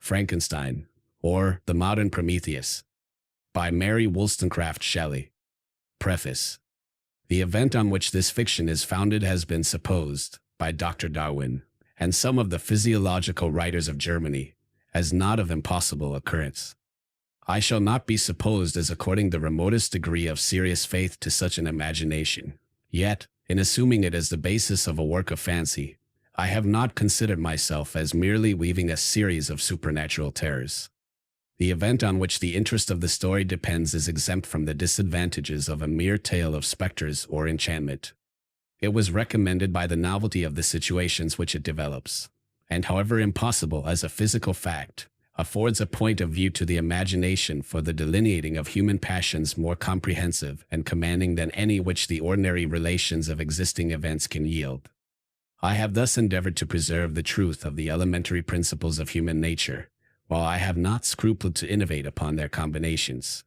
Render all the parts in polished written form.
Frankenstein, or The Modern Prometheus, by Mary Shelley. Preface. The event on which this fiction is founded has been supposed, by Dr. Darwin, and some of the physiological writers of Germany, as not of impossible occurrence. I shall not be supposed as according the remotest degree of serious faith to such an imagination. Yet, in assuming it as the basis of a work of fancy, I have not considered myself as merely weaving a series of supernatural terrors. The event on which the interest of the story depends is exempt from the disadvantages of a mere tale of specters or enchantment. It was recommended by the novelty of the situations which it develops, and however impossible as a physical fact, affords a point of view to the imagination for the delineating of human passions more comprehensive and commanding than any which the ordinary relations of existing events can yield. I have thus endeavored to preserve the truth of the elementary principles of human nature, while I have not scrupled to innovate upon their combinations.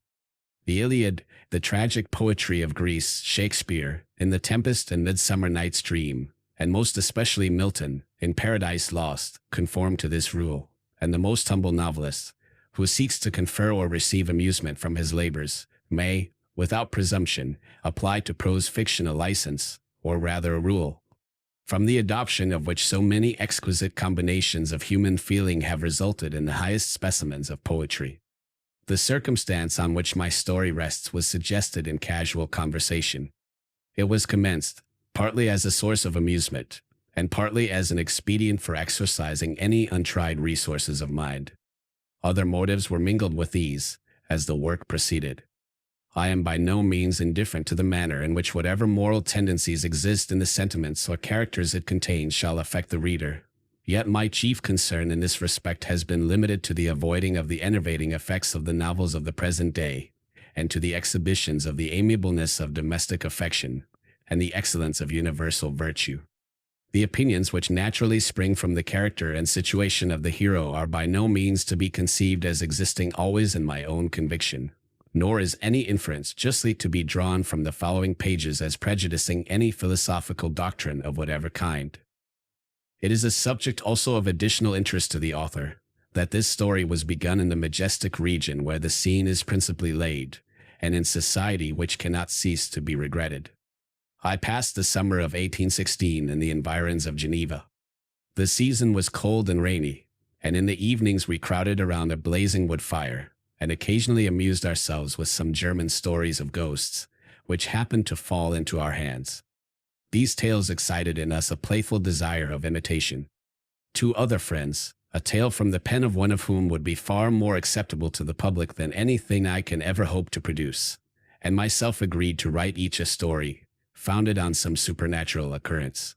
The Iliad, the tragic poetry of Greece, Shakespeare, in The Tempest and Midsummer Night's Dream, and most especially Milton, in Paradise Lost, conform to this rule, and the most humble novelist, who seeks to confer or receive amusement from his labors, may, without presumption, apply to prose fiction a license, or rather a rule, from the adoption of which so many exquisite combinations of human feeling have resulted in the highest specimens of poetry. The circumstance on which my story rests was suggested in casual conversation. It was commenced, partly as a source of amusement, and partly as an expedient for exercising any untried resources of mind. Other motives were mingled with these, as the work proceeded. I am by no means indifferent to the manner in which whatever moral tendencies exist in the sentiments or characters it contains shall affect the reader. Yet my chief concern in this respect has been limited to the avoiding of the enervating effects of the novels of the present day, and to the exhibitions of the amiableness of domestic affection, and the excellence of universal virtue. The opinions which naturally spring from the character and situation of the hero are by no means to be conceived as existing always in my own conviction, nor is any inference justly to be drawn from the following pages as prejudicing any philosophical doctrine of whatever kind. It is a subject also of additional interest to the author, that this story was begun in the majestic region where the scene is principally laid, and in society which cannot cease to be regretted. I passed the summer of 1816 in the environs of Geneva. The season was cold and rainy, and in the evenings we crowded around a blazing wood fire, and occasionally amused ourselves with some German stories of ghosts, which happened to fall into our hands. These tales excited in us a playful desire of imitation. Two other friends, a tale from the pen of one of whom would be far more acceptable to the public than anything I can ever hope to produce, and myself agreed to write each a story, founded on some supernatural occurrence.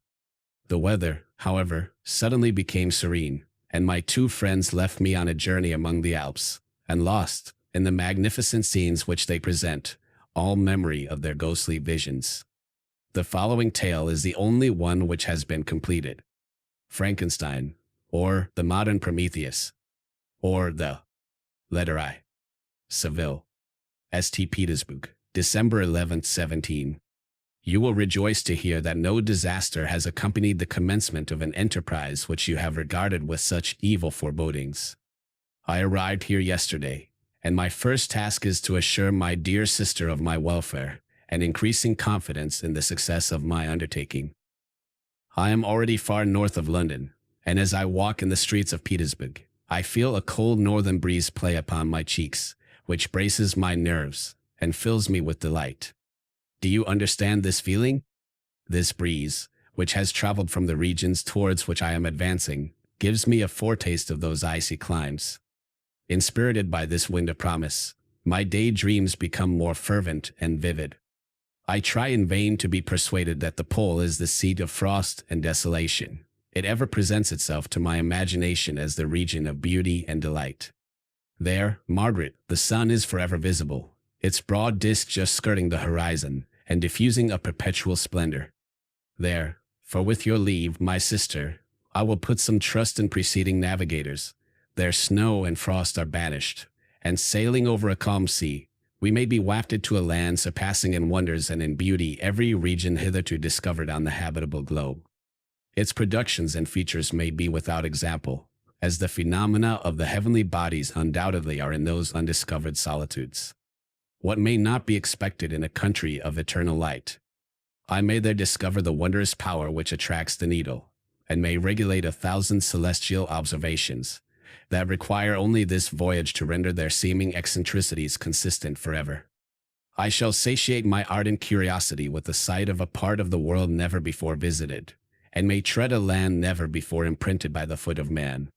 The weather, however, suddenly became serene, and my two friends left me on a journey among the Alps, and lost, in the magnificent scenes which they present, all memory of their ghostly visions. The following tale is the only one which has been completed. Frankenstein, or The Modern Prometheus, or the letter I. Seville. St. Petersburg, December 11th, 17. You will rejoice to hear that no disaster has accompanied the commencement of an enterprise which you have regarded with such evil forebodings. I arrived here yesterday, and my first task is to assure my dear sister of my welfare, and increasing confidence in the success of my undertaking. I am already far north of London, and as I walk in the streets of Petersburg, I feel a cold northern breeze play upon my cheeks, which braces my nerves and fills me with delight. Do you understand this feeling? This breeze, which has traveled from the regions towards which I am advancing, gives me a foretaste of those icy climes. Inspirited by this wind of promise, my daydreams become more fervent and vivid. I try in vain to be persuaded that the pole is the seat of frost and desolation. It ever presents itself to my imagination as the region of beauty and delight. There, Margaret, the sun is forever visible, its broad disk just skirting the horizon, and diffusing a perpetual splendor. There, for with your leave, my sister, I will put some trust in preceding navigators. There snow and frost are banished, and sailing over a calm sea, we may be wafted to a land surpassing in wonders and in beauty every region hitherto discovered on the habitable globe. Its productions and features may be without example, as the phenomena of the heavenly bodies undoubtedly are in those undiscovered solitudes. What may not be expected in a country of eternal light? I may there discover the wondrous power which attracts the needle, and may regulate 1,000 celestial observations that require only this voyage to render their seeming eccentricities consistent forever. I shall satiate my ardent curiosity with the sight of a part of the world never before visited, and may tread a land never before imprinted by the foot of man.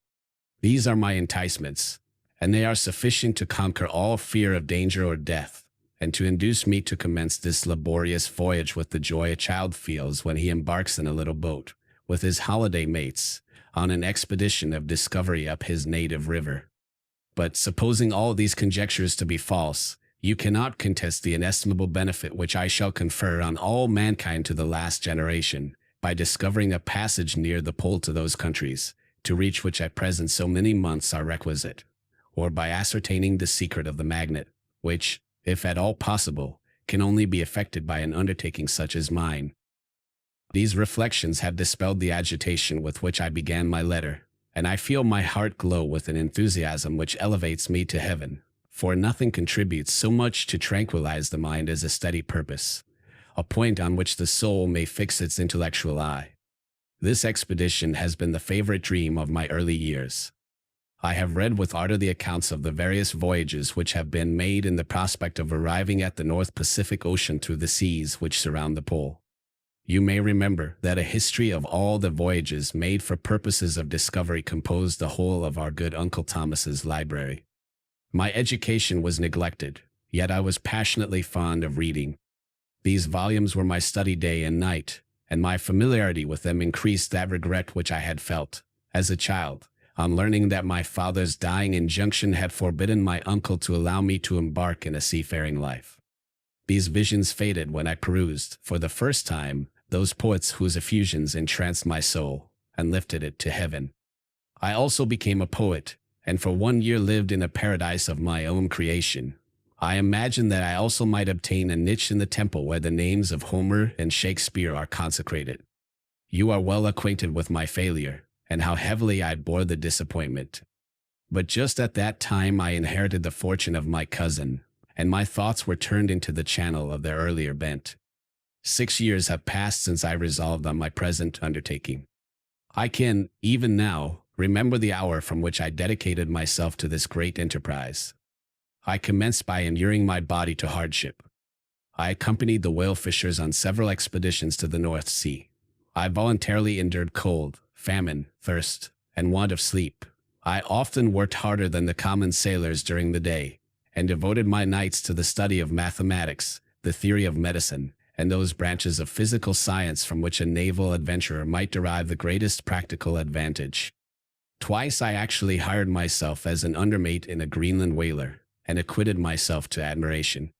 These are my enticements, and they are sufficient to conquer all fear of danger or death, and to induce me to commence this laborious voyage with the joy a child feels when he embarks in a little boat, with his holiday mates, on an expedition of discovery up his native river. But supposing all these conjectures to be false, you cannot contest the inestimable benefit which I shall confer on all mankind to the last generation, by discovering a passage near the pole to those countries, to reach which at present so many months are requisite, or by ascertaining the secret of the magnet, which, if at all possible, can only be effected by an undertaking such as mine. These reflections have dispelled the agitation with which I began my letter, and I feel my heart glow with an enthusiasm which elevates me to heaven, for nothing contributes so much to tranquilize the mind as a steady purpose, a point on which the soul may fix its intellectual eye. This expedition has been the favorite dream of my early years. I have read with ardor the accounts of the various voyages which have been made in the prospect of arriving at the North Pacific Ocean through the seas which surround the pole. You may remember that a history of all the voyages made for purposes of discovery composed the whole of our good Uncle Thomas's library. My education was neglected, yet I was passionately fond of reading. These volumes were my study day and night, and my familiarity with them increased that regret which I had felt, as a child, on learning that my father's dying injunction had forbidden my uncle to allow me to embark in a seafaring life. These visions faded when I perused, for the first time, those poets whose effusions entranced my soul, and lifted it to heaven. I also became a poet, and for 1 year lived in a paradise of my own creation. I imagined that I also might obtain a niche in the temple where the names of Homer and Shakespeare are consecrated. You are well acquainted with my failure, and how heavily I bore the disappointment. But just at that time I inherited the fortune of my cousin, and my thoughts were turned into the channel of their earlier bent. 6 years have passed since I resolved on my present undertaking. I can, even now, remember the hour from which I dedicated myself to this great enterprise. I commenced by inuring my body to hardship. I accompanied the whale fishers on several expeditions to the North Sea. I voluntarily endured cold, famine, thirst, and want of sleep. I often worked harder than the common sailors during the day, and devoted my nights to the study of mathematics, the theory of medicine, and those branches of physical science from which a naval adventurer might derive the greatest practical advantage. Twice I actually hired myself as an undermate in a Greenland whaler, and acquitted myself to admiration.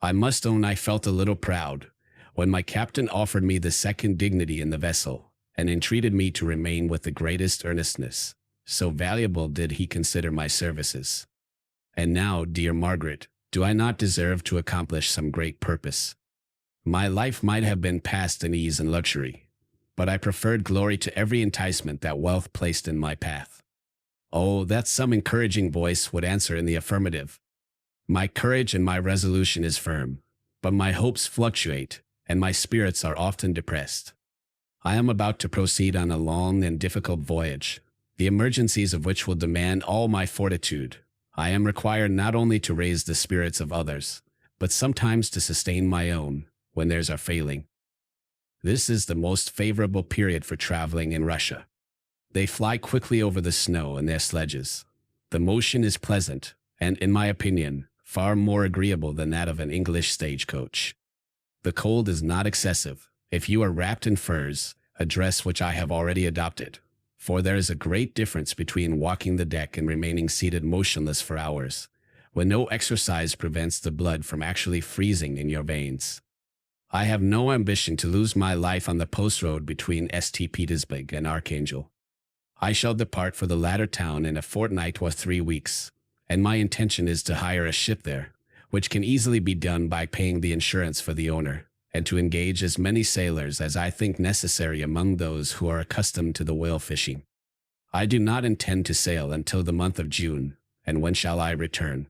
I must own I felt a little proud, when my captain offered me the second dignity in the vessel, and entreated me to remain with the greatest earnestness. So valuable did he consider my services. And now, dear Margaret, do I not deserve to accomplish some great purpose? My life might have been passed in ease and luxury, but I preferred glory to every enticement that wealth placed in my path. Oh, that some encouraging voice would answer in the affirmative. My courage and my resolution is firm, but my hopes fluctuate, and my spirits are often depressed. I am about to proceed on a long and difficult voyage, the emergencies of which will demand all my fortitude. I am required not only to raise the spirits of others, but sometimes to sustain my own, when theirs are failing. This is the most favorable period for traveling in Russia. They fly quickly over the snow in their sledges. The motion is pleasant, and, in my opinion, far more agreeable than that of an English stagecoach. The cold is not excessive, if you are wrapped in furs, a dress which I have already adopted, for there is a great difference between walking the deck and remaining seated motionless for hours, when no exercise prevents the blood from actually freezing in your veins. I have no ambition to lose my life on the post road between St. Petersburg and Archangel. I shall depart for the latter town in a fortnight or 3 weeks, and my intention is to hire a ship there, which can easily be done by paying the insurance for the owner, and to engage as many sailors as I think necessary among those who are accustomed to the whale fishing. I do not intend to sail until the month of June, and when shall I return?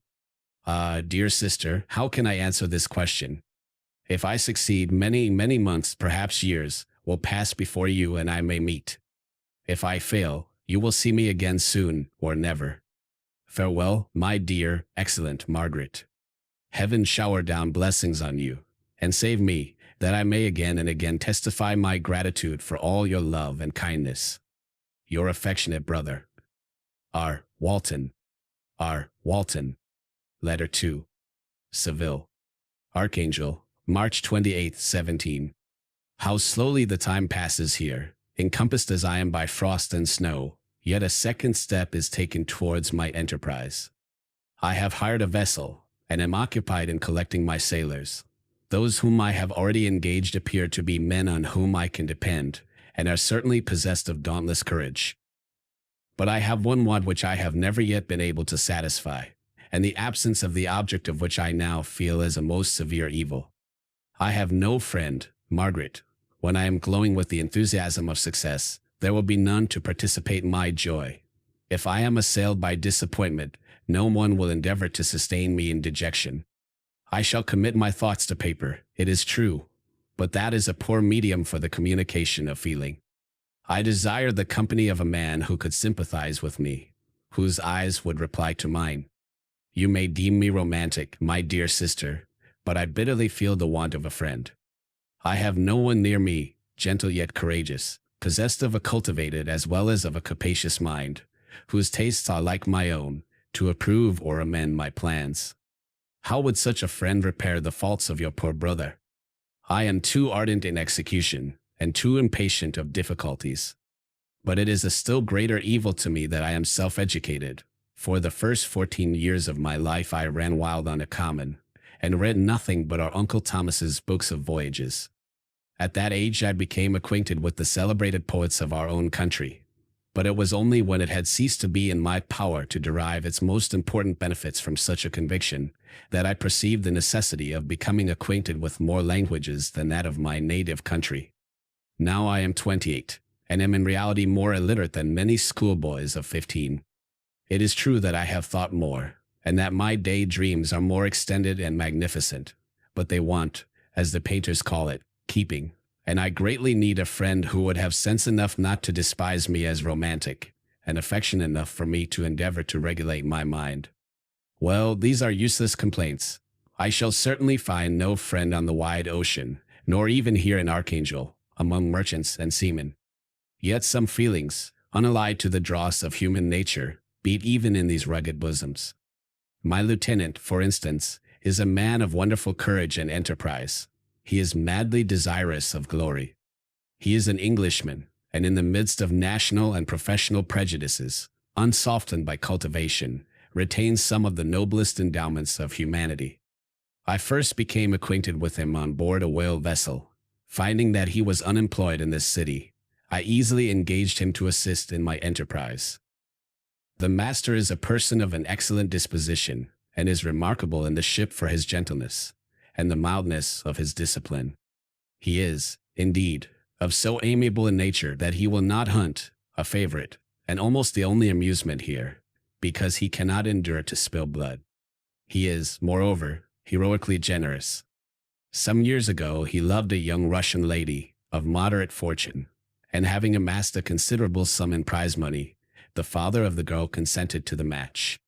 Ah, dear sister, how can I answer this question? If I succeed, many, many months, perhaps years, will pass before you and I may meet. If I fail, you will see me again soon or never. Farewell, my dear, excellent Margaret. Heaven shower down blessings on you, and save me, that I may again and again testify my gratitude for all your love and kindness. Your affectionate brother, R. Walton. R. Walton. Letter 2. Seville. Archangel, March 28, 17. How slowly the time passes here, encompassed as I am by frost and snow, yet a second step is taken towards my enterprise. I have hired a vessel, and am occupied in collecting my sailors. Those whom I have already engaged appear to be men on whom I can depend, and are certainly possessed of dauntless courage. But I have one want which I have never yet been able to satisfy, and the absence of the object of which I now feel as a most severe evil. I have no friend, Margaret. When I am glowing with the enthusiasm of success, there will be none to participate my joy. If I am assailed by disappointment, no one will endeavor to sustain me in dejection. I shall commit my thoughts to paper, it is true, but that is a poor medium for the communication of feeling. I desire the company of a man who could sympathize with me, whose eyes would reply to mine. You may deem me romantic, my dear sister, but I bitterly feel the want of a friend. I have no one near me, gentle yet courageous, possessed of a cultivated as well as of a capacious mind, whose tastes are like my own, to approve or amend my plans. How would such a friend repair the faults of your poor brother? I am too ardent in execution, and too impatient of difficulties. But it is a still greater evil to me that I am self-educated. For the first 14 years of my life I ran wild on a common, and read nothing but our Uncle Thomas's books of voyages. At that age I became acquainted with the celebrated poets of our own country, but it was only when it had ceased to be in my power to derive its most important benefits from such a conviction, that I perceived the necessity of becoming acquainted with more languages than that of my native country. Now I am 28, and am in reality more illiterate than many schoolboys of 15. It is true that I have thought more, and that my daydreams are more extended and magnificent, but they want, as the painters call it, keeping, and I greatly need a friend who would have sense enough not to despise me as romantic, and affection enough for me to endeavor to regulate my mind. Well, these are useless complaints. I shall certainly find no friend on the wide ocean, nor even here in Archangel, among merchants and seamen. Yet some feelings, unallied to the dross of human nature, beat even in these rugged bosoms. My lieutenant, for instance, is a man of wonderful courage and enterprise. He is madly desirous of glory. He is an Englishman, and in the midst of national and professional prejudices, unsoftened by cultivation, retains some of the noblest endowments of humanity. I first became acquainted with him on board a whale vessel. Finding that he was unemployed in this city, I easily engaged him to assist in my enterprise. The master is a person of an excellent disposition, and is remarkable in the ship for his gentleness, and the mildness of his discipline. He is, indeed, of so amiable a nature that he will not hunt, a favorite, and almost the only amusement here, because he cannot endure to spill blood. He is, moreover, heroically generous. Some years ago he loved a young Russian lady, of moderate fortune, and having amassed a considerable sum in prize money, the father of the girl consented to the match.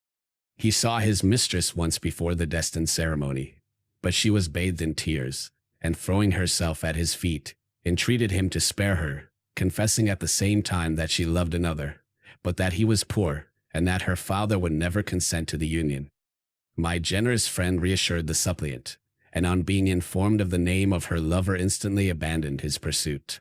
He saw his mistress once before the destined ceremony, but she was bathed in tears, and throwing herself at his feet, entreated him to spare her, confessing at the same time that she loved another, but that he was poor, and that her father would never consent to the union. My generous friend reassured the suppliant, and on being informed of the name of her lover instantly abandoned his pursuit.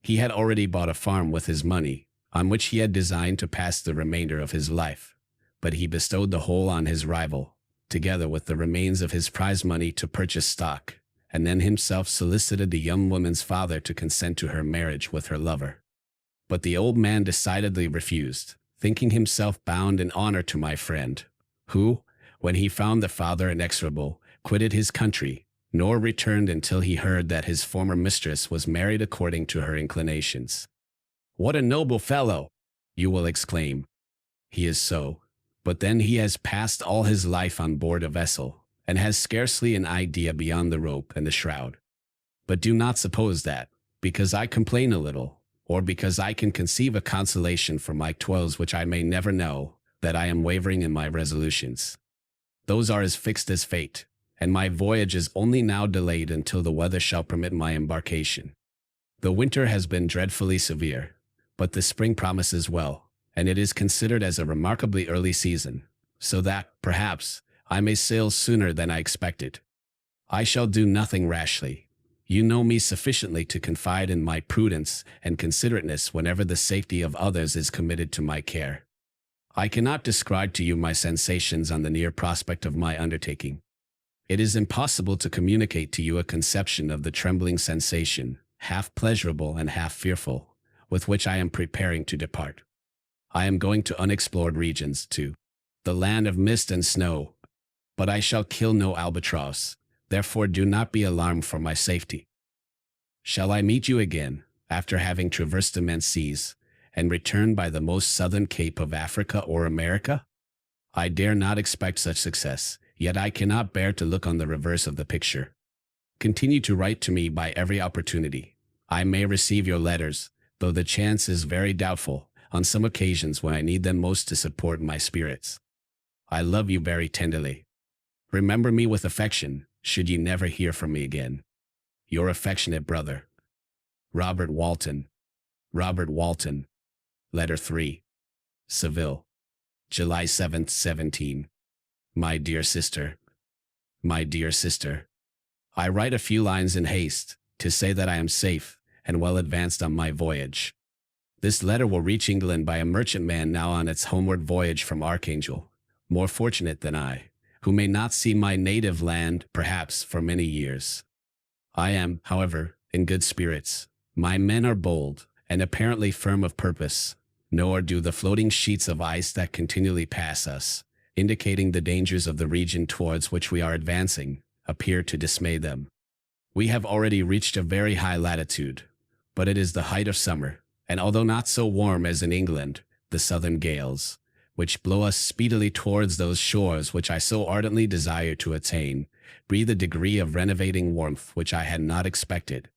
He had already bought a farm with his money, on which he had designed to pass the remainder of his life, but he bestowed the whole on his rival, together with the remains of his prize money to purchase stock, and then himself solicited the young woman's father to consent to her marriage with her lover. But the old man decidedly refused, thinking himself bound in honor to my friend, who, when he found the father inexorable, quitted his country, nor returned until he heard that his former mistress was married according to her inclinations. What a noble fellow! You will exclaim. He is so. But then he has passed all his life on board a vessel, and has scarcely an idea beyond the rope and the shroud. But do not suppose that, because I complain a little, or because I can conceive a consolation for my toils which I may never know, that I am wavering in my resolutions. Those are as fixed as fate, and my voyage is only now delayed until the weather shall permit my embarkation. The winter has been dreadfully severe, but the spring promises well, and it is considered as a remarkably early season, so that, perhaps, I may sail sooner than I expected. I shall do nothing rashly. You know me sufficiently to confide in my prudence and considerateness whenever the safety of others is committed to my care. I cannot describe to you my sensations on the near prospect of my undertaking. It is impossible to communicate to you a conception of the trembling sensation, half pleasurable and half fearful, with which I am preparing to depart. I am going to unexplored regions, to the land of mist and snow, but I shall kill no albatross, therefore do not be alarmed for my safety. Shall I meet you again, after having traversed immense seas, and returned by the most southern cape of Africa or America? I dare not expect such success, yet I cannot bear to look on the reverse of the picture. Continue to write to me by every opportunity. I may receive your letters, though the chance is very doubtful, on some occasions when I need them most to support my spirits. I love you very tenderly. Remember me with affection, should you never hear from me again. Your affectionate brother, Robert Walton. Robert Walton. Letter 3. Seville, July 7th, 17. My dear sister. My dear sister. I write a few lines in haste, to say that I am safe and well advanced on my voyage. This letter will reach England by a merchantman now on its homeward voyage from Archangel, more fortunate than I, who may not see my native land, perhaps, for many years. I am, however, in good spirits. My men are bold, and apparently firm of purpose, nor do the floating sheets of ice that continually pass us, indicating the dangers of the region towards which we are advancing, appear to dismay them. We have already reached a very high latitude, but it is the height of summer, and although not so warm as in England, the southern gales, which blow us speedily towards those shores which I so ardently desire to attain, breathe a degree of renovating warmth which I had not expected.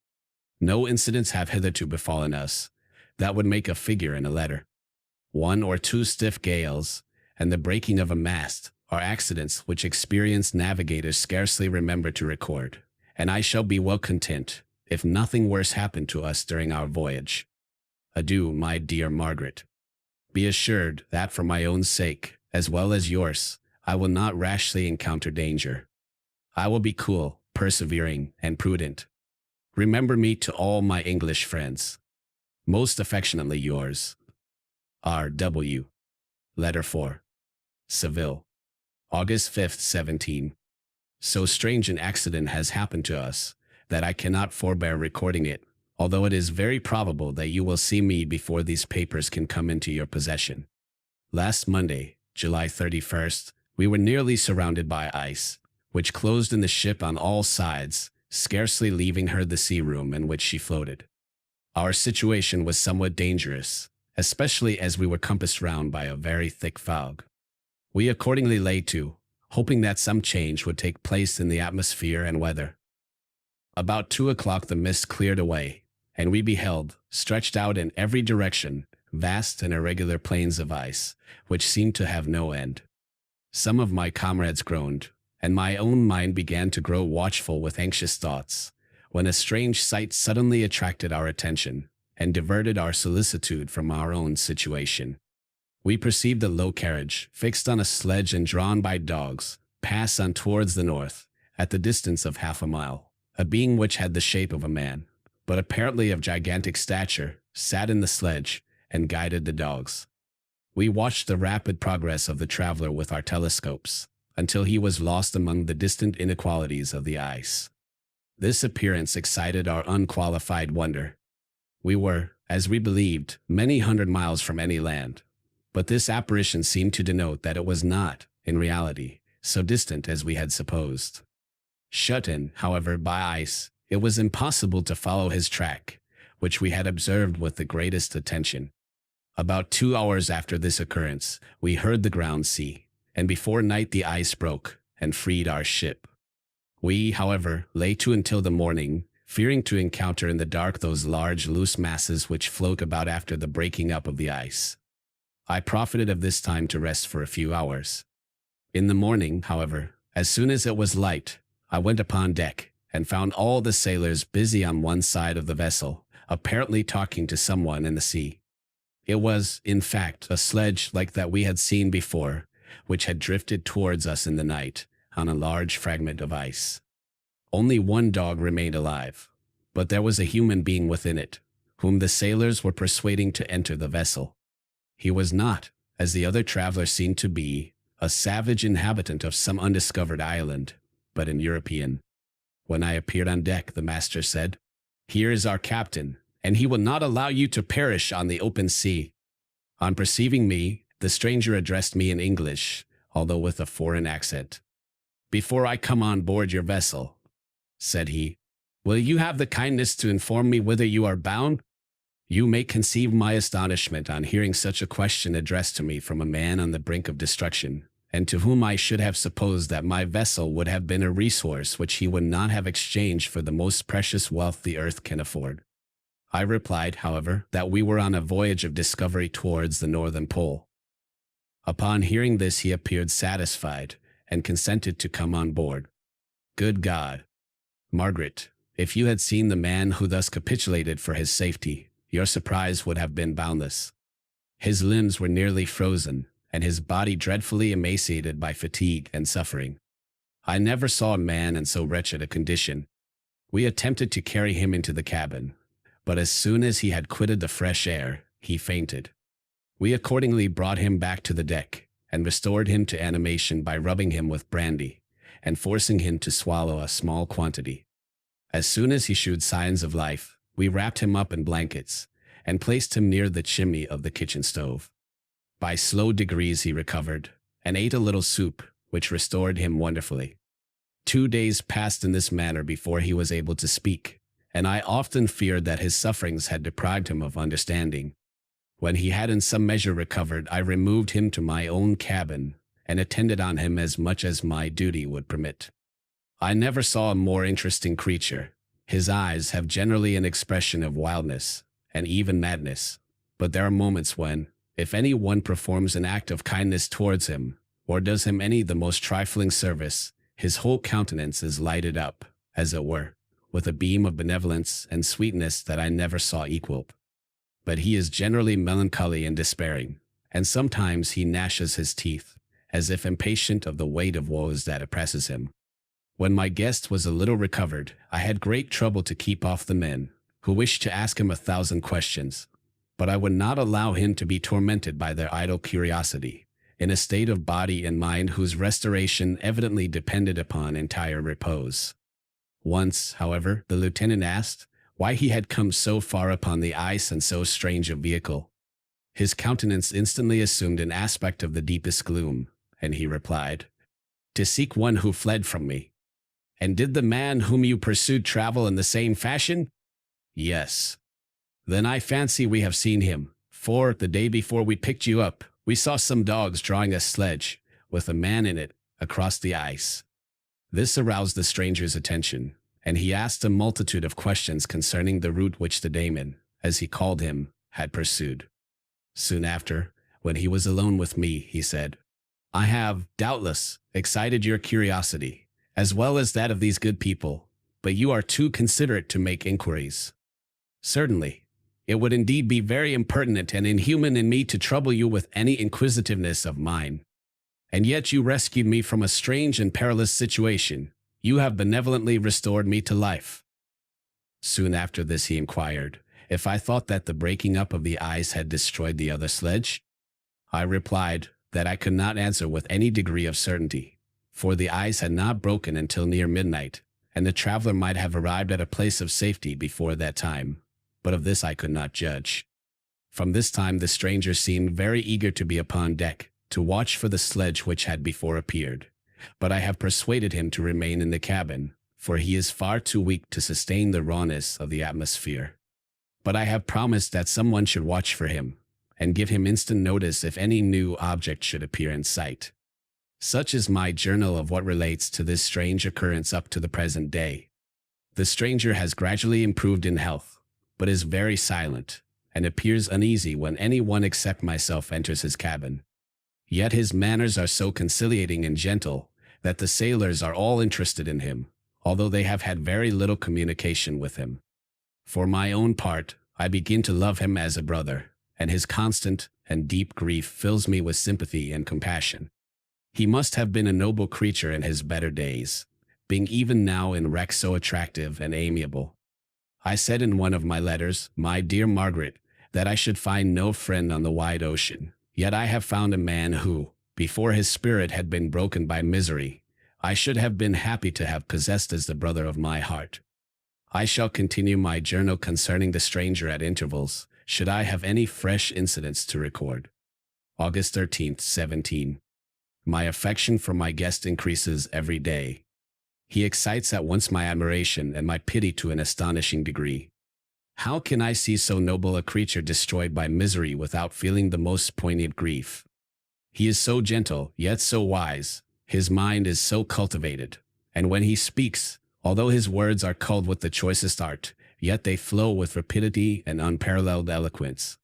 No incidents have hitherto befallen us that would make a figure in a letter. 1 or 2 stiff gales, and the breaking of a mast, are accidents which experienced navigators scarcely remember to record, and I shall be well content if nothing worse happened to us during our voyage. Adieu, my dear Margaret. Be assured that for my own sake, as well as yours, I will not rashly encounter danger. I will be cool, persevering, and prudent. Remember me to all my English friends. Most affectionately yours, R.W. Letter 4. Seville, August 5th, 17. So strange an accident has happened to us that I cannot forbear recording it, although it is very probable that you will see me before these papers can come into your possession. Last Monday, July 31st, we were nearly surrounded by ice, which closed in the ship on all sides, scarcely leaving her the sea room in which she floated. Our situation was somewhat dangerous, especially as we were compassed round by a very thick fog. We accordingly lay to, hoping that some change would take place in the atmosphere and weather. About 2 o'clock the mist cleared away, and we beheld, stretched out in every direction, vast and irregular plains of ice, which seemed to have no end. Some of my comrades groaned, and my own mind began to grow watchful with anxious thoughts, when a strange sight suddenly attracted our attention, and diverted our solicitude from our own situation. We perceived a low carriage, fixed on a sledge and drawn by dogs, pass on towards the north, at the distance of half a mile. A being which had the shape of a man, but apparently of gigantic stature, sat in the sledge, and guided the dogs. We watched the rapid progress of the traveler with our telescopes, until he was lost among the distant inequalities of the ice. This appearance excited our unqualified wonder. We were, as we believed, many hundred miles from any land, but this apparition seemed to denote that it was not, in reality, so distant as we had supposed. Shut in, however, by ice, it was impossible to follow his track, which we had observed with the greatest attention. About 2 hours after this occurrence, we heard the ground sea, and before night the ice broke and freed our ship. We, however, lay to until the morning, fearing to encounter in the dark those large loose masses which float about after the breaking up of the ice. I profited of this time to rest for a few hours. In the morning, however, as soon as it was light, I went upon deck and found all the sailors busy on one side of the vessel, apparently talking to someone in the sea. It was, in fact, a sledge like that we had seen before, which had drifted towards us in the night on a large fragment of ice. Only one dog remained alive, but there was a human being within it, whom the sailors were persuading to enter the vessel. He was not, as the other travelers seemed to be, a savage inhabitant of some undiscovered island, but an European. When I appeared on deck, the master said, "Here is our captain, and he will not allow you to perish on the open sea." On perceiving me, the stranger addressed me in English, although with a foreign accent. "Before I come on board your vessel," said he, "will you have the kindness to inform me whither you are bound?" You may conceive my astonishment on hearing such a question addressed to me from a man on the brink of destruction, and to whom I should have supposed that my vessel would have been a resource which he would not have exchanged for the most precious wealth the earth can afford. I replied, however, that we were on a voyage of discovery towards the northern pole. Upon hearing this, he appeared satisfied, and consented to come on board. Good God! Margaret, if you had seen the man who thus capitulated for his safety, your surprise would have been boundless. His limbs were nearly frozen, and his body dreadfully emaciated by fatigue and suffering. I never saw a man in so wretched a condition. We attempted to carry him into the cabin, but as soon as he had quitted the fresh air, he fainted. We accordingly brought him back to the deck, and restored him to animation by rubbing him with brandy, and forcing him to swallow a small quantity. As soon as he showed signs of life, we wrapped him up in blankets, and placed him near the chimney of the kitchen stove. By slow degrees he recovered, and ate a little soup, which restored him wonderfully. 2 days passed in this manner before he was able to speak, and I often feared that his sufferings had deprived him of understanding. When he had in some measure recovered, I removed him to my own cabin, and attended on him as much as my duty would permit. I never saw a more interesting creature. His eyes have generally an expression of wildness, and even madness, but there are moments when, if any one performs an act of kindness towards him, or does him any the most trifling service, his whole countenance is lighted up, as it were, with a beam of benevolence and sweetness that I never saw equaled. But he is generally melancholy and despairing, and sometimes he gnashes his teeth, as if impatient of the weight of woes that oppresses him. When my guest was a little recovered, I had great trouble to keep off the men, who wished to ask him 1,000 questions, but I would not allow him to be tormented by their idle curiosity, in a state of body and mind whose restoration evidently depended upon entire repose. Once, however, the lieutenant asked why he had come so far upon the ice in so strange a vehicle. His countenance instantly assumed an aspect of the deepest gloom, and he replied, "To seek one who fled from me." "And did the man whom you pursued travel in the same fashion?" "Yes." "Then I fancy we have seen him, for the day before we picked you up, we saw some dogs drawing a sledge, with a man in it, across the ice." This aroused the stranger's attention, and he asked a multitude of questions concerning the route which the daemon, as he called him, had pursued. Soon after, when he was alone with me, he said, "I have, doubtless, excited your curiosity, as well as that of these good people, but you are too considerate to make inquiries." "Certainly, it would indeed be very impertinent and inhuman in me to trouble you with any inquisitiveness of mine. And yet you rescued me from a strange and perilous situation. You have benevolently restored me to life." Soon after this he inquired if I thought that the breaking up of the ice had destroyed the other sledge. I replied that I could not answer with any degree of certainty, for the ice had not broken until near midnight, and the traveler might have arrived at a place of safety before that time, but of this I could not judge. From this time the stranger seemed very eager to be upon deck, to watch for the sledge which had before appeared, but I have persuaded him to remain in the cabin, for he is far too weak to sustain the rawness of the atmosphere. But I have promised that someone should watch for him, and give him instant notice if any new object should appear in sight. Such is my journal of what relates to this strange occurrence up to the present day. The stranger has gradually improved in health, but is very silent, and appears uneasy when anyone except myself enters his cabin. Yet his manners are so conciliating and gentle that the sailors are all interested in him, although they have had very little communication with him. For my own part, I begin to love him as a brother, and his constant and deep grief fills me with sympathy and compassion. He must have been a noble creature in his better days, being even now in wreck so attractive and amiable. I said in one of my letters, my dear Margaret, that I should find no friend on the wide ocean. Yet I have found a man who, before his spirit had been broken by misery, I should have been happy to have possessed as the brother of my heart. I shall continue my journal concerning the stranger at intervals, should I have any fresh incidents to record. August 13th, 17. My affection for my guest increases every day. He excites at once my admiration and my pity to an astonishing degree. How can I see so noble a creature destroyed by misery without feeling the most poignant grief? He is so gentle, yet so wise. His mind is so cultivated, and when he speaks, although his words are culled with the choicest art, yet they flow with rapidity and unparalleled eloquence.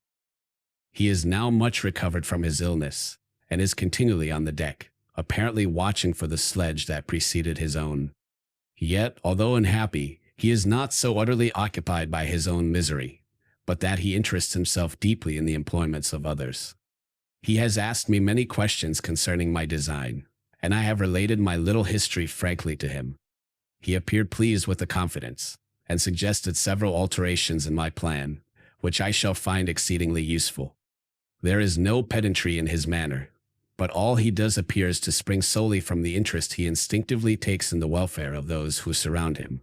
He is now much recovered from his illness, and is continually on the deck, apparently watching for the sledge that preceded his own. Yet, although unhappy, he is not so utterly occupied by his own misery, but that he interests himself deeply in the employments of others. He has asked me many questions concerning my design, and I have related my little history frankly to him. He appeared pleased with the confidence, and suggested several alterations in my plan, which I shall find exceedingly useful. There is no pedantry in his manner, but all he does appears to spring solely from the interest he instinctively takes in the welfare of those who surround him.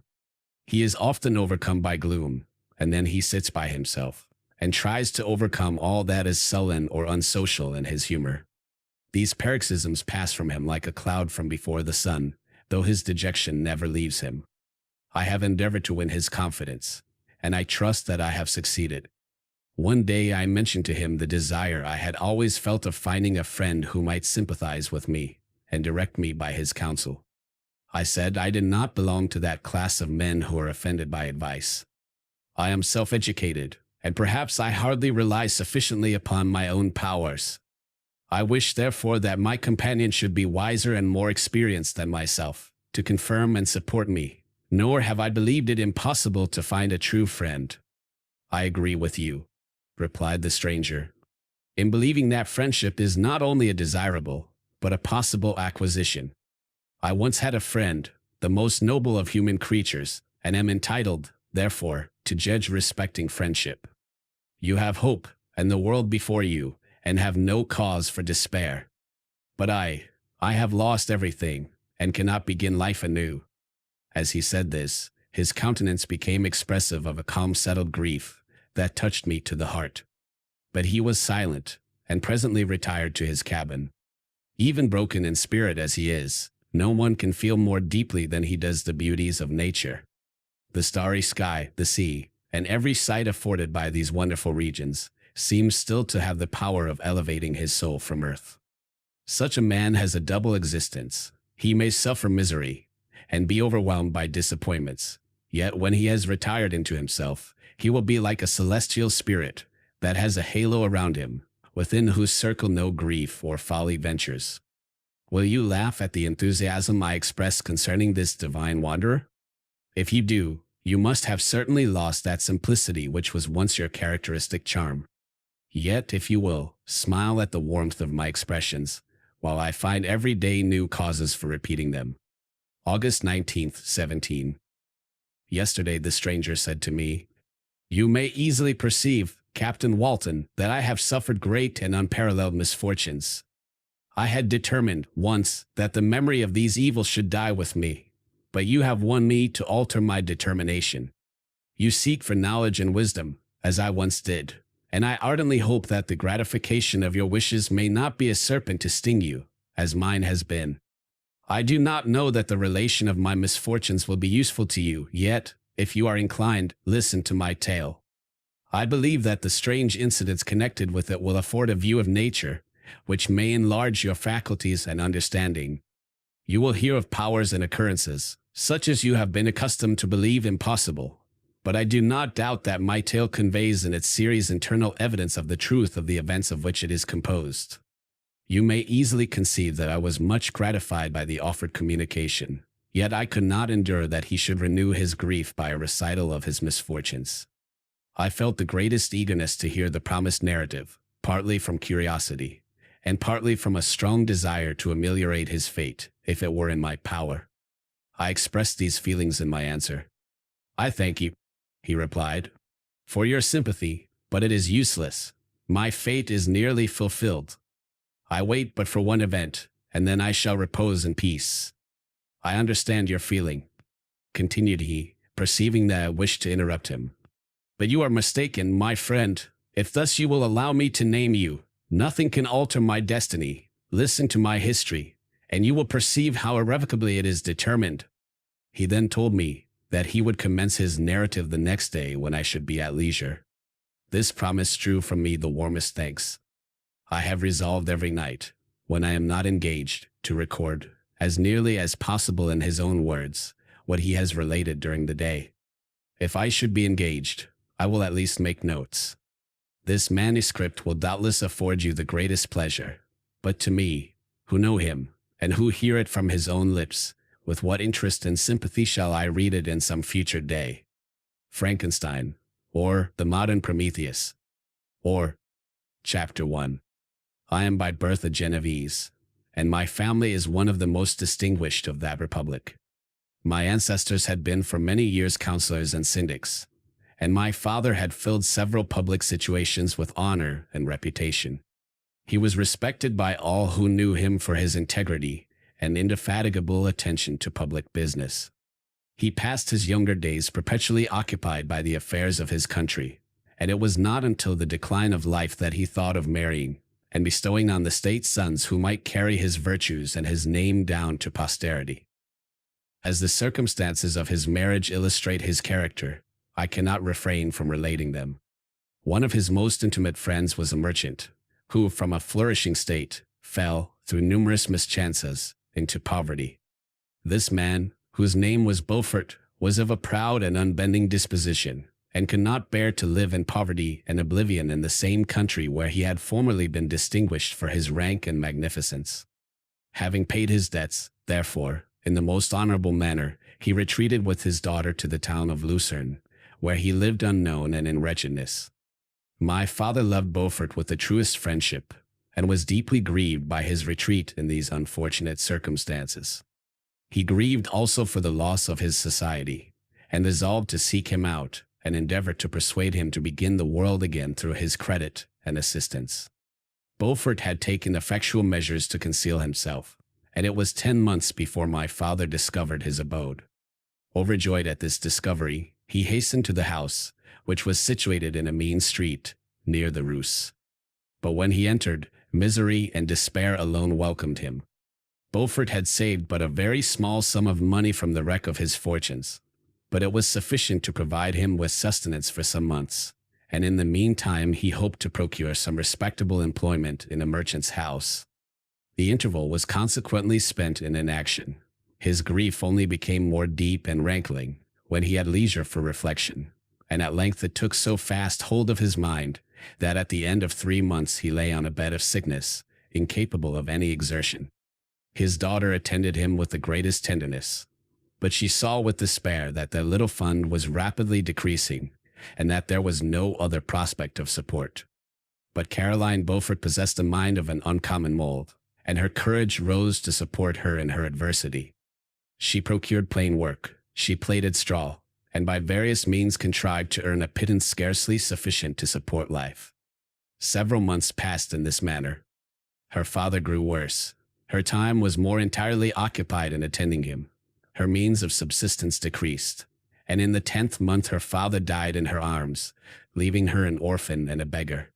He is often overcome by gloom, and then he sits by himself, and tries to overcome all that is sullen or unsocial in his humor. These paroxysms pass from him like a cloud from before the sun, though his dejection never leaves him. I have endeavored to win his confidence, and I trust that I have succeeded. One day I mentioned to him the desire I had always felt of finding a friend who might sympathize with me and direct me by his counsel. I said I did not belong to that class of men who are offended by advice. I am self-educated, and perhaps I hardly rely sufficiently upon my own powers. I wish, therefore, that my companion should be wiser and more experienced than myself, to confirm and support me, nor have I believed it impossible to find a true friend. I agree with you, replied the stranger, in believing that friendship is not only a desirable, but a possible acquisition. I once had a friend, the most noble of human creatures, and am entitled, therefore, to judge respecting friendship. You have hope and the world before you, and have no cause for despair. But I have lost everything, and cannot begin life anew. As he said this, his countenance became expressive of a calm, settled grief that touched me to the heart. But he was silent, and presently retired to his cabin. Even broken in spirit as he is, no one can feel more deeply than he does the beauties of nature. The starry sky, the sea, and every sight afforded by these wonderful regions, seems still to have the power of elevating his soul from earth. Such a man has a double existence. He may suffer misery, and be overwhelmed by disappointments, yet when he has retired into himself, he will be like a celestial spirit that has a halo around him, within whose circle no grief or folly ventures. Will you laugh at the enthusiasm I express concerning this divine wanderer? If you do, you must have certainly lost that simplicity which was once your characteristic charm. Yet, if you will, smile at the warmth of my expressions, while I find every day new causes for repeating them. August 19th, 17. Yesterday the stranger said to me, "You may easily perceive, Captain Walton, that I have suffered great and unparalleled misfortunes. I had determined, once, that the memory of these evils should die with me, but you have won me to alter my determination. You seek for knowledge and wisdom, as I once did, and I ardently hope that the gratification of your wishes may not be a serpent to sting you, as mine has been. I do not know that the relation of my misfortunes will be useful to you, yet, if you are inclined, listen to my tale. I believe that the strange incidents connected with it will afford a view of nature, which may enlarge your faculties and understanding. You will hear of powers and occurrences, such as you have been accustomed to believe impossible. But I do not doubt that my tale conveys in its series internal evidence of the truth of the events of which it is composed. You may easily conceive that I was much gratified by the offered communication, yet I could not endure that he should renew his grief by a recital of his misfortunes. I felt the greatest eagerness to hear the promised narrative, partly from curiosity, and partly from a strong desire to ameliorate his fate, if it were in my power. I expressed these feelings in my answer. "I thank you," he replied, "for your sympathy, but it is useless. My fate is nearly fulfilled. I wait but for one event, and then I shall repose in peace. I understand your feeling," continued he, perceiving that I wished to interrupt him. "But you are mistaken, my friend. If thus you will allow me to name you, nothing can alter my destiny. Listen to my history, and you will perceive how irrevocably it is determined." He then told me that he would commence his narrative the next day when I should be at leisure. This promise drew from me the warmest thanks. I have resolved every night, when I am not engaged, to record, as nearly as possible in his own words, what he has related during the day. If I should be engaged, I will at least make notes. This manuscript will doubtless afford you the greatest pleasure, but to me, who know him, and who hear it from his own lips, with what interest and sympathy shall I read it in some future day? Frankenstein, or the Modern Prometheus, or Chapter 1. I am by birth a Genevese, and my family is one of the most distinguished of that republic. My ancestors had been for many years counselors and syndics, and my father had filled several public situations with honor and reputation. He was respected by all who knew him for his integrity and indefatigable attention to public business. He passed his younger days perpetually occupied by the affairs of his country, and it was not until the decline of life that he thought of marrying and bestowing on the state sons who might carry his virtues and his name down to posterity. As the circumstances of his marriage illustrate his character, I cannot refrain from relating them. One of his most intimate friends was a merchant, who, from a flourishing state, fell, through numerous mischances, into poverty. This man, whose name was Beaufort, was of a proud and unbending disposition, and could not bear to live in poverty and oblivion in the same country where he had formerly been distinguished for his rank and magnificence. Having paid his debts, therefore, in the most honorable manner, he retreated with his daughter to the town of Lucerne, where he lived unknown and in wretchedness. My father loved Beaufort with the truest friendship, and was deeply grieved by his retreat in these unfortunate circumstances. He grieved also for the loss of his society, and resolved to seek him out and endeavor to persuade him to begin the world again through his credit and assistance. Beaufort had taken effectual measures to conceal himself, and it was 10 months before my father discovered his abode. Overjoyed at this discovery, he hastened to the house, which was situated in a mean street, near the Rus. But when he entered, misery and despair alone welcomed him. Beaufort had saved but a very small sum of money from the wreck of his fortunes, but it was sufficient to provide him with sustenance for some months, and in the meantime he hoped to procure some respectable employment in a merchant's house. The interval was consequently spent in inaction. His grief only became more deep and rankling when he had leisure for reflection, and at length it took so fast hold of his mind that at the end of 3 months he lay on a bed of sickness, incapable of any exertion. His daughter attended him with the greatest tenderness, but she saw with despair that their little fund was rapidly decreasing, and that there was no other prospect of support. But Caroline Beaufort possessed a mind of an uncommon mold, and her courage rose to support her in her adversity. She procured plain work, she plaited straw, and by various means contrived to earn a pittance scarcely sufficient to support life. Several months passed in this manner. Her father grew worse. Her time was more entirely occupied in attending him. Her means of subsistence decreased, and in the 10th month her father died in her arms, leaving her an orphan and a beggar.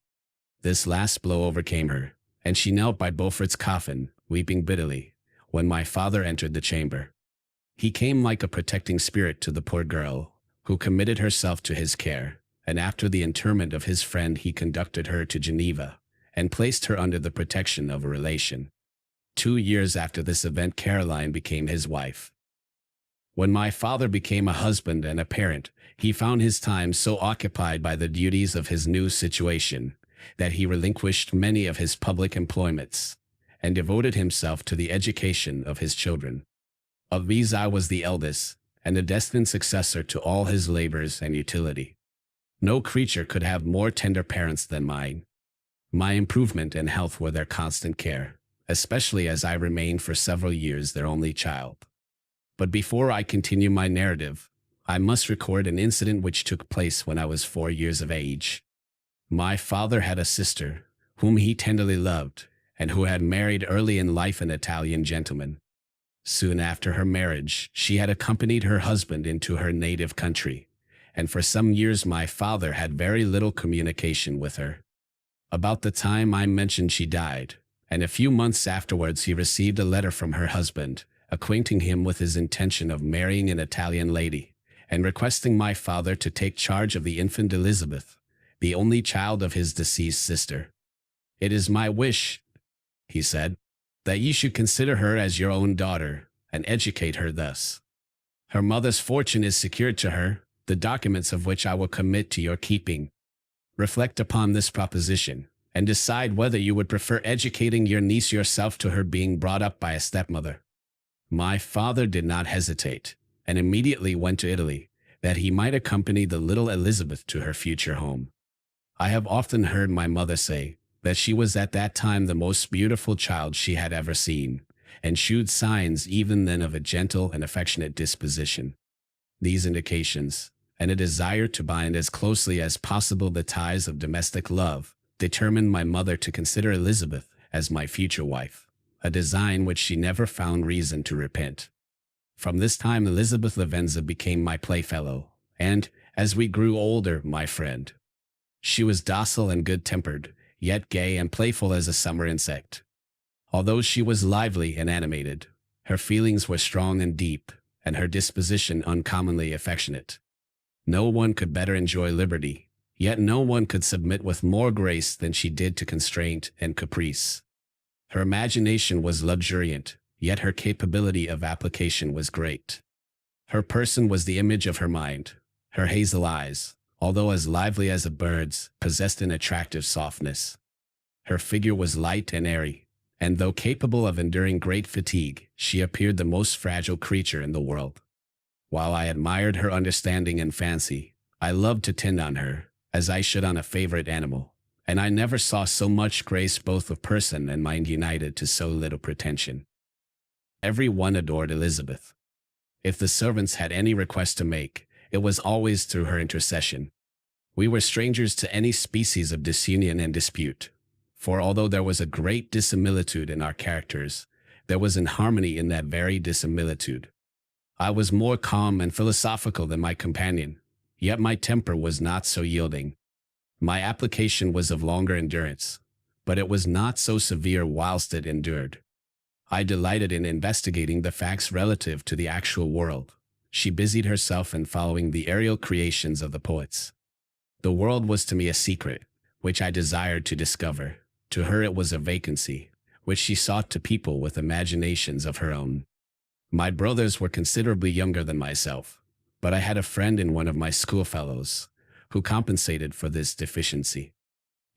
This last blow overcame her, and she knelt by Beaufort's coffin, weeping bitterly, when my father entered the chamber. He came like a protecting spirit to the poor girl, who committed herself to his care, and after the interment of his friend he conducted her to Geneva, and placed her under the protection of a relation. 2 years after this event Caroline became his wife. When my father became a husband and a parent, he found his time so occupied by the duties of his new situation that he relinquished many of his public employments and devoted himself to the education of his children. Of these I was the eldest, and the destined successor to all his labors and utility. No creature could have more tender parents than mine. My improvement and health were their constant care, especially as I remained for several years their only child. But before I continue my narrative, I must record an incident which took place when I was 4 years of age. My father had a sister, whom he tenderly loved, and who had married early in life an Italian gentleman. Soon after her marriage, she had accompanied her husband into her native country, and for some years my father had very little communication with her. About the time I mentioned she died, and a few months afterwards he received a letter from her husband, acquainting him with his intention of marrying an Italian lady, and requesting my father to take charge of the infant Elizabeth, the only child of his deceased sister. "It is my wish," he said, "that you should consider her as your own daughter, and educate her thus. Her mother's fortune is secured to her, the documents of which I will commit to your keeping. Reflect upon this proposition, and decide whether you would prefer educating your niece yourself to her being brought up by a stepmother." My father did not hesitate, and immediately went to Italy, that he might accompany the little Elizabeth to her future home. I have often heard my mother say that she was at that time the most beautiful child she had ever seen, and shewed signs even then of a gentle and affectionate disposition. These indications, and a desire to bind as closely as possible the ties of domestic love, determined my mother to consider Elizabeth as my future wife, a design which she never found reason to repent. From this time Elizabeth Lavenza became my playfellow, and, as we grew older, my friend. She was docile and good-tempered, yet gay and playful as a summer insect. Although she was lively and animated, her feelings were strong and deep, and her disposition uncommonly affectionate. No one could better enjoy liberty, yet no one could submit with more grace than she did to constraint and caprice. Her imagination was luxuriant, yet her capability of application was great. Her person was the image of her mind. Her hazel eyes, although as lively as a bird's, possessed an attractive softness. Her figure was light and airy, and though capable of enduring great fatigue, she appeared the most fragile creature in the world. While I admired her understanding and fancy, I loved to tend on her, as I should on a favorite animal, and I never saw so much grace both of person and mind united to so little pretension. Every one adored Elizabeth. If the servants had any request to make, it was always through her intercession. We were strangers to any species of disunion and dispute, for although there was a great dissimilitude in our characters, there was an harmony in that very dissimilitude. I was more calm and philosophical than my companion, yet my temper was not so yielding. My application was of longer endurance, but it was not so severe whilst it endured. I delighted in investigating the facts relative to the actual world. She busied herself in following the aerial creations of the poets. The world was to me a secret, which I desired to discover. To her it was a vacancy, which she sought to people with imaginations of her own. My brothers were considerably younger than myself, but I had a friend in one of my schoolfellows, who compensated for this deficiency.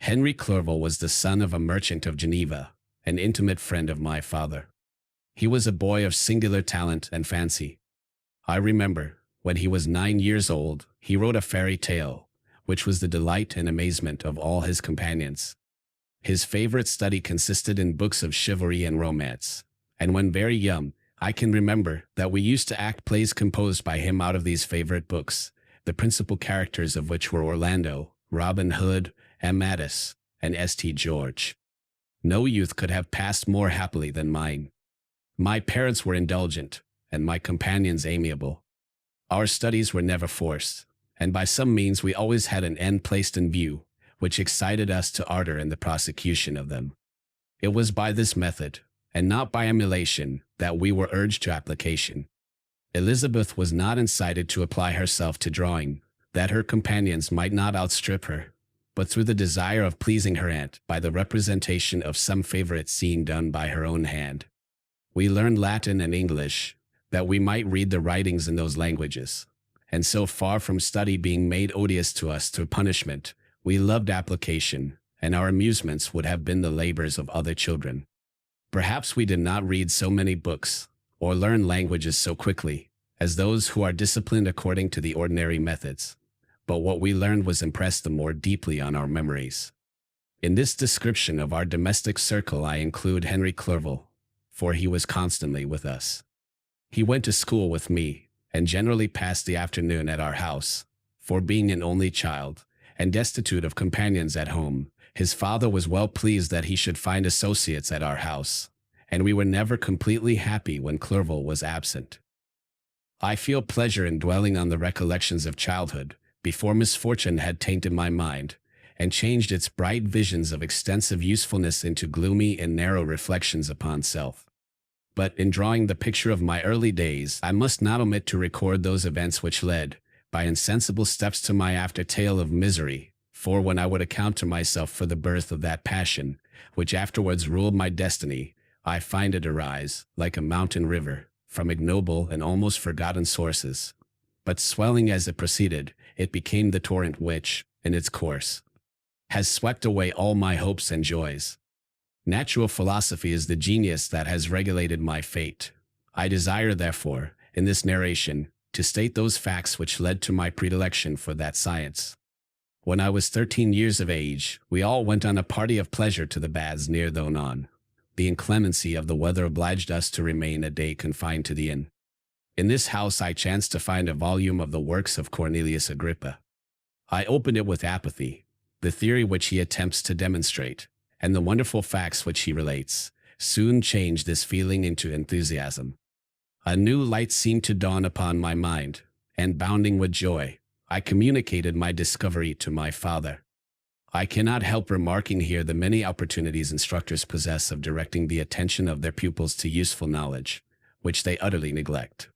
Henry Clerval was the son of a merchant of Geneva, an intimate friend of my father. He was a boy of singular talent and fancy. I remember, when he was 9 years old, he wrote a fairy tale, which was the delight and amazement of all his companions. His favorite study consisted in books of chivalry and romance, and when very young, I can remember that we used to act plays composed by him out of these favorite books, the principal characters of which were Orlando, Robin Hood, Amadis, and St. George. No youth could have passed more happily than mine. My parents were indulgent, and my companions amiable. Our studies were never forced, and by some means we always had an end placed in view, which excited us to ardor in the prosecution of them. It was by this method, and not by emulation, that we were urged to application. Elizabeth was not incited to apply herself to drawing, that her companions might not outstrip her, but through the desire of pleasing her aunt by the representation of some favorite scene done by her own hand. We learned Latin and English, that we might read the writings in those languages, and so far from study being made odious to us through punishment, we loved application, and our amusements would have been the labors of other children. Perhaps we did not read so many books, or learn languages so quickly, as those who are disciplined according to the ordinary methods, but what we learned was impressed the more deeply on our memories. In this description of our domestic circle I include Henry Clerval, for he was constantly with us. He went to school with me, and generally passed the afternoon at our house, for being an only child, and destitute of companions at home, his father was well pleased that he should find associates at our house, and we were never completely happy when Clerval was absent. I feel pleasure in dwelling on the recollections of childhood, before misfortune had tainted my mind, and changed its bright visions of extensive usefulness into gloomy and narrow reflections upon self. But in drawing the picture of my early days, I must not omit to record those events which led, by insensible steps, to my after tale of misery, for when I would account to myself for the birth of that passion, which afterwards ruled my destiny, I find it arise, like a mountain river, from ignoble and almost forgotten sources. But swelling as it proceeded, it became the torrent which, in its course, has swept away all my hopes and joys. Natural philosophy is the genius that has regulated my fate. I desire, therefore, in this narration, to state those facts which led to my predilection for that science. When I was 13 years of age, we all went on a party of pleasure to the baths near Thonon. The inclemency of the weather obliged us to remain a day confined to the inn. In this house I chanced to find a volume of the works of Cornelius Agrippa. I opened it with apathy. The theory which he attempts to demonstrate, and the wonderful facts which he relates, soon changed this feeling into enthusiasm. A new light seemed to dawn upon my mind, and bounding with joy, I communicated my discovery to my father. I cannot help remarking here the many opportunities instructors possess of directing the attention of their pupils to useful knowledge, which they utterly neglect.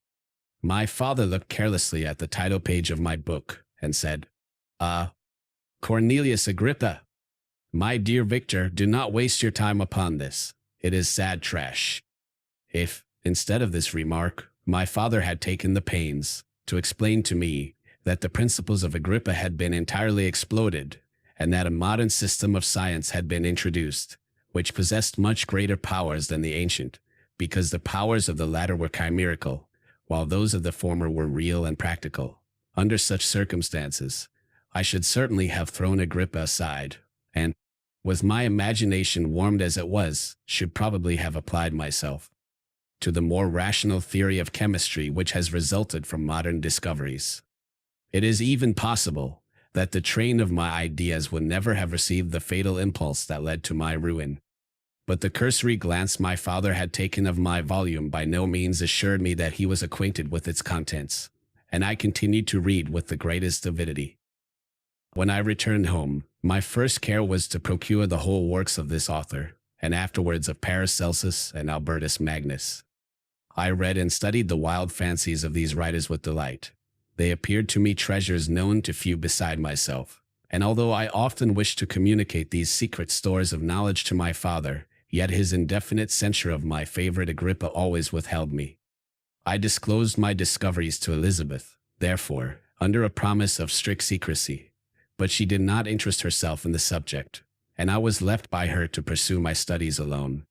My father looked carelessly at the title page of my book, and said, "Ah, Cornelius Agrippa! My dear Victor, do not waste your time upon this. It is sad trash." If, instead of this remark, my father had taken the pains to explain to me that the principles of Agrippa had been entirely exploded, and that a modern system of science had been introduced, which possessed much greater powers than the ancient, because the powers of the latter were chimerical, while those of the former were real and practical. Under such circumstances, I should certainly have thrown Agrippa aside, and, with my imagination warmed as it was, should probably have applied myself to the more rational theory of chemistry which has resulted from modern discoveries. It is even possible that the train of my ideas would never have received the fatal impulse that led to my ruin. But the cursory glance my father had taken of my volume by no means assured me that he was acquainted with its contents, and I continued to read with the greatest avidity. When I returned home, my first care was to procure the whole works of this author, and afterwards of Paracelsus and Albertus Magnus. I read and studied the wild fancies of these writers with delight. They appeared to me treasures known to few beside myself, and although I often wished to communicate these secret stores of knowledge to my father, yet his indefinite censure of my favorite Agrippa always withheld me. I disclosed my discoveries to Elizabeth, therefore, under a promise of strict secrecy, but she did not interest herself in the subject, and I was left by her to pursue my studies alone.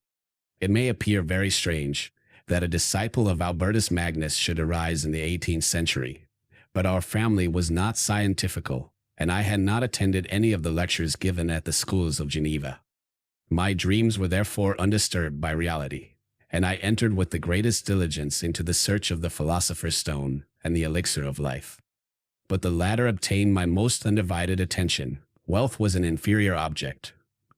It may appear very strange that a disciple of Albertus Magnus should arise in the 18th century, but our family was not scientifical, and I had not attended any of the lectures given at the schools of Geneva. My dreams were therefore undisturbed by reality, and I entered with the greatest diligence into the search of the philosopher's stone and the elixir of life. But the latter obtained my most undivided attention. Wealth was an inferior object,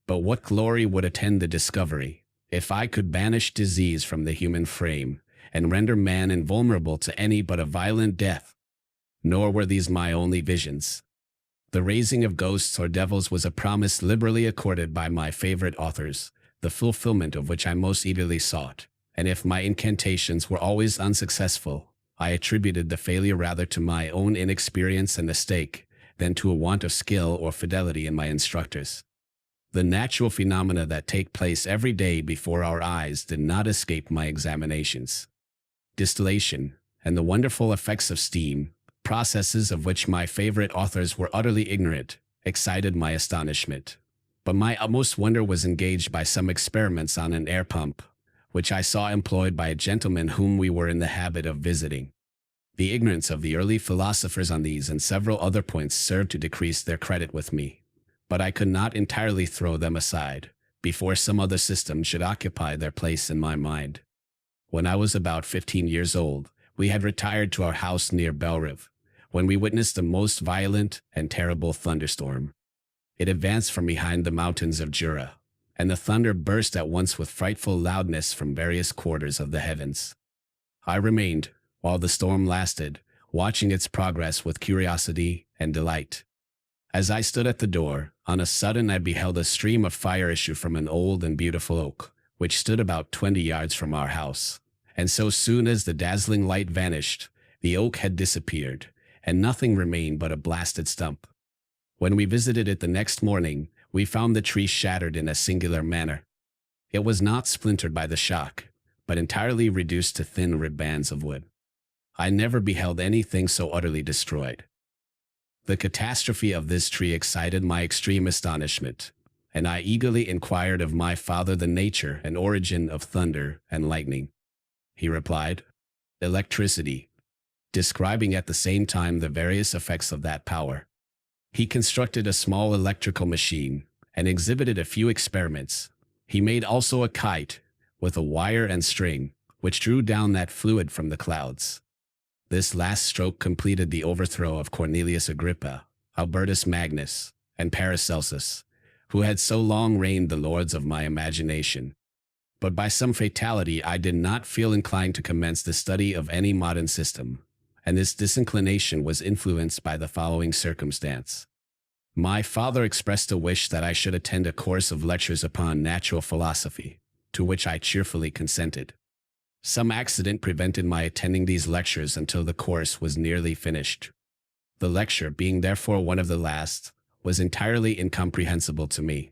but what glory would attend the discovery, if I could banish disease from the human frame, and render man invulnerable to any but a violent death? Nor were these my only visions. The raising of ghosts or devils was a promise liberally accorded by my favorite authors, the fulfillment of which I most eagerly sought, and if my incantations were always unsuccessful, I attributed the failure rather to my own inexperience and mistake than to a want of skill or fidelity in my instructors. The natural phenomena that take place every day before our eyes did not escape my examinations. Distillation, and the wonderful effects of steam, processes of which my favorite authors were utterly ignorant, excited my astonishment. But my utmost wonder was engaged by some experiments on an air pump, which I saw employed by a gentleman whom we were in the habit of visiting. The ignorance of the early philosophers on these and several other points served to decrease their credit with me, but I could not entirely throw them aside, before some other system should occupy their place in my mind. When I was about 15 years old, we had retired to our house near Belrive, when we witnessed a most violent and terrible thunderstorm. It advanced from behind the mountains of Jura, and the thunder burst at once with frightful loudness from various quarters of the heavens. I remained, while the storm lasted, watching its progress with curiosity and delight. As I stood at the door, on a sudden I beheld a stream of fire issue from an old and beautiful oak, which stood about 20 yards from our house. And so soon as the dazzling light vanished, the oak had disappeared, and nothing remained but a blasted stump. When we visited it the next morning, we found the tree shattered in a singular manner. It was not splintered by the shock, but entirely reduced to thin ribbands of wood. I never beheld anything so utterly destroyed. The catastrophe of this tree excited my extreme astonishment, and I eagerly inquired of my father the nature and origin of thunder and lightning. He replied, "Electricity," describing at the same time the various effects of that power. He constructed a small electrical machine and exhibited a few experiments. He made also a kite with a wire and string, which drew down that fluid from the clouds. This last stroke completed the overthrow of Cornelius Agrippa, Albertus Magnus, and Paracelsus, who had so long reigned the lords of my imagination. But by some fatality I did not feel inclined to commence the study of any modern system, and this disinclination was influenced by the following circumstance. My father expressed a wish that I should attend a course of lectures upon natural philosophy, to which I cheerfully consented. Some accident prevented my attending these lectures until the course was nearly finished. The lecture, being therefore one of the last, was entirely incomprehensible to me.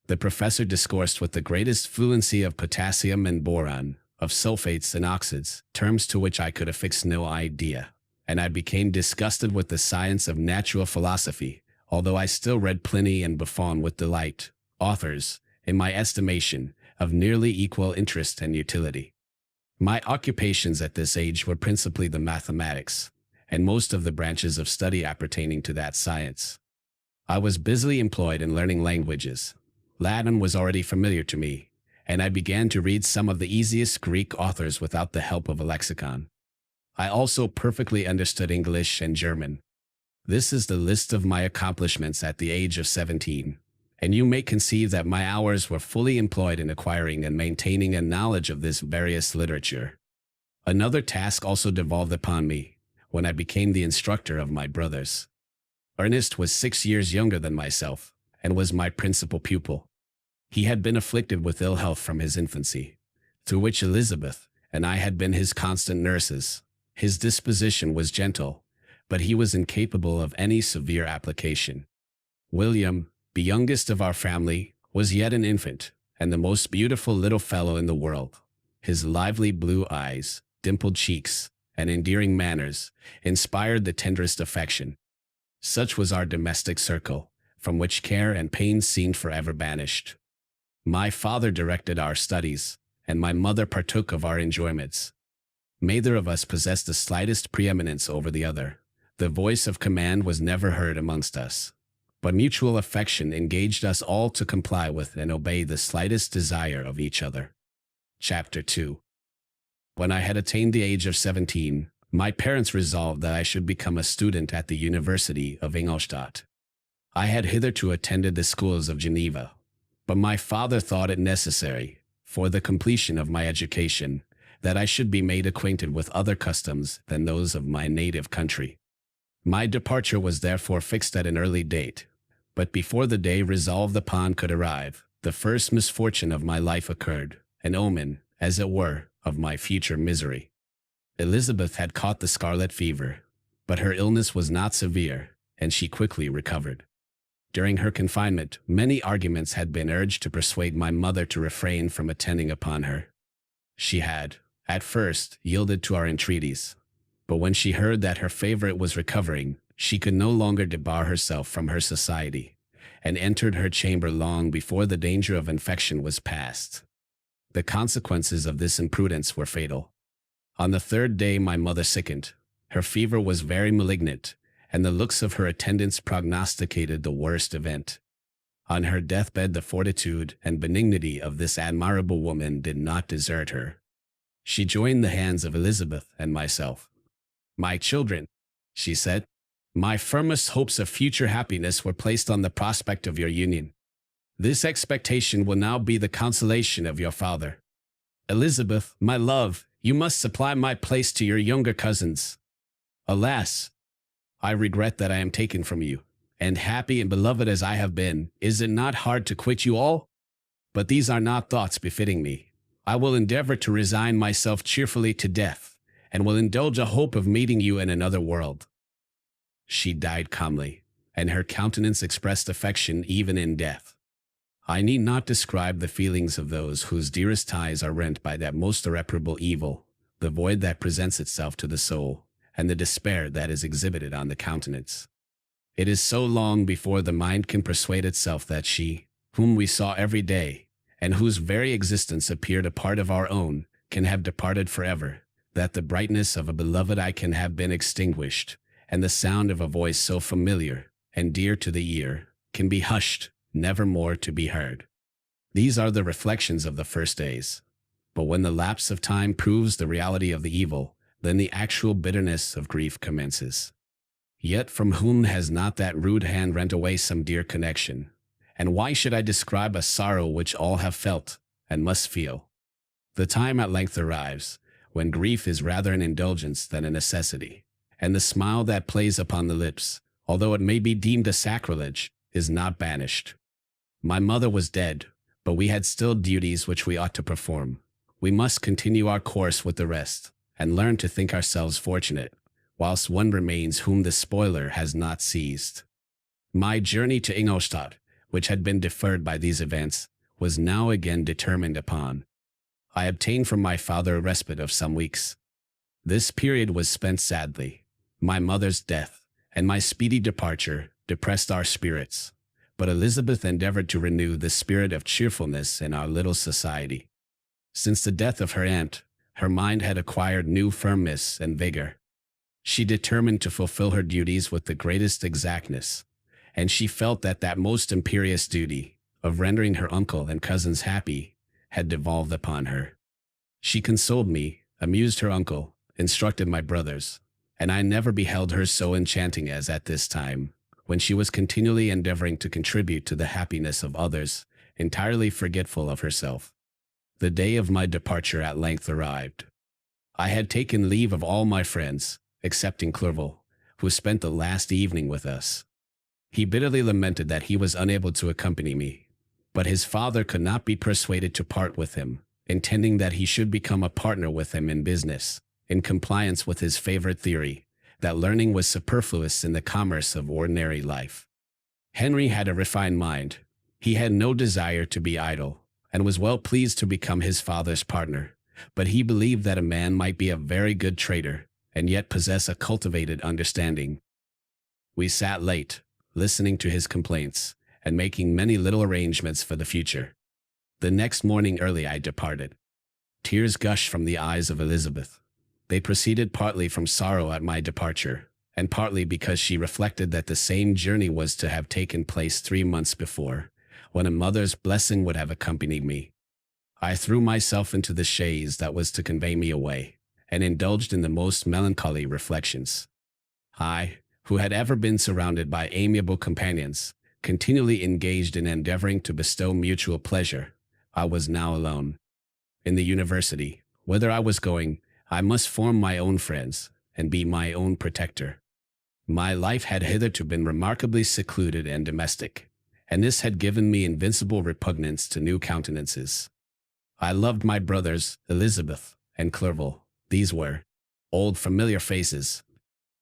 The professor discoursed with the greatest fluency of potassium and boron, of sulfates and oxides, terms to which I could affix no idea, and I became disgusted with the science of natural philosophy, although I still read Pliny and Buffon with delight, authors, in my estimation, of nearly equal interest and utility. My occupations at this age were principally the mathematics, and most of the branches of study appertaining to that science. I was busily employed in learning languages. Latin was already familiar to me, and I began to read some of the easiest Greek authors without the help of a lexicon. I also perfectly understood English and German. This is the list of my accomplishments at the age of 17, and you may conceive that my hours were fully employed in acquiring and maintaining a knowledge of this various literature. Another task also devolved upon me, when I became the instructor of my brothers. Ernest was 6 years younger than myself, and was my principal pupil. He had been afflicted with ill health from his infancy, through which Elizabeth and I had been his constant nurses. His disposition was gentle, but he was incapable of any severe application. William, the youngest of our family, was yet an infant, and the most beautiful little fellow in the world. His lively blue eyes, dimpled cheeks, and endearing manners inspired the tenderest affection. Such was our domestic circle, from which care and pain seemed forever banished. My father directed our studies, and my mother partook of our enjoyments. Neither of us possessed the slightest preeminence over the other. The voice of command was never heard amongst us, but mutual affection engaged us all to comply with and obey the slightest desire of each other. Chapter 2. When I had attained the age of 17, my parents resolved that I should become a student at the University of Ingolstadt. I had hitherto attended the schools of Geneva, but my father thought it necessary, for the completion of my education, that I should be made acquainted with other customs than those of my native country. My departure was therefore fixed at an early date, but before the day resolved upon could arrive, the first misfortune of my life occurred, an omen, as it were, of my future misery. Elizabeth had caught the scarlet fever, but her illness was not severe, and she quickly recovered. During her confinement, many arguments had been urged to persuade my mother to refrain from attending upon her. She had, at first, yielded to our entreaties, but when she heard that her favorite was recovering, she could no longer debar herself from her society, and entered her chamber long before the danger of infection was past. The consequences of this imprudence were fatal. On the third day my mother sickened. Her fever was very malignant, and the looks of her attendants prognosticated the worst event. On her deathbed the fortitude and benignity of this admirable woman did not desert her. She joined the hands of Elizabeth and myself. "My children," she said, "my firmest hopes of future happiness were placed on the prospect of your union. This expectation will now be the consolation of your father. Elizabeth, my love, you must supply my place to your younger cousins. Alas, I regret that I am taken from you, and happy and beloved as I have been, is it not hard to quit you all? But these are not thoughts befitting me. I will endeavor to resign myself cheerfully to death, and will indulge a hope of meeting you in another world." She died calmly, and her countenance expressed affection even in death. I need not describe the feelings of those whose dearest ties are rent by that most irreparable evil, the void that presents itself to the soul, and the despair that is exhibited on the countenance. It is so long before the mind can persuade itself that she, whom we saw every day, and whose very existence appeared a part of our own, can have departed forever, that the brightness of a beloved eye can have been extinguished, and the sound of a voice so familiar and dear to the ear can be hushed, never more to be heard. These are the reflections of the first days. But when the lapse of time proves the reality of the evil, then the actual bitterness of grief commences. Yet from whom has not that rude hand rent away some dear connection? And why should I describe a sorrow which all have felt, and must feel? The time at length arrives, when grief is rather an indulgence than a necessity, and the smile that plays upon the lips, although it may be deemed a sacrilege, is not banished. My mother was dead, but we had still duties which we ought to perform. We must continue our course with the rest, and learn to think ourselves fortunate, whilst one remains whom the spoiler has not seized. My journey to Ingolstadt, which had been deferred by these events, was now again determined upon. I obtained from my father a respite of some weeks. This period was spent sadly. My mother's death, and my speedy departure, depressed our spirits, but Elizabeth endeavored to renew the spirit of cheerfulness in our little society. Since the death of her aunt, her mind had acquired new firmness and vigor. She determined to fulfill her duties with the greatest exactness, and she felt that that most imperious duty, of rendering her uncle and cousins happy, had devolved upon her. She consoled me, amused her uncle, instructed my brothers, and I never beheld her so enchanting as at this time, when she was continually endeavoring to contribute to the happiness of others, entirely forgetful of herself. The day of my departure at length arrived. I had taken leave of all my friends, excepting Clerval, who spent the last evening with us. He bitterly lamented that he was unable to accompany me, but his father could not be persuaded to part with him, intending that he should become a partner with him in business, in compliance with his favorite theory, that learning was superfluous in the commerce of ordinary life. Henry had a refined mind. He had no desire to be idle, and was well pleased to become his father's partner, but he believed that a man might be a very good trader, and yet possess a cultivated understanding. We sat late, listening to his complaints, and making many little arrangements for the future. The next morning early I departed. Tears gushed from the eyes of Elizabeth. They proceeded partly from sorrow at my departure, and partly because she reflected that the same journey was to have taken place 3 months before, when a mother's blessing would have accompanied me. I threw myself into the chaise that was to convey me away, and indulged in the most melancholy reflections. I, who had ever been surrounded by amiable companions, continually engaged in endeavoring to bestow mutual pleasure, I was now alone. In the university, whither I was going, I must form my own friends, and be my own protector. My life had hitherto been remarkably secluded and domestic, and this had given me invincible repugnance to new countenances. I loved my brothers, Elizabeth and Clerval. These were old familiar faces,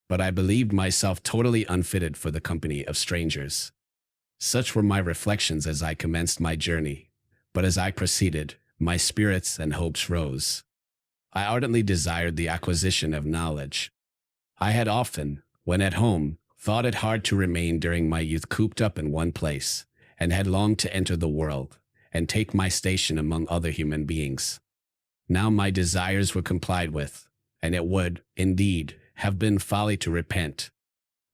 but I believed myself totally unfitted for the company of strangers. Such were my reflections as I commenced my journey, but as I proceeded, my spirits and hopes rose. I ardently desired the acquisition of knowledge. I had often, when at home, thought it hard to remain during my youth cooped up in one place, and had longed to enter the world, and take my station among other human beings. Now my desires were complied with, and it would, indeed, have been folly to repent.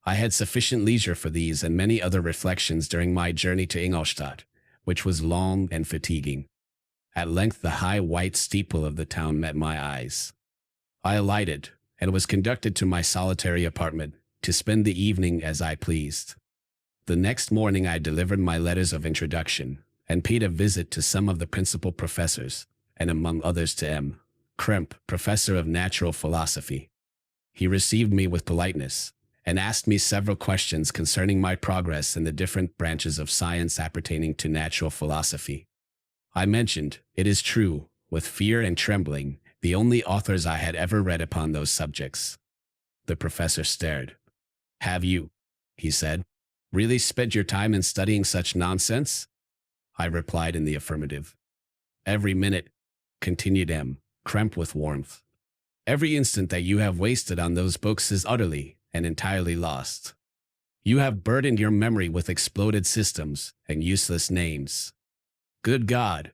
I had sufficient leisure for these and many other reflections during my journey to Ingolstadt, which was long and fatiguing. At length the high white steeple of the town met my eyes. I alighted, and was conducted to my solitary apartment, to spend the evening as I pleased. The next morning I delivered my letters of introduction, and paid a visit to some of the principal professors, and among others to M. Krempe, professor of natural philosophy. He received me with politeness, and asked me several questions concerning my progress in the different branches of science appertaining to natural philosophy. I mentioned, it is true, with fear and trembling, the only authors I had ever read upon those subjects. The professor stared. "Have you," he said, "really spent your time in studying such nonsense?" I replied in the affirmative. "Every minute," continued M. Krempe with warmth. "Every instant that you have wasted on those books is utterly and entirely lost. You have burdened your memory with exploded systems and useless names. Good God!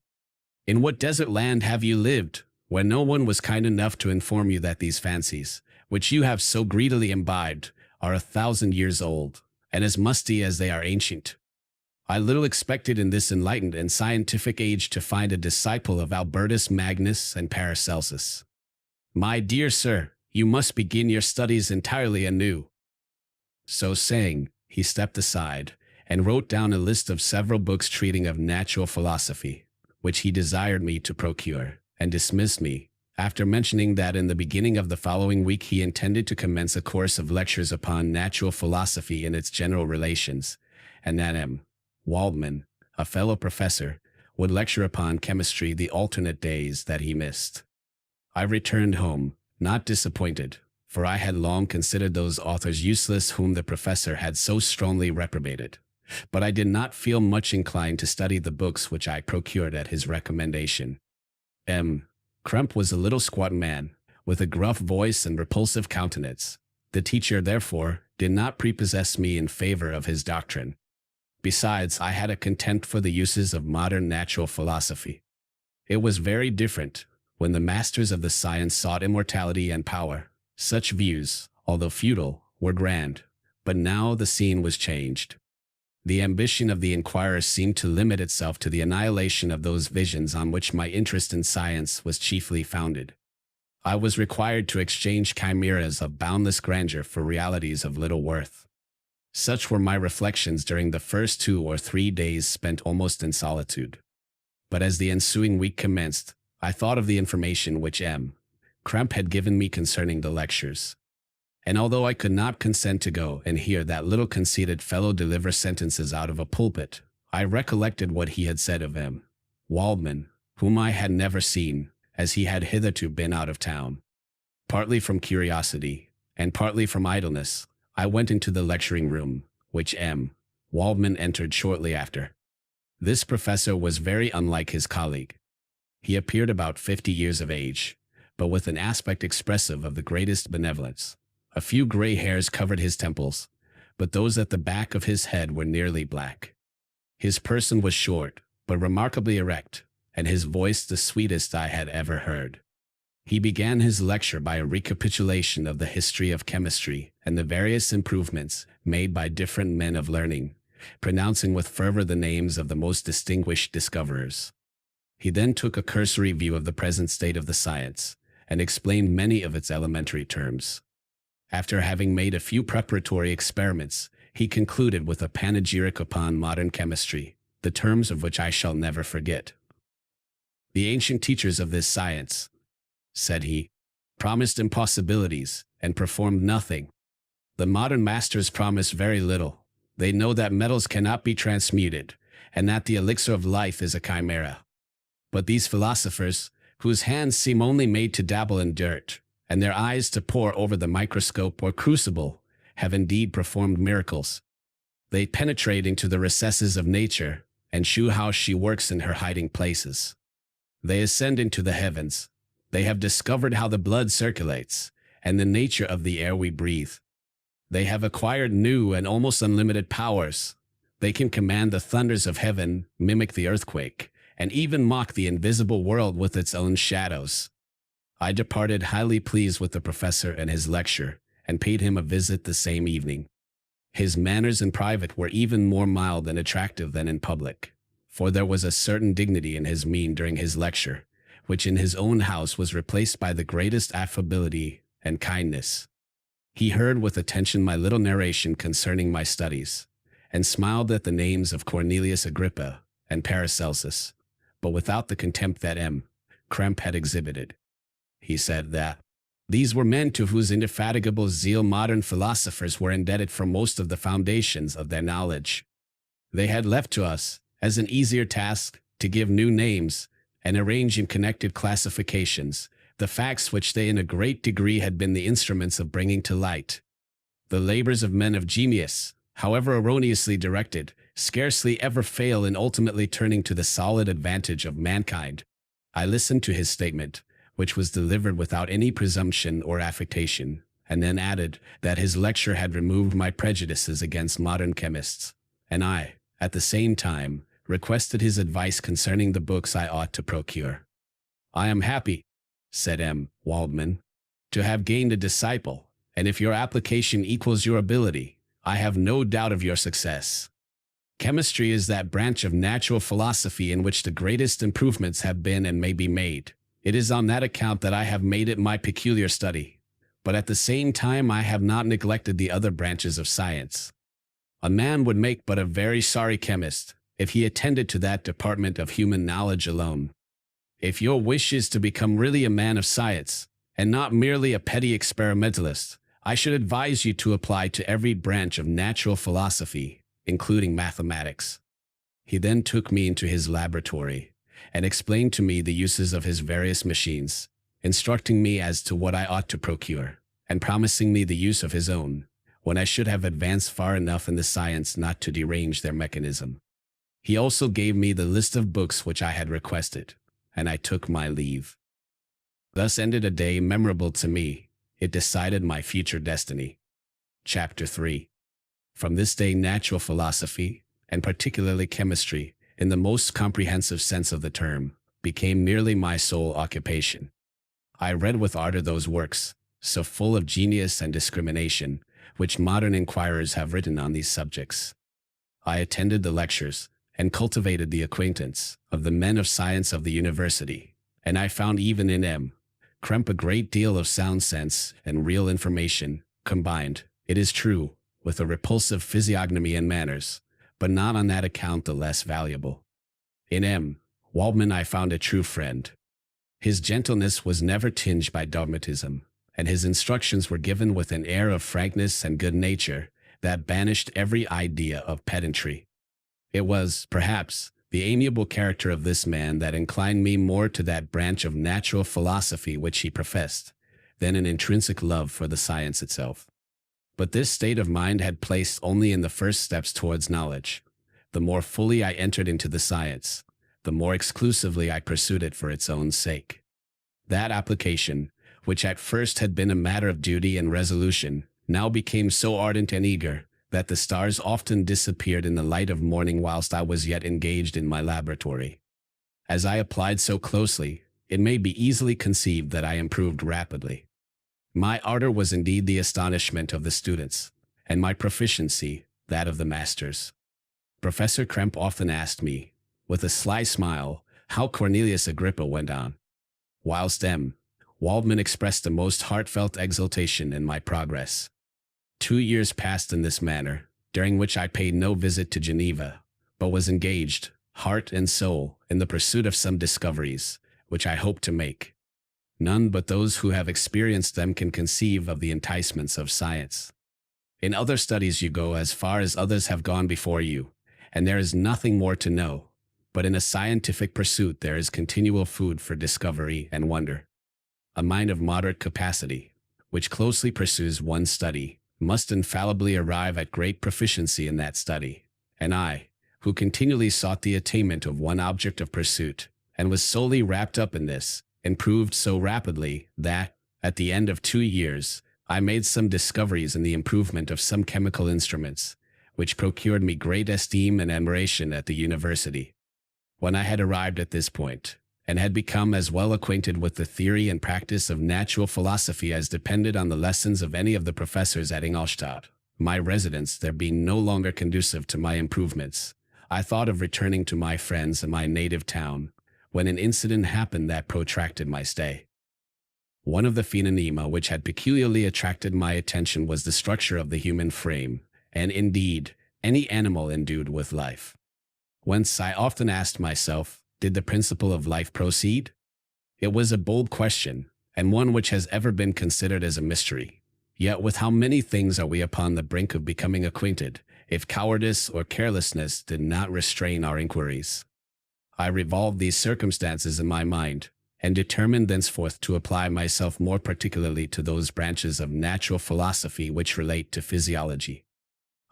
In what desert land have you lived, where no one was kind enough to inform you that these fancies, which you have so greedily imbibed, are 1,000 years old, and as musty as they are ancient? I little expected in this enlightened and scientific age to find a disciple of Albertus Magnus and Paracelsus. My dear sir, you must begin your studies entirely anew." So saying, he stepped aside, and wrote down a list of several books treating of natural philosophy, which he desired me to procure, and dismissed me, after mentioning that in the beginning of the following week he intended to commence a course of lectures upon natural philosophy in its general relations, and that M. Waldman, a fellow professor, would lecture upon chemistry the alternate days that he missed. I returned home, not disappointed, for I had long considered those authors useless whom the professor had so strongly reprobated. But I did not feel much inclined to study the books which I procured at his recommendation. M. Krempe was a little squat man, with a gruff voice and repulsive countenance. The teacher, therefore, did not prepossess me in favor of his doctrine. Besides, I had a contempt for the uses of modern natural philosophy. It was very different when the masters of the science sought immortality and power. Such views, although futile, were grand, but now the scene was changed. The ambition of the inquirer seemed to limit itself to the annihilation of those visions on which my interest in science was chiefly founded. I was required to exchange chimeras of boundless grandeur for realities of little worth. Such were my reflections during the first 2 or 3 days spent almost in solitude. But as the ensuing week commenced, I thought of the information which M. Krempe had given me concerning the lectures. And although I could not consent to go and hear that little conceited fellow deliver sentences out of a pulpit, I recollected what he had said of M. Waldman, whom I had never seen, as he had hitherto been out of town. Partly from curiosity, and partly from idleness, I went into the lecturing room, which M. Waldman entered shortly after. This professor was very unlike his colleague. He appeared about 50 years of age, but with an aspect expressive of the greatest benevolence. A few gray hairs covered his temples, but those at the back of his head were nearly black. His person was short, but remarkably erect, and his voice the sweetest I had ever heard. He began his lecture by a recapitulation of the history of chemistry and the various improvements made by different men of learning, pronouncing with fervor the names of the most distinguished discoverers. He then took a cursory view of the present state of the science, and explained many of its elementary terms. After having made a few preparatory experiments, he concluded with a panegyric upon modern chemistry, the terms of which I shall never forget. "The ancient teachers of this science," said he, "promised impossibilities and performed nothing. The modern masters promise very little. They know that metals cannot be transmuted, and that the elixir of life is a chimera. But these philosophers, whose hands seem only made to dabble in dirt, and their eyes to pore over the microscope or crucible, have indeed performed miracles. They penetrate into the recesses of nature and shew how she works in her hiding places. They ascend into the heavens. They have discovered how the blood circulates and the nature of the air we breathe. They have acquired new and almost unlimited powers. They can command the thunders of heaven, mimic the earthquake, and even mock the invisible world with its own shadows. I departed highly pleased with the professor and his lecture, and paid him a visit the same evening. His manners in private were even more mild and attractive than in public, for there was a certain dignity in his mien during his lecture, which in his own house was replaced by the greatest affability and kindness. He heard with attention my little narration concerning my studies, and smiled at the names of Cornelius Agrippa and Paracelsus, but without the contempt that M. Krempe had exhibited. He said that these were men to whose indefatigable zeal modern philosophers were indebted for most of the foundations of their knowledge. They had left to us, as an easier task, to give new names and arrange in connected classifications the facts which they in a great degree had been the instruments of bringing to light. The labors of men of genius, however erroneously directed, scarcely ever fail in ultimately turning to the solid advantage of mankind. I listened to his statement, which was delivered without any presumption or affectation, and then added that his lecture had removed my prejudices against modern chemists, and I, at the same time, requested his advice concerning the books I ought to procure. "I am happy," said M. Waldman, "to have gained a disciple, and if your application equals your ability, I have no doubt of your success. Chemistry is that branch of natural philosophy in which the greatest improvements have been and may be made. It is on that account that I have made it my peculiar study, but at the same time I have not neglected the other branches of science. A man would make but a very sorry chemist if he attended to that department of human knowledge alone. If your wish is to become really a man of science, and not merely a petty experimentalist, I should advise you to apply to every branch of natural philosophy, including mathematics." He then took me into his laboratory and explained to me the uses of his various machines, instructing me as to what I ought to procure, and promising me the use of his own, when I should have advanced far enough in the science not to derange their mechanism. He also gave me the list of books which I had requested, and I took my leave. Thus ended a day memorable to me. It decided my future destiny. Chapter 3. From this day natural philosophy, and particularly chemistry, in the most comprehensive sense of the term, became nearly my sole occupation. I read with ardor those works, so full of genius and discrimination, which modern inquirers have written on these subjects. I attended the lectures, and cultivated the acquaintance of the men of science of the university, and I found even in M. Krempe a great deal of sound sense and real information, combined, it is true, with a repulsive physiognomy and manners, but not on that account the less valuable. In M. Waldman I found a true friend. His gentleness was never tinged by dogmatism, and his instructions were given with an air of frankness and good nature that banished every idea of pedantry. It was, perhaps, the amiable character of this man that inclined me more to that branch of natural philosophy which he professed, than an intrinsic love for the science itself. But this state of mind had placed only in the first steps towards knowledge. The more fully I entered into the science, the more exclusively I pursued it for its own sake. That application, which at first had been a matter of duty and resolution, now became so ardent and eager that the stars often disappeared in the light of morning whilst I was yet engaged in my laboratory. As I applied so closely, it may be easily conceived that I improved rapidly. My ardor was indeed the astonishment of the students, and my proficiency that of the masters. Professor Krempe often asked me, with a sly smile, how Cornelius Agrippa went on, whilst M. Waldman expressed the most heartfelt exultation in my progress. 2 years passed in this manner, during which I paid no visit to Geneva, but was engaged, heart and soul, in the pursuit of some discoveries, which I hoped to make. None but those who have experienced them can conceive of the enticements of science. In other studies you go as far as others have gone before you, and there is nothing more to know, but in a scientific pursuit there is continual food for discovery and wonder. a mind of moderate capacity, which closely pursues one study, must infallibly arrive at great proficiency in that study. And I, who continually sought the attainment of one object of pursuit, and was solely wrapped up in this, improved so rapidly that, at the end of 2 years, I made some discoveries in the improvement of some chemical instruments, which procured me great esteem and admiration at the university. When I had arrived at this point, and had become as well acquainted with the theory and practice of natural philosophy as depended on the lessons of any of the professors at Ingolstadt, my residence there being no longer conducive to my improvements, I thought of returning to my friends in my native town, when an incident happened that protracted my stay. One of the phenomena which had peculiarly attracted my attention was the structure of the human frame, and indeed, any animal endued with life. Whence I often asked myself, did the principle of life proceed? It was a bold question, and one which has ever been considered as a mystery. Yet with how many things are we upon the brink of becoming acquainted, if cowardice or carelessness did not restrain our inquiries? I revolved these circumstances in my mind, and determined thenceforth to apply myself more particularly to those branches of natural philosophy which relate to physiology.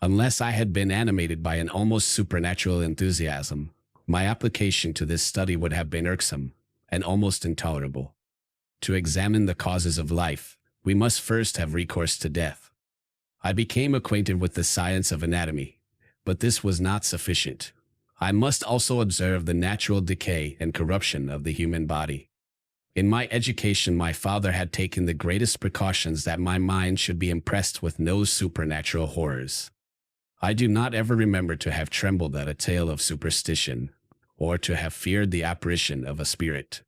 Unless I had been animated by an almost supernatural enthusiasm, my application to this study would have been irksome and almost intolerable. To examine the causes of life, we must first have recourse to death. I became acquainted with the science of anatomy, but this was not sufficient. I must also observe the natural decay and corruption of the human body. In my education, my father had taken the greatest precautions that my mind should be impressed with no supernatural horrors. I do not ever remember to have trembled at a tale of superstition, or to have feared the apparition of a spirit.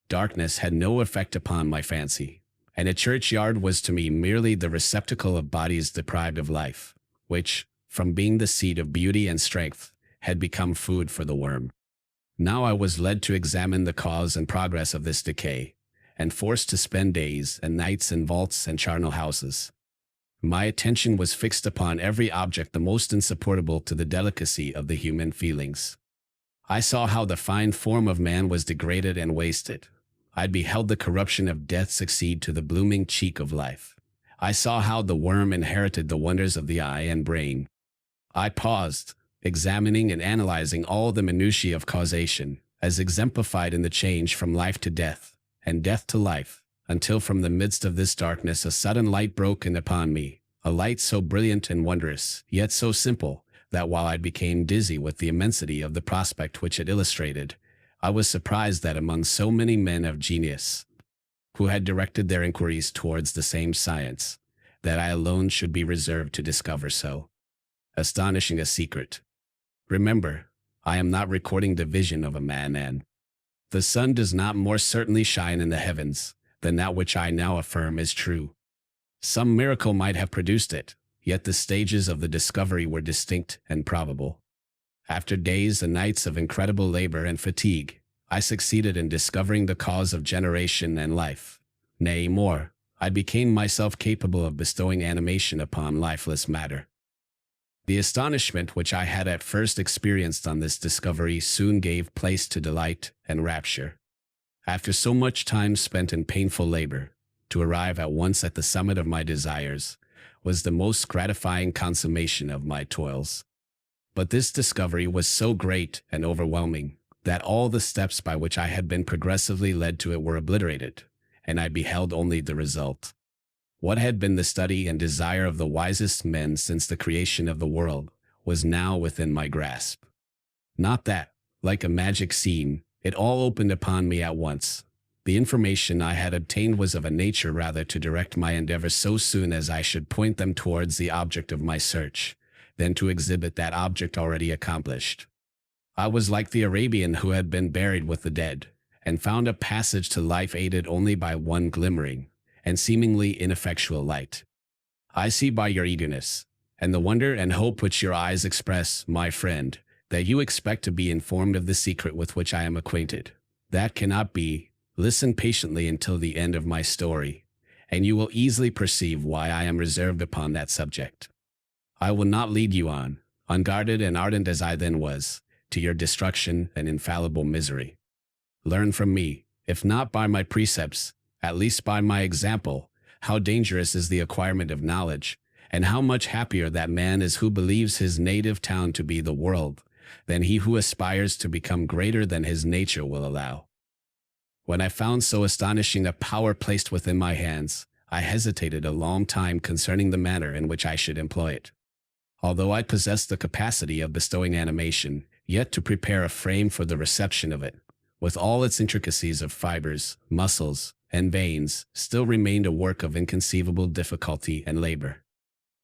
Darkness had no effect upon my fancy, and a churchyard was to me merely the receptacle of bodies deprived of life, which, from being the seat of beauty and strength, had become food for the worm. Now I was led to examine the cause and progress of this decay, and forced to spend days and nights in vaults and charnel houses. My attention was fixed upon every object the most insupportable to the delicacy of the human feelings. I saw how the fine form of man was degraded and wasted. I beheld the corruption of death succeed to the blooming cheek of life. I saw how the worm inherited the wonders of the eye and brain. I paused, examining and analyzing all the minutiae of causation, as exemplified in the change from life to death, and death to life, until from the midst of this darkness a sudden light broke in upon me, a light so brilliant and wondrous, yet so simple, that while I became dizzy with the immensity of the prospect which it illustrated, I was surprised that among so many men of genius, who had directed their inquiries towards the same science, that I alone should be reserved to discover so astonishing a secret. Remember, I am not recording the vision of a madman. The sun does not more certainly shine in the heavens than that which I now affirm is true. Some miracle might have produced it, yet the stages of the discovery were distinct and probable. After days and nights of incredible labor and fatigue, I succeeded in discovering the cause of generation and life. Nay, more, I became myself capable of bestowing animation upon lifeless matter. The astonishment which I had at first experienced on this discovery soon gave place to delight and rapture. After so much time spent in painful labor, to arrive at once at the summit of my desires was the most gratifying consummation of my toils. But this discovery was so great and overwhelming that all the steps by which I had been progressively led to it were obliterated, and I beheld only the result. What had been the study and desire of the wisest men since the creation of the world was now within my grasp. Not that, like a magic scene, it all opened upon me at once. The information I had obtained was of a nature rather to direct my endeavors so soon as I should point them towards the object of my search, than to exhibit that object already accomplished. I was like the Arabian who had been buried with the dead, and found a passage to life aided only by one glimmering and seemingly ineffectual light. I see by your eagerness, and the wonder and hope which your eyes express, my friend, that you expect to be informed of the secret with which I am acquainted. That cannot be. Listen patiently until the end of my story, and you will easily perceive why I am reserved upon that subject. I will not lead you on, unguarded and ardent as I then was, to your destruction and infallible misery. Learn from me, if not by my precepts, at least by my example, how dangerous is the acquirement of knowledge, and how much happier that man is who believes his native town to be the world, than he who aspires to become greater than his nature will allow. When I found so astonishing a power placed within my hands, I hesitated a long time concerning the manner in which I should employ it. Although I possessed the capacity of bestowing animation, yet to prepare a frame for the reception of it, with all its intricacies of fibers, muscles, and veins, still remained a work of inconceivable difficulty and labor.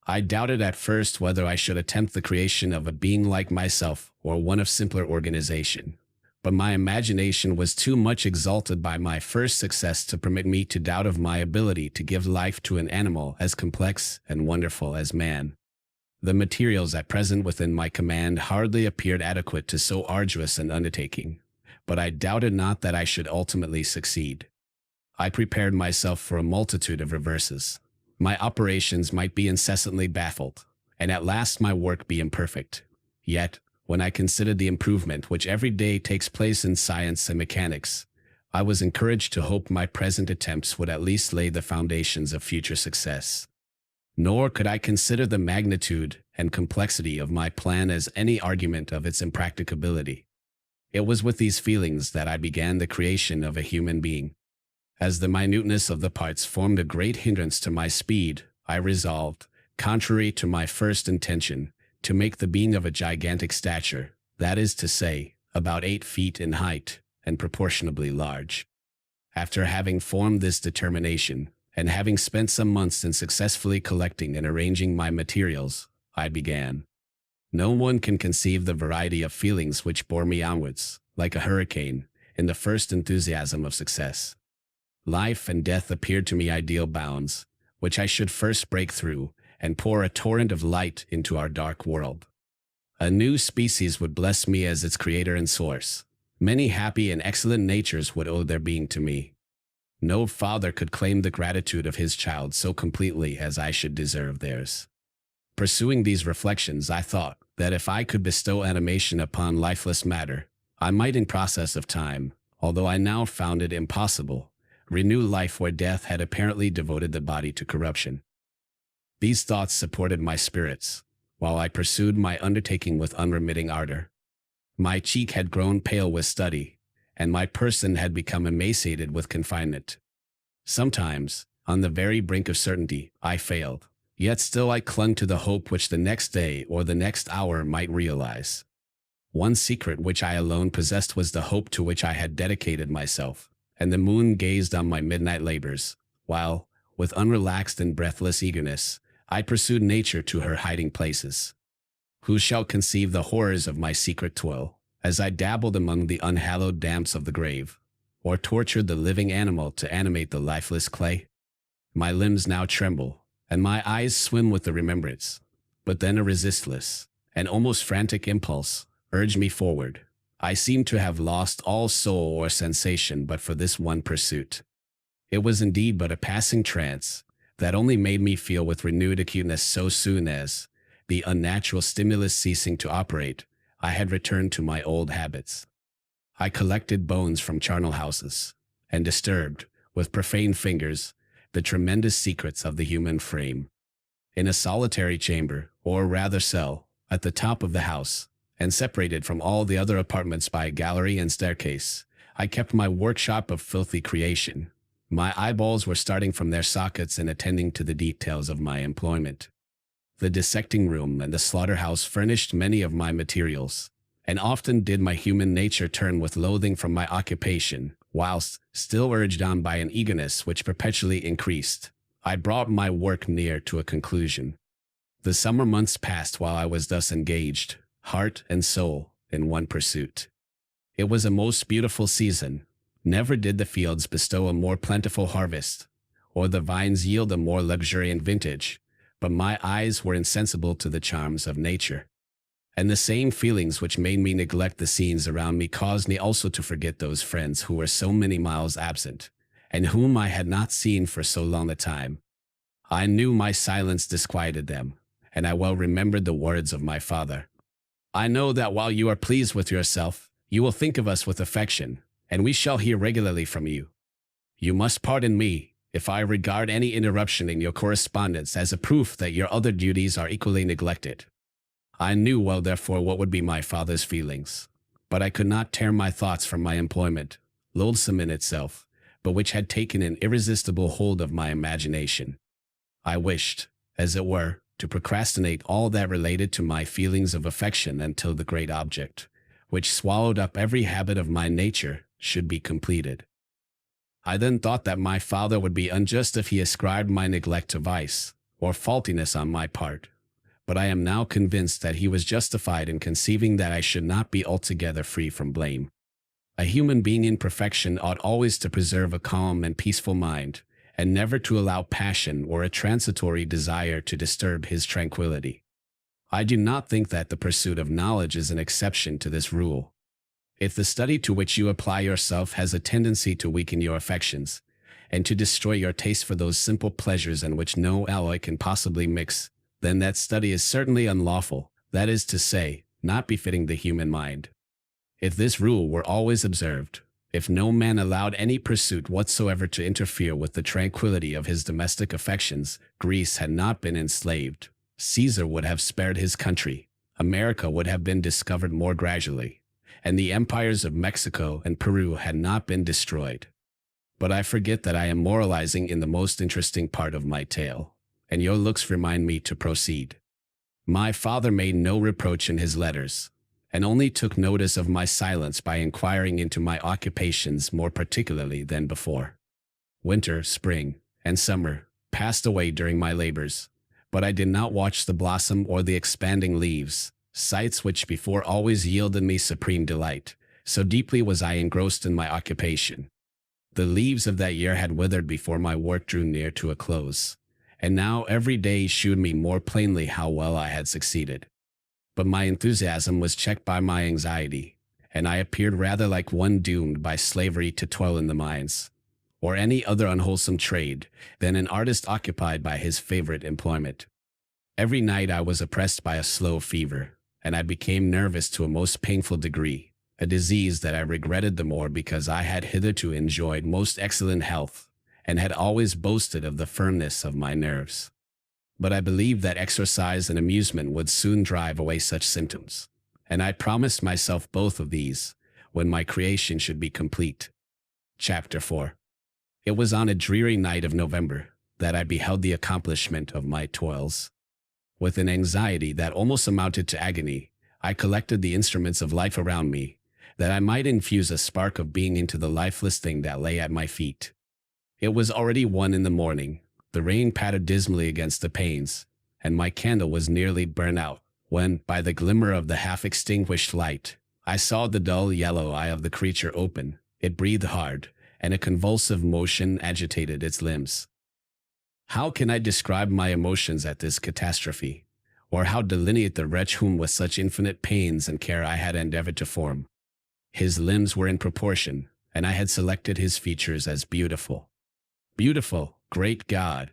I doubted at first whether I should attempt the creation of a being like myself or one of simpler organization, but my imagination was too much exalted by my first success to permit me to doubt of my ability to give life to an animal as complex and wonderful as man. The materials at present within my command hardly appeared adequate to so arduous an undertaking, but I doubted not that I should ultimately succeed. I prepared myself for a multitude of reverses. My operations might be incessantly baffled, and at last my work be imperfect. Yet, when I considered the improvement which every day takes place in science and mechanics, I was encouraged to hope my present attempts would at least lay the foundations of future success. Nor could I consider the magnitude and complexity of my plan as any argument of its impracticability. It was with these feelings that I began the creation of a human being. As the minuteness of the parts formed a great hindrance to my speed, I resolved, contrary to my first intention, to make the being of a gigantic stature, that is to say, about 8 feet in height, and proportionably large. After having formed this determination, and having spent some months in successfully collecting and arranging my materials, I began. No one can conceive the variety of feelings which bore me onwards, like a hurricane, in the first enthusiasm of success. Life and death appeared to me ideal bounds, which I should first break through, and pour a torrent of light into our dark world. A new species would bless me as its creator and source. Many happy and excellent natures would owe their being to me. No father could claim the gratitude of his child so completely as I should deserve theirs. Pursuing these reflections, I thought that if I could bestow animation upon lifeless matter, I might in process of time, although I now found it impossible, renew life where death had apparently devoted the body to corruption. These thoughts supported my spirits, while I pursued my undertaking with unremitting ardor. My cheek had grown pale with study, and my person had become emaciated with confinement. Sometimes, on the very brink of certainty, I failed, yet still I clung to the hope which the next day or the next hour might realize. One secret which I alone possessed was the hope to which I had dedicated myself, and the moon gazed on my midnight labors, while, with unrelaxed and breathless eagerness, I pursued nature to her hiding places. Who shall conceive the horrors of my secret toil, as I dabbled among the unhallowed damps of the grave, or tortured the living animal to animate the lifeless clay? My limbs now tremble, and my eyes swim with the remembrance, but then a resistless, and almost frantic impulse urged me forward. I seemed to have lost all soul or sensation but for this one pursuit. It was indeed but a passing trance, that only made me feel with renewed acuteness so soon as, the unnatural stimulus ceasing to operate, I had returned to my old habits. I collected bones from charnel houses, and disturbed, with profane fingers, the tremendous secrets of the human frame. In a solitary chamber, or rather cell, at the top of the house, and separated from all the other apartments by a gallery and staircase, I kept my workshop of filthy creation. My eyeballs were starting from their sockets and attending to the details of my employment. The dissecting room and the slaughterhouse furnished many of my materials, and often did my human nature turn with loathing from my occupation, whilst, still urged on by an eagerness which perpetually increased, I brought my work near to a conclusion. The summer months passed while I was thus engaged, heart and soul, in one pursuit. It was a most beautiful season. Never did the fields bestow a more plentiful harvest, or the vines yield a more luxuriant vintage, but my eyes were insensible to the charms of nature. And the same feelings which made me neglect the scenes around me caused me also to forget those friends who were so many miles absent, and whom I had not seen for so long a time. I knew my silence disquieted them, and I well remembered the words of my father. I know that while you are pleased with yourself, you will think of us with affection, and we shall hear regularly from you. You must pardon me if I regard any interruption in your correspondence as a proof that your other duties are equally neglected. I knew well, therefore, what would be my father's feelings, but I could not tear my thoughts from my employment, loathsome in itself, but which had taken an irresistible hold of my imagination. I wished, as it were, to procrastinate all that related to my feelings of affection until the great object, which swallowed up every habit of my nature, should be completed. I then thought that my father would be unjust if he ascribed my neglect to vice, or faultiness on my part, but I am now convinced that he was justified in conceiving that I should not be altogether free from blame. A human being in perfection ought always to preserve a calm and peaceful mind, and never to allow passion or a transitory desire to disturb his tranquility. I do not think that the pursuit of knowledge is an exception to this rule. If the study to which you apply yourself has a tendency to weaken your affections, and to destroy your taste for those simple pleasures in which no alloy can possibly mix, then that study is certainly unlawful, that is to say, not befitting the human mind. If this rule were always observed, if no man allowed any pursuit whatsoever to interfere with the tranquility of his domestic affections, Greece had not been enslaved, Caesar would have spared his country, America would have been discovered more gradually, and the empires of Mexico and Peru had not been destroyed. But I forget that I am moralizing in the most interesting part of my tale, and your looks remind me to proceed. My father made no reproach in his letters, and only took notice of my silence by inquiring into my occupations more particularly than before. Winter, spring, and summer passed away during my labors, but I did not watch the blossom or the expanding leaves, sights which before always yielded me supreme delight, so deeply was I engrossed in my occupation. The leaves of that year had withered before my work drew near to a close, and now every day shewed me more plainly how well I had succeeded. But my enthusiasm was checked by my anxiety, and I appeared rather like one doomed by slavery to toil in the mines, or any other unwholesome trade, than an artist occupied by his favorite employment. Every night I was oppressed by a slow fever, and I became nervous to a most painful degree, a disease that I regretted the more because I had hitherto enjoyed most excellent health, and had always boasted of the firmness of my nerves. But I believed that exercise and amusement would soon drive away such symptoms, and I promised myself both of these when my creation should be complete. Chapter 4. It was on a dreary night of November that I beheld the accomplishment of my toils. With an anxiety that almost amounted to agony, I collected the instruments of life around me, that I might infuse a spark of being into the lifeless thing that lay at my feet. It was already 1 in the morning. The rain pattered dismally against the panes, and my candle was nearly burnt out, when, by the glimmer of the half-extinguished light, I saw the dull yellow eye of the creature open. It breathed hard, and a convulsive motion agitated its limbs. How can I describe my emotions at this catastrophe, or how delineate the wretch whom with such infinite pains and care I had endeavored to form? His limbs were in proportion, and I had selected his features as beautiful. Beautiful! Great God!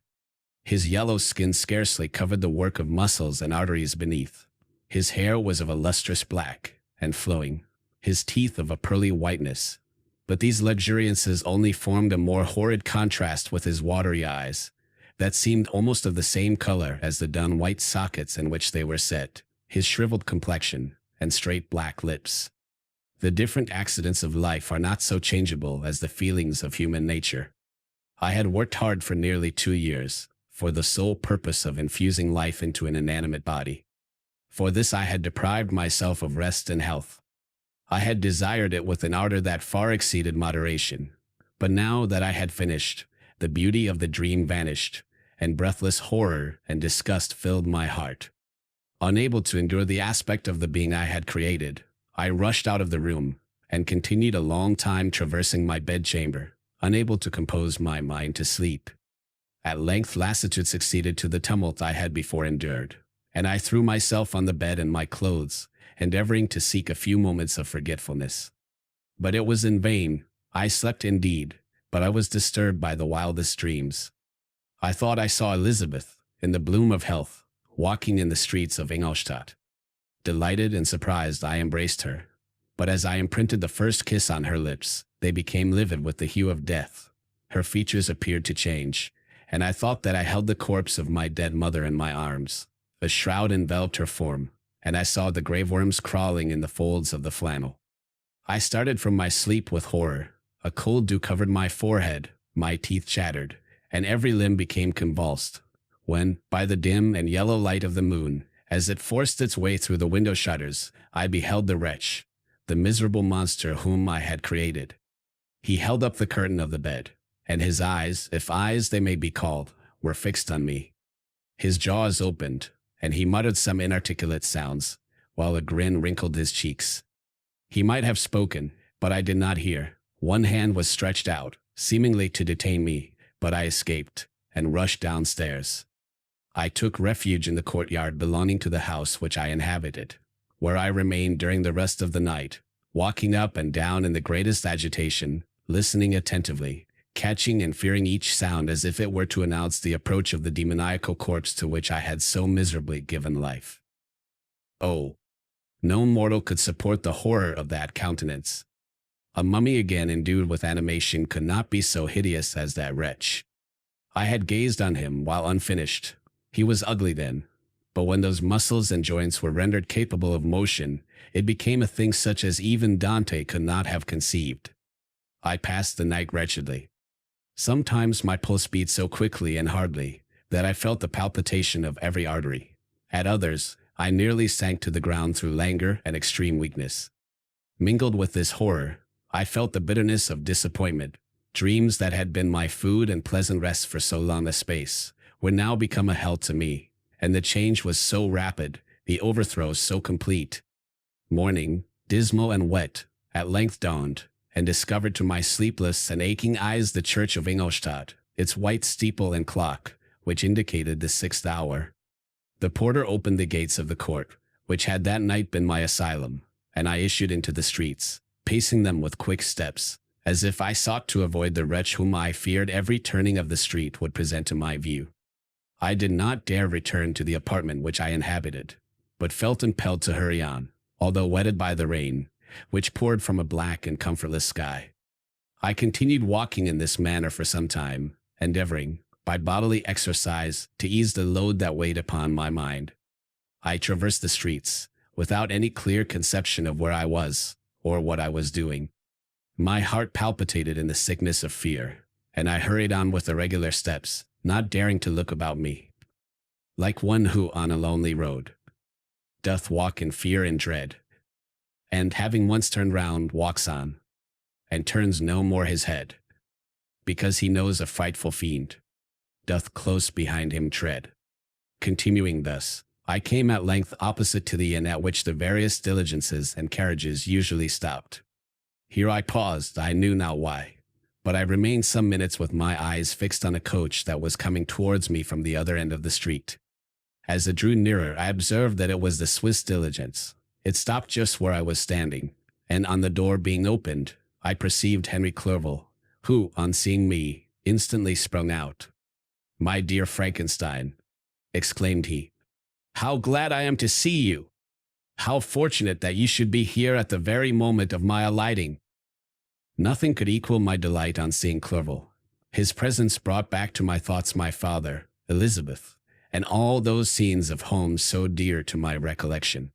His yellow skin scarcely covered the work of muscles and arteries beneath. His hair was of a lustrous black, and flowing, his teeth of a pearly whiteness. But these luxuriances only formed a more horrid contrast with his watery eyes, that seemed almost of the same color as the dun white sockets in which they were set, his shriveled complexion, and straight black lips. The different accidents of life are not so changeable as the feelings of human nature. I had worked hard for nearly 2 years, for the sole purpose of infusing life into an inanimate body. For this I had deprived myself of rest and health. I had desired it with an ardor that far exceeded moderation. But now that I had finished, the beauty of the dream vanished, and breathless horror and disgust filled my heart. Unable to endure the aspect of the being I had created, I rushed out of the room, and continued a long time traversing my bedchamber, unable to compose my mind to sleep. At length lassitude succeeded to the tumult I had before endured, and I threw myself on the bed in my clothes, endeavoring to seek a few moments of forgetfulness. But it was in vain. I slept indeed, but I was disturbed by the wildest dreams. I thought I saw Elizabeth, in the bloom of health, walking in the streets of Ingolstadt. Delighted and surprised, I embraced her, but as I imprinted the first kiss on her lips, they became livid with the hue of death. her features appeared to change, and I thought that I held the corpse of my dead mother in my arms. A shroud enveloped her form, and I saw the graveworms crawling in the folds of the flannel. I started from my sleep with horror. A cold dew covered my forehead, my teeth chattered, and every limb became convulsed, when, by the dim and yellow light of the moon, as it forced its way through the window shutters, I beheld the wretch, the miserable monster whom I had created. He held up the curtain of the bed, and his eyes, if eyes they may be called, were fixed on me. His jaws opened, and he muttered some inarticulate sounds, while a grin wrinkled his cheeks. He might have spoken, but I did not hear. One hand was stretched out, seemingly to detain me, but I escaped, and rushed downstairs. I took refuge in the courtyard belonging to the house which I inhabited, where I remained during the rest of the night, walking up and down in the greatest agitation, listening attentively, catching and fearing each sound as if it were to announce the approach of the demoniacal corpse to which I had so miserably given life. Oh, no mortal could support the horror of that countenance. A mummy again endued with animation could not be so hideous as that wretch. I had gazed on him while unfinished. He was ugly then, but when those muscles and joints were rendered capable of motion, it became a thing such as even Dante could not have conceived. I passed the night wretchedly. Sometimes my pulse beat so quickly and hardly that I felt the palpitation of every artery. At others, I nearly sank to the ground through languor and extreme weakness. Mingled with this horror, I felt the bitterness of disappointment. Dreams that had been my food and pleasant rest for so long a space would now become a hell to me, and the change was so rapid, the overthrow so complete. Morning, dismal and wet, at length dawned, and discovered to my sleepless and aching eyes the church of Ingolstadt, its white steeple and clock, which indicated the 6th hour. The porter opened the gates of the court, which had that night been my asylum, and I issued into the streets, pacing them with quick steps, as if I sought to avoid the wretch whom I feared every turning of the street would present to my view. I did not dare return to the apartment which I inhabited, but felt impelled to hurry on, although wetted by the rain, which poured from a black and comfortless sky. I continued walking in this manner for some time, endeavoring, by bodily exercise, to ease the load that weighed upon my mind. I traversed the streets, without any clear conception of where I was, or what I was doing. My heart palpitated in the sickness of fear, and I hurried on with irregular steps, not daring to look about me. Like one who, on a lonely road, doth walk in fear and dread, and having once turned round, walks on, and turns no more his head, because he knows a frightful fiend doth close behind him tread. Continuing thus, I came at length opposite to the inn at which the various diligences and carriages usually stopped. Here I paused, I knew not why, but I remained some minutes with my eyes fixed on a coach that was coming towards me from the other end of the street. As it drew nearer, I observed that it was the Swiss diligence. It stopped just where I was standing, and on the door being opened, I perceived Henry Clerval, who, on seeing me, instantly sprung out. "My dear Frankenstein," exclaimed he, "how glad I am to see you! How fortunate that you should be here at the very moment of my alighting!" Nothing could equal my delight on seeing Clerval. His presence brought back to my thoughts my father, Elizabeth, and all those scenes of home so dear to my recollection.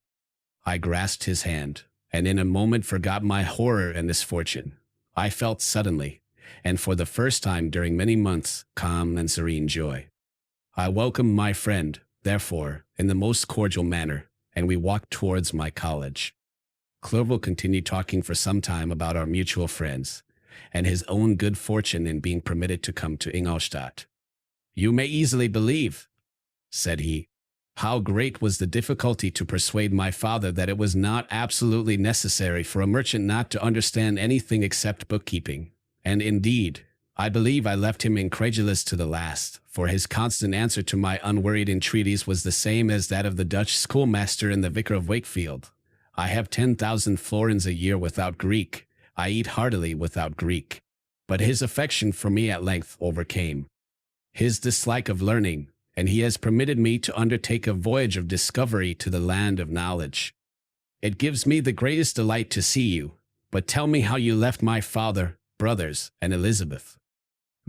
I grasped his hand, and in a moment forgot my horror and misfortune. I felt suddenly, and for the first time during many months, calm and serene joy. I welcomed my friend, therefore, in the most cordial manner, and we walked towards my college. Clerval continued talking for some time about our mutual friends, and his own good fortune in being permitted to come to Ingolstadt. "You may easily believe," said he, "how great was the difficulty to persuade my father that it was not absolutely necessary for a merchant not to understand anything except bookkeeping. And indeed, I believe I left him incredulous to the last, for his constant answer to my unworried entreaties was the same as that of the Dutch schoolmaster in the Vicar of Wakefield. I have 10,000 florins a year without Greek. I eat heartily without Greek. But his affection for me at length overcame his dislike of learning, and he has permitted me to undertake a voyage of discovery to the land of knowledge. It gives me the greatest delight to see you, but tell me how you left my father, brothers, and Elizabeth."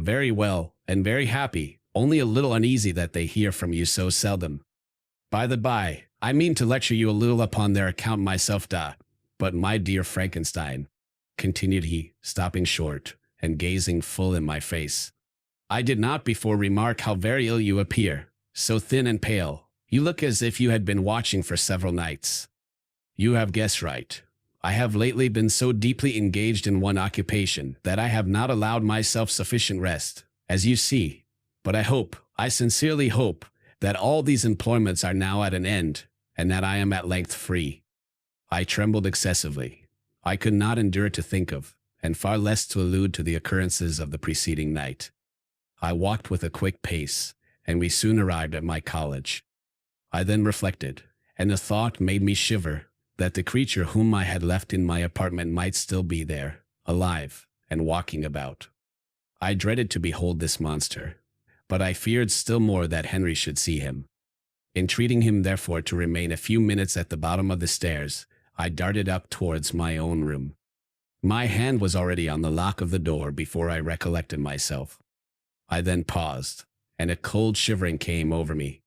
Very well, and very happy, only a little uneasy that they hear from you so seldom. By the by, I mean to lecture you a little upon their account myself but my dear Frankenstein, continued he, stopping short, and gazing full in my face, I did not before remark how very ill you appear, so thin and pale, you look as if you had been watching for several nights. You have guessed right. I have lately been so deeply engaged in one occupation that I have not allowed myself sufficient rest, as you see, but I sincerely hope, that all these employments are now at an end, and that I am at length free. I trembled excessively. I could not endure to think of, and far less to allude to the occurrences of the preceding night. I walked with a quick pace, and we soon arrived at my college. I then reflected, and the thought made me shiver, that the creature whom I had left in my apartment might still be there, alive, and walking about. I dreaded to behold this monster, but I feared still more that Henry should see him. Entreating him therefore to remain a few minutes at the bottom of the stairs, I darted up towards my own room. My hand was already on the lock of the door before I recollected myself. I then paused, and a cold shivering came over me.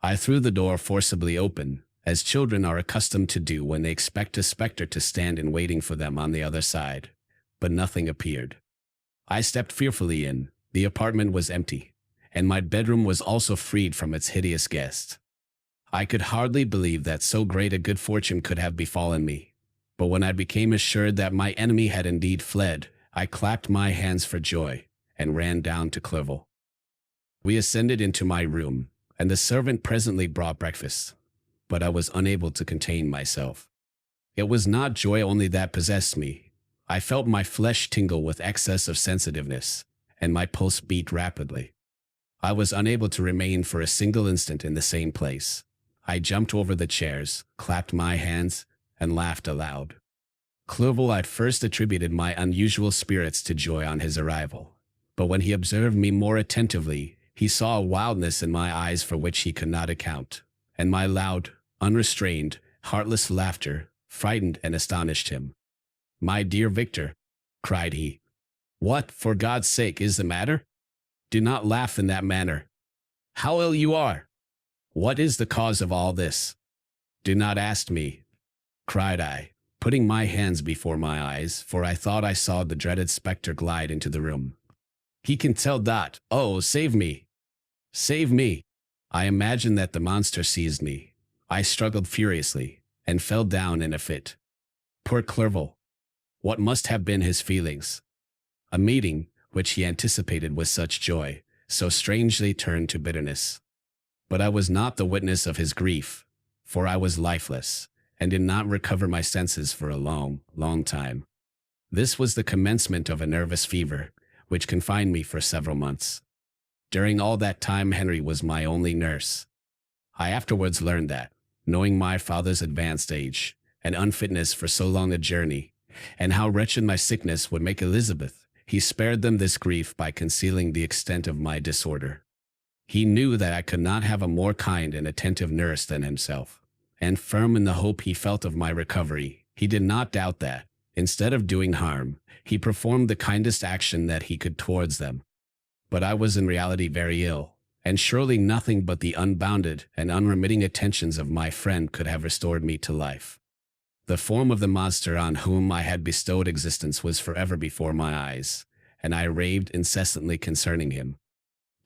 I threw the door forcibly open, as children are accustomed to do when they expect a spectre to stand in waiting for them on the other side, but nothing appeared. I stepped fearfully in. The apartment was empty, and my bedroom was also freed from its hideous guest. I could hardly believe that so great a good fortune could have befallen me, but when I became assured that my enemy had indeed fled, I clapped my hands for joy, and ran down to Clerval. We ascended into my room, and the servant presently brought breakfast, but I was unable to contain myself. It was not joy only that possessed me. I felt my flesh tingle with excess of sensitiveness, and my pulse beat rapidly. I was unable to remain for a single instant in the same place. I jumped over the chairs, clapped my hands, and laughed aloud. Clerval at first attributed my unusual spirits to joy on his arrival, but when he observed me more attentively, he saw a wildness in my eyes for which he could not account, and my loud, unrestrained, heartless laughter frightened and astonished him. "My dear Victor," cried he, "what, for God's sake, is the matter? Do not laugh in that manner. How ill you are! What is the cause of all this?" "Do not ask me," cried I, putting my hands before my eyes, for I thought I saw the dreaded spectre glide into the room. "He can tell that. Oh, save me! Save me!" I imagined that the monster seized me. I struggled furiously, and fell down in a fit. Poor Clerval! What must have been his feelings? A meeting, which he anticipated with such joy, so strangely turned to bitterness. But I was not the witness of his grief, for I was lifeless, and did not recover my senses for a long, long time. This was the commencement of a nervous fever, which confined me for several months. During all that time Henry was my only nurse. I afterwards learned that, knowing my father's advanced age, and unfitness for so long a journey, and how wretched my sickness would make Elizabeth, he spared them this grief by concealing the extent of my disorder. He knew that I could not have a more kind and attentive nurse than himself, and firm in the hope he felt of my recovery, he did not doubt that, instead of doing harm, he performed the kindest action that he could towards them. But I was in reality very ill, and surely nothing but the unbounded and unremitting attentions of my friend could have restored me to life. The form of the monster on whom I had bestowed existence was forever before my eyes, and I raved incessantly concerning him.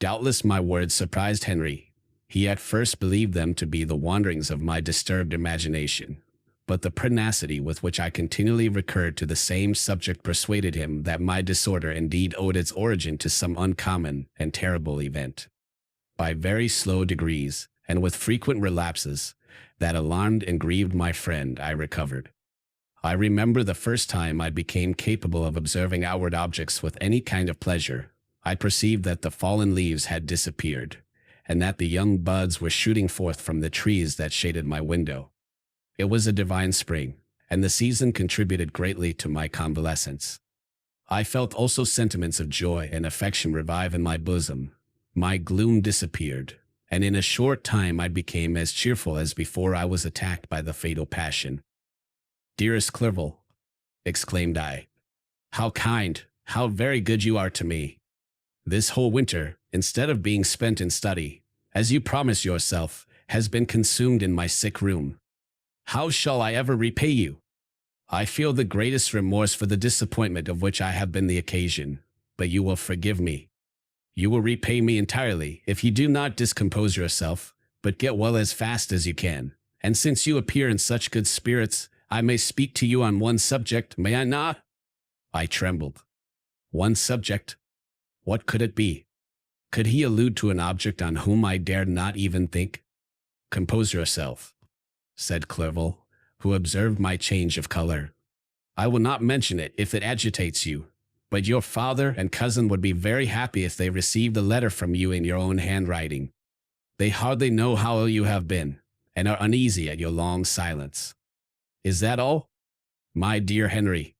Doubtless my words surprised Henry. He at first believed them to be the wanderings of my disturbed imagination, but the pertinacity with which I continually recurred to the same subject persuaded him that my disorder indeed owed its origin to some uncommon and terrible event. By very slow degrees, and with frequent relapses, that alarmed and grieved my friend, I recovered. I remember the first time I became capable of observing outward objects with any kind of pleasure. I perceived that the fallen leaves had disappeared, and that the young buds were shooting forth from the trees that shaded my window. It was a divine spring, and the season contributed greatly to my convalescence. I felt also sentiments of joy and affection revive in my bosom. My gloom disappeared, and in a short time I became as cheerful as before I was attacked by the fatal passion. "Dearest Clerval," exclaimed I, "how kind, how very good you are to me! This whole winter, instead of being spent in study, as you promised yourself, has been consumed in my sick room. How shall I ever repay you? I feel the greatest remorse for the disappointment of which I have been the occasion, but you will forgive me. You will repay me entirely if you do not discompose yourself, but get well as fast as you can. And since you appear in such good spirits, I may speak to you on one subject, may I not? I trembled. One subject? What could it be? Could he allude to an object on whom I dared not even think? Compose yourself, said Clerval, who observed my change of color. I will not mention it if it agitates you, but your father and cousin would be very happy if they received a letter from you in your own handwriting. They hardly know how ill you have been, and are uneasy at your long silence. Is that all? My dear Henry,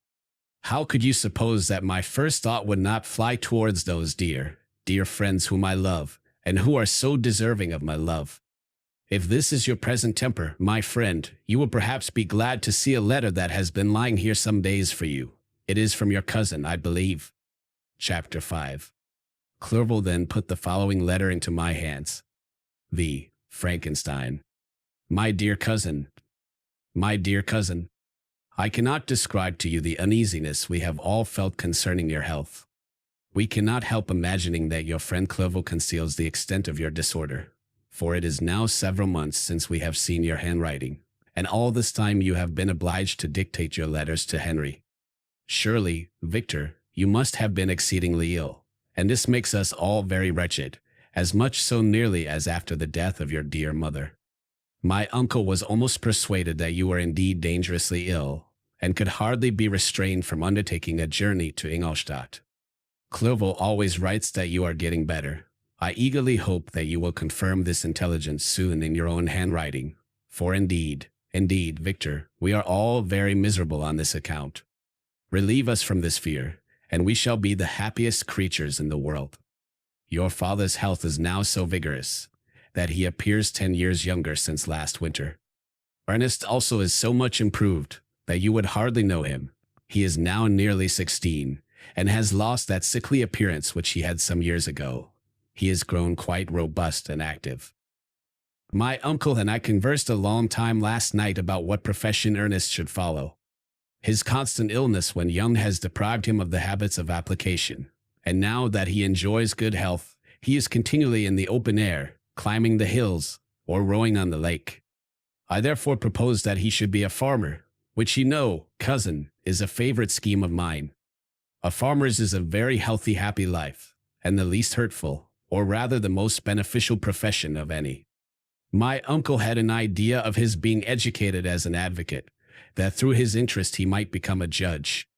how could you suppose that my first thought would not fly towards those dear friends whom I love, and who are so deserving of my love? If this is your present temper, my friend, you will perhaps be glad to see a letter that has been lying here some days for you. It is from your cousin, I believe. Chapter 5. Clerval then put the following letter into my hands. V. Frankenstein. My dear cousin. My dear cousin. I cannot describe to you the uneasiness we have all felt concerning your health. We cannot help imagining that your friend Clerval conceals the extent of your disorder, for it is now several months since we have seen your handwriting, and all this time you have been obliged to dictate your letters to Henry. Surely, Victor, you must have been exceedingly ill, and this makes us all very wretched, as much so nearly as after the death of your dear mother. My uncle was almost persuaded that you were indeed dangerously ill, and could hardly be restrained from undertaking a journey to Ingolstadt. Clerval always writes that you are getting better. I eagerly hope that you will confirm this intelligence soon in your own handwriting, for indeed, Victor, we are all very miserable on this account. Relieve us from this fear, and we shall be the happiest creatures in the world. Your father's health is now so vigorous that he appears 10 years younger since last winter. Ernest also is so much improved that you would hardly know him. He is now nearly 16, and has lost that sickly appearance which he had some years ago. He has grown quite robust and active. My uncle and I conversed a long time last night about what profession Ernest should follow. His constant illness when young has deprived him of the habits of application, and now that he enjoys good health, he is continually in the open air, climbing the hills, or rowing on the lake. I therefore propose that he should be a farmer, which you know, cousin, is a favorite scheme of mine. A farmer's is a very healthy, happy life, and the least hurtful, or rather the most beneficial profession of any. My uncle had an idea of his being educated as an advocate, that through his interest he might become a judge.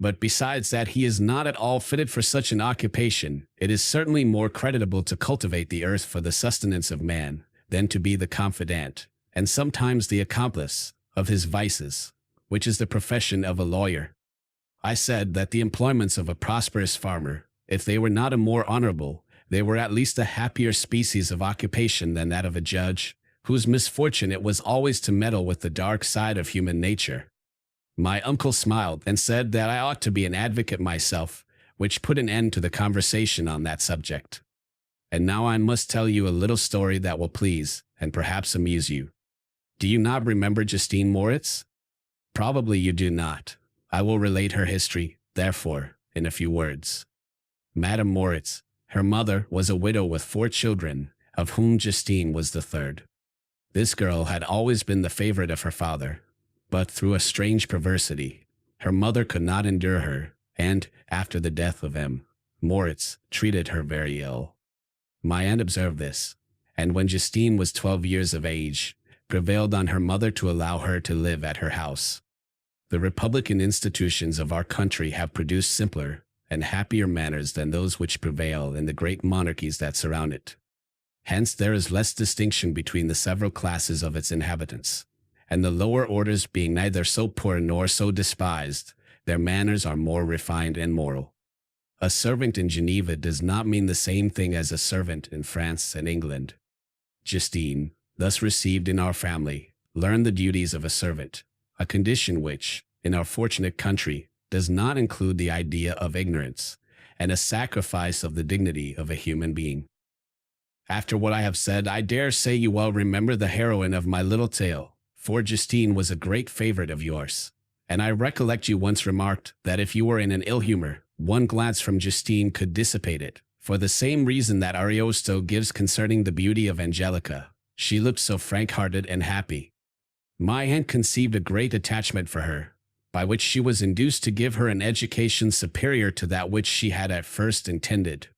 But besides that he is not at all fitted for such an occupation, it is certainly more creditable to cultivate the earth for the sustenance of man, than to be the confidant, and sometimes the accomplice, of his vices, which is the profession of a lawyer. I said that the employments of a prosperous farmer, if they were not a more honorable, they were at least a happier species of occupation than that of a judge, whose misfortune it was always to meddle with the dark side of human nature. My uncle smiled and said that I ought to be an advocate myself, which put an end to the conversation on that subject. And now I must tell you a little story that will please, and perhaps amuse you. Do you not remember Justine Moritz? Probably you do not. I will relate her history, therefore, in a few words. Madame Moritz, her mother, was a widow with 4 children, of whom Justine was the third. This girl had always been the favorite of her father, but through a strange perversity, her mother could not endure her, and, after the death of M. Moritz, treated her very ill. My aunt observed this, and when Justine was 12 years of age, prevailed on her mother to allow her to live at her house. The republican institutions of our country have produced simpler and happier manners than those which prevail in the great monarchies that surround it. Hence there is less distinction between the several classes of its inhabitants, and the lower orders being neither so poor nor so despised, their manners are more refined and moral. A servant in Geneva does not mean the same thing as a servant in France and England. Justine, thus received in our family, learned the duties of a servant, a condition which, in our fortunate country, does not include the idea of ignorance, and a sacrifice of the dignity of a human being. After what I have said, I dare say you well remember the heroine of my little tale, for Justine was a great favorite of yours. And I recollect you once remarked that if you were in an ill humor, one glance from Justine could dissipate it, for the same reason that Ariosto gives concerning the beauty of Angelica. She looked so frank-hearted and happy. My aunt conceived a great attachment for her, by which she was induced to give her an education superior to that which she had at first intended.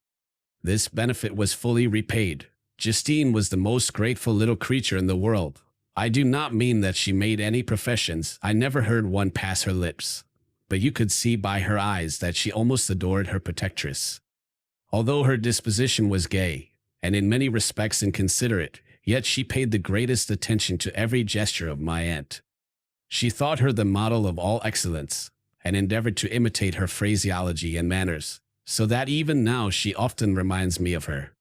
This benefit was fully repaid. Justine was the most grateful little creature in the world. I do not mean that she made any professions. I never heard one pass her lips. But you could see by her eyes that she almost adored her protectress. Although her disposition was gay, and in many respects inconsiderate, yet she paid the greatest attention to every gesture of my aunt. She thought her the model of all excellence, and endeavored to imitate her phraseology and manners, so that even now she often reminds me of her.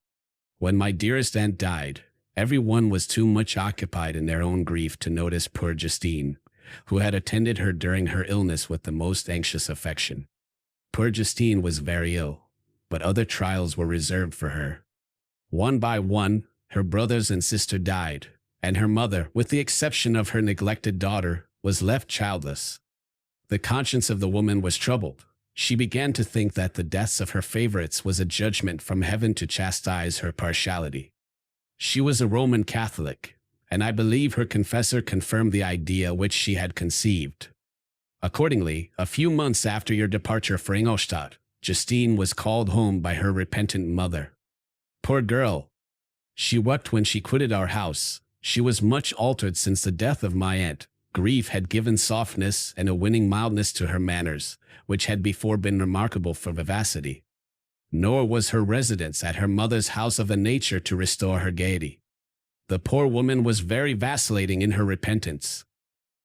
When my dearest aunt died, every one was too much occupied in their own grief to notice poor Justine, who had attended her during her illness with the most anxious affection. Poor Justine was very ill, but other trials were reserved for her. One by one, her brothers and sister died, and her mother, with the exception of her neglected daughter, was left childless. The conscience of the woman was troubled. She began to think that the deaths of her favorites was a judgment from heaven to chastise her partiality. She was a Roman Catholic, and I believe her confessor confirmed the idea which she had conceived. Accordingly, a few months after your departure for Ingolstadt, Justine was called home by her repentant mother. Poor girl! She wept when she quitted our house. She was much altered since the death of my aunt. Grief had given softness and a winning mildness to her manners, which had before been remarkable for vivacity. Nor was her residence at her mother's house of a nature to restore her gaiety. The poor woman was very vacillating in her repentance.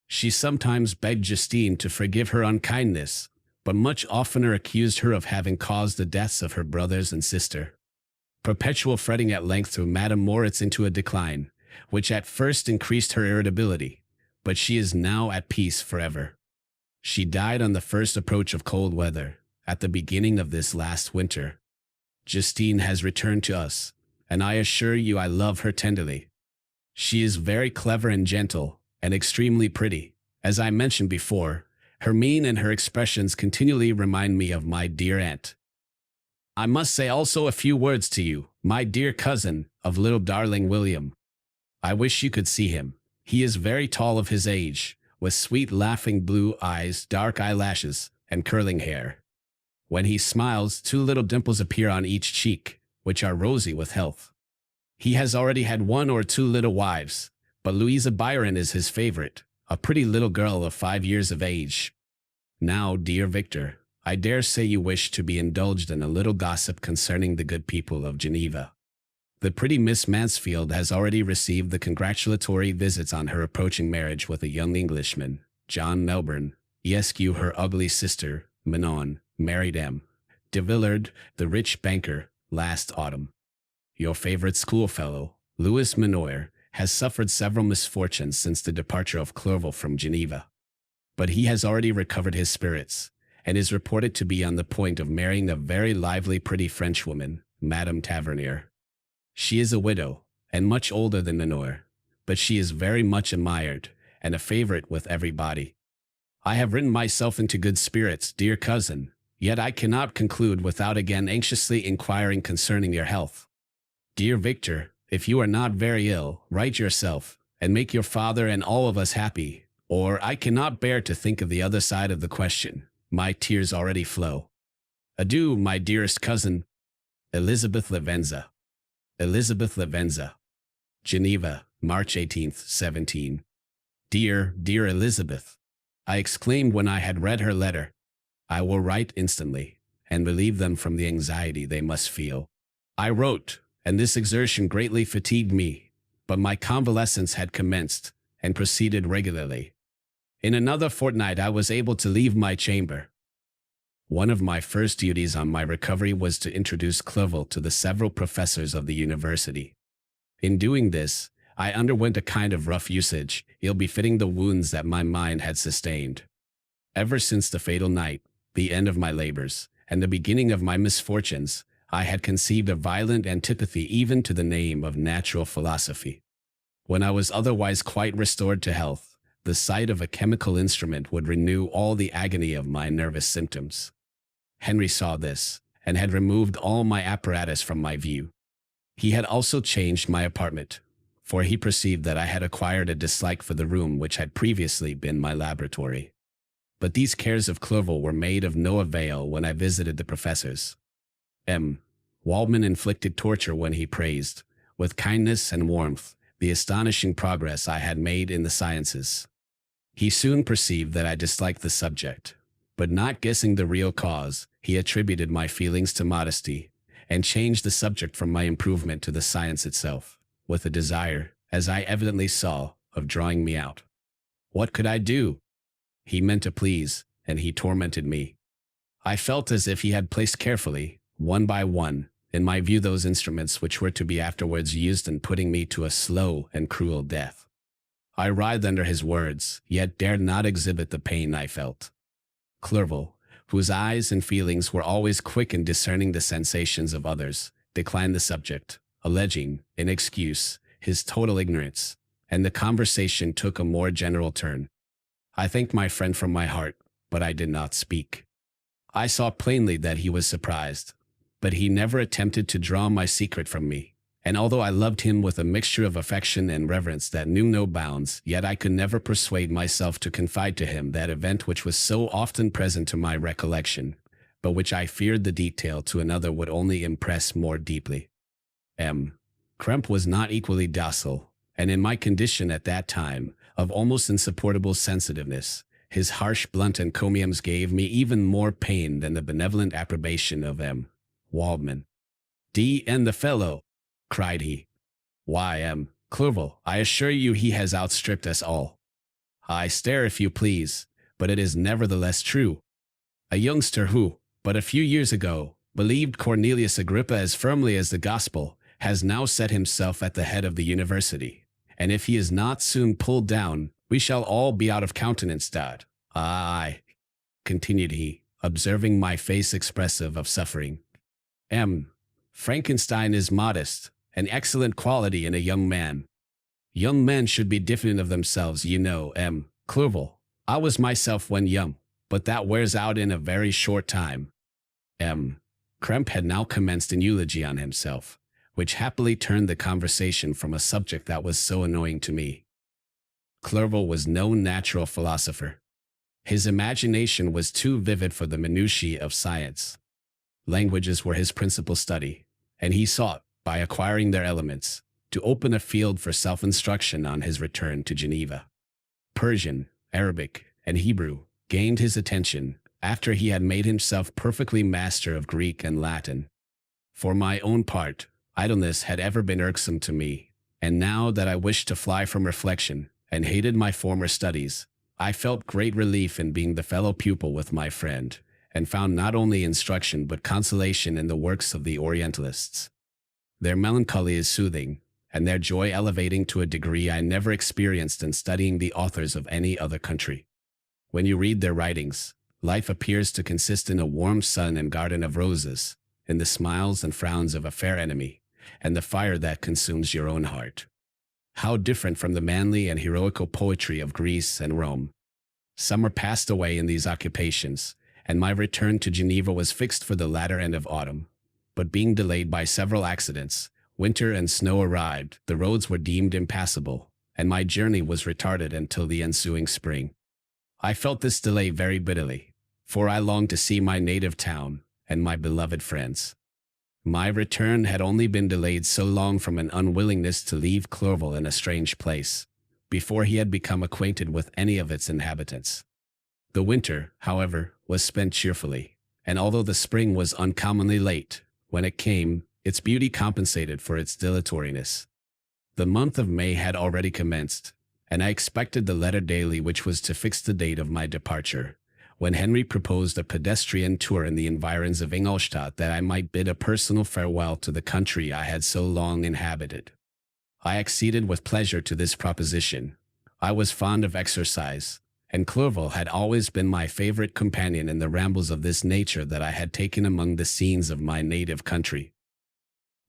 She sometimes begged Justine to forgive her unkindness, but much oftener accused her of having caused the deaths of her brothers and sister. Perpetual fretting at length threw Madame Moritz into a decline, which at first increased her irritability, but she is now at peace forever. She died on the first approach of cold weather, at the beginning of this last winter. Justine has returned to us, and I assure you I love her tenderly. She is very clever and gentle, and extremely pretty. As I mentioned before, her mien and her expressions continually remind me of my dear aunt. I must say also a few words to you, my dear cousin, of little darling William. I wish you could see him. He is very tall of his age, with sweet laughing blue eyes, dark eyelashes, and curling hair. When he smiles, 2 little dimples appear on each cheek, which are rosy with health. He has already had 1 or 2 little wives, but Louisa Byron is his favorite, a pretty little girl of 5 years of age. Now, dear Victor, I dare say you wish to be indulged in a little gossip concerning the good people of Geneva. The pretty Miss Mansfield has already received the congratulatory visits on her approaching marriage with a young Englishman, John Melbourne. Esq. Her ugly sister, Manon, married M. de Villard, the rich banker, last autumn. Your favorite schoolfellow, Louis Manoir, has suffered several misfortunes since the departure of Clerval from Geneva. But he has already recovered his spirits, and is reported to be on the point of marrying a very lively pretty Frenchwoman, Madame Tavernier. She is a widow, and much older than Manoir, but she is very much admired, and a favorite with everybody. I have written myself into good spirits, dear cousin, yet I cannot conclude without again anxiously inquiring concerning your health. Dear Victor, if you are not very ill, write yourself, and make your father and all of us happy, or I cannot bear to think of the other side of the question. My tears already flow. Adieu, my dearest cousin, Elizabeth Lavenza. Elizabeth Lavenza. Geneva, March 18th, 17. Dear, dear Elizabeth, I exclaimed when I had read her letter. I will write instantly, and relieve them from the anxiety they must feel. I wrote, and this exertion greatly fatigued me, but my convalescence had commenced, and proceeded regularly. In another fortnight I was able to leave my chamber. One of my first duties on my recovery was to introduce Clerval to the several professors of the university. In doing this, I underwent a kind of rough usage, ill-befitting the wounds that my mind had sustained. Ever since the fatal night, the end of my labors, and the beginning of my misfortunes, I had conceived a violent antipathy even to the name of natural philosophy. When I was otherwise quite restored to health, the sight of a chemical instrument would renew all the agony of my nervous symptoms. Henry saw this, and had removed all my apparatus from my view. He had also changed my apartment, for he perceived that I had acquired a dislike for the room which had previously been my laboratory. But these cares of Clerval were made of no avail when I visited the professors. Waldman inflicted torture when he praised, with kindness and warmth, the astonishing progress I had made in the sciences. He soon perceived that I disliked the subject, but not guessing the real cause, he attributed my feelings to modesty, and changed the subject from my improvement to the science itself, with a desire, as I evidently saw, of drawing me out. What could I do? He meant to please, and he tormented me. I felt as if he had placed carefully, one by one, in my view those instruments which were to be afterwards used in putting me to a slow and cruel death. I writhed under his words, yet dared not exhibit the pain I felt. Clerval, whose eyes and feelings were always quick in discerning the sensations of others, declined the subject, alleging, in excuse, his total ignorance, and the conversation took a more general turn. I thanked my friend from my heart, but I did not speak. I saw plainly that he was surprised, but he never attempted to draw my secret from me, and although I loved him with a mixture of affection and reverence that knew no bounds, yet I could never persuade myself to confide to him that event which was so often present to my recollection, but which I feared the detail to another would only impress more deeply. Kremp was not equally docile, and in my condition at that time, of almost insupportable sensitiveness, his harsh blunt encomiums gave me even more pain than the benevolent approbation of Waldman. "D.N. the fellow!" cried he. "Why, Clerval, I assure you he has outstripped us all. I stare if you please, but it is nevertheless true. A youngster who, but a few years ago, believed Cornelius Agrippa as firmly as the gospel, has now set himself at the head of the university, and if he is not soon pulled down, we shall all be out of countenance. Aye," continued he, observing my face expressive of suffering. Frankenstein is modest, an excellent quality in a young man. Young men should be diffident of themselves, you know, Clerval. I was myself when young, but that wears out in a very short time. Kremp had now commenced an eulogy on himself, which happily turned the conversation from a subject that was so annoying to me. Clerval was no natural philosopher. His imagination was too vivid for the minutiae of science. Languages were his principal study, and he sought, by acquiring their elements, to open a field for self-instruction on his return to Geneva. Persian, Arabic, and Hebrew gained his attention after he had made himself perfectly master of Greek and Latin. For my own part, idleness had ever been irksome to me, and now that I wished to fly from reflection and hated my former studies, I felt great relief in being the fellow pupil with my friend, and found not only instruction but consolation in the works of the Orientalists. Their melancholy is soothing, and their joy elevating to a degree I never experienced in studying the authors of any other country. When you read their writings, life appears to consist in a warm sun and garden of roses, in the smiles and frowns of a fair enemy, and the fire that consumes your own heart. How different from the manly and heroical poetry of Greece and Rome. Summer passed away in these occupations, and my return to Geneva was fixed for the latter end of autumn. But being delayed by several accidents, winter and snow arrived, the roads were deemed impassable, and my journey was retarded until the ensuing spring. I felt this delay very bitterly, for I longed to see my native town and my beloved friends. My return had only been delayed so long from an unwillingness to leave Clerval in a strange place, before he had become acquainted with any of its inhabitants. The winter, however, was spent cheerfully, and although the spring was uncommonly late, when it came, its beauty compensated for its dilatoriness. The month of May had already commenced, and I expected the letter daily which was to fix the date of my departure, when Henry proposed a pedestrian tour in the environs of Ingolstadt that I might bid a personal farewell to the country I had so long inhabited. I acceded with pleasure to this proposition. I was fond of exercise, and Clerval had always been my favorite companion in the rambles of this nature that I had taken among the scenes of my native country.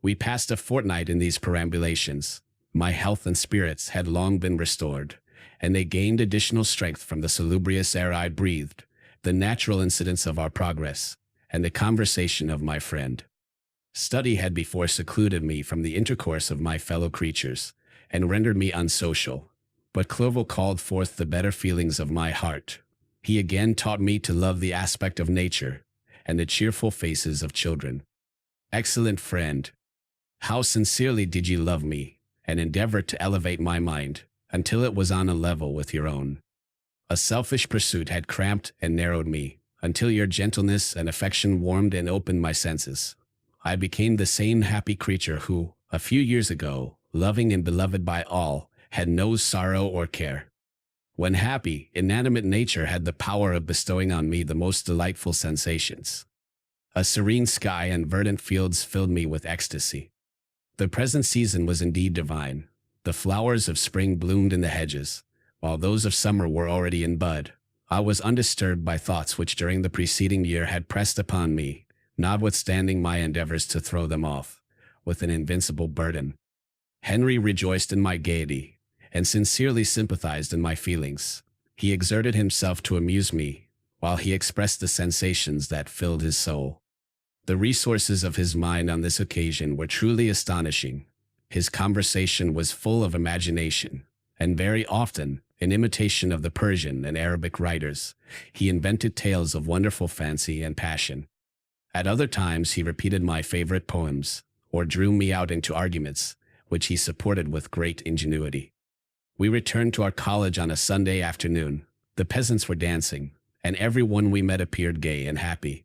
We passed a fortnight in these perambulations. My health and spirits had long been restored, and they gained additional strength from the salubrious air I breathed, the natural incidents of our progress, and the conversation of my friend. Study had before secluded me from the intercourse of my fellow creatures, and rendered me unsocial. But Clerval called forth the better feelings of my heart. He again taught me to love the aspect of nature, and the cheerful faces of children. Excellent friend, how sincerely did you love me, and endeavor to elevate my mind, until it was on a level with your own. A selfish pursuit had cramped and narrowed me, until your gentleness and affection warmed and opened my senses. I became the same happy creature who, a few years ago, loving and beloved by all, had no sorrow or care. When happy, inanimate nature had the power of bestowing on me the most delightful sensations. A serene sky and verdant fields filled me with ecstasy. The present season was indeed divine. The flowers of spring bloomed in the hedges, while those of summer were already in bud. I was undisturbed by thoughts which during the preceding year had pressed upon me, notwithstanding my endeavors to throw them off, with an invincible burden. Henry rejoiced in my gaiety, and sincerely sympathized in my feelings. He exerted himself to amuse me, while he expressed the sensations that filled his soul. The resources of his mind on this occasion were truly astonishing. His conversation was full of imagination, and very often, in imitation of the Persian and Arabic writers, he invented tales of wonderful fancy and passion. At other times he repeated my favorite poems, or drew me out into arguments, which he supported with great ingenuity. We returned to our college on a Sunday afternoon. The peasants were dancing, and every one we met appeared gay and happy.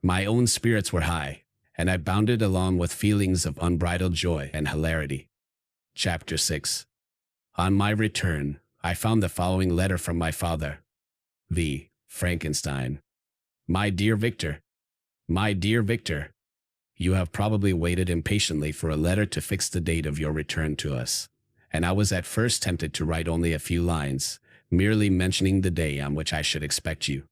My own spirits were high, and I bounded along with feelings of unbridled joy and hilarity. Chapter 6. On my return, I found the following letter from my father. V. Frankenstein. My dear Victor. My dear Victor, you have probably waited impatiently for a letter to fix the date of your return to us, and I was at first tempted to write only a few lines, merely mentioning the day on which I should expect you.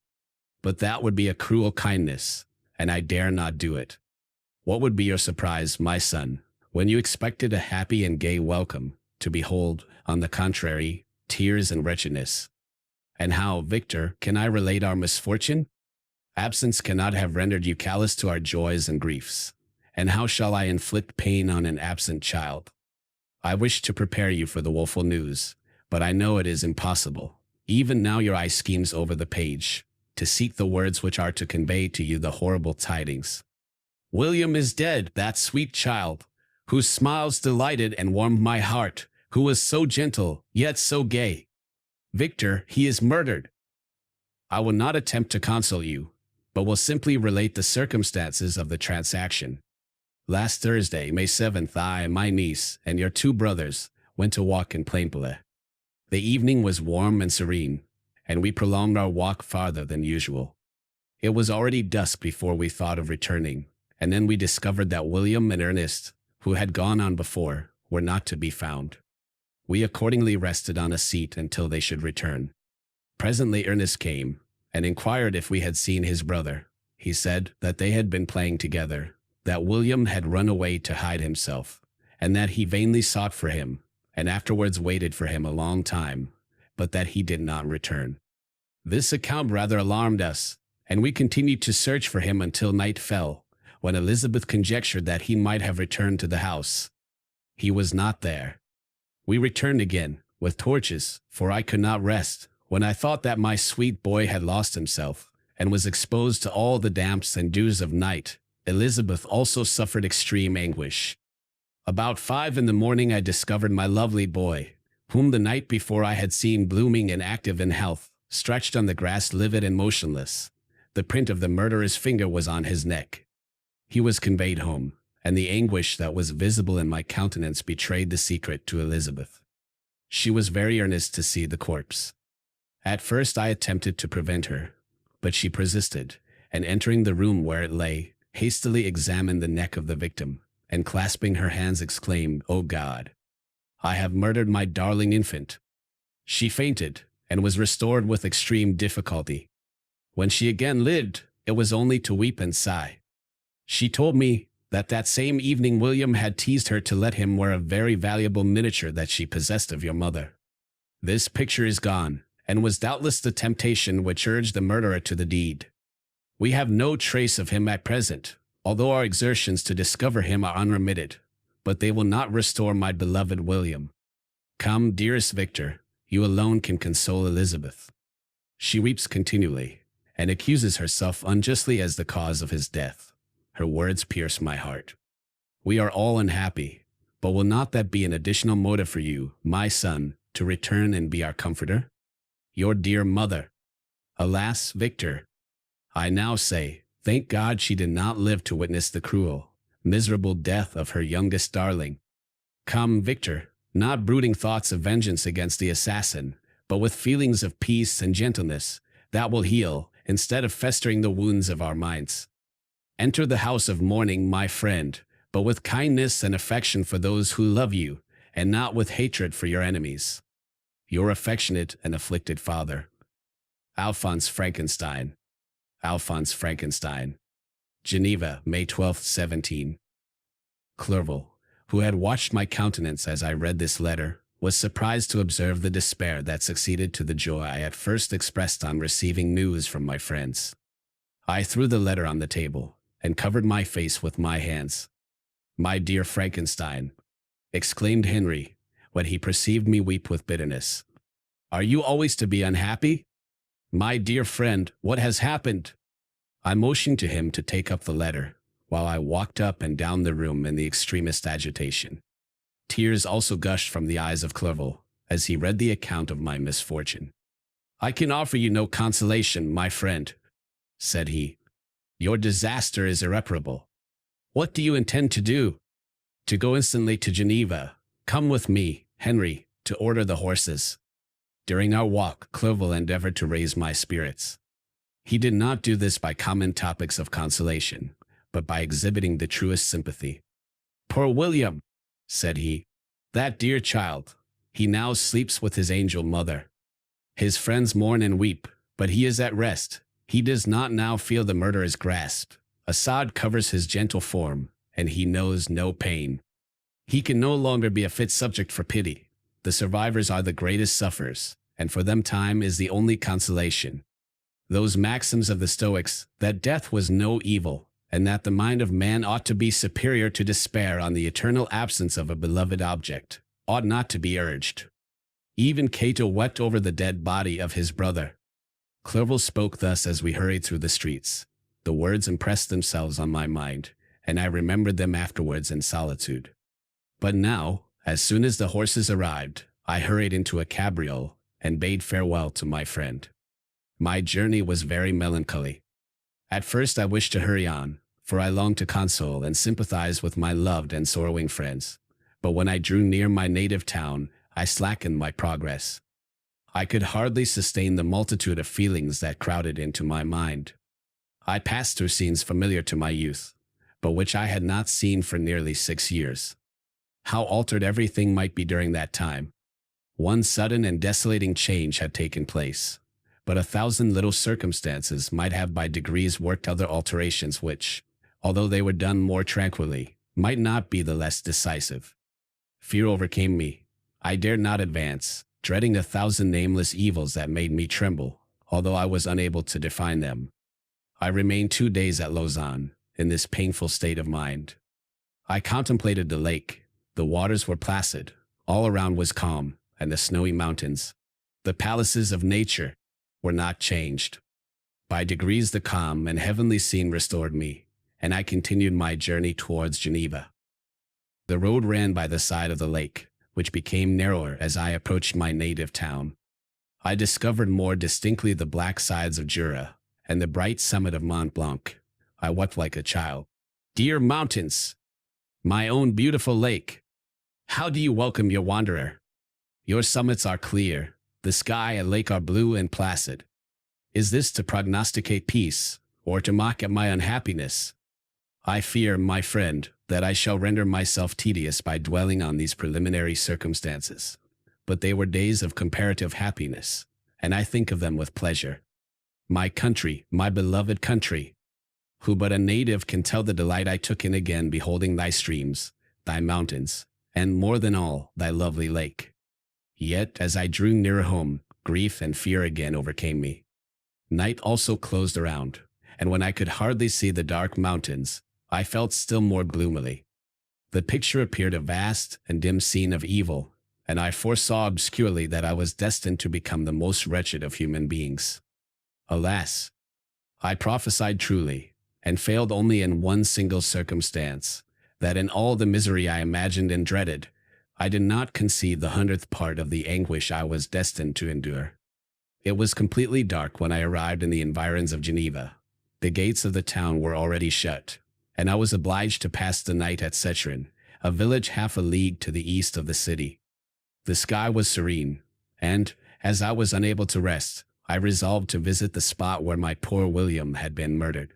But that would be a cruel kindness, and I dare not do it. What would be your surprise, my son, when you expected a happy and gay welcome, to behold, on the contrary, tears and wretchedness? And how, Victor, can I relate our misfortune? Absence cannot have rendered you callous to our joys and griefs, and how shall I inflict pain on an absent child? I wish to prepare you for the woeful news, but I know it is impossible. Even now your eye schemes over the page, to seek the words which are to convey to you the horrible tidings. William is dead, that sweet child, whose smiles delighted and warmed my heart, who was so gentle, yet so gay. Victor, he is murdered. I will not attempt to console you, but will simply relate the circumstances of the transaction. Last Thursday, May 7th, I, my niece, and your two brothers went to walk in Plainpalais. The evening was warm and serene, and we prolonged our walk farther than usual. It was already dusk before we thought of returning, and then we discovered that William and Ernest, who had gone on before, were not to be found. We accordingly rested on a seat until they should return. Presently Ernest came, and inquired if we had seen his brother. He said that they had been playing together, that William had run away to hide himself, and that he vainly sought for him, and afterwards waited for him a long time, but that he did not return. This account rather alarmed us, and we continued to search for him until night fell, when Elizabeth conjectured that he might have returned to the house. He was not there. We returned again, with torches, for I could not rest, when I thought that my sweet boy had lost himself, and was exposed to all the damps and dews of night. Elizabeth also suffered extreme anguish. About 5 in the morning I discovered my lovely boy, whom the night before I had seen blooming and active in health, stretched on the grass livid and motionless. The print of the murderer's finger was on his neck. He was conveyed home, and the anguish that was visible in my countenance betrayed the secret to Elizabeth. She was very earnest to see the corpse. At first I attempted to prevent her, but she persisted, and entering the room where it lay, hastily examined the neck of the victim, and clasping her hands exclaimed, "O God! I have murdered my darling infant." She fainted, and was restored with extreme difficulty. When she again lived, it was only to weep and sigh. She told me that same evening William had teased her to let him wear a very valuable miniature that she possessed of your mother. This picture is gone, and was doubtless the temptation which urged the murderer to the deed. We have no trace of him at present, although our exertions to discover him are unremitted, but they will not restore my beloved William. Come, dearest Victor, you alone can console Elizabeth. She weeps continually, and accuses herself unjustly as the cause of his death. Her words pierce my heart. We are all unhappy, but will not that be an additional motive for you, my son, to return and be our comforter? Your dear mother. Alas, Victor, I now say, thank God she did not live to witness the cruel, miserable death of her youngest darling. Come, Victor, not brooding thoughts of vengeance against the assassin, but with feelings of peace and gentleness that will heal, instead of festering the wounds of our minds. Enter the house of mourning, my friend, but with kindness and affection for those who love you, and not with hatred for your enemies. Your affectionate and afflicted father, Alphonse Frankenstein. Alphonse Frankenstein. Geneva, May 12, 17. Clerval, who had watched my countenance as I read this letter, was surprised to observe the despair that succeeded to the joy I at first expressed on receiving news from my friends. I threw the letter on the table, and covered my face with my hands. My dear Frankenstein, exclaimed Henry, when he perceived me weep with bitterness. Are you always to be unhappy? My dear friend, what has happened? I motioned to him to take up the letter, while I walked up and down the room in the extremest agitation. Tears also gushed from the eyes of Clerval, as he read the account of my misfortune. I can offer you no consolation, my friend, said he. Your disaster is irreparable. What do you intend to do? To go instantly to Geneva. Come with me, Henry, to order the horses. During our walk, Clerval endeavored to raise my spirits. He did not do this by common topics of consolation, but by exhibiting the truest sympathy. Poor William, said he, that dear child, he now sleeps with his angel mother. His friends mourn and weep, but he is at rest. He does not now feel the murderer's grasp. A sod covers his gentle form, and he knows no pain. He can no longer be a fit subject for pity. The survivors are the greatest sufferers, and for them time is the only consolation. Those maxims of the Stoics, that death was no evil, and that the mind of man ought to be superior to despair on the eternal absence of a beloved object, ought not to be urged. Even Cato wept over the dead body of his brother. Clerval spoke thus as we hurried through the streets. The words impressed themselves on my mind, and I remembered them afterwards in solitude. But now, as soon as the horses arrived, I hurried into a cabriole and bade farewell to my friend. My journey was very melancholy. At first I wished to hurry on, for I longed to console and sympathize with my loved and sorrowing friends. But when I drew near my native town, I slackened my progress. I could hardly sustain the multitude of feelings that crowded into my mind. I passed through scenes familiar to my youth, but which I had not seen for nearly 6 years. How altered everything might be during that time. One sudden and desolating change had taken place, but 1,000 little circumstances might have by degrees worked other alterations which, although they were done more tranquilly, might not be the less decisive. Fear overcame me. I dared not advance, dreading 1,000 nameless evils that made me tremble, although I was unable to define them. I remained 2 days at Lausanne, in this painful state of mind. I contemplated the lake. The waters were placid, all around was calm, and the snowy mountains, the palaces of nature, were not changed. By degrees the calm and heavenly scene restored me, and I continued my journey towards Geneva. The road ran by the side of the lake, which became narrower as I approached my native town. I discovered more distinctly the black sides of Jura, and the bright summit of Mont Blanc. I wept like a child. Dear mountains! My own beautiful lake! How do you welcome your wanderer? Your summits are clear, the sky and lake are blue and placid. Is this to prognosticate peace, or to mock at my unhappiness? I fear, my friend, that I shall render myself tedious by dwelling on these preliminary circumstances. But they were days of comparative happiness, and I think of them with pleasure. My country, my beloved country, who but a native can tell the delight I took in again beholding thy streams, thy mountains, and more than all, thy lovely lake. Yet, as I drew nearer home, grief and fear again overcame me. Night also closed around, and when I could hardly see the dark mountains, I felt still more gloomily. The picture appeared a vast and dim scene of evil, and I foresaw obscurely that I was destined to become the most wretched of human beings. Alas! I prophesied truly, and failed only in one single circumstance, that in all the misery I imagined and dreaded, I did not conceive the 100th part of the anguish I was destined to endure. It was completely dark when I arrived in the environs of Geneva. The gates of the town were already shut, and I was obliged to pass the night at Sechren, a village half a league to the east of the city. The sky was serene, and, as I was unable to rest, I resolved to visit the spot where my poor William had been murdered.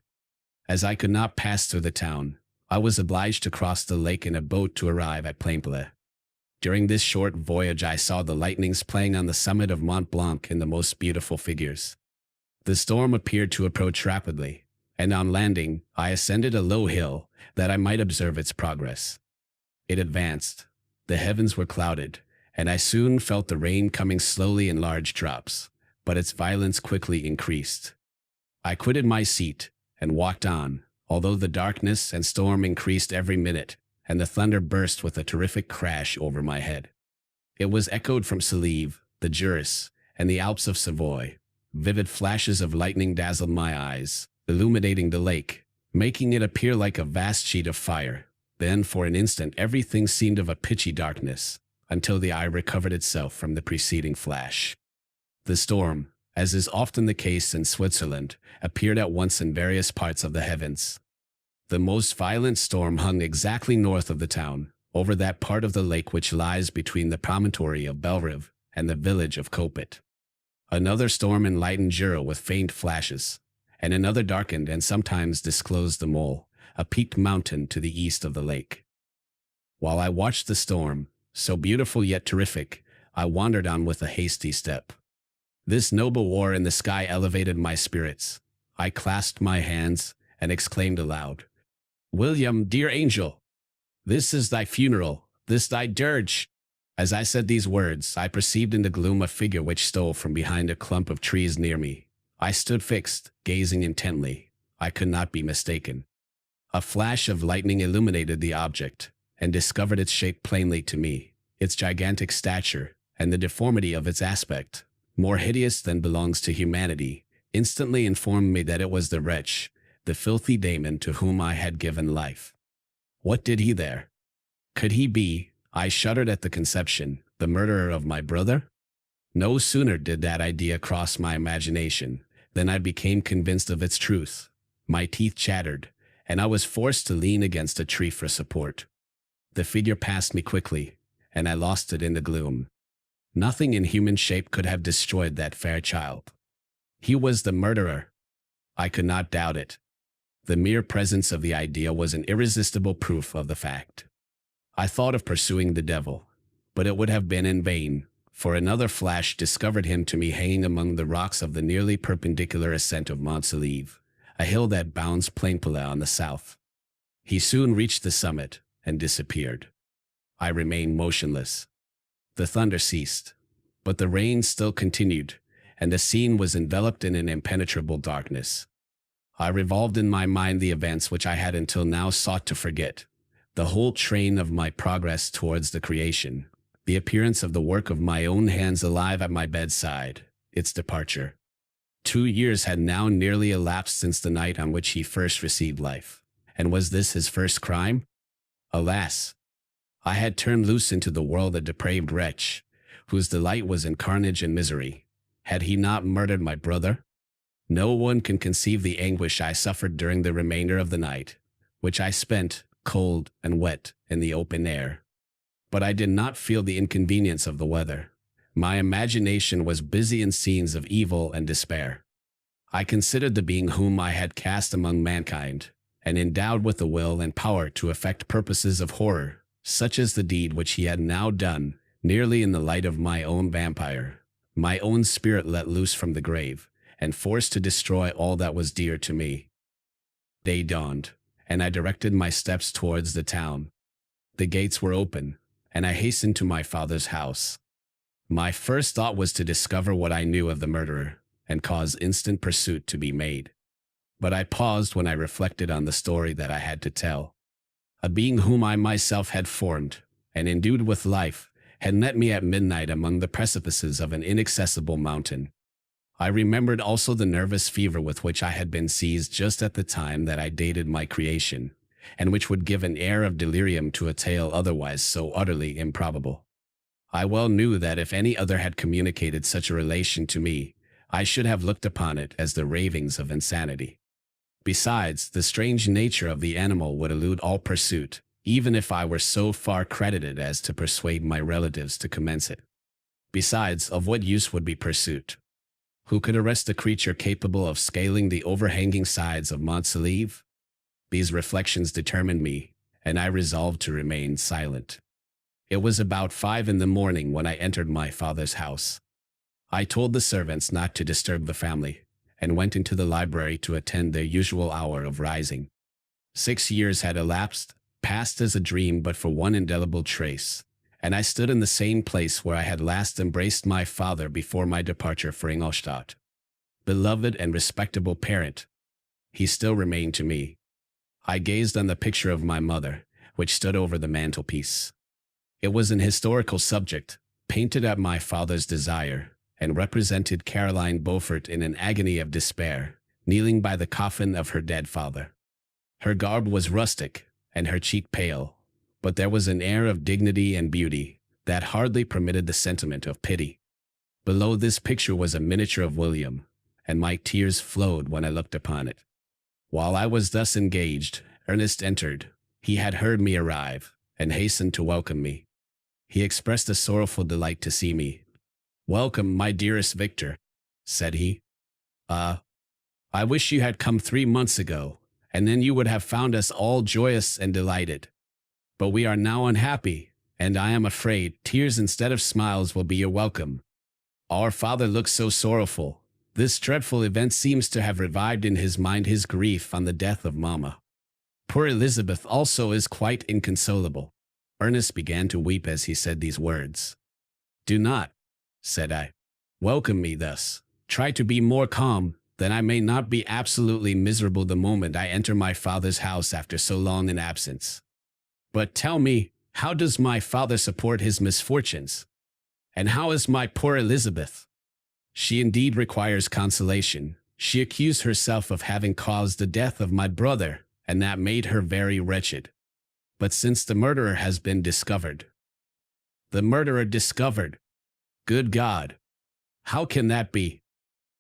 As I could not pass through the town, I was obliged to cross the lake in a boat to arrive at Plainpalais. During this short voyage I saw the lightnings playing on the summit of Mont Blanc in the most beautiful figures. The storm appeared to approach rapidly, and on landing, I ascended a low hill that I might observe its progress. It advanced. The heavens were clouded, and I soon felt the rain coming slowly in large drops, but its violence quickly increased. I quitted my seat and walked on, although the darkness and storm increased every minute, and the thunder burst with a terrific crash over my head. It was echoed from Sèvres, the Jura, and the Alps of Savoy. Vivid flashes of lightning dazzled my eyes, illuminating the lake, making it appear like a vast sheet of fire. Then, for an instant, everything seemed of a pitchy darkness, until the eye recovered itself from the preceding flash. The storm, as is often the case in Switzerland, appeared at once in various parts of the heavens. The most violent storm hung exactly north of the town, over that part of the lake which lies between the promontory of Bellerive and the village of Coppet. Another storm enlightened Jura with faint flashes, and another darkened and sometimes disclosed the mole, a peaked mountain to the east of the lake. While I watched the storm, so beautiful yet terrific, I wandered on with a hasty step. This noble war in the sky elevated my spirits. I clasped my hands and exclaimed aloud, "William, dear angel, this is thy funeral, this thy dirge." As I said these words, I perceived in the gloom a figure which stole from behind a clump of trees near me. I stood fixed, gazing intently. I could not be mistaken. A flash of lightning illuminated the object, and discovered its shape plainly to me. Its gigantic stature, and the deformity of its aspect, more hideous than belongs to humanity, instantly informed me that it was the wretch, the filthy Damon to whom I had given life. What did he there? Could he be, I shuddered at the conception, the murderer of my brother? No sooner did that idea cross my imagination than I became convinced of its truth. My teeth chattered, and I was forced to lean against a tree for support. The figure passed me quickly, and I lost it in the gloom. Nothing in human shape could have destroyed that fair child. He was the murderer. I could not doubt it. The mere presence of the idea was an irresistible proof of the fact. I thought of pursuing the devil, but it would have been in vain, for another flash discovered him to me hanging among the rocks of the nearly perpendicular ascent of Mont Sèvres, a hill that bounds Plainpalais on the south. He soon reached the summit and disappeared. I remained motionless. The thunder ceased, but the rain still continued, and the scene was enveloped in an impenetrable darkness. I revolved in my mind the events which I had until now sought to forget, the whole train of my progress towards the creation, the appearance of the work of my own hands alive at my bedside, its departure. 2 years had now nearly elapsed since the night on which he first received life, and was this his first crime? Alas! I had turned loose into the world a depraved wretch, whose delight was in carnage and misery. Had he not murdered my brother? No one can conceive the anguish I suffered during the remainder of the night, which I spent, cold and wet, in the open air. But I did not feel the inconvenience of the weather. My imagination was busy in scenes of evil and despair. I considered the being whom I had cast among mankind, and endowed with the will and power to effect purposes of horror, such as the deed which he had now done, nearly in the light of my own vampire, my own spirit let loose from the grave, and forced to destroy all that was dear to me. Day dawned, and I directed my steps towards the town. The gates were open, and I hastened to my father's house. My first thought was to discover what I knew of the murderer, and cause instant pursuit to be made. But I paused when I reflected on the story that I had to tell. A being whom I myself had formed, and endued with life, had met me at midnight among the precipices of an inaccessible mountain. I remembered also the nervous fever with which I had been seized just at the time that I dated my creation, and which would give an air of delirium to a tale otherwise so utterly improbable. I well knew that if any other had communicated such a relation to me, I should have looked upon it as the ravings of insanity. Besides, the strange nature of the animal would elude all pursuit, even if I were so far credited as to persuade my relatives to commence it. Besides, of what use would be pursuit? Who could arrest a creature capable of scaling the overhanging sides of Mont Saleve? These reflections determined me, and I resolved to remain silent. It was about 5 in the morning when I entered my father's house. I told the servants not to disturb the family, and went into the library to attend their usual hour of rising. 6 years had elapsed, passed as a dream but for one indelible trace, and I stood in the same place where I had last embraced my father before my departure for Ingolstadt. Beloved and respectable parent, he still remained to me. I gazed on the picture of my mother, which stood over the mantelpiece. It was an historical subject, painted at my father's desire, and represented Caroline Beaufort in an agony of despair, kneeling by the coffin of her dead father. Her garb was rustic, and her cheek pale, but there was an air of dignity and beauty that hardly permitted the sentiment of pity. Below this picture was a miniature of William, and my tears flowed when I looked upon it. While I was thus engaged, Ernest entered. He had heard me arrive, and hastened to welcome me. He expressed a sorrowful delight to see me. "Welcome, my dearest Victor," said he. I wish you had come 3 months ago, and then you would have found us all joyous and delighted. But we are now unhappy, and I am afraid tears instead of smiles will be your welcome. Our father looks so sorrowful. This dreadful event seems to have revived in his mind his grief on the death of Mamma. Poor Elizabeth also is quite inconsolable." Ernest began to weep as he said these words. "Do not," said I, "welcome me thus. Try to be more calm, that I may not be absolutely miserable the moment I enter my father's house after so long an absence. But tell me, how does my father support his misfortunes? And how is my poor Elizabeth? She indeed requires consolation. She accused herself of having caused the death of my brother, and that made her very wretched. But since the murderer has been discovered—" "The murderer discovered? Good God! How can that be?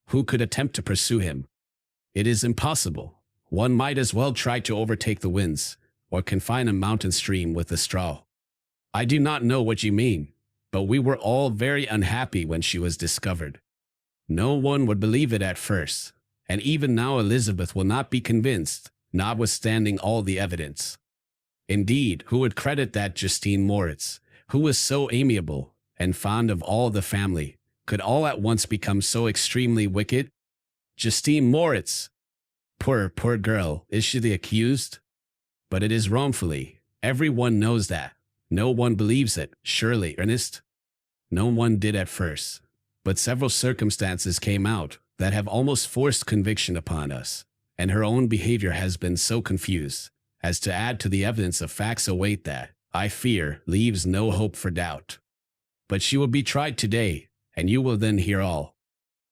Who could attempt to pursue him? It is impossible. One might as well try to overtake the winds, or confine a mountain stream with a straw. I do not know what you mean, but we were all very unhappy when she was discovered. No one would believe it at first, and even now Elizabeth will not be convinced, notwithstanding all the evidence. Indeed, who would credit that Justine Moritz, who was so amiable and fond of all the family, could all at once become so extremely wicked? Justine Moritz! Poor girl, is she the accused? But it is wrongfully. Every one knows that. No one believes it, surely, Ernest? No one did at first, but several circumstances came out that have almost forced conviction upon us, and her own behavior has been so confused as to add to the evidence of facts await that, I fear, leaves no hope for doubt. But she will be tried today, and you will then hear all."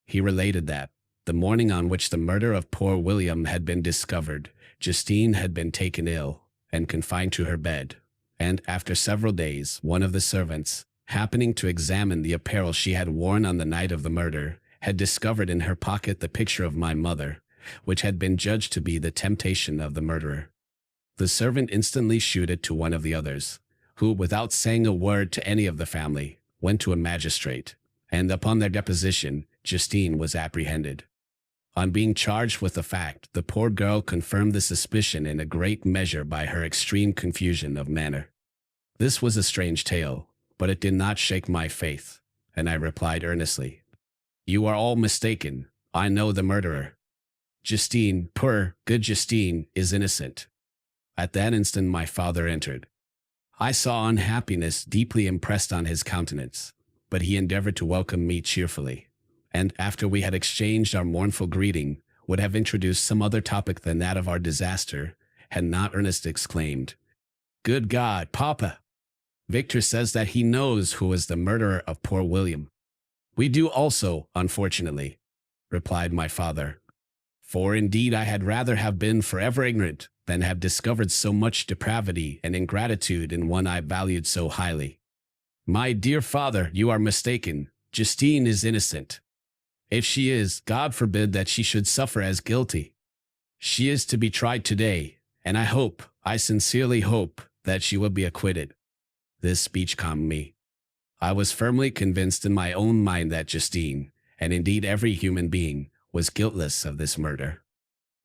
He related that, the morning on which the murder of poor William had been discovered, Justine had been taken ill and confined to her bed, and after several days, one of the servants, happening to examine the apparel she had worn on the night of the murder, had discovered in her pocket the picture of my mother, which had been judged to be the temptation of the murderer. The servant instantly shewed it to one of the others, who, without saying a word to any of the family, went to a magistrate, and upon their deposition, Justine was apprehended. On being charged with the fact, the poor girl confirmed the suspicion in a great measure by her extreme confusion of manner. This was a strange tale, but it did not shake my faith, and I replied earnestly, You are all mistaken. I know the murderer. Justine, poor, good Justine, is innocent. At that instant my father entered. I saw unhappiness deeply impressed on his countenance, but he endeavored to welcome me cheerfully, and after we had exchanged our mournful greeting, would have introduced some other topic than that of our disaster, had not Ernest exclaimed, "Good God, Papa! Victor says that he knows who was the murderer of poor William." "We do also, unfortunately," replied my father. "For indeed I had rather have been forever ignorant than have discovered so much depravity and ingratitude in one I valued so highly." "My dear father, you are mistaken. Justine is innocent. If she is, God forbid that she should suffer as guilty. She is to be tried today, and I sincerely hope, that she will be acquitted." This speech calmed me. I was firmly convinced in my own mind that Justine, and indeed every human being, was guiltless of this murder.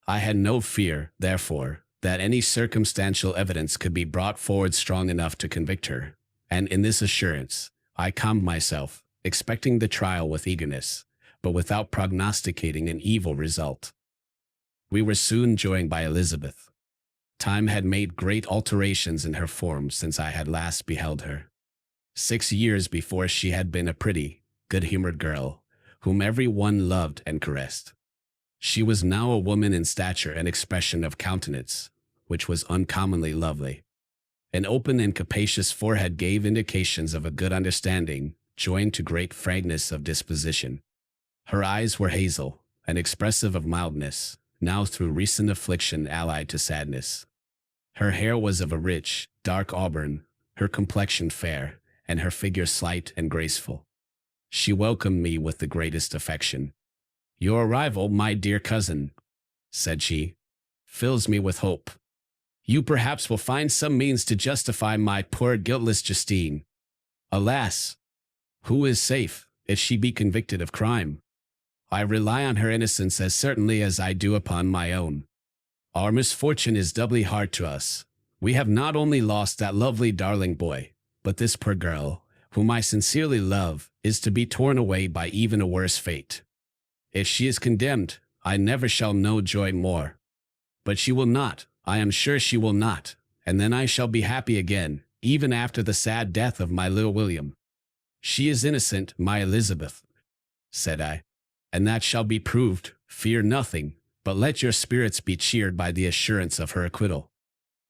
I had no fear, therefore, that any circumstantial evidence could be brought forward strong enough to convict her, and in this assurance, I calmed myself, expecting the trial with eagerness, but without prognosticating an evil result. We were soon joined by Elizabeth. Time had made great alterations in her form since I had last beheld her. 6 years before she had been a pretty, good-humored girl, whom every one loved and caressed. She was now a woman in stature and expression of countenance, which was uncommonly lovely. An open and capacious forehead gave indications of a good understanding, joined to great frankness of disposition. Her eyes were hazel, and expressive of mildness, now through recent affliction allied to sadness. Her hair was of a rich, dark auburn, her complexion fair, and her figure slight and graceful. She welcomed me with the greatest affection. "Your arrival, my dear cousin," said she, "fills me with hope. You perhaps will find some means to justify my poor guiltless Justine. Alas! Who is safe, if she be convicted of crime? I rely on her innocence as certainly as I do upon my own. Our misfortune is doubly hard to us. We have not only lost that lovely darling boy, but this poor girl, whom I sincerely love, is to be torn away by even a worse fate. If she is condemned, I never shall know joy more. But she will not, I am sure she will not, and then I shall be happy again, even after the sad death of my little William. She is innocent, my Elizabeth," said I, "and that shall be proved. Fear nothing, but let your spirits be cheered by the assurance of her acquittal."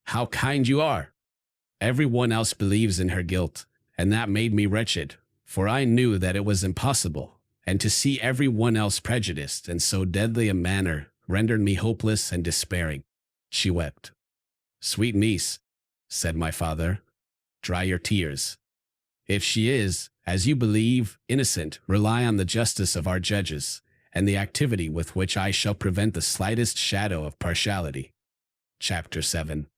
"How kind you are! Every one else believes in her guilt, and that made me wretched, for I knew that it was impossible, and to see every one else prejudiced in so deadly a manner rendered me hopeless and despairing." She wept. "Sweet niece," said my father, "dry your tears. If she is, as you believe, innocent, rely on the justice of our judges, and the activity with which I shall prevent the slightest shadow of partiality." Chapter 7.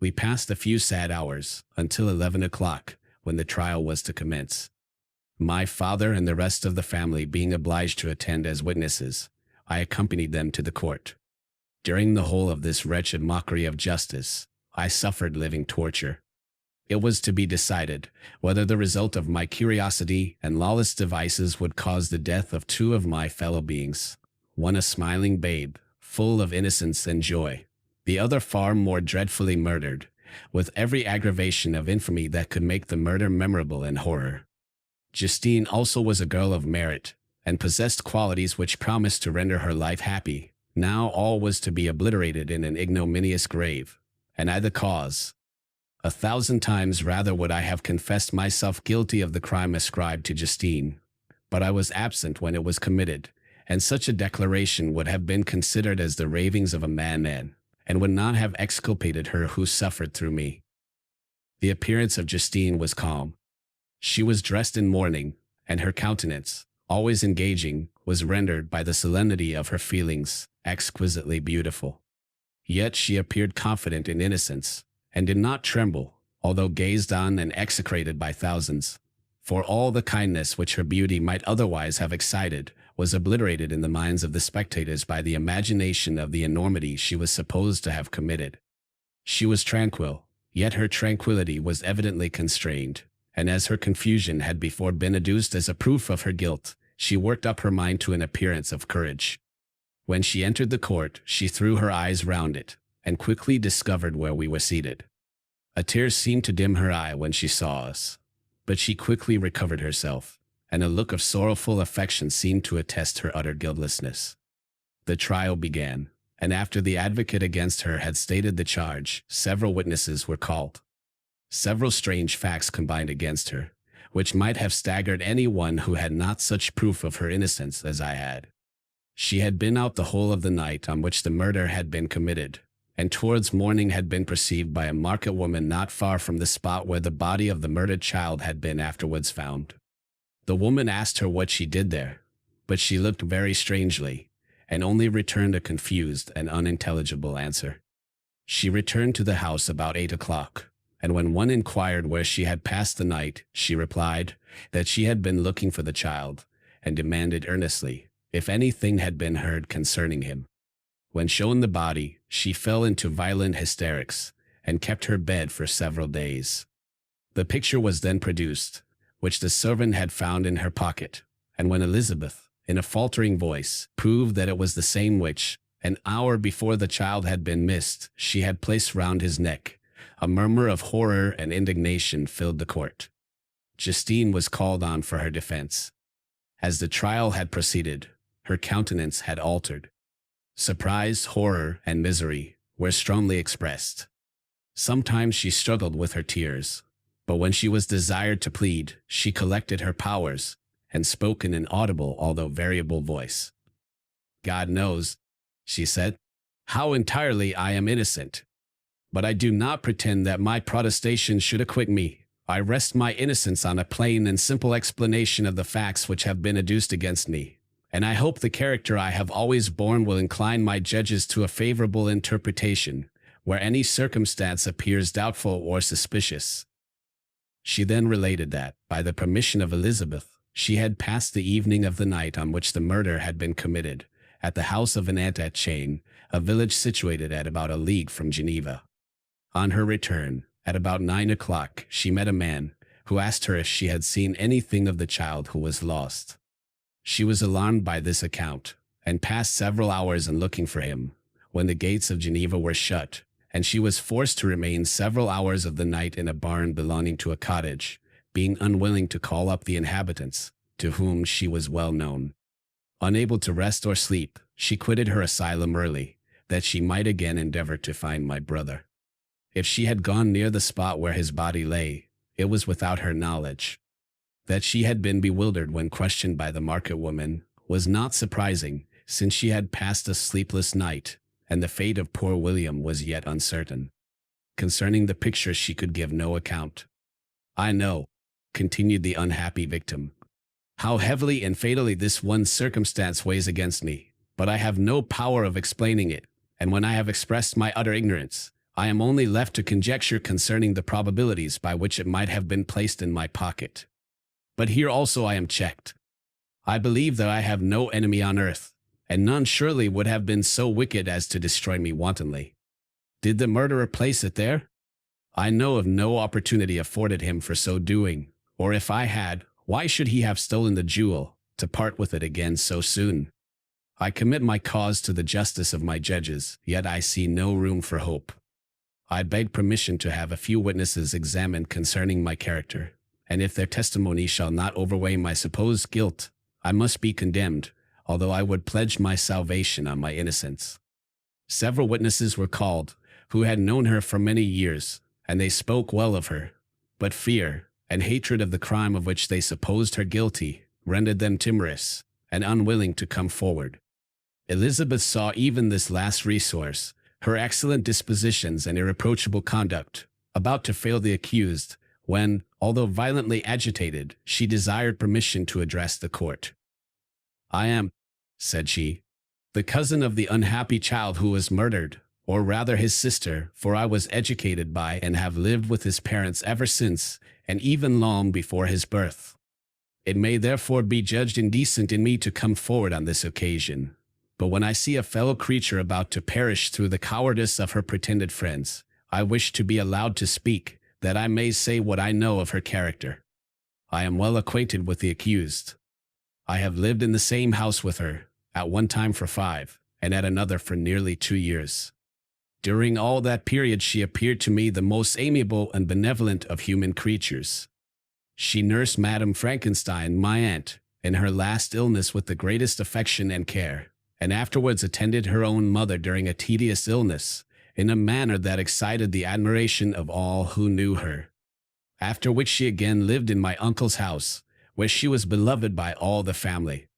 We passed a few sad hours, until 11 o'clock, when the trial was to commence. My father and the rest of the family being obliged to attend as witnesses, I accompanied them to the court. During the whole of this wretched mockery of justice, I suffered living torture. It was to be decided whether the result of my curiosity and lawless devices would cause the death of 2 of my fellow beings, one a smiling babe, full of innocence and joy, the other far more dreadfully murdered, with every aggravation of infamy that could make the murder memorable and horror. Justine also was a girl of merit, and possessed qualities which promised to render her life happy. Now all was to be obliterated in an ignominious grave, and I the cause. 1,000 times rather would I have confessed myself guilty of the crime ascribed to Justine, but I was absent when it was committed, and such a declaration would have been considered as the ravings of a madman, and would not have exculpated her who suffered through me. The appearance of Justine was calm. She was dressed in mourning, and her countenance, always engaging, was rendered by the solemnity of her feelings exquisitely beautiful. Yet she appeared confident in innocence, and did not tremble, although gazed on and execrated by thousands, for all the kindness which her beauty might otherwise have excited was obliterated in the minds of the spectators by the imagination of the enormity she was supposed to have committed. She was tranquil, yet her tranquillity was evidently constrained, and as her confusion had before been adduced as a proof of her guilt, she worked up her mind to an appearance of courage. When she entered the court, she threw her eyes round it, and quickly discovered where we were seated. A tear seemed to dim her eye when she saw us, but she quickly recovered herself, and a look of sorrowful affection seemed to attest her utter guiltlessness. The trial began, and after the advocate against her had stated the charge, several witnesses were called. Several strange facts combined against her, which might have staggered anyone who had not such proof of her innocence as I had. She had been out the whole of the night on which the murder had been committed, and towards morning had been perceived by a market woman not far from the spot where the body of the murdered child had been afterwards found. The woman asked her what she did there, but she looked very strangely, and only returned a confused and unintelligible answer. She returned to the house about 8 o'clock, and when one inquired where she had passed the night, she replied that she had been looking for the child, and demanded earnestly if anything had been heard concerning him. When shown the body, she fell into violent hysterics, and kept her bed for several days. The picture was then produced, which the servant had found in her pocket, and when Elizabeth, in a faltering voice, proved that it was the same which, an hour before the child had been missed, she had placed round his neck, a murmur of horror and indignation filled the court. Justine was called on for her defense. As the trial had proceeded, her countenance had altered. Surprise, horror, and misery were strongly expressed. Sometimes she struggled with her tears, but when she was desired to plead, she collected her powers and spoke in an audible although variable voice. "God knows," she said, "how entirely I am innocent. But I do not pretend that my protestation should acquit me. I rest my innocence on a plain and simple explanation of the facts which have been adduced against me, and I hope the character I have always borne will incline my judges to a favorable interpretation, where any circumstance appears doubtful or suspicious." She then related that, by the permission of Elizabeth, she had passed the evening of the night on which the murder had been committed, at the house of an aunt at Chain, a village situated at about a league from Geneva. On her return, at about 9 o'clock, she met a man, who asked her if she had seen anything of the child who was lost. She was alarmed by this account, and passed several hours in looking for him, when the gates of Geneva were shut, and she was forced to remain several hours of the night in a barn belonging to a cottage, being unwilling to call up the inhabitants, to whom she was well known. Unable to rest or sleep, she quitted her asylum early, that she might again endeavor to find my brother. If she had gone near the spot where his body lay, it was without her knowledge. That she had been bewildered when questioned by the market woman was not surprising, since she had passed a sleepless night, and the fate of poor William was yet uncertain. Concerning the picture she could give no account. "I know," continued the unhappy victim, "how heavily and fatally this one circumstance weighs against me, but I have no power of explaining it, and when I have expressed my utter ignorance, I am only left to conjecture concerning the probabilities by which it might have been placed in my pocket. But here also I am checked. I believe that I have no enemy on earth, and none surely would have been so wicked as to destroy me wantonly. Did the murderer place it there? I know of no opportunity afforded him for so doing, or if I had, why should he have stolen the jewel, to part with it again so soon? I commit my cause to the justice of my judges, yet I see no room for hope. I beg permission to have a few witnesses examined concerning my character, and if their testimony shall not overweigh my supposed guilt, I must be condemned, although I would pledge my salvation on my innocence." Several witnesses were called, who had known her for many years, and they spoke well of her, but fear and hatred of the crime of which they supposed her guilty rendered them timorous and unwilling to come forward. Elizabeth saw even this last resource, her excellent dispositions and irreproachable conduct, about to fail the accused, when, although violently agitated, she desired permission to address the court. "I am," said she, "the cousin of the unhappy child who was murdered, or rather his sister, for I was educated by and have lived with his parents ever since, and even long before his birth. It may therefore be judged indecent in me to come forward on this occasion. But when I see a fellow creature about to perish through the cowardice of her pretended friends, I wish to be allowed to speak, that I may say what I know of her character. I am well acquainted with the accused. I have lived in the same house with her, at one time for 5, and at another for nearly 2 years. During all that period she appeared to me the most amiable and benevolent of human creatures. She nursed Madame Frankenstein, my aunt, in her last illness with the greatest affection and care, and afterwards attended her own mother during a tedious illness, in a manner that excited the admiration of all who knew her. After which she again lived in my uncle's house, where she was beloved by all the family.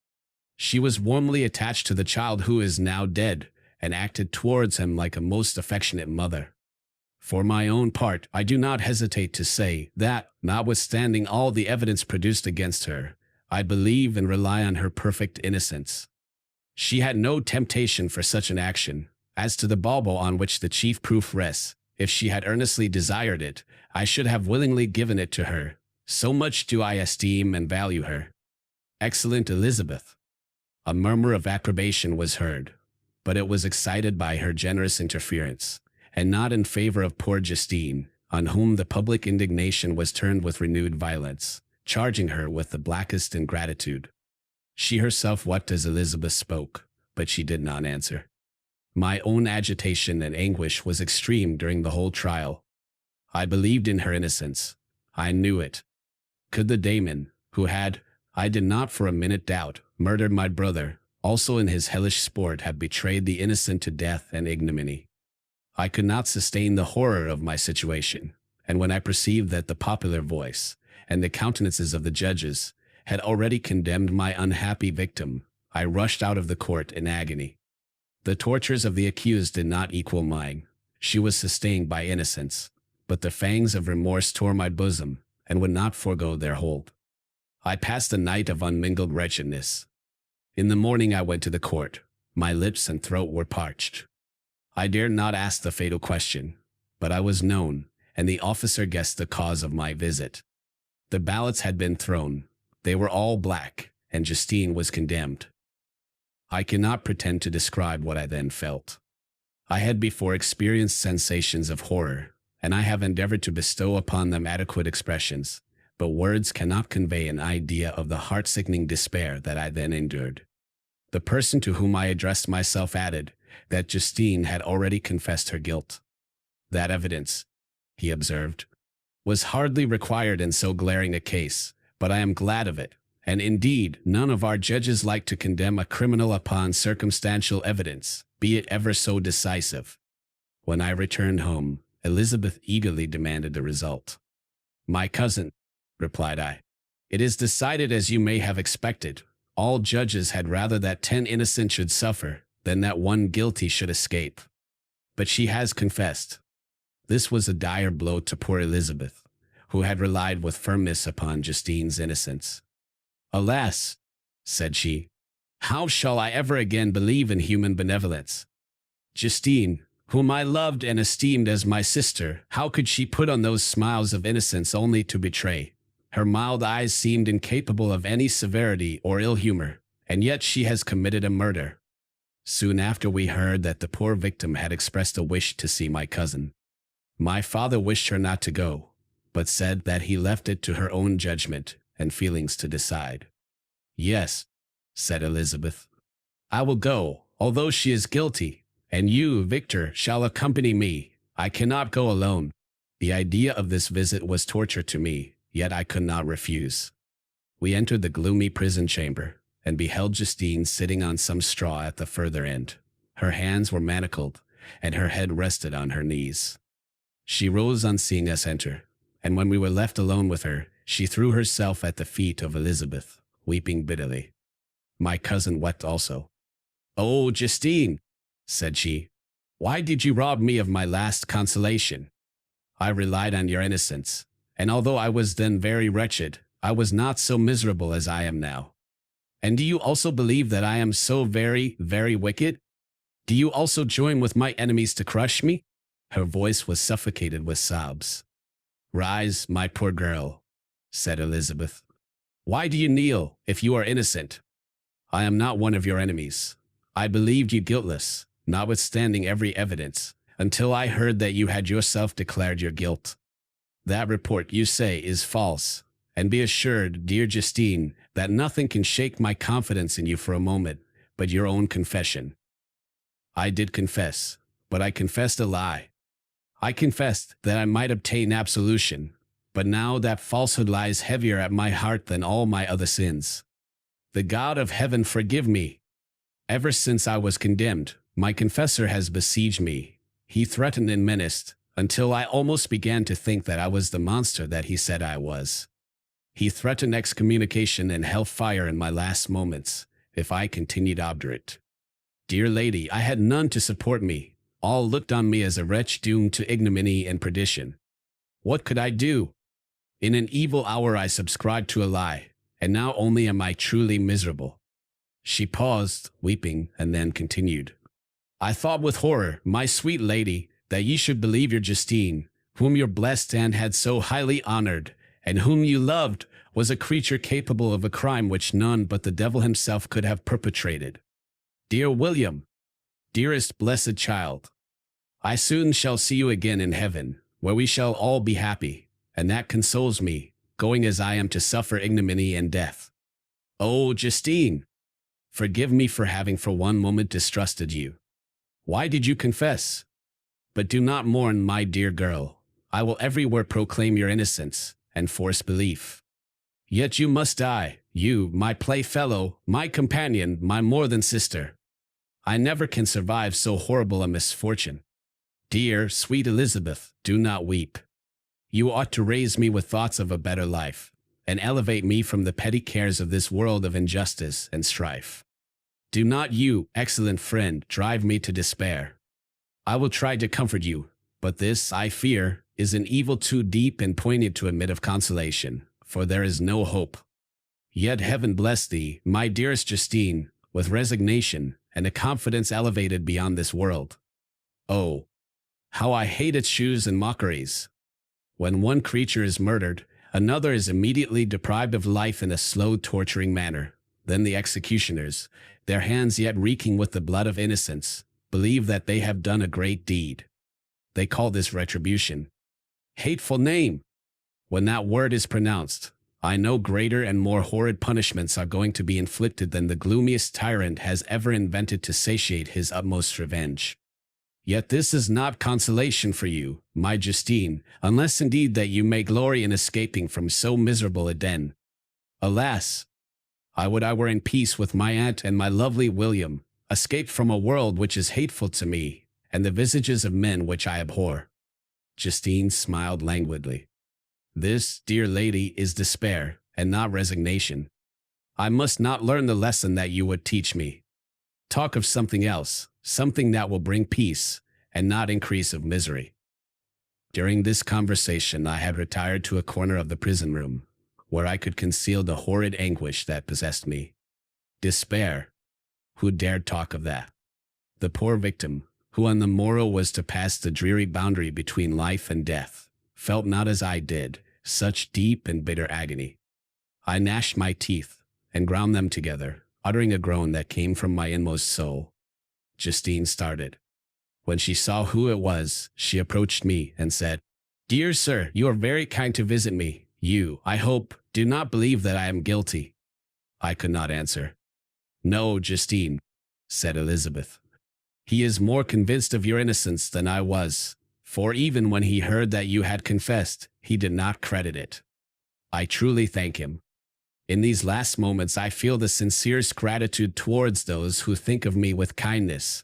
She was warmly attached to the child who is now dead, and acted towards him like a most affectionate mother. For my own part, I do not hesitate to say that, notwithstanding all the evidence produced against her, I believe and rely on her perfect innocence. She had no temptation for such an action. As to the bauble on which the chief proof rests, if she had earnestly desired it, I should have willingly given it to her. So much do I esteem and value her. Excellent Elizabeth. A murmur of approbation was heard, but it was excited by her generous interference, and not in favor of poor Justine, on whom the public indignation was turned with renewed violence, charging her with the blackest ingratitude. She herself wept as Elizabeth spoke, but she did not answer. My own agitation and anguish was extreme during the whole trial. I believed in her innocence. I knew it. Could the Damon, who had, I did not for a minute doubt, murdered my brother, also in his hellish sport have betrayed the innocent to death and ignominy? I could not sustain the horror of my situation, and when I perceived that the popular voice, and the countenances of the judges, had already condemned my unhappy victim, I rushed out of the court in agony. The tortures of the accused did not equal mine. She was sustained by innocence, but the fangs of remorse tore my bosom, and would not forego their hold. I passed a night of unmingled wretchedness. In the morning I went to the court. My lips and throat were parched. I dared not ask the fatal question, but I was known, and the officer guessed the cause of my visit. The ballots had been thrown. They were all black, and Justine was condemned. I cannot pretend to describe what I then felt. I had before experienced sensations of horror, and I have endeavored to bestow upon them adequate expressions, but words cannot convey an idea of the heart-sickening despair that I then endured. The person to whom I addressed myself added that Justine had already confessed her guilt. That evidence, he observed, was hardly required in so glaring a case, but I am glad of it, and indeed none of our judges like to condemn a criminal upon circumstantial evidence, be it ever so decisive. When I returned home, Elizabeth eagerly demanded the result. My cousin, replied I, it is decided as you may have expected. All judges had rather that 10 innocent should suffer than that 1 guilty should escape. But she has confessed. This was a dire blow to poor Elizabeth, who had relied with firmness upon Justine's innocence. Alas, said she, how shall I ever again believe in human benevolence? Justine, whom I loved and esteemed as my sister, how could she put on those smiles of innocence only to betray? Her mild eyes seemed incapable of any severity or ill humor, and yet she has committed a murder. Soon after we heard that the poor victim had expressed a wish to see my cousin. My father wished her not to go, but said that he left it to her own judgment and feelings to decide. Yes, said Elizabeth, I will go, although she is guilty, and you, Victor, shall accompany me. I cannot go alone. The idea of this visit was torture to me, yet I could not refuse. We entered the gloomy prison chamber, and beheld Justine sitting on some straw at the further end. Her hands were manacled, and her head rested on her knees. She rose on seeing us enter, and when we were left alone with her, she threw herself at the feet of Elizabeth, weeping bitterly. My cousin wept also. Oh, Justine, said she, why did you rob me of my last consolation? I relied on your innocence, and although I was then very wretched, I was not so miserable as I am now. And do you also believe that I am so very, very wicked? Do you also join with my enemies to crush me? Her voice was suffocated with sobs. Rise, my poor girl, said Elizabeth. Why do you kneel, if you are innocent? I am not one of your enemies. I believed you guiltless, notwithstanding every evidence, until I heard that you had yourself declared your guilt. That report, you say, is false, And be assured, dear Justine, that nothing can shake my confidence in you for a moment, but your own confession. I did confess, but I confessed a lie. I confessed that I might obtain absolution, but now that falsehood lies heavier at my heart than all my other sins. The God of heaven forgive me. Ever since I was condemned, my confessor has besieged me. He threatened and menaced, until I almost began to think that I was the monster that he said I was. He threatened excommunication and hellfire in my last moments, if I continued obdurate. Dear lady, I had none to support me. All looked on me as a wretch doomed to ignominy and perdition. What could I do? In an evil hour I subscribed to a lie, and now only am I truly miserable. She paused, weeping, and then continued. I thought with horror, my sweet lady, that ye should believe your Justine, whom your blessed and had so highly honored, and whom you loved, was a creature capable of a crime which none but the devil himself could have perpetrated. Dear William, dearest blessed child, I soon shall see you again in heaven, where we shall all be happy, and that consoles me, going as I am to suffer ignominy and death. Oh, Justine, forgive me for having for one moment distrusted you. Why did you confess? But do not mourn, my dear girl. I will everywhere proclaim your innocence, and force belief. Yet you must die, you, my playfellow, my companion, my more than sister. I never can survive so horrible a misfortune. Dear, sweet Elizabeth, do not weep. You ought to raise me with thoughts of a better life, and elevate me from the petty cares of this world of injustice and strife. Do not you, excellent friend, drive me to despair. I will try to comfort you, but this, I fear, is an evil too deep and poignant to admit of consolation, for there is no hope. Yet heaven bless thee, my dearest Justine, with resignation and a confidence elevated beyond this world. Oh, how I hate its shoes and mockeries! When one creature is murdered, another is immediately deprived of life in a slow, torturing manner. Then the executioners, their hands yet reeking with the blood of innocence, believe that they have done a great deed. They call this retribution. Hateful name! When that word is pronounced, I know greater and more horrid punishments are going to be inflicted than the gloomiest tyrant has ever invented to satiate his utmost revenge. Yet this is not consolation for you, my Justine, unless indeed that you may glory in escaping from so miserable a den. Alas! I would I were in peace with my aunt and my lovely William, escaped from a world which is hateful to me, and the visages of men which I abhor. Justine smiled languidly. This, dear lady, is despair, and not resignation. I must not learn the lesson that you would teach me. Talk of something else, something that will bring peace, and not increase of misery. During this conversation I had retired to a corner of the prison room, where I could conceal the horrid anguish that possessed me. Despair! Who dared talk of that? The poor victim, who on the morrow was to pass the dreary boundary between life and death, felt not as I did, such deep and bitter agony. I gnashed my teeth, and ground them together, uttering a groan that came from my inmost soul. Justine started. When she saw who it was, she approached me and said, Dear sir, you are very kind to visit me. You, I hope, do not believe that I am guilty. I could not answer. No, Justine, said Elizabeth. He is more convinced of your innocence than I was, for even when he heard that you had confessed, he did not credit it. I truly thank him. In these last moments I feel the sincerest gratitude towards those who think of me with kindness.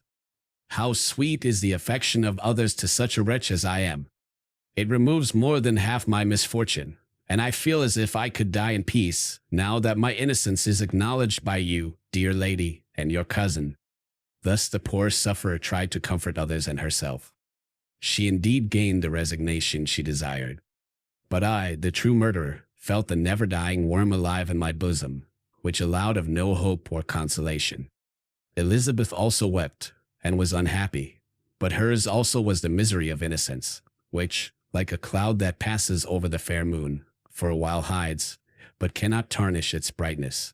How sweet is the affection of others to such a wretch as I am. It removes more than half my misfortune, and I feel as if I could die in peace, now that my innocence is acknowledged by you, dear lady, and your cousin. Thus the poor sufferer tried to comfort others and herself. She indeed gained the resignation she desired. But I, the true murderer, felt the never-dying worm alive in my bosom, which allowed of no hope or consolation. Elizabeth also wept, and was unhappy, but hers also was the misery of innocence, which, like a cloud that passes over the fair moon, for a while hides, but cannot tarnish its brightness.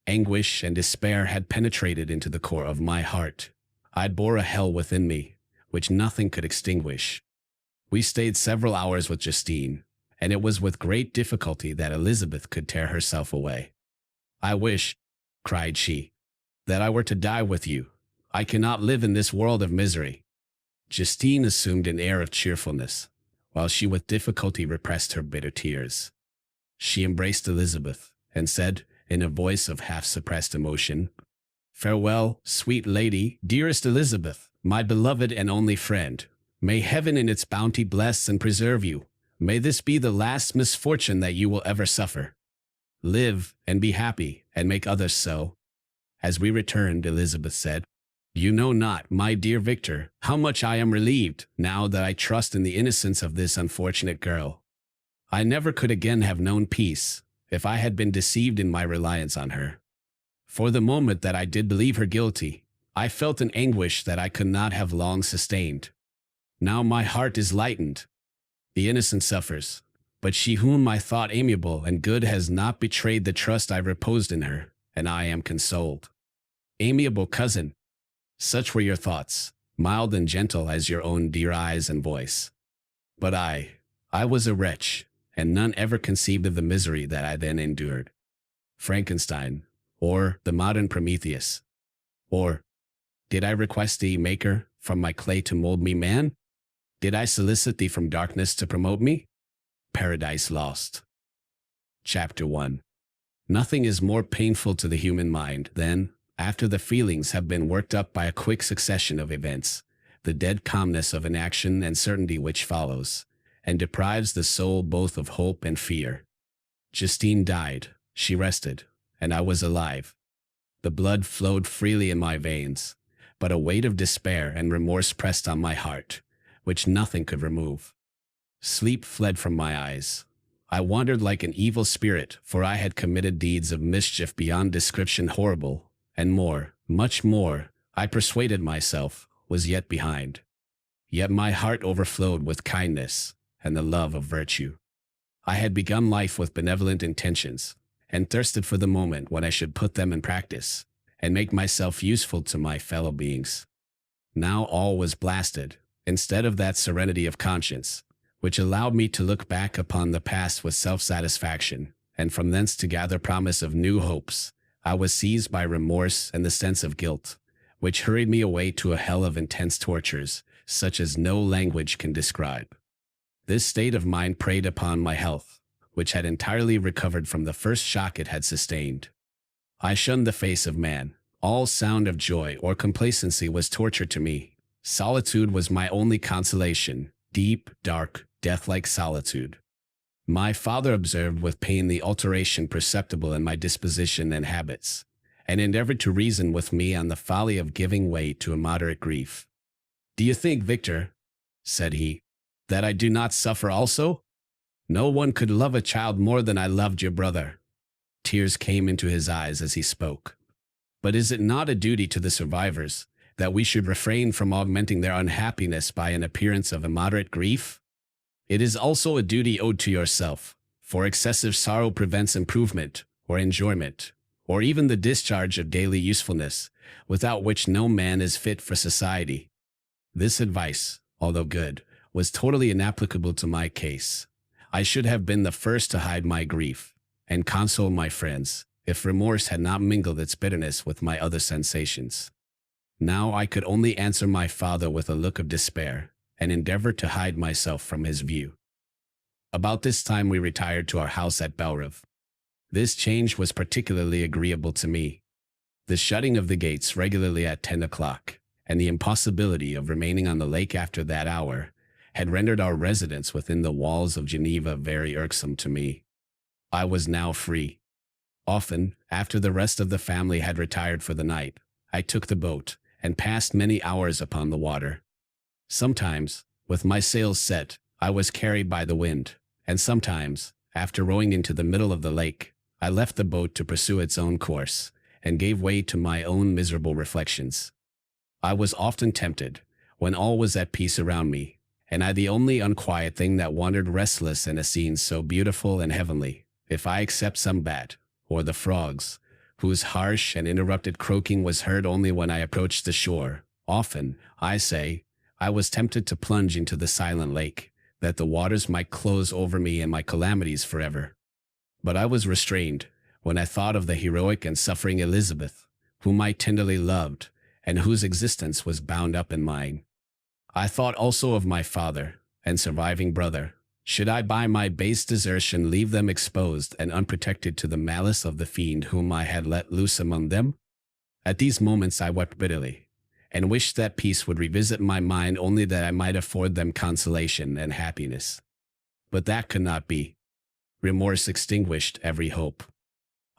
Anguish and despair had penetrated into the core of my heart. I bore a hell within me, which nothing could extinguish. We stayed several hours with Justine, and it was with great difficulty that Elizabeth could tear herself away. "I wish," cried she, "that I were to die with you. I cannot live in this world of misery." Justine assumed an air of cheerfulness, while she with difficulty repressed her bitter tears. She embraced Elizabeth, and said, in a voice of half-suppressed emotion, "Farewell, sweet lady, dearest Elizabeth, my beloved and only friend. May heaven in its bounty bless and preserve you. May this be the last misfortune that you will ever suffer. Live, and be happy, and make others so." As we returned, Elizabeth said, "You know not, my dear Victor, how much I am relieved, now that I trust in the innocence of this unfortunate girl. I never could again have known peace, if I had been deceived in my reliance on her. For the moment that I did believe her guilty, I felt an anguish that I could not have long sustained. Now my heart is lightened. The innocent suffers, but she whom I thought amiable and good has not betrayed the trust I reposed in her, and I am consoled. Amiable cousin, such were your thoughts, mild and gentle as your own dear eyes and voice. But I was a wretch, and none ever conceived of the misery that I then endured. Frankenstein, or the modern Prometheus, or did I request thee, Maker, from my clay to mold me man? Did I solicit thee from darkness to promote me? Paradise Lost. Chapter 1. Nothing is more painful to the human mind than, after the feelings have been worked up by a quick succession of events, the dead calmness of inaction and certainty which follows, and deprives the soul both of hope and fear. Justine died, she rested, and I was alive. The blood flowed freely in my veins, but a weight of despair and remorse pressed on my heart, which nothing could remove. Sleep fled from my eyes. I wandered like an evil spirit, for I had committed deeds of mischief beyond description horrible, and more, much more, I persuaded myself, was yet behind. Yet my heart overflowed with kindness and the love of virtue. I had begun life with benevolent intentions, and thirsted for the moment when I should put them in practice, and make myself useful to my fellow beings. Now all was blasted, instead of that serenity of conscience, which allowed me to look back upon the past with self-satisfaction, and from thence to gather promise of new hopes. I was seized by remorse and the sense of guilt, which hurried me away to a hell of intense tortures, such as no language can describe. This state of mind preyed upon my health, which had entirely recovered from the first shock it had sustained. I shunned the face of man. All sound of joy or complacency was torture to me. Solitude was my only consolation, deep, dark, death-like solitude. My father observed with pain the alteration perceptible in my disposition and habits, and endeavored to reason with me on the folly of giving way to a moderate grief. "Do you think, Victor," said he, "that I do not suffer also? No one could love a child more than I loved your brother." Tears came into his eyes as he spoke. "But is it not a duty to the survivors that we should refrain from augmenting their unhappiness by an appearance of immoderate grief? It is also a duty owed to yourself, for excessive sorrow prevents improvement, or enjoyment, or even the discharge of daily usefulness, without which no man is fit for society." This advice, although good, was totally inapplicable to my case. I should have been the first to hide my grief, and console my friends, if remorse had not mingled its bitterness with my other sensations. Now I could only answer my father with a look of despair, and endeavor to hide myself from his view. About this time we retired to our house at Belrive. This change was particularly agreeable to me. The shutting of the gates regularly at 10 o'clock, and the impossibility of remaining on the lake after that hour, had rendered our residence within the walls of Geneva very irksome to me. I was now free. Often, after the rest of the family had retired for the night, I took the boat, and passed many hours upon the water. Sometimes, with my sails set, I was carried by the wind, and sometimes, after rowing into the middle of the lake, I left the boat to pursue its own course, and gave way to my own miserable reflections. I was often tempted, when all was at peace around me, and I the only unquiet thing that wandered restless in a scene so beautiful and heavenly, if I except some bat, or the frogs, whose harsh and interrupted croaking was heard only when I approached the shore. Often, I say, I was tempted to plunge into the silent lake, that the waters might close over me and my calamities forever. But I was restrained when I thought of the heroic and suffering Elizabeth, whom I tenderly loved, and whose existence was bound up in mine. I thought also of my father and surviving brother. Should I by my base desertion leave them exposed and unprotected to the malice of the fiend whom I had let loose among them? At these moments I wept bitterly, and wished that peace would revisit my mind, only that I might afford them consolation and happiness. But that could not be. Remorse extinguished every hope.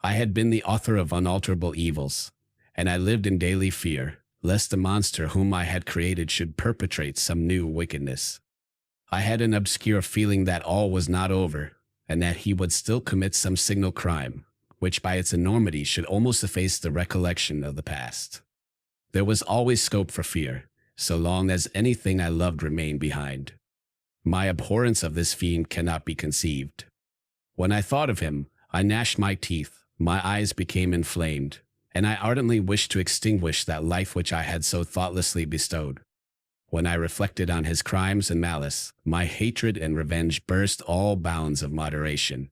I had been the author of unalterable evils, and I lived in daily fear, lest the monster whom I had created should perpetrate some new wickedness. I had an obscure feeling that all was not over, and that he would still commit some signal crime, which by its enormity should almost efface the recollection of the past. There was always scope for fear, so long as anything I loved remained behind. My abhorrence of this fiend cannot be conceived. When I thought of him, I gnashed my teeth, my eyes became inflamed, and I ardently wished to extinguish that life which I had so thoughtlessly bestowed. When I reflected on his crimes and malice, my hatred and revenge burst all bounds of moderation.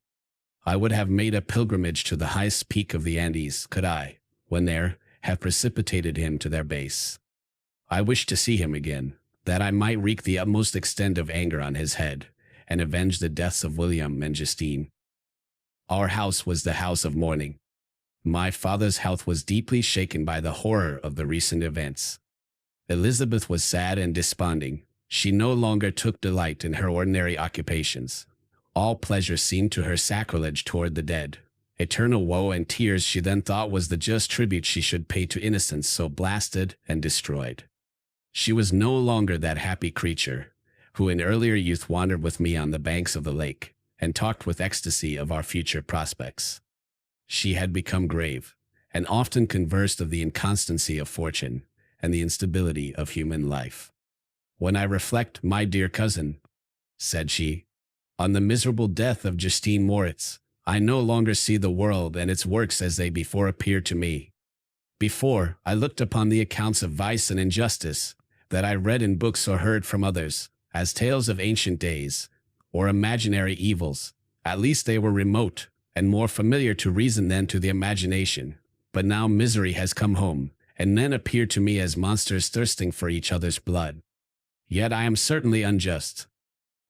I would have made a pilgrimage to the highest peak of the Andes, could I, when there, have precipitated him to their base. I wished to see him again, that I might wreak the utmost extent of anger on his head, and avenge the deaths of William and Justine. Our house was the house of mourning. My father's health was deeply shaken by the horror of the recent events. Elizabeth was sad and desponding. She no longer took delight in her ordinary occupations. All pleasure seemed to her sacrilege toward the dead. Eternal woe and tears she then thought was the just tribute she should pay to innocence so blasted and destroyed. She was no longer that happy creature who in earlier youth wandered with me on the banks of the lake and talked with ecstasy of our future prospects. She had become grave, and often conversed of the inconstancy of fortune and the instability of human life. When I reflect, my dear cousin, said she, on the miserable death of Justine Moritz, I no longer see the world and its works as they before appeared to me. Before, I looked upon the accounts of vice and injustice that I read in books or heard from others as tales of ancient days, or imaginary evils. At least they were remote and more familiar to reason than to the imagination. But now misery has come home, and men appear to me as monsters thirsting for each other's blood. Yet I am certainly unjust.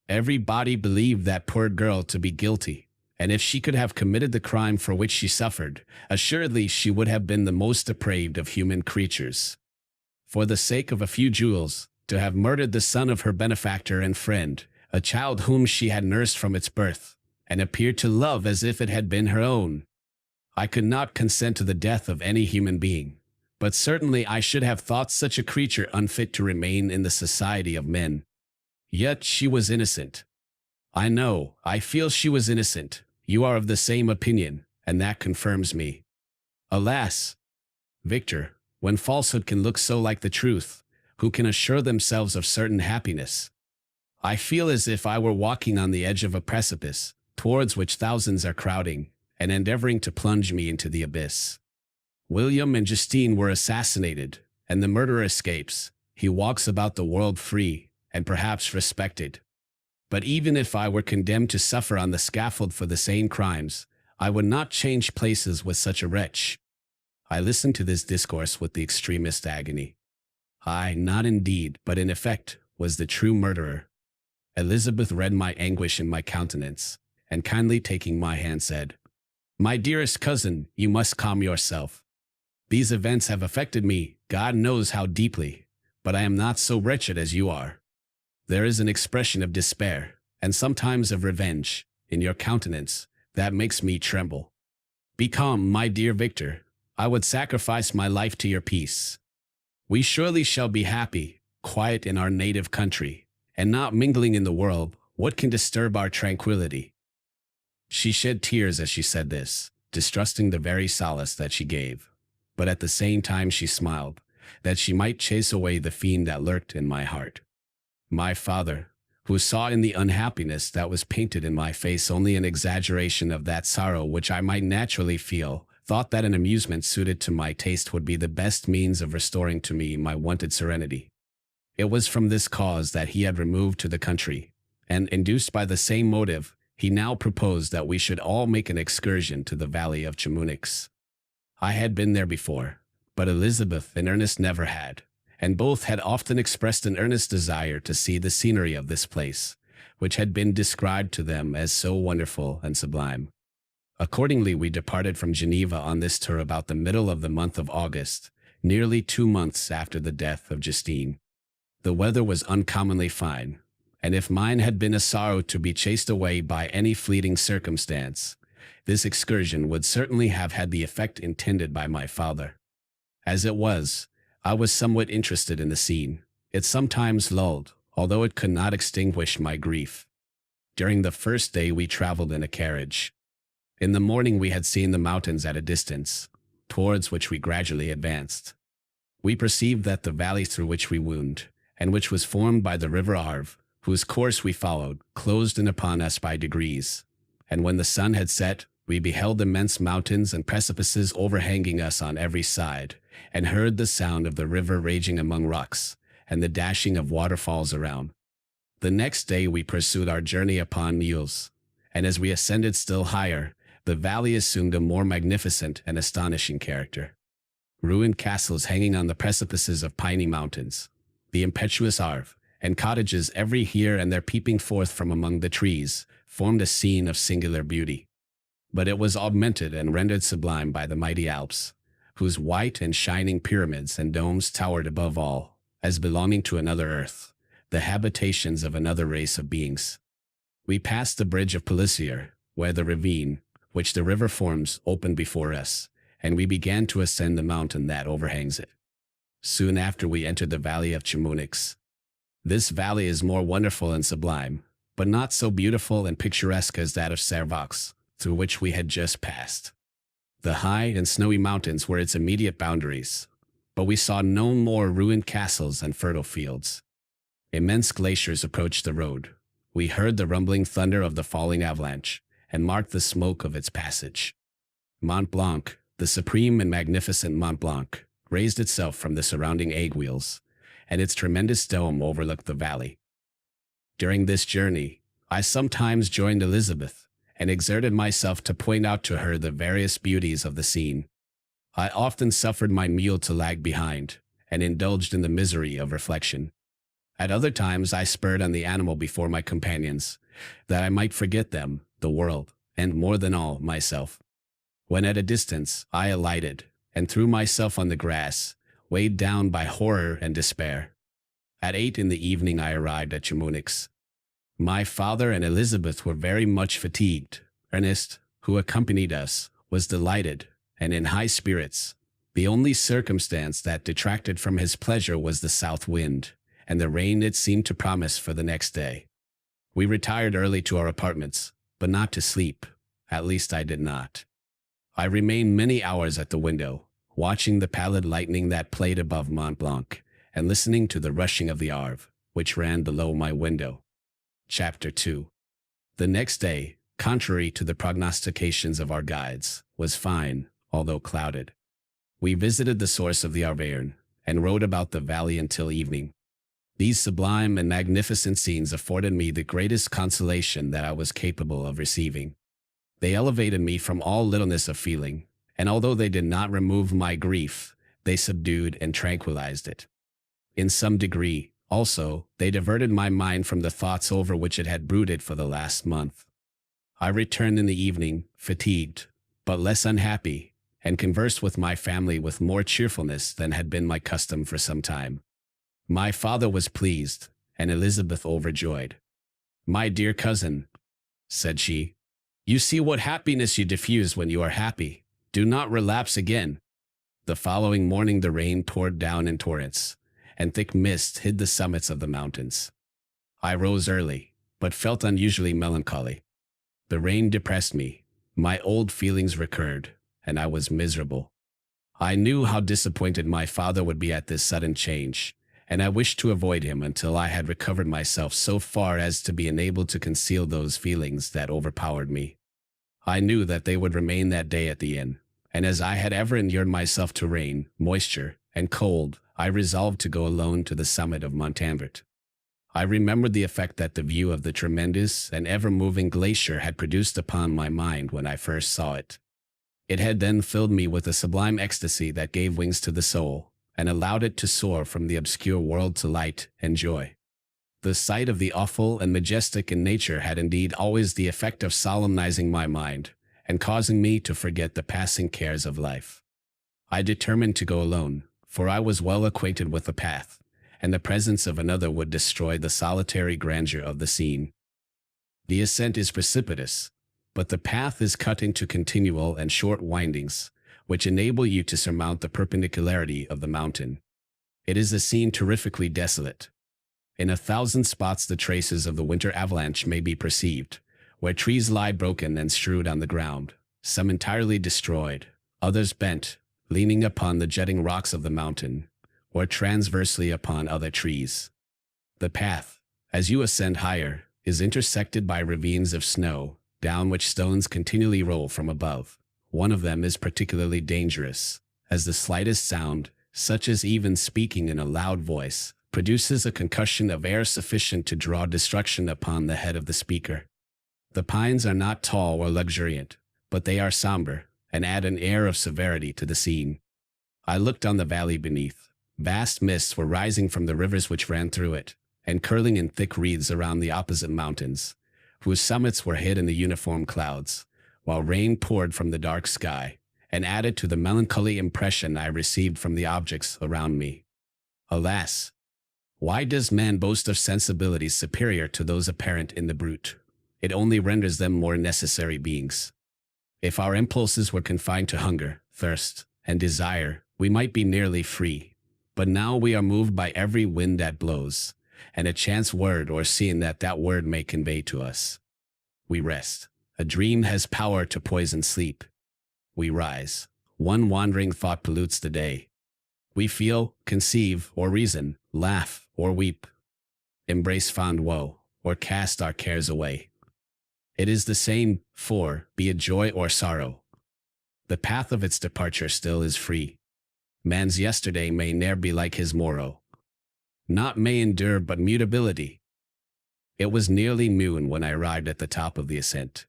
Everybody believed that poor girl to be guilty, and if she could have committed the crime for which she suffered, assuredly she would have been the most depraved of human creatures. For the sake of a few jewels, to have murdered the son of her benefactor and friend, a child whom she had nursed from its birth, and appeared to love as if it had been her own. I could not consent to the death of any human being, but certainly I should have thought such a creature unfit to remain in the society of men. Yet she was innocent. I know, I feel she was innocent. You are of the same opinion, and that confirms me. Alas, Victor, when falsehood can look so like the truth, who can assure themselves of certain happiness? I feel as if I were walking on the edge of a precipice, towards which thousands are crowding, and endeavoring to plunge me into the abyss. William and Justine were assassinated, and the murderer escapes. He walks about the world free, and perhaps respected. But even if I were condemned to suffer on the scaffold for the same crimes, I would not change places with such a wretch. I listened to this discourse with the extremest agony. I, not indeed, but in effect, was the true murderer. Elizabeth read my anguish in my countenance, and kindly taking my hand said, "My dearest cousin, you must calm yourself. These events have affected me, God knows how deeply, but I am not so wretched as you are. There is an expression of despair, and sometimes of revenge, in your countenance, that makes me tremble. Be calm, my dear Victor. I would sacrifice my life to your peace. We surely shall be happy, quiet in our native country, and not mingling in the world. What can disturb our tranquility?" She shed tears as she said this, distrusting the very solace that she gave. But at the same time she smiled, that she might chase away the fiend that lurked in my heart. My father, who saw in the unhappiness that was painted in my face only an exaggeration of that sorrow which I might naturally feel, thought that an amusement suited to my taste would be the best means of restoring to me my wonted serenity. It was from this cause that he had removed to the country, and induced by the same motive, he now proposed that we should all make an excursion to the valley of Chamonix. I had been there before, but Elizabeth and Ernest never had, and both had often expressed an earnest desire to see the scenery of this place, which had been described to them as so wonderful and sublime. Accordingly, we departed from Geneva on this tour about the middle of the month of August, nearly 2 months after the death of Justine. The weather was uncommonly fine, and if mine had been a sorrow to be chased away by any fleeting circumstance, this excursion would certainly have had the effect intended by my father. As it was, I was somewhat interested in the scene. It sometimes lulled, although it could not extinguish my grief. During the first day we traveled in a carriage. In the morning we had seen the mountains at a distance, towards which we gradually advanced. We perceived that the valley through which we wound, and which was formed by the river Arve, whose course we followed, closed in upon us by degrees, and when the sun had set, we beheld immense mountains and precipices overhanging us on every side, and heard the sound of the river raging among rocks, and the dashing of waterfalls around. The next day we pursued our journey upon mules, and as we ascended still higher, the valley assumed a more magnificent and astonishing character. Ruined castles hanging on the precipices of piny mountains, the impetuous Arve, and cottages every here and there peeping forth from among the trees, formed a scene of singular beauty. But it was augmented and rendered sublime by the mighty Alps, whose white and shining pyramids and domes towered above all, as belonging to another earth, the habitations of another race of beings. We passed the bridge of Pellissier, where the ravine, which the river forms, opened before us, and we began to ascend the mountain that overhangs it. Soon after we entered the valley of Chamonix. This valley is more wonderful and sublime, but not so beautiful and picturesque as that of Servox, through which we had just passed. The high and snowy mountains were its immediate boundaries, but we saw no more ruined castles and fertile fields. Immense glaciers approached the road. We heard the rumbling thunder of the falling avalanche, and marked the smoke of its passage. Mont Blanc, the supreme and magnificent Mont Blanc, raised itself from the surrounding aiguilles, and its tremendous dome overlooked the valley. During this journey, I sometimes joined Elizabeth, and exerted myself to point out to her the various beauties of the scene. I often suffered my mule to lag behind, and indulged in the misery of reflection. At other times I spurred on the animal before my companions, that I might forget them, the world, and more than all, myself. When at a distance, I alighted, and threw myself on the grass, weighed down by horror and despair. At 8 in the evening I arrived at Chamonix. My father and Elizabeth were very much fatigued. Ernest, who accompanied us, was delighted, and in high spirits. The only circumstance that detracted from his pleasure was the south wind, and the rain it seemed to promise for the next day. We retired early to our apartments, but not to sleep. At least I did not. I remained many hours at the window, watching the pallid lightning that played above Mont Blanc, and listening to the rushing of the Arve, which ran below my window. Chapter 2. The next day, contrary to the prognostications of our guides, was fine, although clouded. We visited the source of the Arverne, and rode about the valley until evening. These sublime and magnificent scenes afforded me the greatest consolation that I was capable of receiving. They elevated me from all littleness of feeling, and although they did not remove my grief, they subdued and tranquilized it. In some degree, also, they diverted my mind from the thoughts over which it had brooded for the last month. I returned in the evening, fatigued, but less unhappy, and conversed with my family with more cheerfulness than had been my custom for some time. My father was pleased, and Elizabeth overjoyed. "My dear cousin," said she, "you see what happiness you diffuse when you are happy. Do not relapse again." The following morning the rain poured down in torrents, and thick mist hid the summits of the mountains. I rose early, but felt unusually melancholy. The rain depressed me, my old feelings recurred, and I was miserable. I knew how disappointed my father would be at this sudden change, and I wished to avoid him until I had recovered myself so far as to be enabled to conceal those feelings that overpowered me. I knew that they would remain that day at the inn, and as I had ever inured myself to rain, moisture, and cold, I resolved to go alone to the summit of Montanvert. I remembered the effect that the view of the tremendous and ever-moving glacier had produced upon my mind when I first saw it. It had then filled me with a sublime ecstasy that gave wings to the soul, and allowed it to soar from the obscure world to light and joy. The sight of the awful and majestic in nature had indeed always the effect of solemnizing my mind, and causing me to forget the passing cares of life. I determined to go alone, for I was well acquainted with the path, and the presence of another would destroy the solitary grandeur of the scene. The ascent is precipitous, but the path is cut into continual and short windings, which enable you to surmount the perpendicularity of the mountain. It is a scene terrifically desolate. In 1,000 spots the traces of the winter avalanche may be perceived, where trees lie broken and strewed on the ground, some entirely destroyed, others bent, leaning upon the jutting rocks of the mountain, or transversely upon other trees. The path, as you ascend higher, is intersected by ravines of snow, down which stones continually roll from above. One of them is particularly dangerous, as the slightest sound, such as even speaking in a loud voice, produces a concussion of air sufficient to draw destruction upon the head of the speaker. The pines are not tall or luxuriant, but they are somber, and add an air of severity to the scene. I looked on the valley beneath. Vast mists were rising from the rivers which ran through it, and curling in thick wreaths around the opposite mountains, whose summits were hid in the uniform clouds, while rain poured from the dark sky, and added to the melancholy impression I received from the objects around me. Alas! Why does man boast of sensibilities superior to those apparent in the brute? It only renders them more necessary beings. If our impulses were confined to hunger, thirst, and desire, we might be nearly free. But now we are moved by every wind that blows, and a chance word or scene that word may convey to us. We rest. A dream has power to poison sleep. We rise. One wandering thought pollutes the day. We feel, conceive, or reason, laugh, or weep, embrace fond woe, or cast our cares away. It is the same, for, be it joy or sorrow, the path of its departure still is free. Man's yesterday may ne'er be like his morrow. Naught may endure but mutability. It was nearly noon when I arrived at the top of the ascent.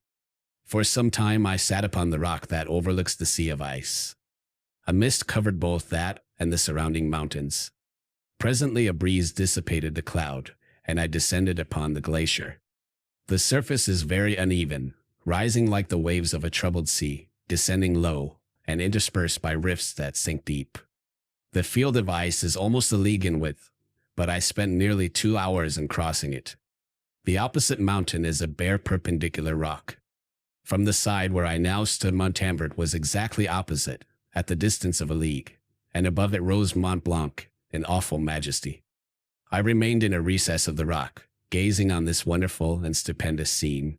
For some time I sat upon the rock that overlooks the sea of ice. A mist covered both that and the surrounding mountains. Presently a breeze dissipated the cloud, and I descended upon the glacier. The surface is very uneven, rising like the waves of a troubled sea, descending low, and interspersed by rifts that sink deep. The field of ice is almost a league in width, but I spent nearly 2 hours in crossing it. The opposite mountain is a bare perpendicular rock. From the side where I now stood Montalembert was exactly opposite, at the distance of a league, and above it rose Mont Blanc in awful majesty. I remained in a recess of the rock, gazing on this wonderful and stupendous scene.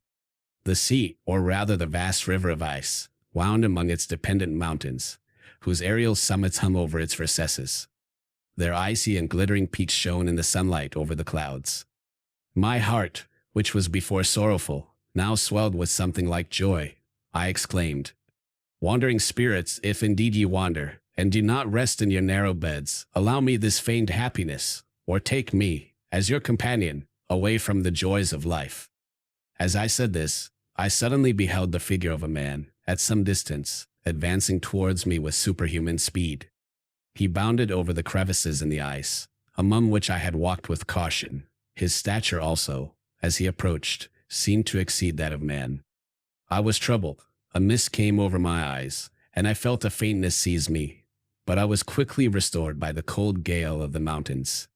The sea, or rather the vast river of ice, wound among its dependent mountains, whose aerial summits hung over its recesses. Their icy and glittering peaks shone in the sunlight over the clouds. My heart, which was before sorrowful, now swelled with something like joy. I exclaimed, "Wandering spirits, if indeed ye wander, and do not rest in your narrow beds, allow me this feigned happiness, or take me, as your companion, away from the joys of life." As I said this, I suddenly beheld the figure of a man, at some distance, advancing towards me with superhuman speed. He bounded over the crevices in the ice, among which I had walked with caution. His stature also, as he approached, seemed to exceed that of man. I was troubled. A mist came over my eyes, and I felt a faintness seize me, but I was quickly restored by the cold gale of the mountains.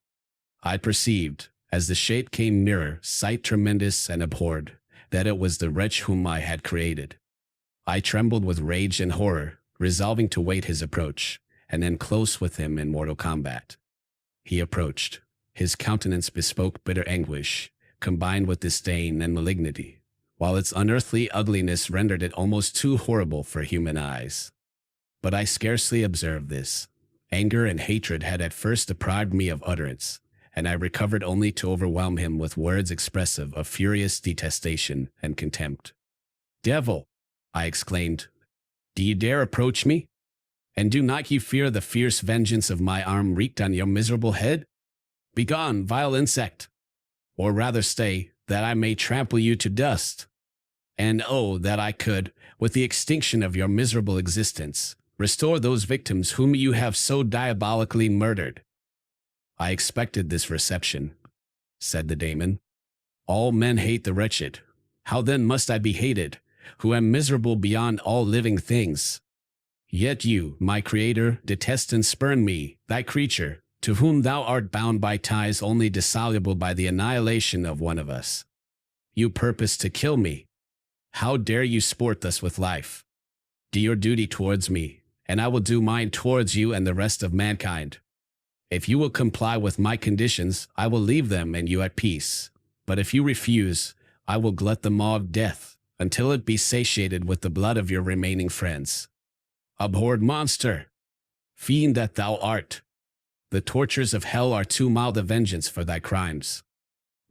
I perceived, as the shade came nearer, sight tremendous and abhorred, that it was the wretch whom I had created. I trembled with rage and horror, resolving to wait his approach, and then close with him in mortal combat. He approached. His countenance bespoke bitter anguish, combined with disdain and malignity, while its unearthly ugliness rendered it almost too horrible for human eyes. But I scarcely observed this. Anger and hatred had at first deprived me of utterance, and I recovered only to overwhelm him with words expressive of furious detestation and contempt. "Devil!" I exclaimed, "do you dare approach me? And do not you fear the fierce vengeance of my arm wreaked on your miserable head? Begone, vile insect!" or rather stay, that I may trample you to dust. And oh, that I could, with the extinction of your miserable existence, restore those victims whom you have so diabolically murdered." "I expected this reception," said the daemon. "All men hate the wretched. How then must I be hated, who am miserable beyond all living things? Yet you, my creator, detest and spurn me, thy creature, to whom thou art bound by ties only dissoluble by the annihilation of one of us. You purpose to kill me. How dare you sport thus with life? Do your duty towards me, and I will do mine towards you and the rest of mankind. If you will comply with my conditions, I will leave them and you at peace. But if you refuse, I will glut the maw of death, until it be satiated with the blood of your remaining friends. Abhorred monster! Fiend that thou art! The tortures of hell are too mild a vengeance for thy crimes.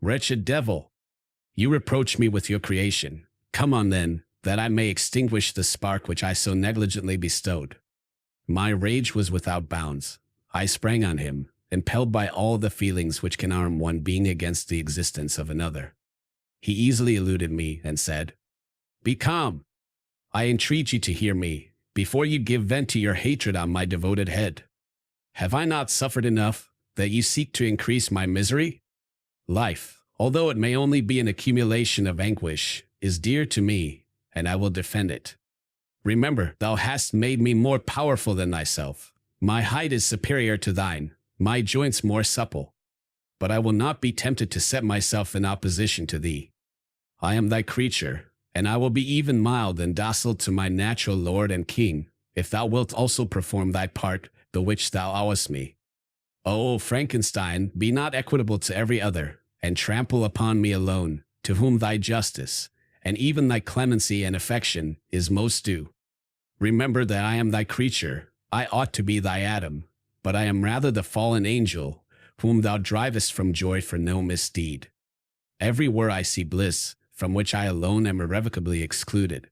Wretched devil! You reproach me with your creation. Come on then, that I may extinguish the spark which I so negligently bestowed." My rage was without bounds. I sprang on him, impelled by all the feelings which can arm one being against the existence of another. He easily eluded me and said, "Be calm. I entreat you to hear me, before you give vent to your hatred on my devoted head. Have I not suffered enough, that you seek to increase my misery? Life, although it may only be an accumulation of anguish, is dear to me, and I will defend it. Remember, thou hast made me more powerful than thyself. My height is superior to thine, my joints more supple. But I will not be tempted to set myself in opposition to thee. I am thy creature, and I will be even mild and docile to my natural lord and king, if thou wilt also perform thy part, the which thou owest me. O Frankenstein, be not equitable to every other, and trample upon me alone, to whom thy justice, and even thy clemency and affection, is most due. Remember that I am thy creature. I ought to be thy Adam, but I am rather the fallen angel, whom thou drivest from joy for no misdeed. Everywhere I see bliss, from which I alone am irrevocably excluded.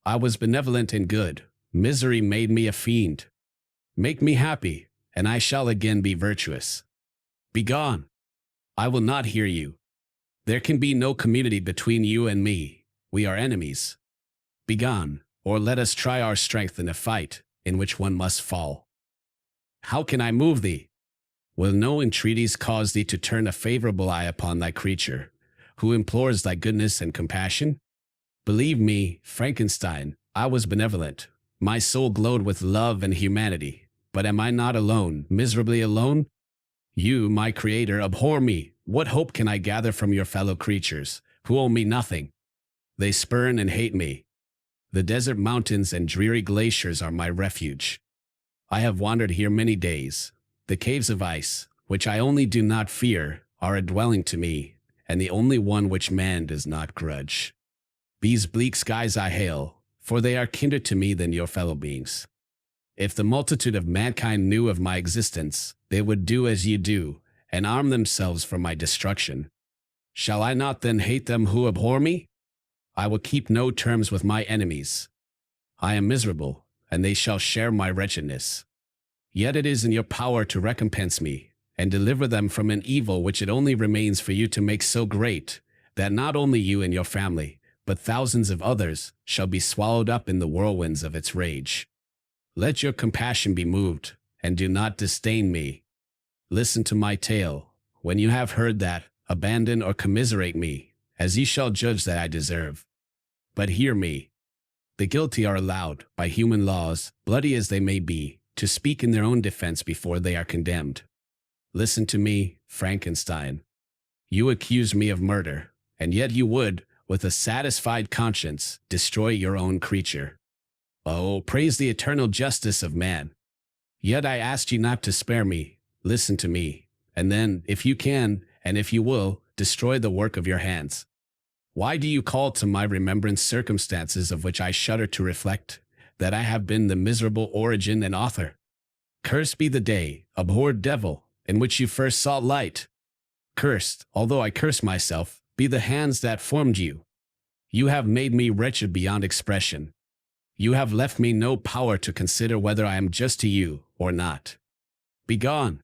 I was benevolent and good. Misery made me a fiend. Make me happy, and I shall again be virtuous. Begone! I will not hear you. There can be no community between you and me. We are enemies. Begone, or let us try our strength in a fight, in which one must fall. How can I move thee? Will no entreaties cause thee to turn a favorable eye upon thy creature, who implores thy goodness and compassion? Believe me, Frankenstein, I was benevolent. My soul glowed with love and humanity. But am I not alone, miserably alone? You, my creator, abhor me. What hope can I gather from your fellow creatures, who owe me nothing? They spurn and hate me. The desert mountains and dreary glaciers are my refuge. I have wandered here many days. The caves of ice, which I only do not fear, are a dwelling to me, and the only one which man does not grudge. These bleak skies I hail, for they are kinder to me than your fellow beings. If the multitude of mankind knew of my existence, they would do as you do, and arm themselves for my destruction. Shall I not then hate them who abhor me? I will keep no terms with my enemies. I am miserable, and they shall share my wretchedness. Yet it is in your power to recompense me, and deliver them from an evil which it only remains for you to make so great, that not only you and your family, but thousands of others, shall be swallowed up in the whirlwinds of its rage. Let your compassion be moved, and do not disdain me. Listen to my tale. When you have heard that, abandon or commiserate me, as ye shall judge that I deserve. But hear me. The guilty are allowed, by human laws, bloody as they may be, to speak in their own defense before they are condemned. Listen to me, Frankenstein. You accuse me of murder, and yet you would, with a satisfied conscience, destroy your own creature. Oh, praise the eternal justice of man. Yet I asked you not to spare me. Listen to me, and then, if you can, and if you will, destroy the work of your hands. Why do you call to my remembrance circumstances of which I shudder to reflect, that I have been the miserable origin and author? Cursed be the day, abhorred devil, in which you first saw light. Cursed, although I curse myself, be the hands that formed you. You have made me wretched beyond expression. You have left me no power to consider whether I am just to you or not. Begone.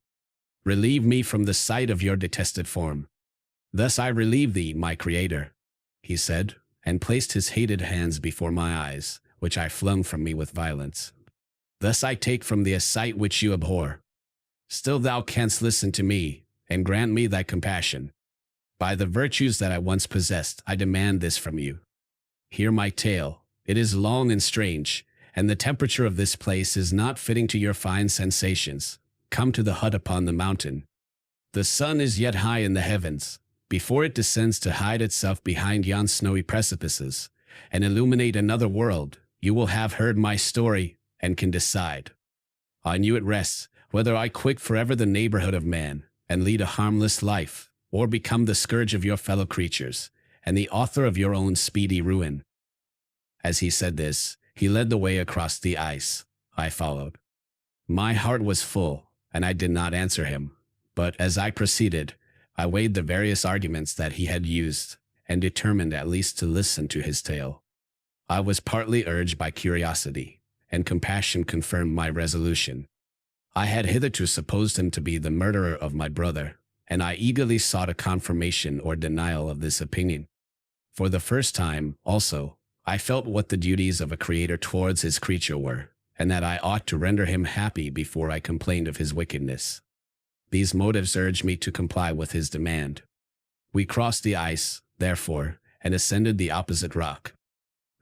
Relieve me from the sight of your detested form. Thus I relieve thee, my creator, he said, and placed his hated hands before my eyes, which I flung from me with violence. Thus I take from thee a sight which you abhor. Still thou canst listen to me, and grant me thy compassion. By the virtues that I once possessed, I demand this from you. Hear my tale. It is long and strange, and the temperature of this place is not fitting to your fine sensations. Come to the hut upon the mountain. The sun is yet high in the heavens, before it descends to hide itself behind yon snowy precipices, and illuminate another world. You will have heard my story, and can decide. On you it rests, whether I quit forever the neighborhood of man, and lead a harmless life, or become the scourge of your fellow creatures, and the author of your own speedy ruin. As he said this, he led the way across the ice. I followed. My heart was full, and I did not answer him. But as I proceeded, I weighed the various arguments that he had used, and determined at least to listen to his tale. I was partly urged by curiosity, and compassion confirmed my resolution. I had hitherto supposed him to be the murderer of my brother, and I eagerly sought a confirmation or denial of this opinion. For the first time, also, I felt what the duties of a creator towards his creature were, and that I ought to render him happy before I complained of his wickedness. These motives urged me to comply with his demand. We crossed the ice, therefore, and ascended the opposite rock.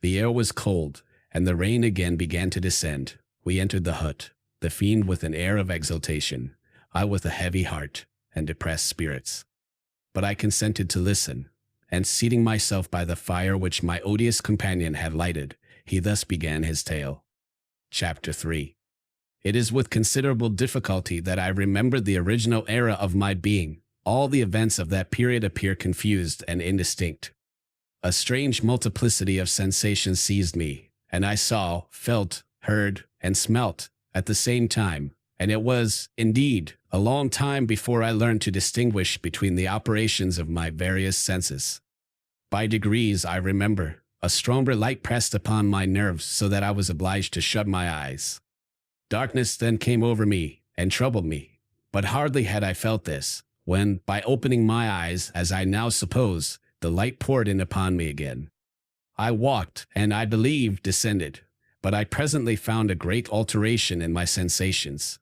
The air was cold, and the rain again began to descend. We entered the hut, the fiend with an air of exultation, I with a heavy heart and depressed spirits. But I consented to listen, and seating myself by the fire which my odious companion had lighted, he thus began his tale. Chapter 3. It is with considerable difficulty that I remember the original era of my being. All the events of that period appear confused and indistinct. A strange multiplicity of sensations seized me, and I saw, felt, heard, and smelt at the same time, and it was, indeed, a long time before I learned to distinguish between the operations of my various senses. By degrees, I remember, a stronger light pressed upon my nerves so that I was obliged to shut my eyes. Darkness then came over me and troubled me, but hardly had I felt this, when, by opening my eyes, as I now suppose, the light poured in upon me again. I walked, and I believe descended, but I presently found a great alteration in my sensations.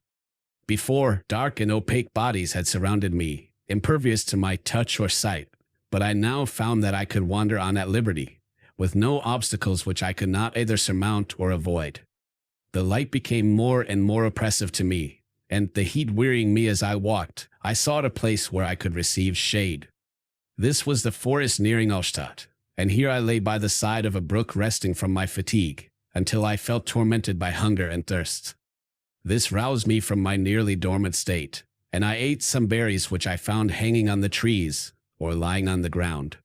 Before, dark and opaque bodies had surrounded me, impervious to my touch or sight, but I now found that I could wander on at liberty, with no obstacles which I could not either surmount or avoid. The light became more and more oppressive to me, and the heat wearying me as I walked, I sought a place where I could receive shade. This was the forest nearing Altstadt, and here I lay by the side of a brook resting from my fatigue, until I felt tormented by hunger and thirst. This roused me from my nearly dormant state, and I ate some berries which I found hanging on the trees, or lying on the ground.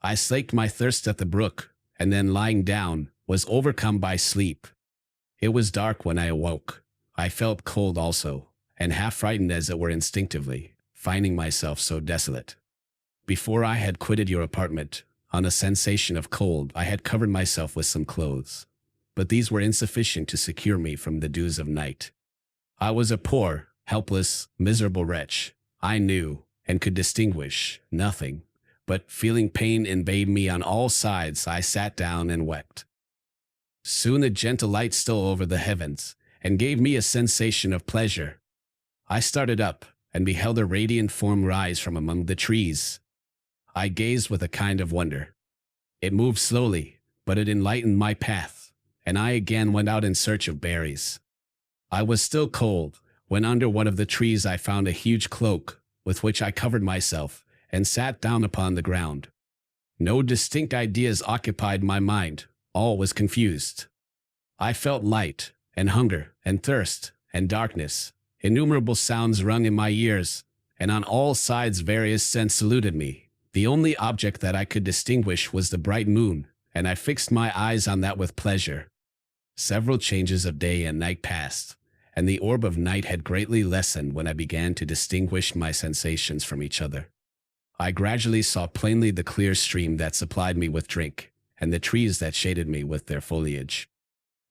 I slaked my thirst at the brook, and then lying down, was overcome by sleep. It was dark when I awoke. I felt cold also, and half frightened as it were instinctively, finding myself so desolate. Before I had quitted your apartment, on a sensation of cold, I had covered myself with some clothes, but these were insufficient to secure me from the dews of night. I was a poor, helpless, miserable wretch. I knew, and could distinguish, nothing, but feeling pain invade me on all sides, I sat down and wept. Soon a gentle light stole over the heavens, and gave me a sensation of pleasure. I started up, and beheld a radiant form rise from among the trees. I gazed with a kind of wonder. It moved slowly, but it enlightened my path, and I again went out in search of berries. I was still cold, when under one of the trees I found a huge cloak, with which I covered myself, and sat down upon the ground. No distinct ideas occupied my mind. All was confused. I felt light, and hunger, and thirst, and darkness. Innumerable sounds rung in my ears, and on all sides various scents saluted me. The only object that I could distinguish was the bright moon, and I fixed my eyes on that with pleasure. Several changes of day and night passed, and the orb of night had greatly lessened when I began to distinguish my sensations from each other. I gradually saw plainly the clear stream that supplied me with drink, and the trees that shaded me with their foliage.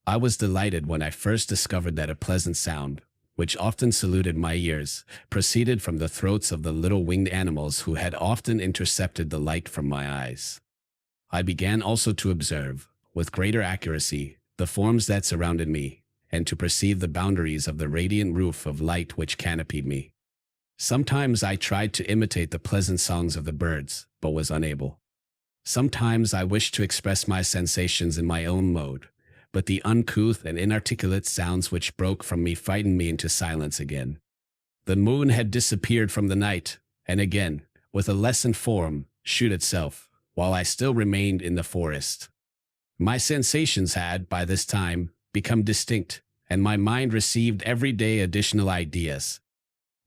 I was delighted when I first discovered that a pleasant sound, which often saluted my ears, proceeded from the throats of the little winged animals who had often intercepted the light from my eyes. I began also to observe, with greater accuracy, the forms that surrounded me, and to perceive the boundaries of the radiant roof of light which canopied me. Sometimes I tried to imitate the pleasant songs of the birds, but was unable. Sometimes I wished to express my sensations in my own mode, but the uncouth and inarticulate sounds which broke from me frightened me into silence again. The moon had disappeared from the night, and again, with a lessened form, shewed itself, while I still remained in the forest. My sensations had, by this time, become distinct, and my mind received every day additional ideas.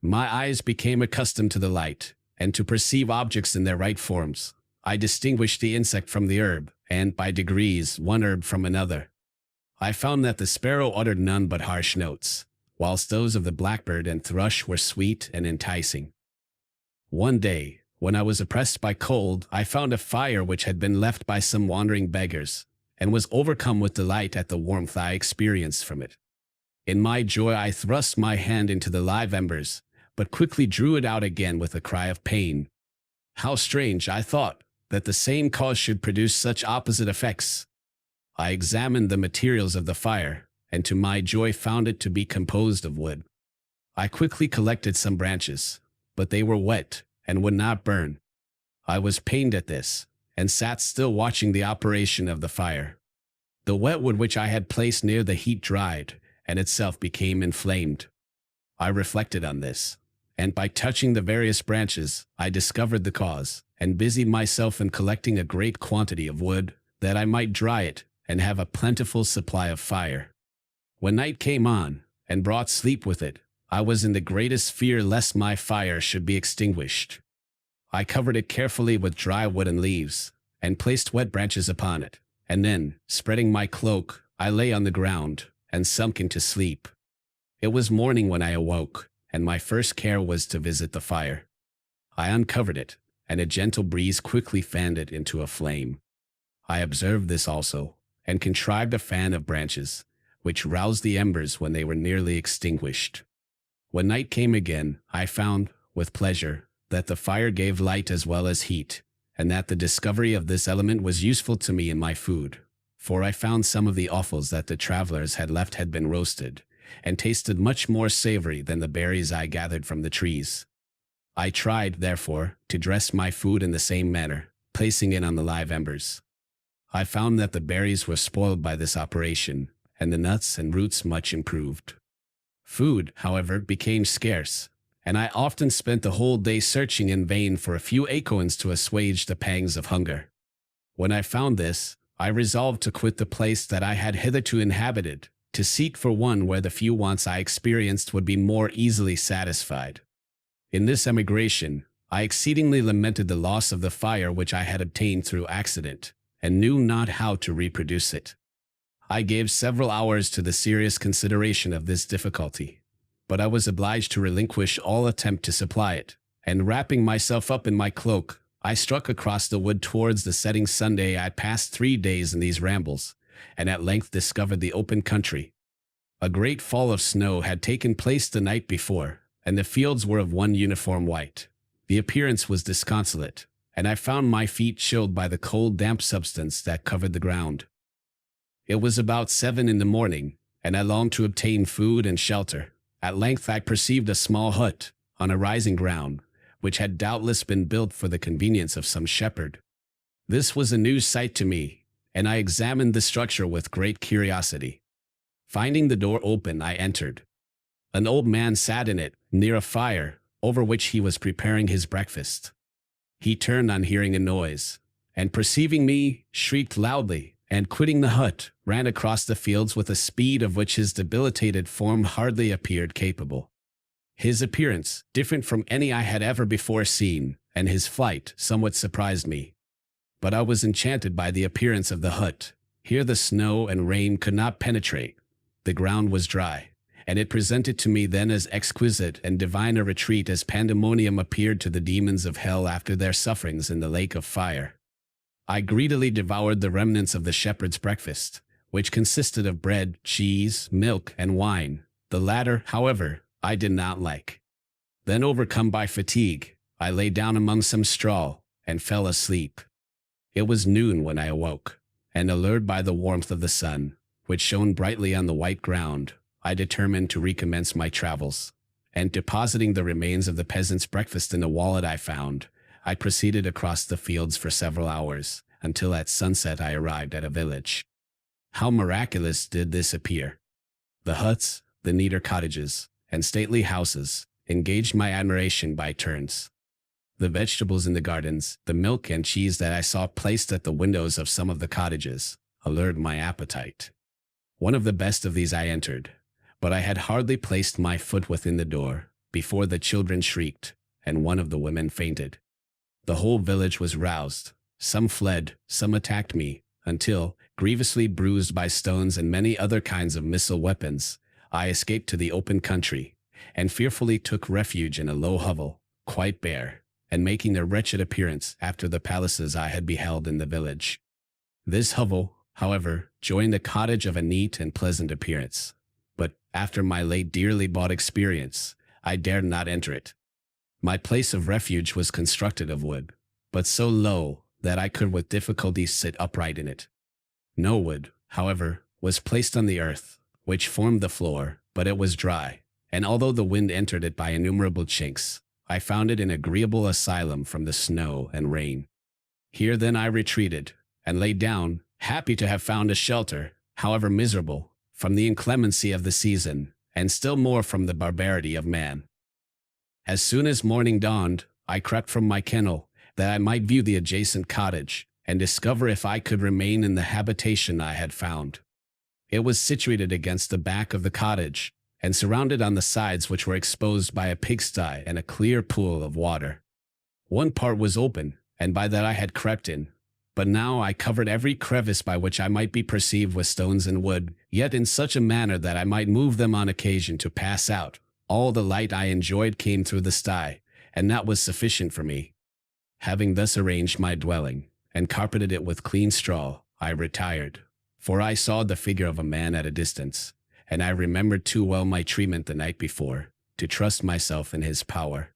My eyes became accustomed to the light, and to perceive objects in their right forms. I distinguished the insect from the herb, and, by degrees, one herb from another. I found that the sparrow uttered none but harsh notes, whilst those of the blackbird and thrush were sweet and enticing. One day, when I was oppressed by cold, I found a fire which had been left by some wandering beggars, and was overcome with delight at the warmth I experienced from it. In my joy I thrust my hand into the live embers, but quickly drew it out again with a cry of pain. How strange, I thought, that the same cause should produce such opposite effects. I examined the materials of the fire, and to my joy found it to be composed of wood. I quickly collected some branches, but they were wet, and would not burn. I was pained at this, and sat still watching the operation of the fire. The wet wood which I had placed near the heat dried, and itself became inflamed. I reflected on this, and by touching the various branches, I discovered the cause, and busied myself in collecting a great quantity of wood, that I might dry it, and have a plentiful supply of fire. When night came on, and brought sleep with it, I was in the greatest fear lest my fire should be extinguished. I covered it carefully with dry wood and leaves, and placed wet branches upon it, and then, spreading my cloak, I lay on the ground, and sunk into sleep. It was morning when I awoke, and my first care was to visit the fire. I uncovered it, and a gentle breeze quickly fanned it into a flame. I observed this also, and contrived a fan of branches, which roused the embers when they were nearly extinguished. When night came again, I found, with pleasure, that the fire gave light as well as heat, and that the discovery of this element was useful to me in my food, for I found some of the offals that the travelers had left had been roasted, and tasted much more savory than the berries I gathered from the trees. I tried, therefore, to dress my food in the same manner, placing it on the live embers. I found that the berries were spoiled by this operation, and the nuts and roots much improved. Food, however, became scarce, and I often spent the whole day searching in vain for a few acorns to assuage the pangs of hunger. When I found this, I resolved to quit the place that I had hitherto inhabited, to seek for one where the few wants I experienced would be more easily satisfied. In this emigration, I exceedingly lamented the loss of the fire which I had obtained through accident, and knew not how to reproduce it. I gave several hours to the serious consideration of this difficulty, but I was obliged to relinquish all attempt to supply it, and wrapping myself up in my cloak, I struck across the wood towards the setting sun. I passed 3 days in these rambles, and at length discovered the open country. A great fall of snow had taken place the night before, and the fields were of one uniform white. The appearance was disconsolate, and I found my feet chilled by the cold damp substance that covered the ground. It was about 7 in the morning, and I longed to obtain food and shelter. At length I perceived a small hut, on a rising ground, which had doubtless been built for the convenience of some shepherd. This was a new sight to me, and I examined the structure with great curiosity. Finding the door open, I entered. An old man sat in it, near a fire, over which he was preparing his breakfast. He turned on hearing a noise, and perceiving me, shrieked loudly, and quitting the hut, ran across the fields with a speed of which his debilitated form hardly appeared capable. His appearance, different from any I had ever before seen, and his flight somewhat surprised me. But I was enchanted by the appearance of the hut. Here the snow and rain could not penetrate. The ground was dry, and it presented to me then as exquisite and divine a retreat as pandemonium appeared to the demons of hell after their sufferings in the lake of fire. I greedily devoured the remnants of the shepherd's breakfast, which consisted of bread, cheese, milk, and wine, The latter, however, I did not like. Then, overcome by fatigue, I lay down among some straw and fell asleep. It was noon when I awoke, and allured by the warmth of the sun, which shone brightly on the white ground, I determined to recommence my travels, and depositing the remains of the peasant's breakfast in a wallet I found, I proceeded across the fields for several hours, until at sunset I arrived at a village. How miraculous did this appear! The huts, the neater cottages, and stately houses engaged my admiration by turns. The vegetables in the gardens, the milk and cheese that I saw placed at the windows of some of the cottages, allured my appetite. One of the best of these I entered, but I had hardly placed my foot within the door before the children shrieked, and one of the women fainted. The whole village was roused. Some fled, some attacked me, until, grievously bruised by stones and many other kinds of missile weapons, I escaped to the open country, and fearfully took refuge in a low hovel, quite bare, and making a wretched appearance after the palaces I had beheld in the village. This hovel, however, joined a cottage of a neat and pleasant appearance, but, after my late dearly bought experience, I dared not enter it. My place of refuge was constructed of wood, but so low that I could with difficulty sit upright in it. No wood, however, was placed on the earth, which formed the floor, but it was dry, and although the wind entered it by innumerable chinks, I found it an agreeable asylum from the snow and rain. Here then I retreated, and lay down, happy to have found a shelter, however miserable, from the inclemency of the season, and still more from the barbarity of man. As soon as morning dawned, I crept from my kennel, that I might view the adjacent cottage, and discover if I could remain in the habitation I had found. It was situated against the back of the cottage, and surrounded on the sides which were exposed by a pigsty and a clear pool of water. One part was open, and by that I had crept in, but now I covered every crevice by which I might be perceived with stones and wood, yet in such a manner that I might move them on occasion to pass out. All the light I enjoyed came through the sty, and that was sufficient for me. Having thus arranged my dwelling, and carpeted it with clean straw, I retired, for I saw the figure of a man at a distance, and I remembered too well my treatment the night before, to trust myself in his power.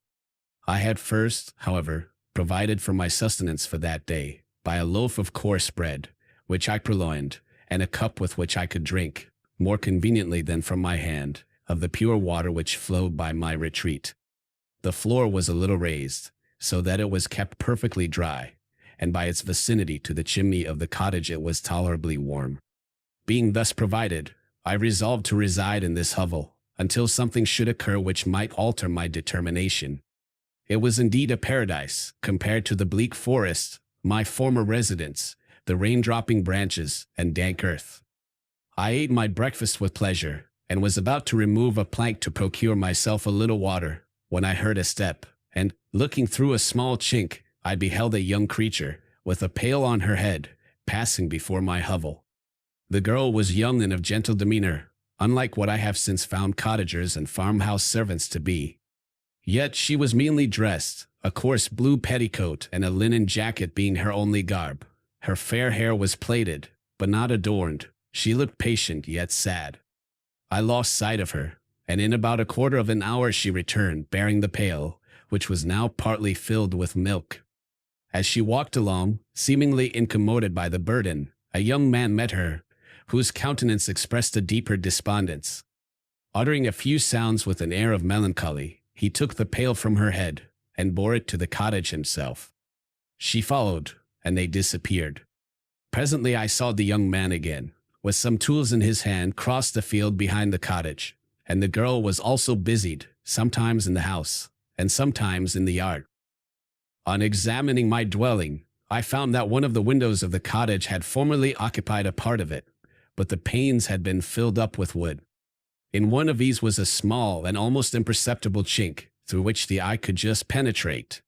I had first, however, provided for my sustenance for that day, by a loaf of coarse bread, which I purloined, and a cup with which I could drink, more conveniently than from my hand, of the pure water which flowed by my retreat. The floor was a little raised, so that it was kept perfectly dry, and by its vicinity to the chimney of the cottage it was tolerably warm. Being thus provided, I resolved to reside in this hovel, until something should occur which might alter my determination. It was indeed a paradise, compared to the bleak forest, my former residence, the rain-dropping branches, and dank earth. I ate my breakfast with pleasure, and was about to remove a plank to procure myself a little water, when I heard a step, and, looking through a small chink, I beheld a young creature, with a pail on her head, passing before my hovel. The girl was young and of gentle demeanor, unlike what I have since found cottagers and farmhouse servants to be. Yet she was meanly dressed, a coarse blue petticoat and a linen jacket being her only garb. Her fair hair was plaited, but not adorned. She looked patient yet sad. I lost sight of her, and in about a quarter of an hour she returned, bearing the pail, which was now partly filled with milk. As she walked along, seemingly incommoded by the burden, a young man met her, whose countenance expressed a deeper despondence. Uttering a few sounds with an air of melancholy, he took the pail from her head, and bore it to the cottage himself. She followed, and they disappeared. Presently I saw the young man again, with some tools in his hand, cross the field behind the cottage, and the girl was also busied, sometimes in the house, and sometimes in the yard. On examining my dwelling, I found that one of the windows of the cottage had formerly occupied a part of it, but the panes had been filled up with wood. In one of these was a small and almost imperceptible chink, through which the eye could just penetrate.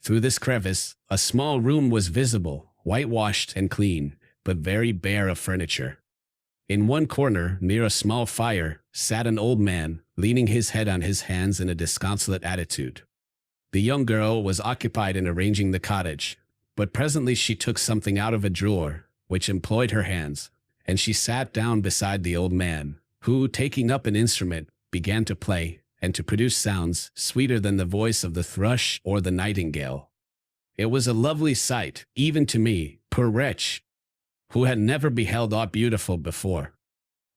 Through this crevice, a small room was visible, whitewashed and clean, but very bare of furniture. In one corner, near a small fire, sat an old man, leaning his head on his hands in a disconsolate attitude. The young girl was occupied in arranging the cottage, but presently she took something out of a drawer, which employed her hands, and she sat down beside the old man, who, taking up an instrument, began to play and to produce sounds sweeter than the voice of the thrush or the nightingale. It was a lovely sight, even to me, poor wretch, who had never beheld aught beautiful before.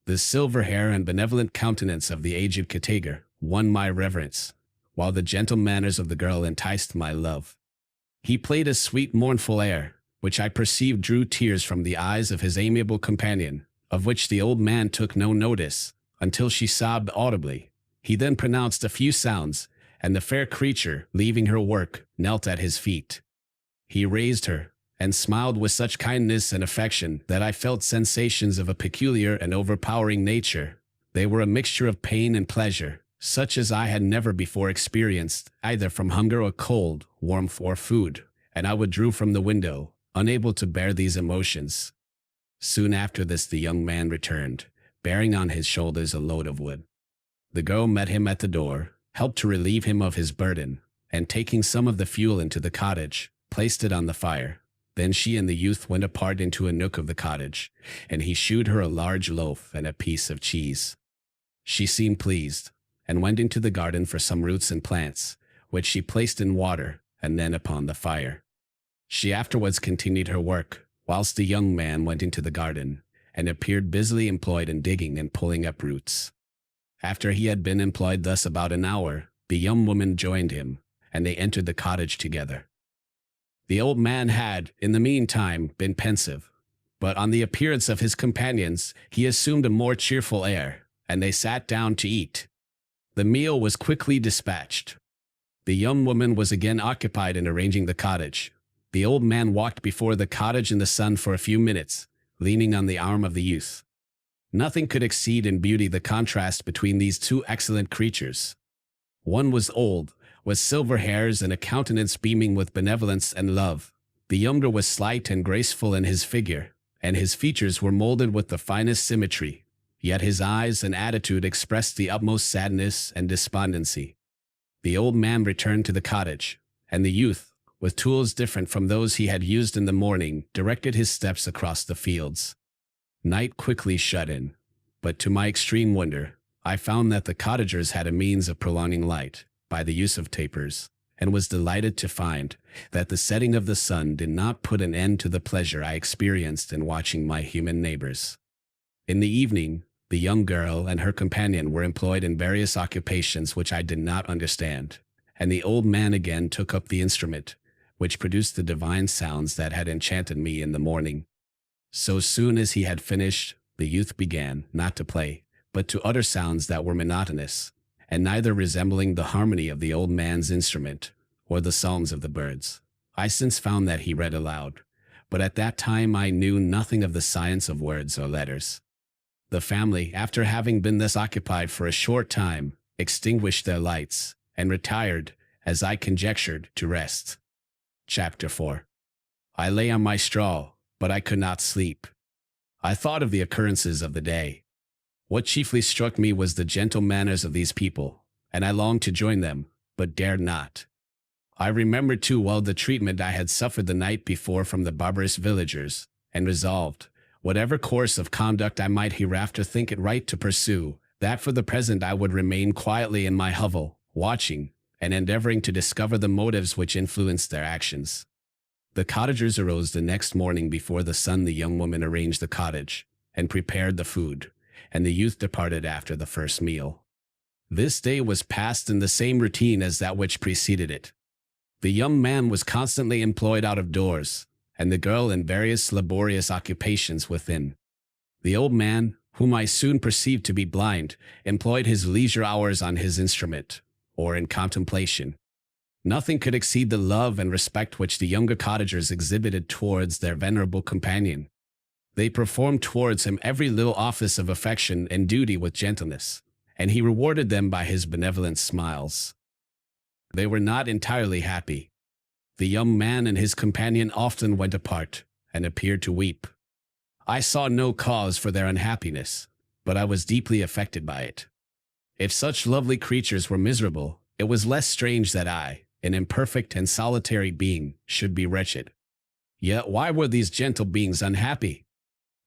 The silver hair and benevolent countenance of the aged Katager won my reverence, while the gentle manners of the girl enticed my love. He played a sweet mournful air, which I perceived drew tears from the eyes of his amiable companion, of which the old man took no notice, until she sobbed audibly. He then pronounced a few sounds, and the fair creature, leaving her work, knelt at his feet. He raised her, and smiled with such kindness and affection that I felt sensations of a peculiar and overpowering nature. They were a mixture of pain and pleasure, such as I had never before experienced, either from hunger or cold, warmth or food, and I withdrew from the window, unable to bear these emotions. Soon after this the young man returned, bearing on his shoulders a load of wood. The girl met him at the door, helped to relieve him of his burden, and taking some of the fuel into the cottage, placed it on the fire. Then she and the youth went apart into a nook of the cottage, and he shewed her a large loaf and a piece of cheese. She seemed pleased, and went into the garden for some roots and plants, which she placed in water, and then upon the fire. She afterwards continued her work, whilst the young man went into the garden, and appeared busily employed in digging and pulling up roots. After he had been employed thus about an hour, the young woman joined him, and they entered the cottage together. The old man had, in the meantime, been pensive, but on the appearance of his companions, he assumed a more cheerful air, and they sat down to eat. The meal was quickly dispatched. The young woman was again occupied in arranging the cottage. The old man walked before the cottage in the sun for a few minutes, leaning on the arm of the youth. Nothing could exceed in beauty the contrast between these two excellent creatures. One was old, with silver hairs and a countenance beaming with benevolence and love. The younger was slight and graceful in his figure, and his features were molded with the finest symmetry, yet his eyes and attitude expressed the utmost sadness and despondency. The old man returned to the cottage, and the youth, with tools different from those he had used in the morning, directed his steps across the fields. Night quickly shut in, but to my extreme wonder, I found that the cottagers had a means of prolonging light by the use of tapers, and was delighted to find that the setting of the sun did not put an end to the pleasure I experienced in watching my human neighbors. In the evening, the young girl and her companion were employed in various occupations which I did not understand, and the old man again took up the instrument, which produced the divine sounds that had enchanted me in the morning. So soon as he had finished, the youth began, not to play, but to utter sounds that were monotonous, and neither resembling the harmony of the old man's instrument, or the songs of the birds. I since found that he read aloud, but at that time I knew nothing of the science of words or letters. The family, after having been thus occupied for a short time, extinguished their lights, and retired, as I conjectured, to rest. Chapter 4. I lay on my straw, but I could not sleep. I thought of the occurrences of the day. What chiefly struck me was the gentle manners of these people, and I longed to join them, but dared not. I remembered too well the treatment I had suffered the night before from the barbarous villagers, and resolved, whatever course of conduct I might hereafter think it right to pursue, that for the present I would remain quietly in my hovel, watching, and endeavoring to discover the motives which influenced their actions. The cottagers arose the next morning before the sun. The young woman arranged the cottage, and prepared the food, and the youth departed after the first meal. This day was passed in the same routine as that which preceded it. The young man was constantly employed out of doors, and the girl in various laborious occupations within. The old man, whom I soon perceived to be blind, employed his leisure hours on his instrument, or in contemplation. Nothing could exceed the love and respect which the younger cottagers exhibited towards their venerable companion. They performed towards him every little office of affection and duty with gentleness, and he rewarded them by his benevolent smiles. They were not entirely happy. The young man and his companion often went apart, and appeared to weep. I saw no cause for their unhappiness, but I was deeply affected by it. If such lovely creatures were miserable, it was less strange that I, an imperfect and solitary being, should be wretched. Yet why were these gentle beings unhappy?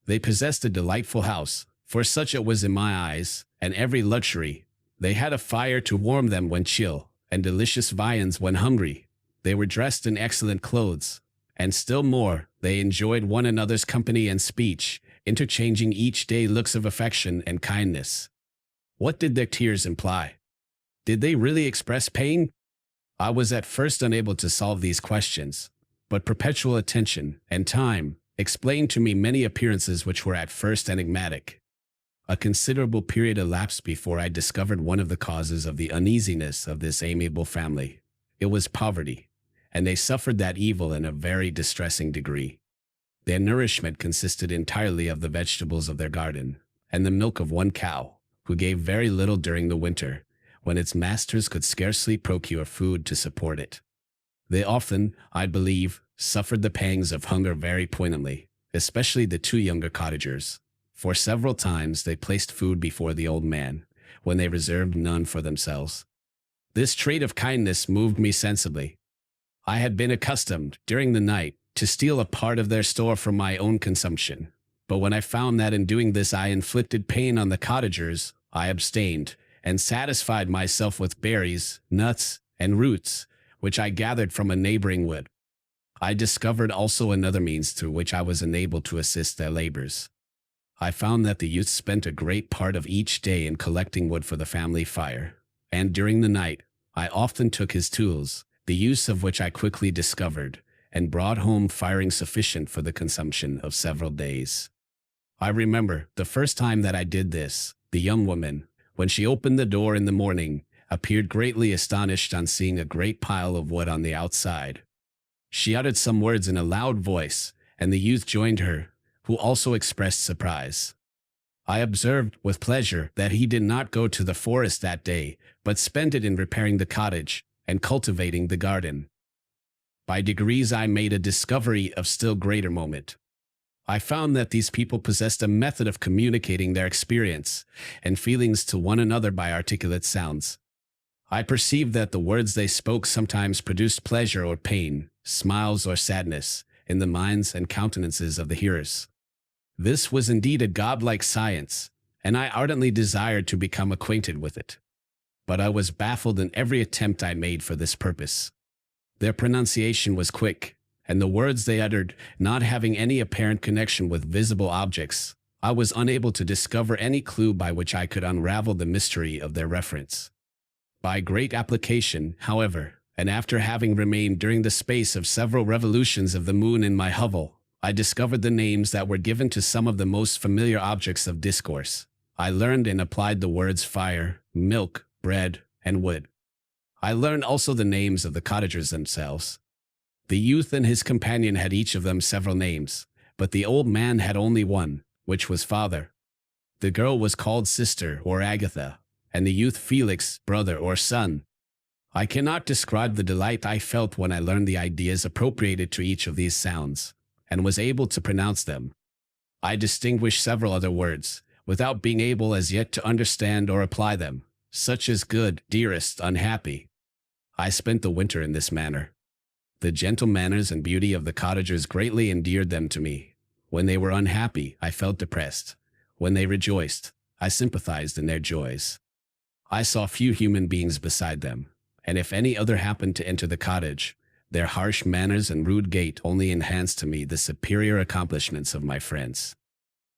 They possessed a delightful house, for such it was in my eyes, and every luxury, They had a fire to warm them when chill, and delicious viands when hungry. They were dressed in excellent clothes, and still more, they enjoyed one another's company and speech, interchanging each day looks of affection and kindness. What did their tears imply? Did they really express pain? I was at first unable to solve these questions, but perpetual attention and time explained to me many appearances which were at first enigmatic. A considerable period elapsed before I discovered one of the causes of the uneasiness of this amiable family. It was poverty, and they suffered that evil in a very distressing degree. Their nourishment consisted entirely of the vegetables of their garden, and the milk of one cow, who gave very little during the winter, when its masters could scarcely procure food to support it. They often, I believe, suffered the pangs of hunger very poignantly, especially the two younger cottagers, for several times they placed food before the old man, when they reserved none for themselves. This trait of kindness moved me sensibly. I had been accustomed, during the night, to steal a part of their store for my own consumption, but when I found that in doing this I inflicted pain on the cottagers, I abstained, and satisfied myself with berries, nuts, and roots, which I gathered from a neighboring wood. I discovered also another means through which I was enabled to assist their labors. I found that the youth spent a great part of each day in collecting wood for the family fire, and during the night, I often took his tools, the use of which I quickly discovered, and brought home firing sufficient for the consumption of several days. I remember the first time that I did this, the young woman, when she opened the door in the morning, appeared greatly astonished on seeing a great pile of wood on the outside. She uttered some words in a loud voice, and the youth joined her, who also expressed surprise. I observed with pleasure that he did not go to the forest that day, but spent it in repairing the cottage and cultivating the garden. By degrees I made a discovery of still greater moment. I found that these people possessed a method of communicating their experience and feelings to one another by articulate sounds. I perceived that the words they spoke sometimes produced pleasure or pain, smiles or sadness, in the minds and countenances of the hearers. This was indeed a godlike science, and I ardently desired to become acquainted with it. But I was baffled in every attempt I made for this purpose. Their pronunciation was quick, and the words they uttered, not having any apparent connection with visible objects, I was unable to discover any clue by which I could unravel the mystery of their reference. By great application, however, and after having remained during the space of several revolutions of the moon in my hovel, I discovered the names that were given to some of the most familiar objects of discourse. I learned and applied the words fire, milk, bread, and wood. I learned also the names of the cottagers themselves. The youth and his companion had each of them several names, but the old man had only one, which was father. The girl was called sister or Agatha, and the youth Felix, brother or son. I cannot describe the delight I felt when I learned the ideas appropriated to each of these sounds, and was able to pronounce them. I distinguished several other words, without being able as yet to understand or apply them, such as good, dearest, unhappy. I spent the winter in this manner. The gentle manners and beauty of the cottagers greatly endeared them to me. When they were unhappy, I felt depressed. When they rejoiced, I sympathized in their joys. I saw few human beings beside them, and if any other happened to enter the cottage, their harsh manners and rude gait only enhanced to me the superior accomplishments of my friends.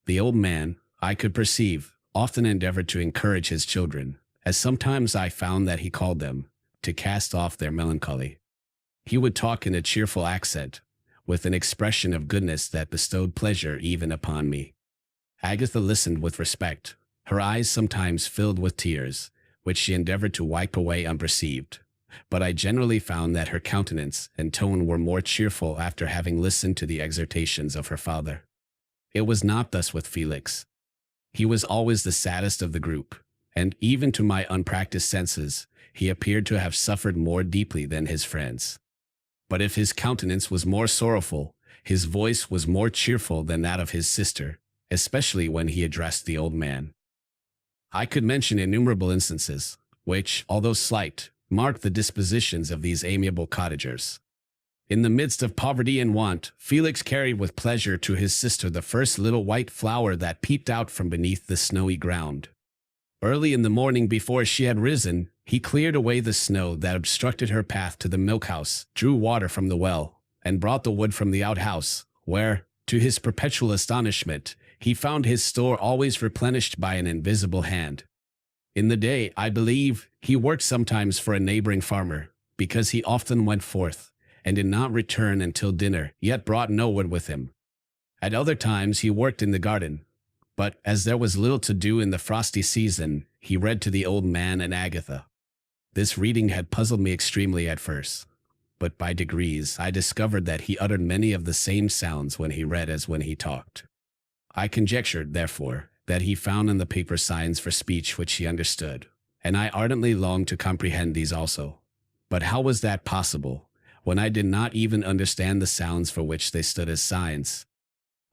The old man, I could perceive, often endeavored to encourage his children, as sometimes I found that he called them, to cast off their melancholy. He would talk in a cheerful accent, with an expression of goodness that bestowed pleasure even upon me. Agatha listened with respect, her eyes sometimes filled with tears, which she endeavored to wipe away unperceived, but I generally found that her countenance and tone were more cheerful after having listened to the exhortations of her father. It was not thus with Felix. He was always the saddest of the group, and even to my unpracticed senses, he appeared to have suffered more deeply than his friends. But if his countenance was more sorrowful, his voice was more cheerful than that of his sister, especially when he addressed the old man. I could mention innumerable instances, which, although slight, marked the dispositions of these amiable cottagers. In the midst of poverty and want, Felix carried with pleasure to his sister the first little white flower that peeped out from beneath the snowy ground. Early in the morning before she had risen, he cleared away the snow that obstructed her path to the milkhouse, drew water from the well, and brought the wood from the outhouse, where, to his perpetual astonishment, he found his store always replenished by an invisible hand. In the day, I believe, he worked sometimes for a neighboring farmer, because he often went forth, and did not return until dinner, yet brought no wood with him. At other times he worked in the garden, but as there was little to do in the frosty season, he read to the old man and Agatha. This reading had puzzled me extremely at first, but by degrees I discovered that he uttered many of the same sounds when he read as when he talked. I conjectured, therefore, that he found in the paper signs for speech which he understood, and I ardently longed to comprehend these also. But how was that possible, when I did not even understand the sounds for which they stood as signs?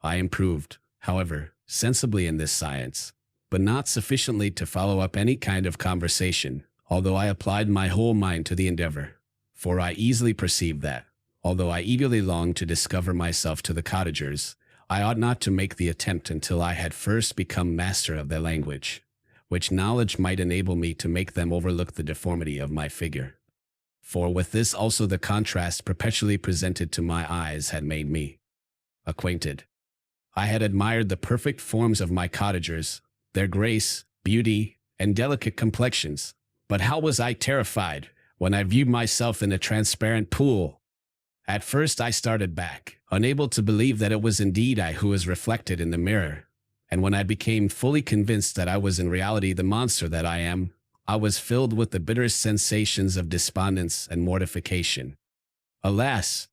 I improved, however, sensibly in this science, but not sufficiently to follow up any kind of conversation, although I applied my whole mind to the endeavor. For I easily perceived that, although I eagerly longed to discover myself to the cottagers, I ought not to make the attempt until I had first become master of their language, which knowledge might enable me to make them overlook the deformity of my figure. For with this also the contrast perpetually presented to my eyes had made me acquainted. I had admired the perfect forms of my cottagers, their grace, beauty, and delicate complexions, but how was I terrified when I viewed myself in a transparent pool! At first I started back, unable to believe that it was indeed I who was reflected in the mirror, and when I became fully convinced that I was in reality the monster that I am, I was filled with the bitterest sensations of despondence and mortification. Alas!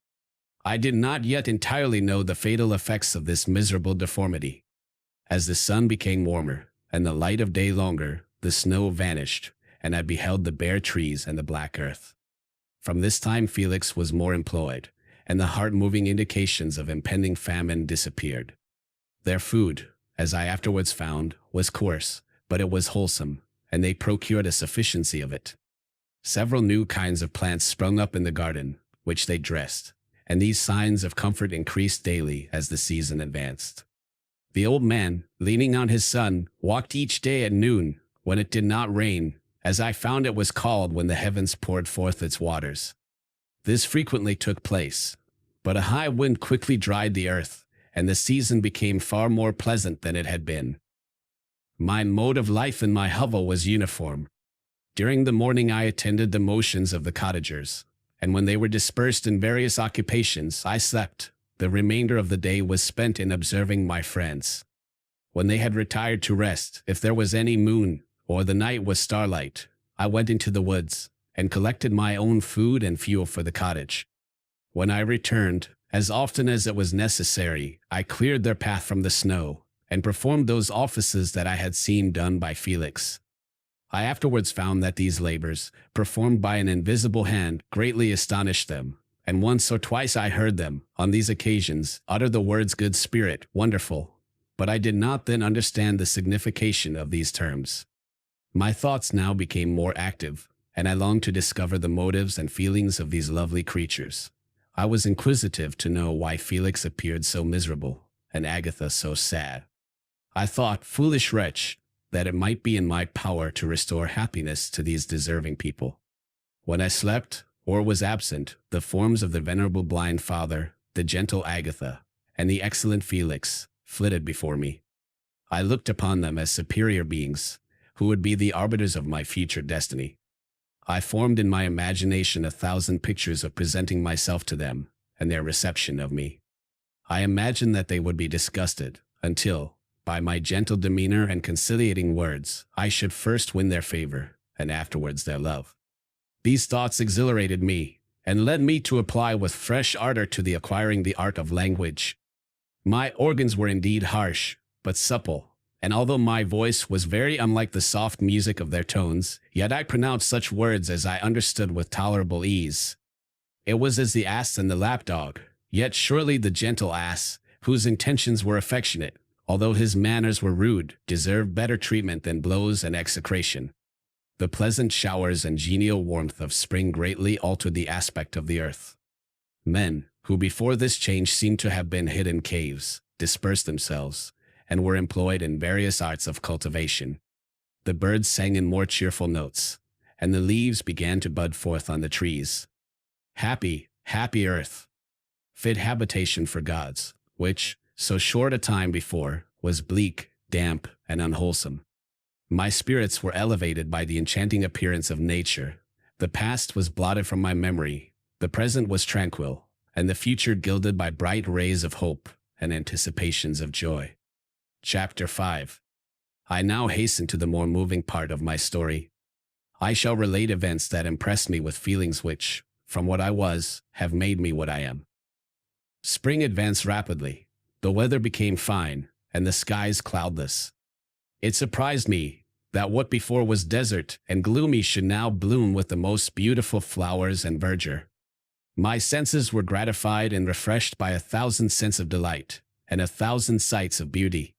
I did not yet entirely know the fatal effects of this miserable deformity. As the sun became warmer, and the light of day longer, the snow vanished, and I beheld the bare trees and the black earth. From this time Felix was more employed, and the heart-moving indications of impending famine disappeared. Their food, as I afterwards found, was coarse, but it was wholesome, and they procured a sufficiency of it. Several new kinds of plants sprung up in the garden, which they dressed, and these signs of comfort increased daily as the season advanced. The old man, leaning on his son, walked each day at noon, when it did not rain, as I found it was called when the heavens poured forth its waters. This frequently took place, but a high wind quickly dried the earth, and the season became far more pleasant than it had been. My mode of life in my hovel was uniform. During the morning I attended the motions of the cottagers, and when they were dispersed in various occupations, I slept. The remainder of the day was spent in observing my friends. When they had retired to rest, if there was any moon, or the night was starlight, I went into the woods, and collected my own food and fuel for the cottage. When I returned, as often as it was necessary, I cleared their path from the snow, and performed those offices that I had seen done by Felix. I afterwards found that these labors, performed by an invisible hand, greatly astonished them, and once or twice I heard them, on these occasions, utter the words good spirit, wonderful, but I did not then understand the signification of these terms. My thoughts now became more active, and I longed to discover the motives and feelings of these lovely creatures. I was inquisitive to know why Felix appeared so miserable, and Agatha so sad. I thought, foolish wretch, that it might be in my power to restore happiness to these deserving people. When I slept, or was absent, the forms of the venerable blind father, the gentle Agatha, and the excellent Felix flitted before me. I looked upon them as superior beings, who would be the arbiters of my future destiny. I formed in my imagination 1,000 pictures of presenting myself to them, and their reception of me. I imagined that they would be disgusted, until, by my gentle demeanor and conciliating words, I should first win their favor, and afterwards their love. These thoughts exhilarated me, and led me to apply with fresh ardor to the acquiring the art of language. My organs were indeed harsh, but supple, and although my voice was very unlike the soft music of their tones, yet I pronounced such words as I understood with tolerable ease. It was as the ass and the lapdog, yet surely the gentle ass, whose intentions were affectionate, although his manners were rude, deserved better treatment than blows and execration. The pleasant showers and genial warmth of spring greatly altered the aspect of the earth. Men, who before this change seemed to have been hid in caves, dispersed themselves, and were employed in various arts of cultivation. the birds sang in more cheerful notes, and the leaves began to bud forth on the trees. Happy, happy earth! Fit habitation for gods, which, so short a time before, was bleak, damp, and unwholesome. My spirits were elevated by the enchanting appearance of nature. The past was blotted from my memory, the present was tranquil, and the future gilded by bright rays of hope and anticipations of joy. Chapter 5. I now hasten to the more moving part of my story. I shall relate events that impressed me with feelings which, from what I was, have made me what I am. Spring advanced rapidly. The weather became fine, and the skies cloudless. It surprised me that what before was desert and gloomy should now bloom with the most beautiful flowers and verdure. My senses were gratified and refreshed by 1,000 scents of delight and 1,000 sights of beauty.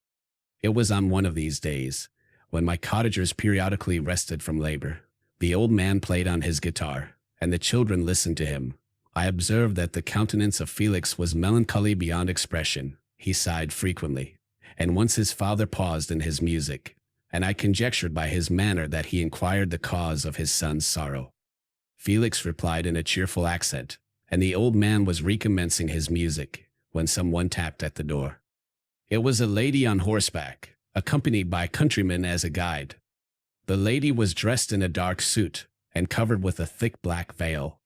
It was on one of these days, when my cottagers periodically rested from labor, the old man played on his guitar, and the children listened to him. I observed that the countenance of Felix was melancholy beyond expression. He sighed frequently, and once his father paused in his music, and I conjectured by his manner that he inquired the cause of his son's sorrow. Felix replied in a cheerful accent, and the old man was recommencing his music, when someone tapped at the door. It was a lady on horseback, accompanied by a countryman as a guide. The lady was dressed in a dark suit, and covered with a thick black veil.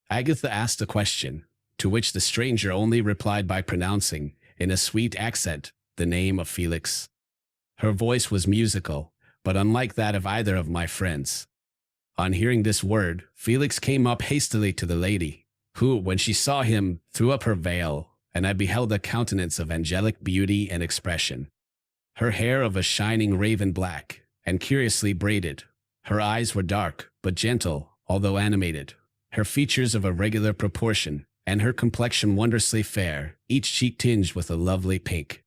Agatha asked a question, to which the stranger only replied by pronouncing, in a sweet accent, the name of Felix. Her voice was musical, but unlike that of either of my friends. On hearing this word, Felix came up hastily to the lady, who, when she saw him, threw up her veil, and I beheld a countenance of angelic beauty and expression. Her hair of a shining raven black, and curiously braided. Her eyes were dark, but gentle, although animated. Her features of a regular proportion, and her complexion wondrously fair, each cheek tinged with a lovely pink.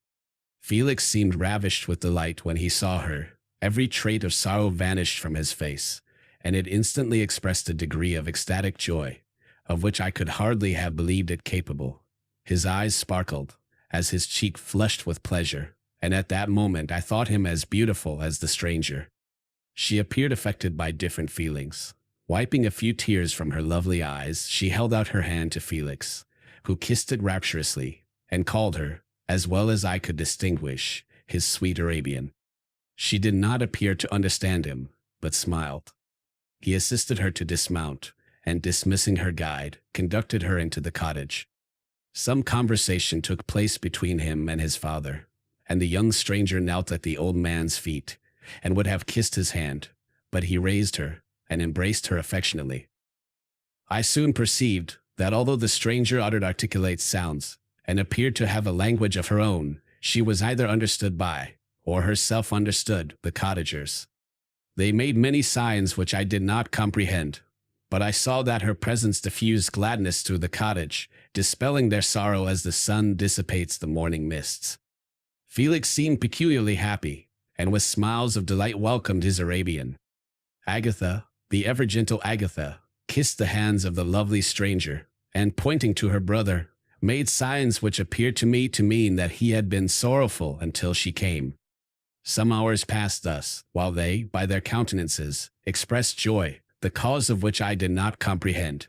Felix seemed ravished with delight when he saw her. Every trait of sorrow vanished from his face, and it instantly expressed a degree of ecstatic joy, of which I could hardly have believed it capable. His eyes sparkled, as his cheek flushed with pleasure, and at that moment I thought him as beautiful as the stranger. She appeared affected by different feelings. Wiping a few tears from her lovely eyes, she held out her hand to Felix, who kissed it rapturously, and called her, as well as I could distinguish, his sweet Arabian. She did not appear to understand him, but smiled. He assisted her to dismount, and dismissing her guide, conducted her into the cottage. Some conversation took place between him and his father, and the young stranger knelt at the old man's feet, and would have kissed his hand, but he raised her, and embraced her affectionately. I soon perceived that although the stranger uttered articulate sounds, and appeared to have a language of her own, she was either understood by, or herself understood, the cottagers. They made many signs which I did not comprehend, but I saw that her presence diffused gladness through the cottage, dispelling their sorrow as the sun dissipates the morning mists. Felix seemed peculiarly happy, and with smiles of delight welcomed his Arabian. Agatha, the ever-gentle Agatha, kissed the hands of the lovely stranger, and pointing to her brother, made signs which appeared to me to mean that he had been sorrowful until she came. Some hours passed thus, while they, by their countenances, expressed joy, the cause of which I did not comprehend.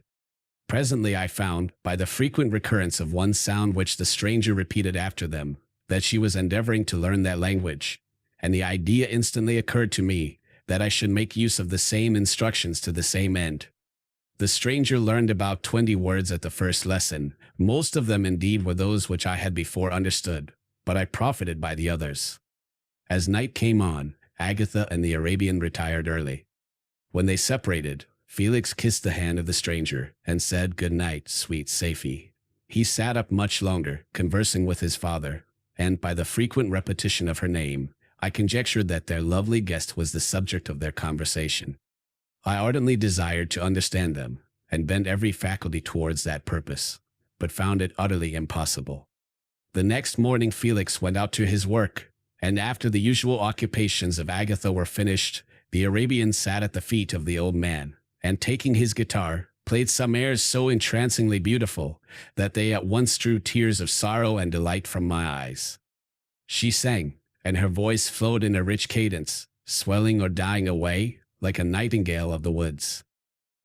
Presently I found, by the frequent recurrence of one sound which the stranger repeated after them, that she was endeavoring to learn that language, and the idea instantly occurred to me that I should make use of the same instructions to the same end. The stranger learned about 20 words at the first lesson. Most of them indeed were those which I had before understood, but I profited by the others. As night came on, Agatha and the Arabian retired early. When they separated, Felix kissed the hand of the stranger and said, "Good night, sweet Safie." He sat up much longer, conversing with his father, and by the frequent repetition of her name, I conjectured that their lovely guest was the subject of their conversation. I ardently desired to understand them, and bent every faculty towards that purpose, but found it utterly impossible. The next morning Felix went out to his work, and after the usual occupations of Agatha were finished, the Arabian sat at the feet of the old man, and taking his guitar, played some airs so entrancingly beautiful that they at once drew tears of sorrow and delight from my eyes. She sang, and her voice flowed in a rich cadence, swelling or dying away, like a nightingale of the woods.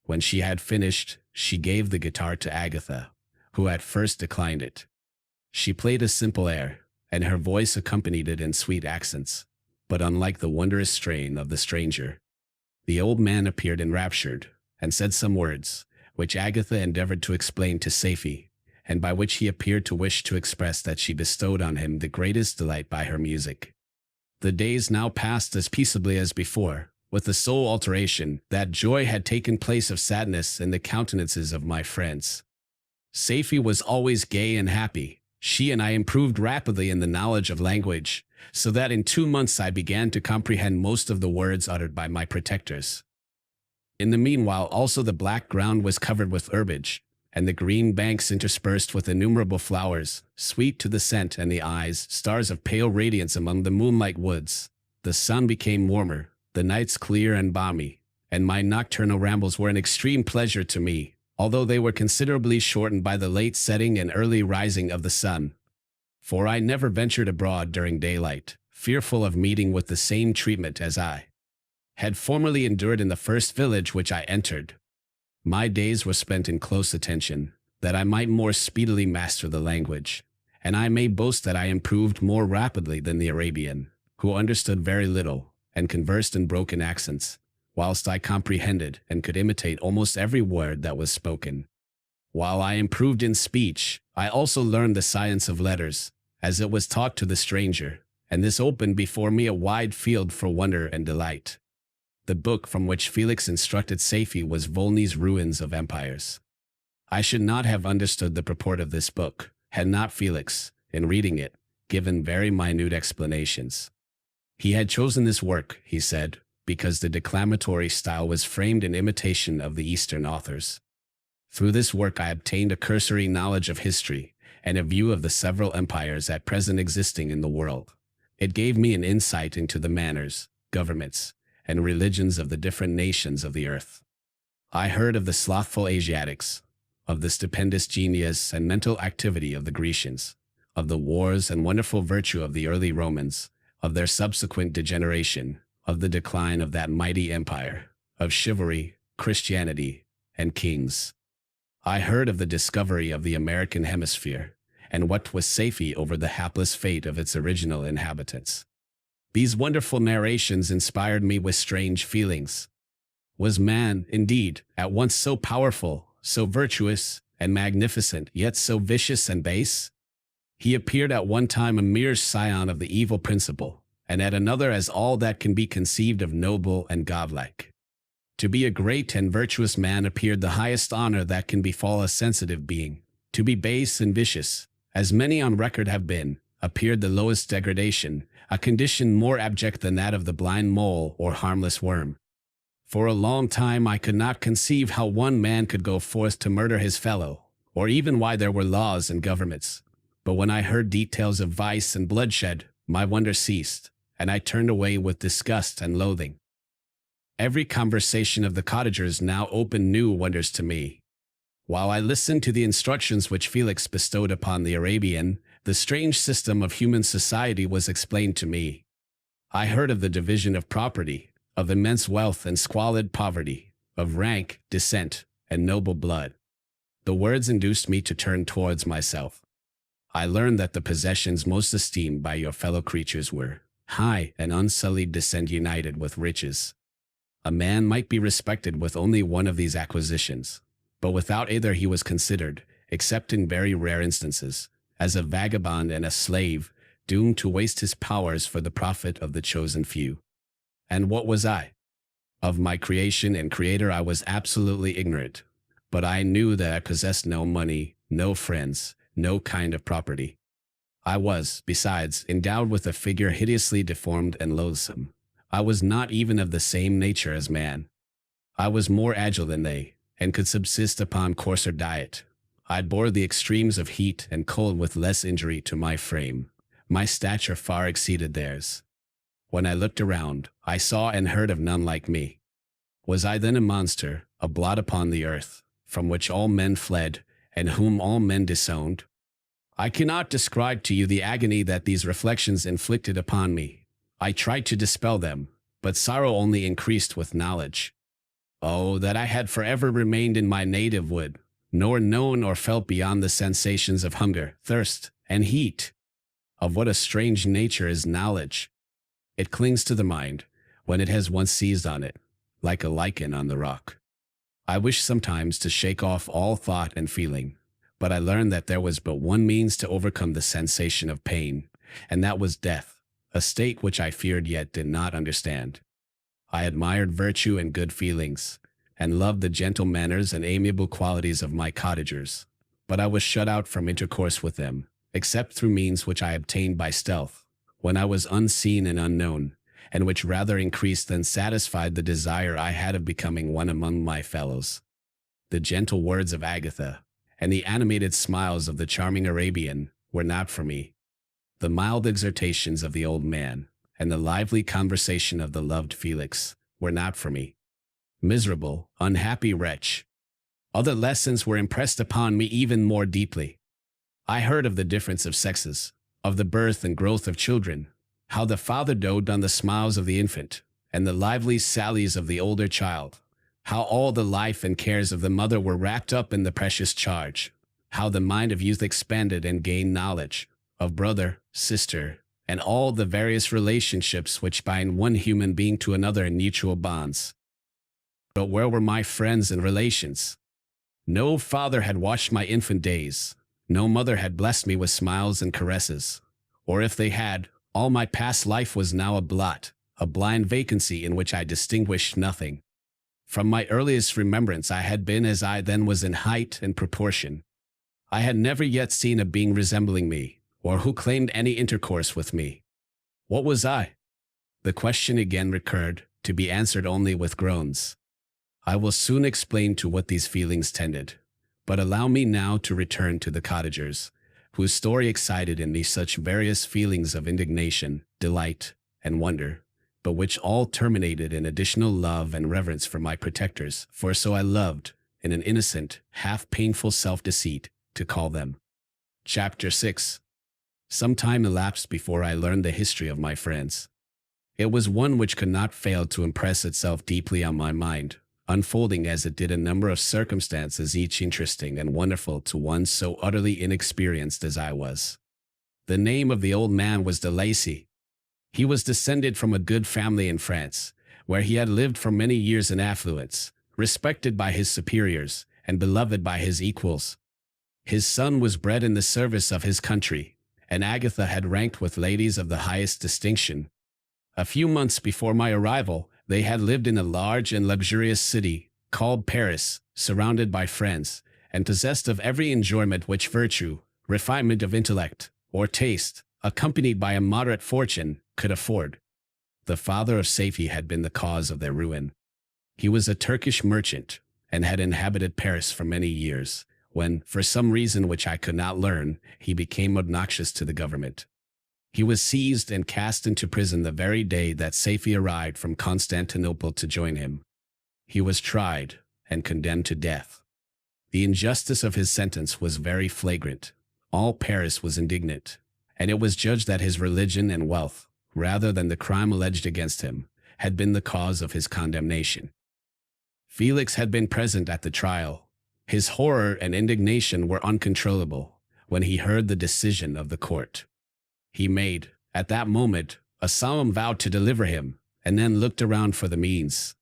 When she had finished, she gave the guitar to Agatha, who at first declined it. She played a simple air, and her voice accompanied it in sweet accents, but unlike the wondrous strain of the stranger. The old man appeared enraptured, and said some words, which Agatha endeavored to explain to Safie, and by which he appeared to wish to express that she bestowed on him the greatest delight by her music. The days now passed as peaceably as before, with the sole alteration that joy had taken place of sadness in the countenances of my friends. Safie was always gay and happy. She and I improved rapidly in the knowledge of language, so that in 2 months I began to comprehend most of the words uttered by my protectors. In the meanwhile also the black ground was covered with herbage, and the green banks interspersed with innumerable flowers, sweet to the scent and the eyes, stars of pale radiance among the moonlight woods. The sun became warmer, the nights clear and balmy, and my nocturnal rambles were an extreme pleasure to me, although they were considerably shortened by the late setting and early rising of the sun. For I never ventured abroad during daylight, fearful of meeting with the same treatment as I had formerly endured in the first village which I entered. My days were spent in close attention, that I might more speedily master the language, and I may boast that I improved more rapidly than the Arabian, who understood very little, and conversed in broken accents, whilst I comprehended and could imitate almost every word that was spoken. While I improved in speech, I also learned the science of letters, as it was taught to the stranger, and this opened before me a wide field for wonder and delight. The book from which Felix instructed Safie was Volney's Ruins of Empires. I should not have understood the purport of this book, had not Felix, in reading it, given very minute explanations. He had chosen this work, he said, because the declamatory style was framed in imitation of the Eastern authors. Through this work I obtained a cursory knowledge of history, and a view of the several empires at present existing in the world. It gave me an insight into the manners, governments, and religions of the different nations of the earth. I heard of the slothful Asiatics, of the stupendous genius and mental activity of the Grecians, of the wars and wonderful virtue of the early Romans, of their subsequent degeneration, of the decline of that mighty empire, of chivalry, Christianity, and kings. I heard of the discovery of the American hemisphere, and what was Safie over the hapless fate of its original inhabitants. These wonderful narrations inspired me with strange feelings. Was man, indeed, at once so powerful, so virtuous, and magnificent, yet so vicious and base? He appeared at one time a mere scion of the evil principle, and at another as all that can be conceived of noble and godlike. To be a great and virtuous man appeared the highest honor that can befall a sensitive being. To be base and vicious, as many on record have been, appeared the lowest degradation, a condition more abject than that of the blind mole or harmless worm. For a long time I could not conceive how one man could go forth to murder his fellow, or even why there were laws and governments. But when I heard details of vice and bloodshed, my wonder ceased, and I turned away with disgust and loathing. Every conversation of the cottagers now opened new wonders to me. While I listened to the instructions which Felix bestowed upon the Arabian, the strange system of human society was explained to me. I heard of the division of property, of immense wealth and squalid poverty, of rank, descent, and noble blood. The words induced me to turn towards myself. I learned that the possessions most esteemed by your fellow creatures were high and unsullied descent united with riches. A man might be respected with only one of these acquisitions, but without either he was considered, except in very rare instances, as a vagabond and a slave, doomed to waste his powers for the profit of the chosen few. And what was I? Of my creation and creator I was absolutely ignorant, but I knew that I possessed no money, no friends, no kind of property. I was, besides, endowed with a figure hideously deformed and loathsome. I was not even of the same nature as man. I was more agile than they, and could subsist upon coarser diet. I bore the extremes of heat and cold with less injury to my frame. My stature far exceeded theirs. When I looked around, I saw and heard of none like me. Was I then a monster, a blot upon the earth, from which all men fled, and whom all men disowned? I cannot describe to you the agony that these reflections inflicted upon me. I tried to dispel them, but sorrow only increased with knowledge. Oh, that I had forever remained in my native wood, nor known or felt beyond the sensations of hunger, thirst, and heat. Of what a strange nature is knowledge! It clings to the mind, when it has once seized on it, like a lichen on the rock. I wish sometimes to shake off all thought and feeling, but I learned that there was but one means to overcome the sensation of pain, and that was death, a state which I feared yet did not understand. I admired virtue and good feelings, and loved the gentle manners and amiable qualities of my cottagers, but I was shut out from intercourse with them, except through means which I obtained by stealth, when I was unseen and unknown, and which rather increased than satisfied the desire I had of becoming one among my fellows. The gentle words of Agatha, and the animated smiles of the charming Arabian, were not for me. The mild exhortations of the old man, and the lively conversation of the loved Felix, were not for me. Miserable, unhappy wretch! Other lessons were impressed upon me even more deeply. I heard of the difference of sexes, of the birth and growth of children, how the father doted on the smiles of the infant, and the lively sallies of the older child, how all the life and cares of the mother were wrapped up in the precious charge, how the mind of youth expanded and gained knowledge, of brother, sister, and all the various relationships which bind one human being to another in mutual bonds. But where were my friends and relations? No father had watched my infant days, no mother had blessed me with smiles and caresses, or if they had, all my past life was now a blot, a blind vacancy in which I distinguished nothing. From my earliest remembrance I had been as I then was in height and proportion. I had never yet seen a being resembling me, or who claimed any intercourse with me. What was I? The question again recurred, to be answered only with groans. I will soon explain to what these feelings tended, but allow me now to return to the cottagers, whose story excited in me such various feelings of indignation, delight, and wonder, but which all terminated in additional love and reverence for my protectors, for so I loved, in an innocent, half-painful self-deceit, to call them. Chapter 6. Some time elapsed before I learned the history of my friends. It was one which could not fail to impress itself deeply on my mind, unfolding as it did a number of circumstances each interesting and wonderful to one so utterly inexperienced as I was. The name of the old man was de Lacy. He was descended from a good family in France, where he had lived for many years in affluence, respected by his superiors, and beloved by his equals. His son was bred in the service of his country, and Agatha had ranked with ladies of the highest distinction. A few months before my arrival, they had lived in a large and luxurious city, called Paris, surrounded by friends, and possessed of every enjoyment which virtue, refinement of intellect, or taste, accompanied by a moderate fortune, could afford. The father of Safie had been the cause of their ruin. He was a Turkish merchant, and had inhabited Paris for many years, when, for some reason which I could not learn, he became obnoxious to the government. He was seized and cast into prison the very day that Safie arrived from Constantinople to join him. He was tried and condemned to death. The injustice of his sentence was very flagrant. All Paris was indignant, and it was judged that his religion and wealth, rather than the crime alleged against him, had been the cause of his condemnation. Felix had been present at the trial. His horror and indignation were uncontrollable when he heard the decision of the court. He made, at that moment, a solemn vow to deliver him, and then looked around for the means.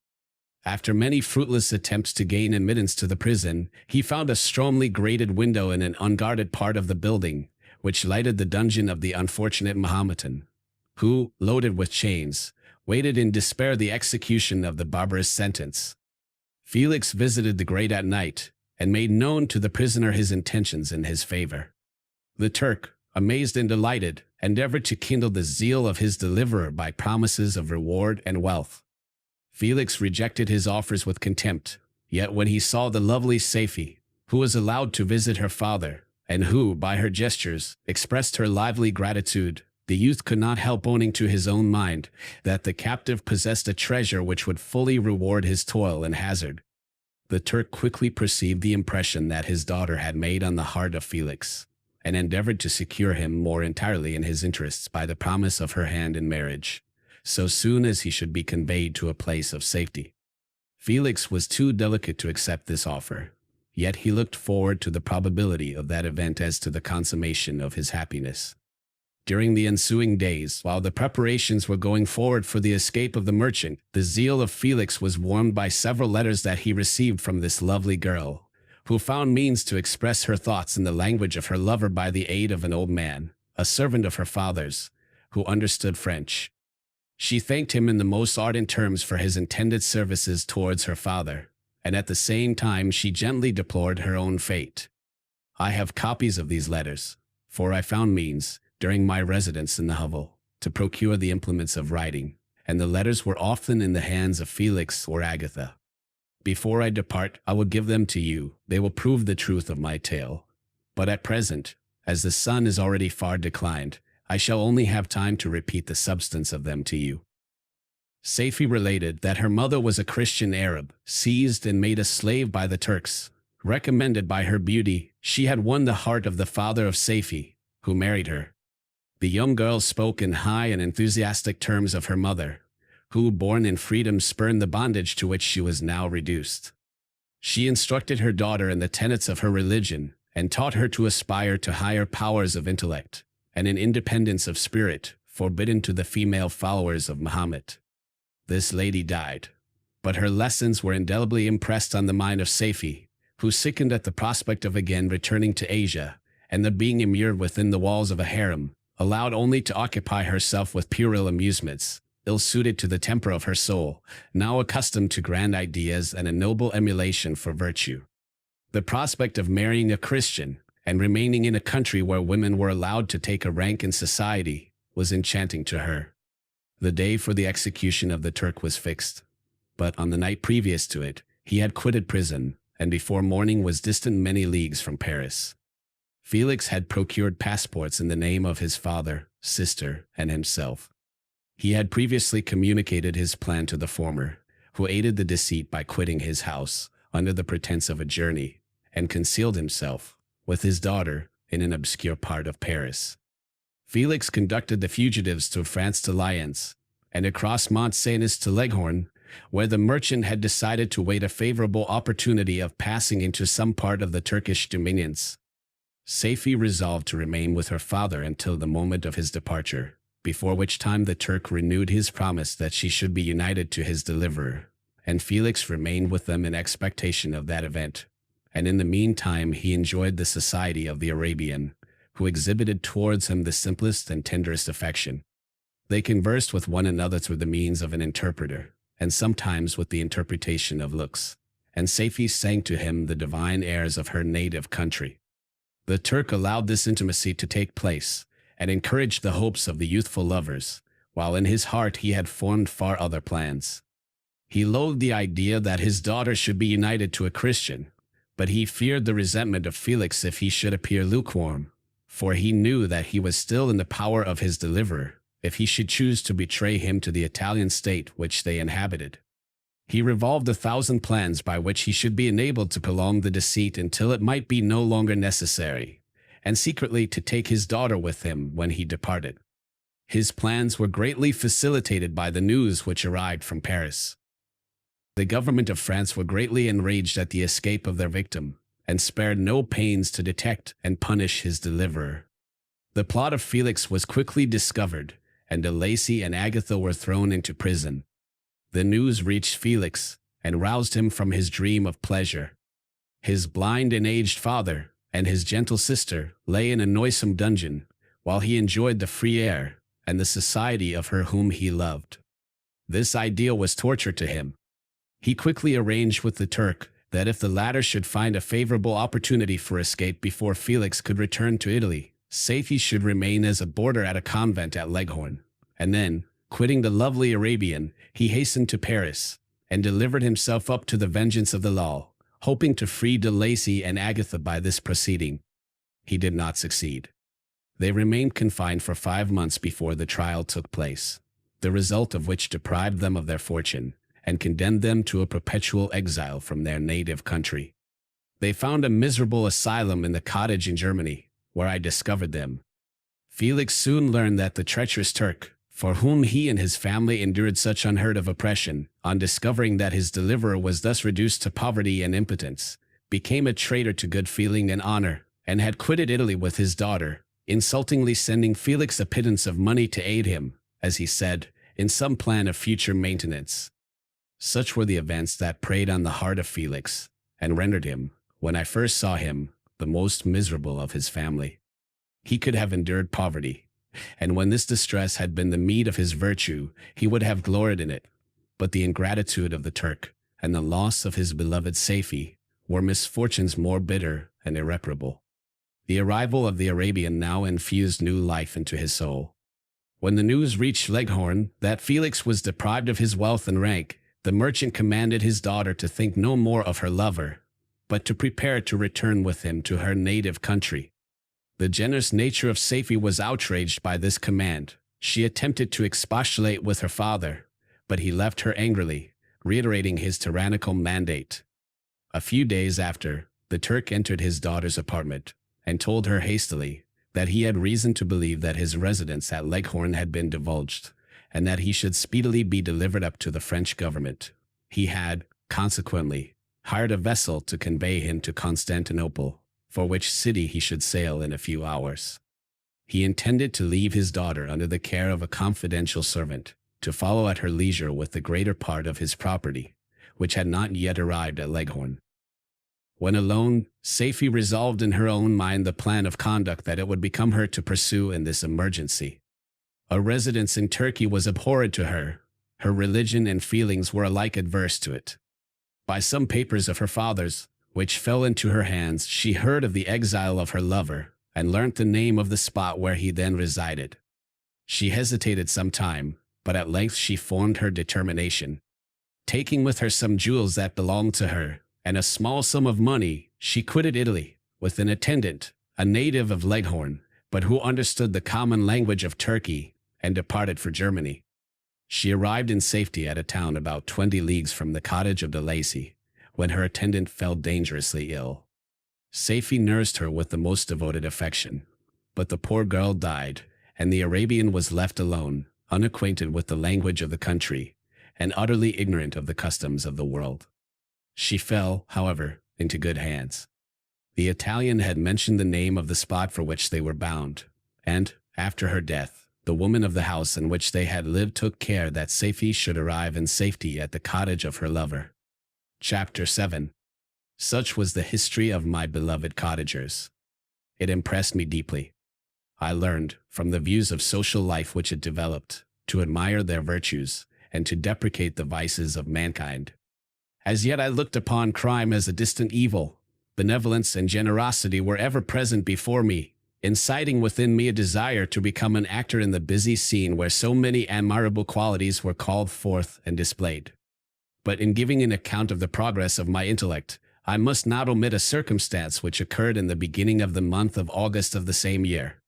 After many fruitless attempts to gain admittance to the prison, he found a strongly grated window in an unguarded part of the building, which lighted the dungeon of the unfortunate Mahometan, who, loaded with chains, waited in despair the execution of the barbarous sentence. Felix visited the grate at night, and made known to the prisoner his intentions in his favor. The Turk, amazed and delighted, endeavored to kindle the zeal of his deliverer by promises of reward and wealth. Felix rejected his offers with contempt, yet when he saw the lovely Safie, who was allowed to visit her father, and who, by her gestures, expressed her lively gratitude, the youth could not help owning to his own mind that the captive possessed a treasure which would fully reward his toil and hazard. The Turk quickly perceived the impression that his daughter had made on the heart of Felix, and endeavored to secure him more entirely in his interests by the promise of her hand in marriage, so soon as he should be conveyed to a place of safety. Felix was too delicate to accept this offer, yet he looked forward to the probability of that event as to the consummation of his happiness. During the ensuing days, while the preparations were going forward for the escape of the merchant, the zeal of Felix was warmed by several letters that he received from this lovely girl, who found means to express her thoughts in the language of her lover by the aid of an old man, a servant of her father's, who understood French. She thanked him in the most ardent terms for his intended services towards her father, and at the same time she gently deplored her own fate. I have copies of these letters, for I found means, during my residence in the hovel, to procure the implements of writing, and the letters were often in the hands of Felix or Agatha. Before I depart, I will give them to you. They will prove the truth of my tale. But at present, as the sun is already far declined, I shall only have time to repeat the substance of them to you. Saifi related that her mother was a Christian Arab, seized and made a slave by the Turks. Recommended by her beauty, she had won the heart of the father of Saifi, who married her. The young girl spoke in high and enthusiastic terms of her mother, who, born in freedom, spurned the bondage to which she was now reduced. She instructed her daughter in the tenets of her religion, and taught her to aspire to higher powers of intellect, and an independence of spirit, forbidden to the female followers of Muhammad. This lady died, but her lessons were indelibly impressed on the mind of Saifi, who sickened at the prospect of again returning to Asia, and the being immured within the walls of a harem, allowed only to occupy herself with puerile amusements, ill-suited to the temper of her soul, now accustomed to grand ideas and a noble emulation for virtue. The prospect of marrying a Christian, and remaining in a country where women were allowed to take a rank in society, was enchanting to her. The day for the execution of the Turk was fixed, but on the night previous to it, he had quitted prison, and before morning was distant many leagues from Paris. Felix had procured passports in the name of his father, sister, and himself. He had previously communicated his plan to the former, who aided the deceit by quitting his house, under the pretense of a journey, and concealed himself, with his daughter, in an obscure part of Paris. Felix conducted the fugitives to France to Lyons, and across Mont Cenis to Leghorn, where the merchant had decided to wait a favorable opportunity of passing into some part of the Turkish dominions. Saifi resolved to remain with her father until the moment of his departure, before which time the Turk renewed his promise that she should be united to his deliverer, and Felix remained with them in expectation of that event, and in the meantime he enjoyed the society of the Arabian, who exhibited towards him the simplest and tenderest affection. They conversed with one another through the means of an interpreter, and sometimes with the interpretation of looks, and Saifi sang to him the divine airs of her native country. The Turk allowed this intimacy to take place, and encouraged the hopes of the youthful lovers, while in his heart he had formed far other plans. He loathed the idea that his daughter should be united to a Christian, but he feared the resentment of Felix if he should appear lukewarm, for he knew that he was still in the power of his deliverer, if he should choose to betray him to the Italian state which they inhabited. He revolved 1,000 plans by which he should be enabled to prolong the deceit until it might be no longer necessary, and secretly to take his daughter with him when he departed. His plans were greatly facilitated by the news which arrived from Paris. The government of France were greatly enraged at the escape of their victim, and spared no pains to detect and punish his deliverer. The plot of Felix was quickly discovered, and de Lacy and Agatha were thrown into prison. The news reached Felix, and roused him from his dream of pleasure. His blind and aged father, and his gentle sister, lay in a noisome dungeon, while he enjoyed the free air, and the society of her whom he loved. This ideal was torture to him. He quickly arranged with the Turk that if the latter should find a favorable opportunity for escape before Felix could return to Italy, Saifi should remain as a boarder at a convent at Leghorn, and then, quitting the lovely Arabian, he hastened to Paris, and delivered himself up to the vengeance of the law, hoping to free de Lacy and Agatha by this proceeding. He did not succeed. They remained confined for 5 months before the trial took place, the result of which deprived them of their fortune, and condemned them to a perpetual exile from their native country. They found a miserable asylum in the cottage in Germany, where I discovered them. Felix soon learned that the treacherous Turk, for whom he and his family endured such unheard of oppression, on discovering that his deliverer was thus reduced to poverty and impotence, became a traitor to good feeling and honor, and had quitted Italy with his daughter, insultingly sending Felix a pittance of money to aid him, as he said, in some plan of future maintenance. Such were the events that preyed on the heart of Felix, and rendered him, when I first saw him, the most miserable of his family. He could have endured poverty, and when this distress had been the meed of his virtue, he would have gloried in it. But the ingratitude of the Turk, and the loss of his beloved Safie, were misfortunes more bitter and irreparable. The arrival of the Arabian now infused new life into his soul. When the news reached Leghorn that Felix was deprived of his wealth and rank, the merchant commanded his daughter to think no more of her lover, but to prepare to return with him to her native country. The generous nature of Safie was outraged by this command. She attempted to expostulate with her father, but he left her angrily, reiterating his tyrannical mandate. A few days after, the Turk entered his daughter's apartment, and told her hastily that he had reason to believe that his residence at Leghorn had been divulged, and that he should speedily be delivered up to the French government. He had, consequently, hired a vessel to convey him to Constantinople, for which city he should sail in a few hours. He intended to leave his daughter under the care of a confidential servant, to follow at her leisure with the greater part of his property, which had not yet arrived at Leghorn. When alone, Safie resolved in her own mind the plan of conduct that it would become her to pursue in this emergency. A residence in Turkey was abhorred to her. Her religion and feelings were alike adverse to it. By some papers of her father's, which fell into her hands, she heard of the exile of her lover, and learnt the name of the spot where he then resided. She hesitated some time, but at length she formed her determination. Taking with her some jewels that belonged to her, and a small sum of money, she quitted Italy, with an attendant, a native of Leghorn, but who understood the common language of Turkey, and departed for Germany. She arrived in safety at a town about 20 leagues from the cottage of de Lacy, when her attendant fell dangerously ill. Safie nursed her with the most devoted affection, but the poor girl died, and the Arabian was left alone, unacquainted with the language of the country, and utterly ignorant of the customs of the world. She fell, however, into good hands. The Italian had mentioned the name of the spot for which they were bound, and, after her death, the woman of the house in which they had lived took care that Safie should arrive in safety at the cottage of her lover. Chapter 7. Such was the history of my beloved cottagers. It impressed me deeply. I learned, from the views of social life which it developed, to admire their virtues, and to deprecate the vices of mankind. As yet I looked upon crime as a distant evil. Benevolence and generosity were ever present before me, inciting within me a desire to become an actor in the busy scene where so many admirable qualities were called forth and displayed. But in giving an account of the progress of my intellect, I must not omit a circumstance which occurred in the beginning of the month of August of the same year.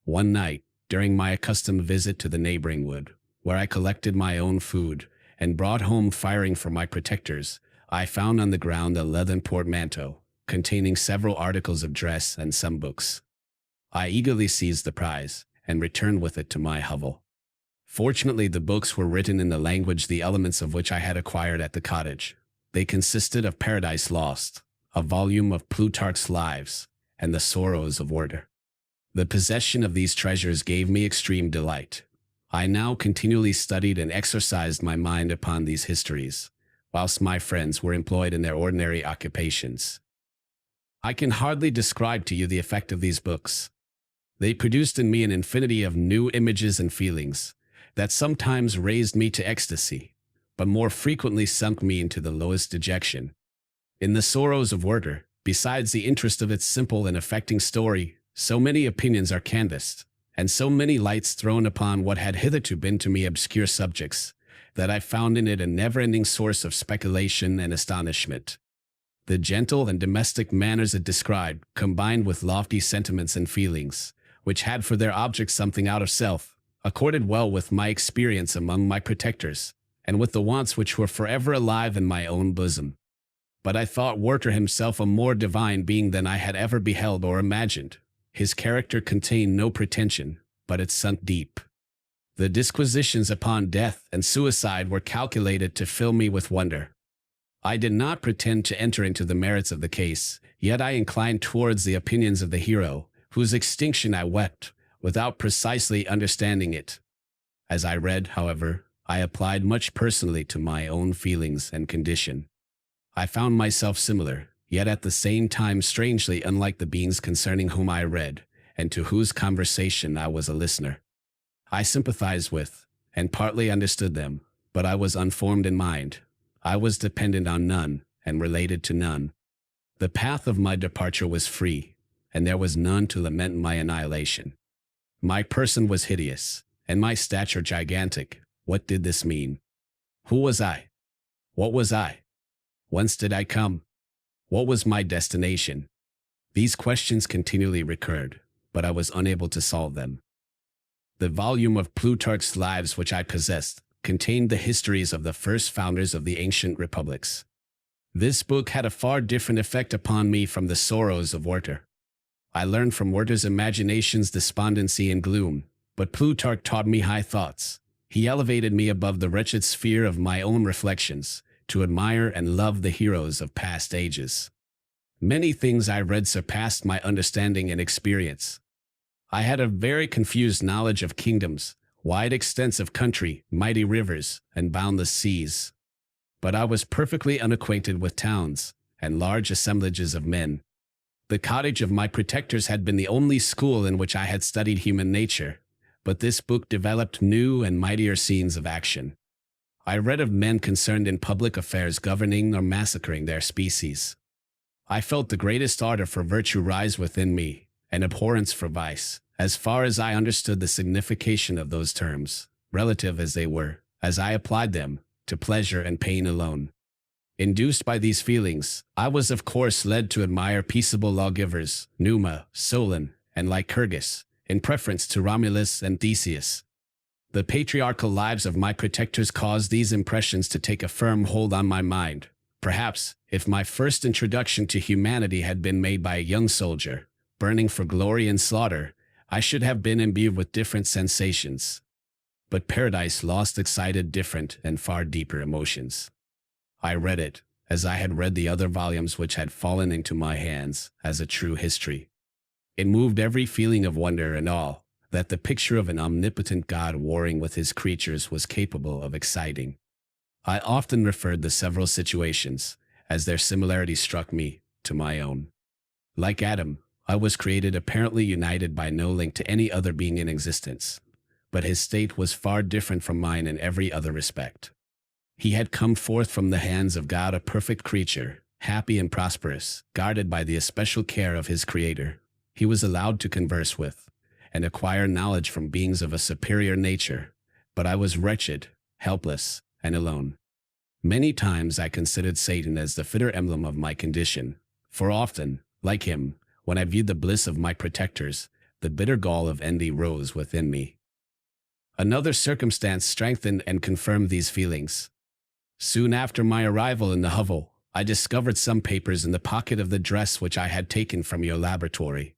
One night, during my accustomed visit to the neighboring wood, where I collected my own food, and brought home firing for my protectors, I found on the ground a leathern portmanteau, containing several articles of dress and some books. I eagerly seized the prize, and returned with it to my hovel. Fortunately, the books were written in the language the elements of which I had acquired at the cottage. They consisted of Paradise Lost, a volume of Plutarch's Lives, and the Sorrows of Werther. The possession of these treasures gave me extreme delight. I now continually studied and exercised my mind upon these histories, whilst my friends were employed in their ordinary occupations. I can hardly describe to you the effect of these books. They produced in me an infinity of new images and feelings, that sometimes raised me to ecstasy, but more frequently sunk me into the lowest dejection. In the Sorrows of Werther, besides the interest of its simple and affecting story, so many opinions are canvassed, and so many lights thrown upon what had hitherto been to me obscure subjects, that I found in it a never-ending source of speculation and astonishment. The gentle and domestic manners it described, combined with lofty sentiments and feelings, which had for their object something out of self, accorded well with my experience among my protectors, and with the wants which were forever alive in my own bosom. But I thought Werther himself a more divine being than I had ever beheld or imagined. His character contained no pretension, but it sunk deep. The disquisitions upon death and suicide were calculated to fill me with wonder. I did not pretend to enter into the merits of the case, yet I inclined towards the opinions of the hero, whose extinction I wept, without precisely understanding it. As I read, however, I applied much personally to my own feelings and condition. I found myself similar, yet at the same time strangely unlike the beings concerning whom I read, and to whose conversation I was a listener. I sympathized with, and partly understood them, but I was unformed in mind. I was dependent on none, and related to none. The path of my departure was free, and there was none to lament my annihilation. My person was hideous, and my stature gigantic. What did this mean? Who was I? What was I? Whence did I come? What was my destination? These questions continually recurred, but I was unable to solve them. The volume of Plutarch's Lives which I possessed contained the histories of the first founders of the ancient republics. This book had a far different effect upon me from the Sorrows of Werther. I learned from Werther's imagination's despondency and gloom, but Plutarch taught me high thoughts. He elevated me above the wretched sphere of my own reflections, to admire and love the heroes of past ages. Many things I read surpassed my understanding and experience. I had a very confused knowledge of kingdoms, wide extents of country, mighty rivers, and boundless seas. But I was perfectly unacquainted with towns, and large assemblages of men. The cottage of my protectors had been the only school in which I had studied human nature, but this book developed new and mightier scenes of action. I read of men concerned in public affairs governing or massacring their species. I felt the greatest ardor for virtue rise within me, and abhorrence for vice, as far as I understood the signification of those terms, relative as they were, as I applied them, to pleasure and pain alone. Induced by these feelings, I was of course led to admire peaceable lawgivers, Numa, Solon, and Lycurgus, in preference to Romulus and Theseus. The patriarchal lives of my protectors caused these impressions to take a firm hold on my mind. Perhaps, if my first introduction to humanity had been made by a young soldier, burning for glory and slaughter, I should have been imbued with different sensations. But Paradise Lost excited different and far deeper emotions. I read it, as I had read the other volumes which had fallen into my hands, as a true history. It moved every feeling of wonder and awe that the picture of an omnipotent God warring with his creatures was capable of exciting. I often referred the several situations, as their similarity struck me, to my own. Like Adam, I was created apparently united by no link to any other being in existence, but his state was far different from mine in every other respect. He had come forth from the hands of God a perfect creature, happy and prosperous, guarded by the especial care of his Creator. He was allowed to converse with and acquire knowledge from beings of a superior nature, but I was wretched, helpless, and alone. Many times I considered Satan as the fitter emblem of my condition, for often, like him, when I viewed the bliss of my protectors, the bitter gall of envy rose within me. Another circumstance strengthened and confirmed these feelings. Soon after my arrival in the hovel, I discovered some papers in the pocket of the dress which I had taken from your laboratory.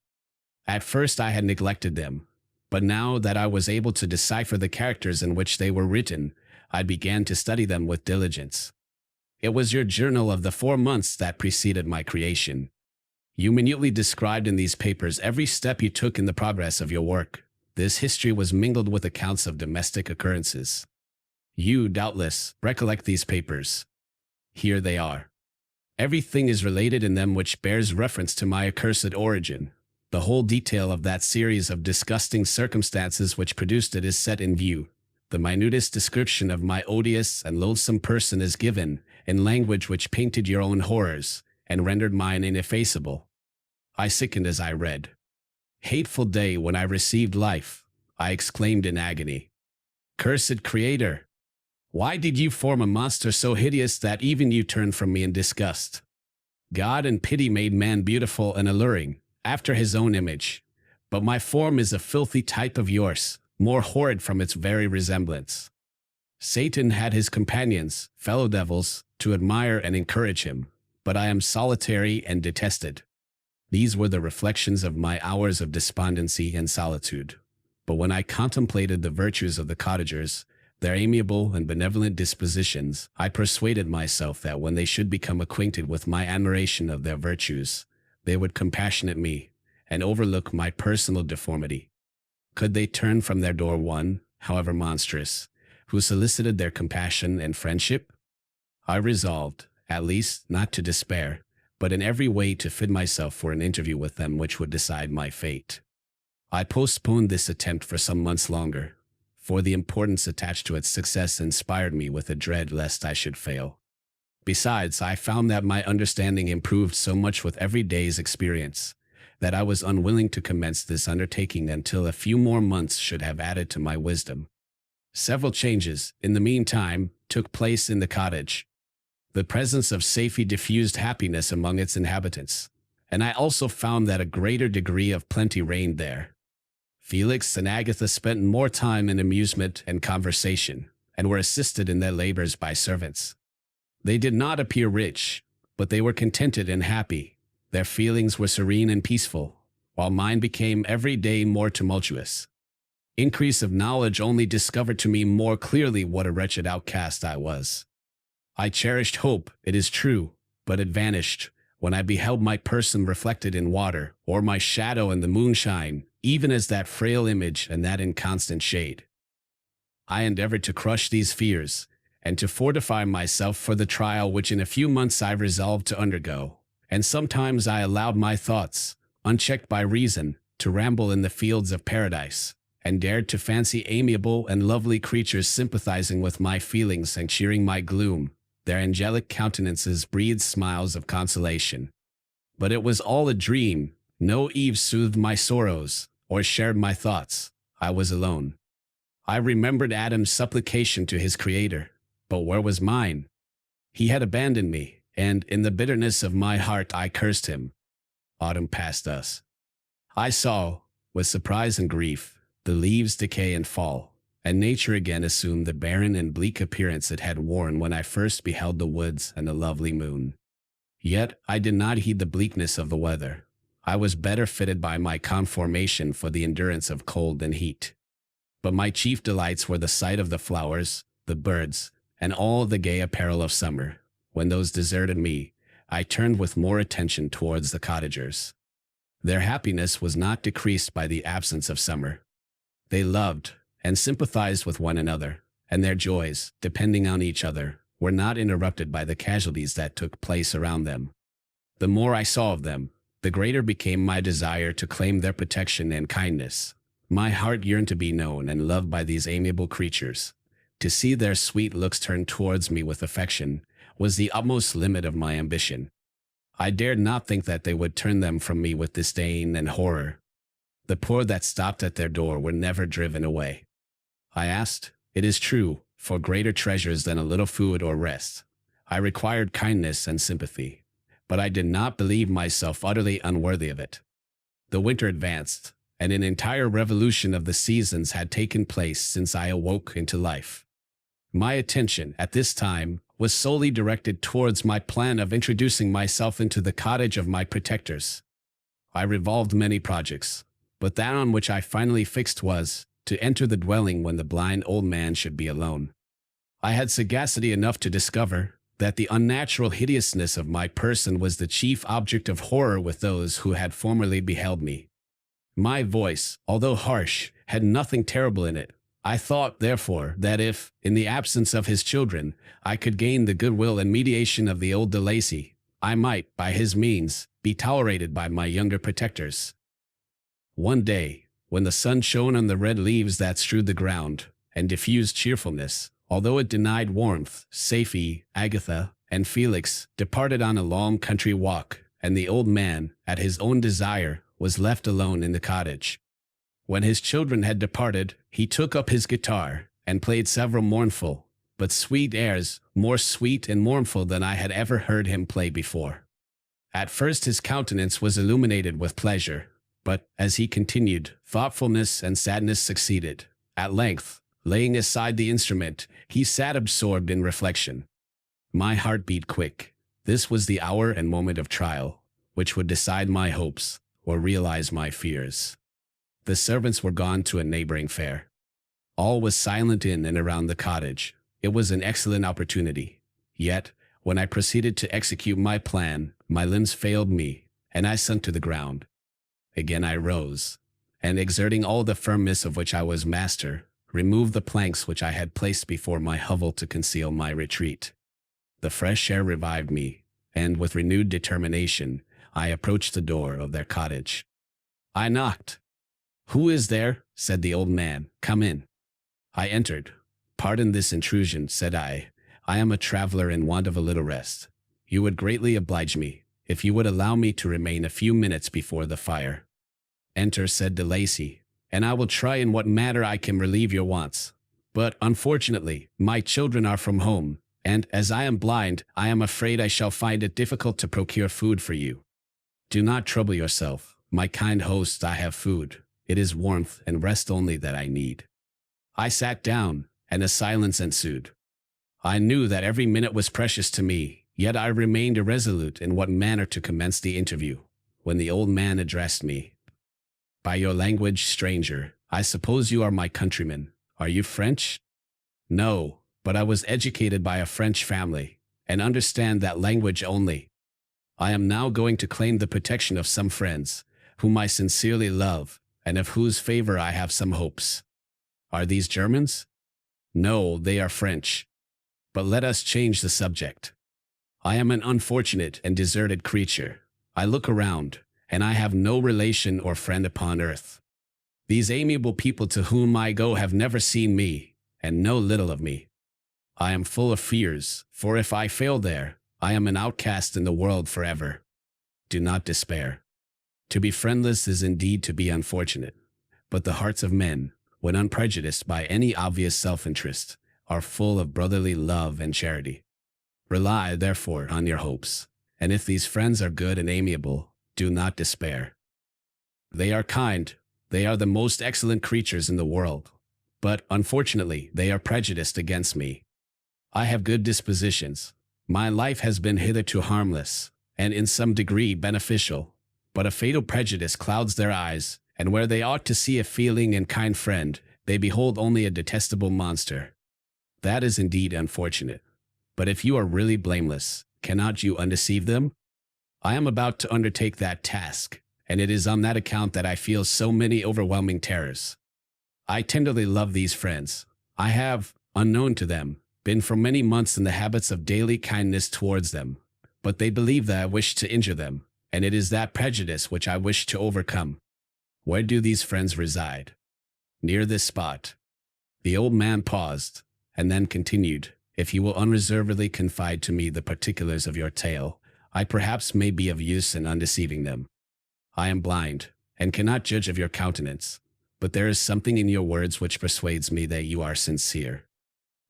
At first I had neglected them, but now that I was able to decipher the characters in which they were written, I began to study them with diligence. It was your journal of the 4 months that preceded my creation. You minutely described in these papers every step you took in the progress of your work. This history was mingled with accounts of domestic occurrences. You, doubtless, recollect these papers. Here they are. Everything is related in them which bears reference to my accursed origin. The whole detail of that series of disgusting circumstances which produced it is set in view. The minutest description of my odious and loathsome person is given, in language which painted your own horrors, and rendered mine ineffaceable. I sickened as I read. Hateful day when I received life, I exclaimed in agony. Cursed Creator! Why did you form a monster so hideous that even you turned from me in disgust? God in pity made man beautiful and alluring, after his own image, but my form is a filthy type of yours, more horrid from its very resemblance. Satan had his companions, fellow devils, to admire and encourage him, but I am solitary and detested. These were the reflections of my hours of despondency and solitude. But when I contemplated the virtues of the cottagers, their amiable and benevolent dispositions, I persuaded myself that when they should become acquainted with my admiration of their virtues, they would compassionate me and overlook my personal deformity. Could they turn from their door one, however monstrous, who solicited their compassion and friendship? I resolved, at least, not to despair, but in every way to fit myself for an interview with them which would decide my fate. I postponed this attempt for some months longer, for the importance attached to its success inspired me with a dread lest I should fail. Besides, I found that my understanding improved so much with every day's experience, that I was unwilling to commence this undertaking until a few more months should have added to my wisdom. Several changes, in the meantime, took place in the cottage. The presence of Safety diffused happiness among its inhabitants, and I also found that a greater degree of plenty reigned there. Felix and Agatha spent more time in amusement and conversation, and were assisted in their labors by servants. They did not appear rich, but they were contented and happy. Their feelings were serene and peaceful, while mine became every day more tumultuous. Increase of knowledge only discovered to me more clearly what a wretched outcast I was. I cherished hope, it is true, but it vanished when I beheld my person reflected in water, or my shadow in the moonshine, even as that frail image and that inconstant shade. I endeavored to crush these fears, and to fortify myself for the trial which in a few months I resolved to undergo, and sometimes I allowed my thoughts, unchecked by reason, to ramble in the fields of paradise, and dared to fancy amiable and lovely creatures sympathizing with my feelings and cheering my gloom. Their angelic countenances breathed smiles of consolation. But it was all a dream. No Eve soothed my sorrows, or shared my thoughts. I was alone. I remembered Adam's supplication to his Creator, but where was mine? He had abandoned me, and in the bitterness of my heart I cursed him. Autumn passed us. I saw, with surprise and grief, the leaves decay and fall, and nature again assumed the barren and bleak appearance it had worn when I first beheld the woods and the lovely moon. Yet I did not heed the bleakness of the weather. I was better fitted by my conformation for the endurance of cold and heat. But my chief delights were the sight of the flowers, the birds, and all the gay apparel of summer. When those deserted me, I turned with more attention towards the cottagers. Their happiness was not decreased by the absence of summer. They loved and sympathized with one another, and their joys, depending on each other, were not interrupted by the casualties that took place around them. The more I saw of them, the greater became my desire to claim their protection and kindness. My heart yearned to be known and loved by these amiable creatures. To see their sweet looks turned towards me with affection was the utmost limit of my ambition. I dared not think that they would turn them from me with disdain and horror. The poor that stopped at their door were never driven away. I asked, it is true, for greater treasures than a little food or rest. I required kindness and sympathy, but I did not believe myself utterly unworthy of it. The winter advanced, and an entire revolution of the seasons had taken place since I awoke into life. My attention, at this time, was solely directed towards my plan of introducing myself into the cottage of my protectors. I revolved many projects, but that on which I finally fixed was to enter the dwelling when the blind old man should be alone. I had sagacity enough to discover that the unnatural hideousness of my person was the chief object of horror with those who had formerly beheld me. My voice, although harsh, had nothing terrible in it. I thought, therefore, that if, in the absence of his children, I could gain the goodwill and mediation of the old de Lacy, I might, by his means, be tolerated by my younger protectors. One day, when the sun shone on the red leaves that strewed the ground, and diffused cheerfulness, although it denied warmth, Safie, Agatha, and Felix departed on a long country walk, and the old man, at his own desire, was left alone in the cottage. When his children had departed, he took up his guitar, and played several mournful, but sweet airs, more sweet and mournful than I had ever heard him play before. At first his countenance was illuminated with pleasure, but, as he continued, thoughtfulness and sadness succeeded. At length, laying aside the instrument, he sat absorbed in reflection. My heart beat quick. This was the hour and moment of trial, which would decide my hopes or realize my fears. The servants were gone to a neighboring fair. All was silent in and around the cottage. It was an excellent opportunity. Yet, when I proceeded to execute my plan, my limbs failed me, and I sunk to the ground. Again I rose, and exerting all the firmness of which I was master, removed the planks which I had placed before my hovel to conceal my retreat. The fresh air revived me, and with renewed determination, I approached the door of their cottage. I knocked. "Who is there?" said the old man. "Come in." I entered. "Pardon this intrusion," said I. "I am a traveler in want of a little rest. You would greatly oblige me if you would allow me to remain a few minutes before the fire." "Enter," said de Lacy, "and I will try in what manner I can relieve your wants. But, unfortunately, my children are from home, and, as I am blind, I am afraid I shall find it difficult to procure food for you." "Do not trouble yourself, my kind host, I have food. It is warmth and rest only that I need." I sat down, and a silence ensued. I knew that every minute was precious to me, yet I remained irresolute in what manner to commence the interview, when the old man addressed me. "By your language, stranger, I suppose you are my countryman. Are you French?" "No, but I was educated by a French family, and understand that language only. I am now going to claim the protection of some friends, whom I sincerely love, and of whose favor I have some hopes." "Are these Germans?" "No, they are French. But let us change the subject. I am an unfortunate and deserted creature. I look around, and I have no relation or friend upon earth. These amiable people to whom I go have never seen me, and know little of me. I am full of fears, for if I fail there, I am an outcast in the world forever. Do not despair. To be friendless is indeed to be unfortunate, but the hearts of men, when unprejudiced by any obvious self-interest, are full of brotherly love and charity. Rely, therefore, on your hopes, and if these friends are good and amiable, do not despair. They are kind, they are the most excellent creatures in the world, but, unfortunately, they are prejudiced against me. I have good dispositions. My life has been hitherto harmless, and in some degree beneficial, but a fatal prejudice clouds their eyes, and where they ought to see a feeling and kind friend, they behold only a detestable monster. That is indeed unfortunate. But if you are really blameless, cannot you undeceive them? I am about to undertake that task, and it is on that account that I feel so many overwhelming terrors. I tenderly love these friends. I have, unknown to them, been for many months in the habits of daily kindness towards them, but they believe that I wish to injure them, and it is that prejudice which I wish to overcome. Where do these friends reside? Near this spot." The old man paused, and then continued, "If you will unreservedly confide to me the particulars of your tale, I perhaps may be of use in undeceiving them. I am blind, and cannot judge of your countenance, but there is something in your words which persuades me that you are sincere.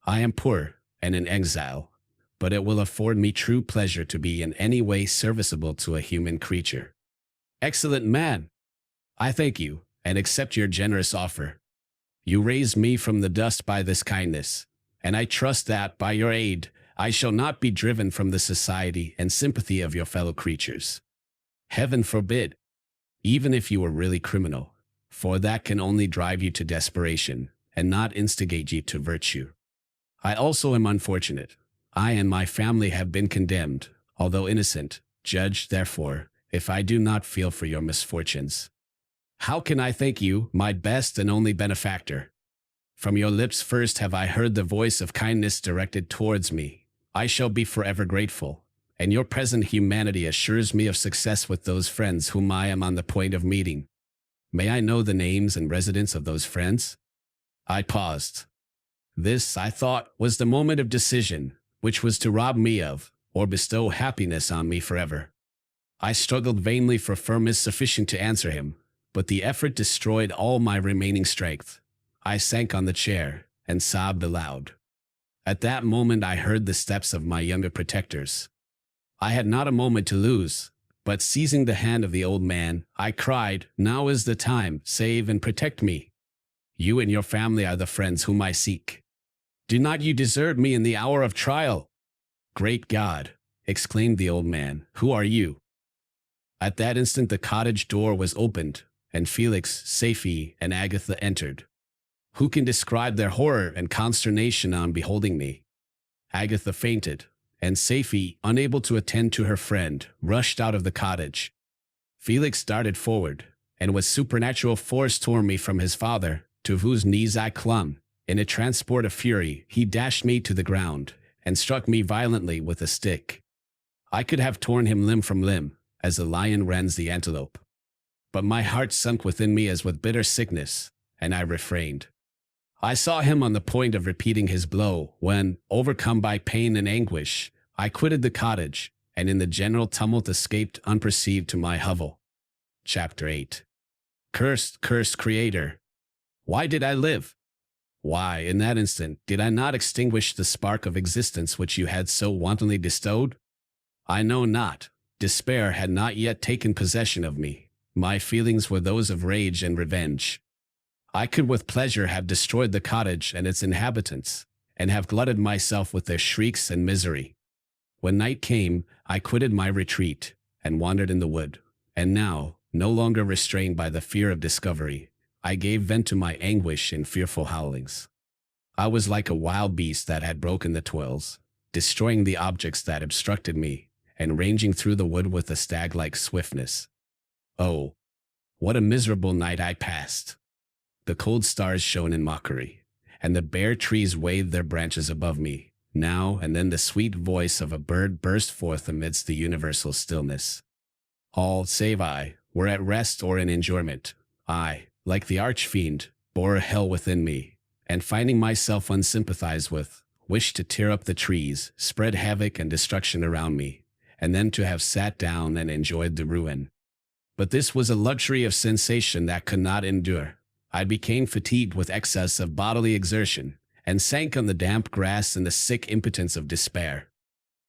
I am poor and in exile, but it will afford me true pleasure to be in any way serviceable to a human creature." "Excellent man! I thank you, and accept your generous offer. You raised me from the dust by this kindness, and I trust that, by your aid, I shall not be driven from the society and sympathy of your fellow creatures. Heaven forbid! Even if you were really criminal, for that can only drive you to desperation, and not instigate you to virtue. I also am unfortunate. I and my family have been condemned, although innocent. Judge, therefore, if I do not feel for your misfortunes. How can I thank you, my best and only benefactor? From your lips first have I heard the voice of kindness directed towards me. I shall be forever grateful, and your present humanity assures me of success with those friends whom I am on the point of meeting. May I know the names and residence of those friends?" I paused. This, I thought, was the moment of decision, which was to rob me of, or bestow happiness on me forever. I struggled vainly for firmness sufficient to answer him, but the effort destroyed all my remaining strength. I sank on the chair, and sobbed aloud. At that moment I heard the steps of my younger protectors. I had not a moment to lose, but seizing the hand of the old man, I cried, "Now is the time, save and protect me. You and your family are the friends whom I seek. Do not you desert me in the hour of trial." "Great God!" exclaimed the old man, "who are you?" At that instant the cottage door was opened, and Felix, Safie, and Agatha entered. Who can describe their horror and consternation on beholding me? Agatha fainted, and Safie, unable to attend to her friend, rushed out of the cottage. Felix darted forward, and with supernatural force tore me from his father, to whose knees I clung. In a transport of fury, he dashed me to the ground, and struck me violently with a stick. I could have torn him limb from limb, as a lion rends the antelope. But my heart sunk within me as with bitter sickness, and I refrained. I saw him on the point of repeating his blow, when, overcome by pain and anguish, I quitted the cottage, and in the general tumult escaped unperceived to my hovel. Chapter 8. Cursed, cursed Creator! Why did I live? Why, in that instant, did I not extinguish the spark of existence which you had so wantonly bestowed? I know not. Despair had not yet taken possession of me. My feelings were those of rage and revenge. I could with pleasure have destroyed the cottage and its inhabitants, and have glutted myself with their shrieks and misery. When night came, I quitted my retreat, and wandered in the wood, and now, no longer restrained by the fear of discovery, I gave vent to my anguish in fearful howlings. I was like a wild beast that had broken the toils, destroying the objects that obstructed me, and ranging through the wood with a stag-like swiftness. Oh, what a miserable night I passed! The cold stars shone in mockery, and the bare trees waved their branches above me. Now and then the sweet voice of a bird burst forth amidst the universal stillness. All, save I, were at rest or in enjoyment. I, like the arch-fiend, bore a hell within me, and finding myself unsympathized with, wished to tear up the trees, spread havoc and destruction around me, and then to have sat down and enjoyed the ruin. But this was a luxury of sensation that could not endure. I became fatigued with excess of bodily exertion, and sank on the damp grass in the sick impotence of despair.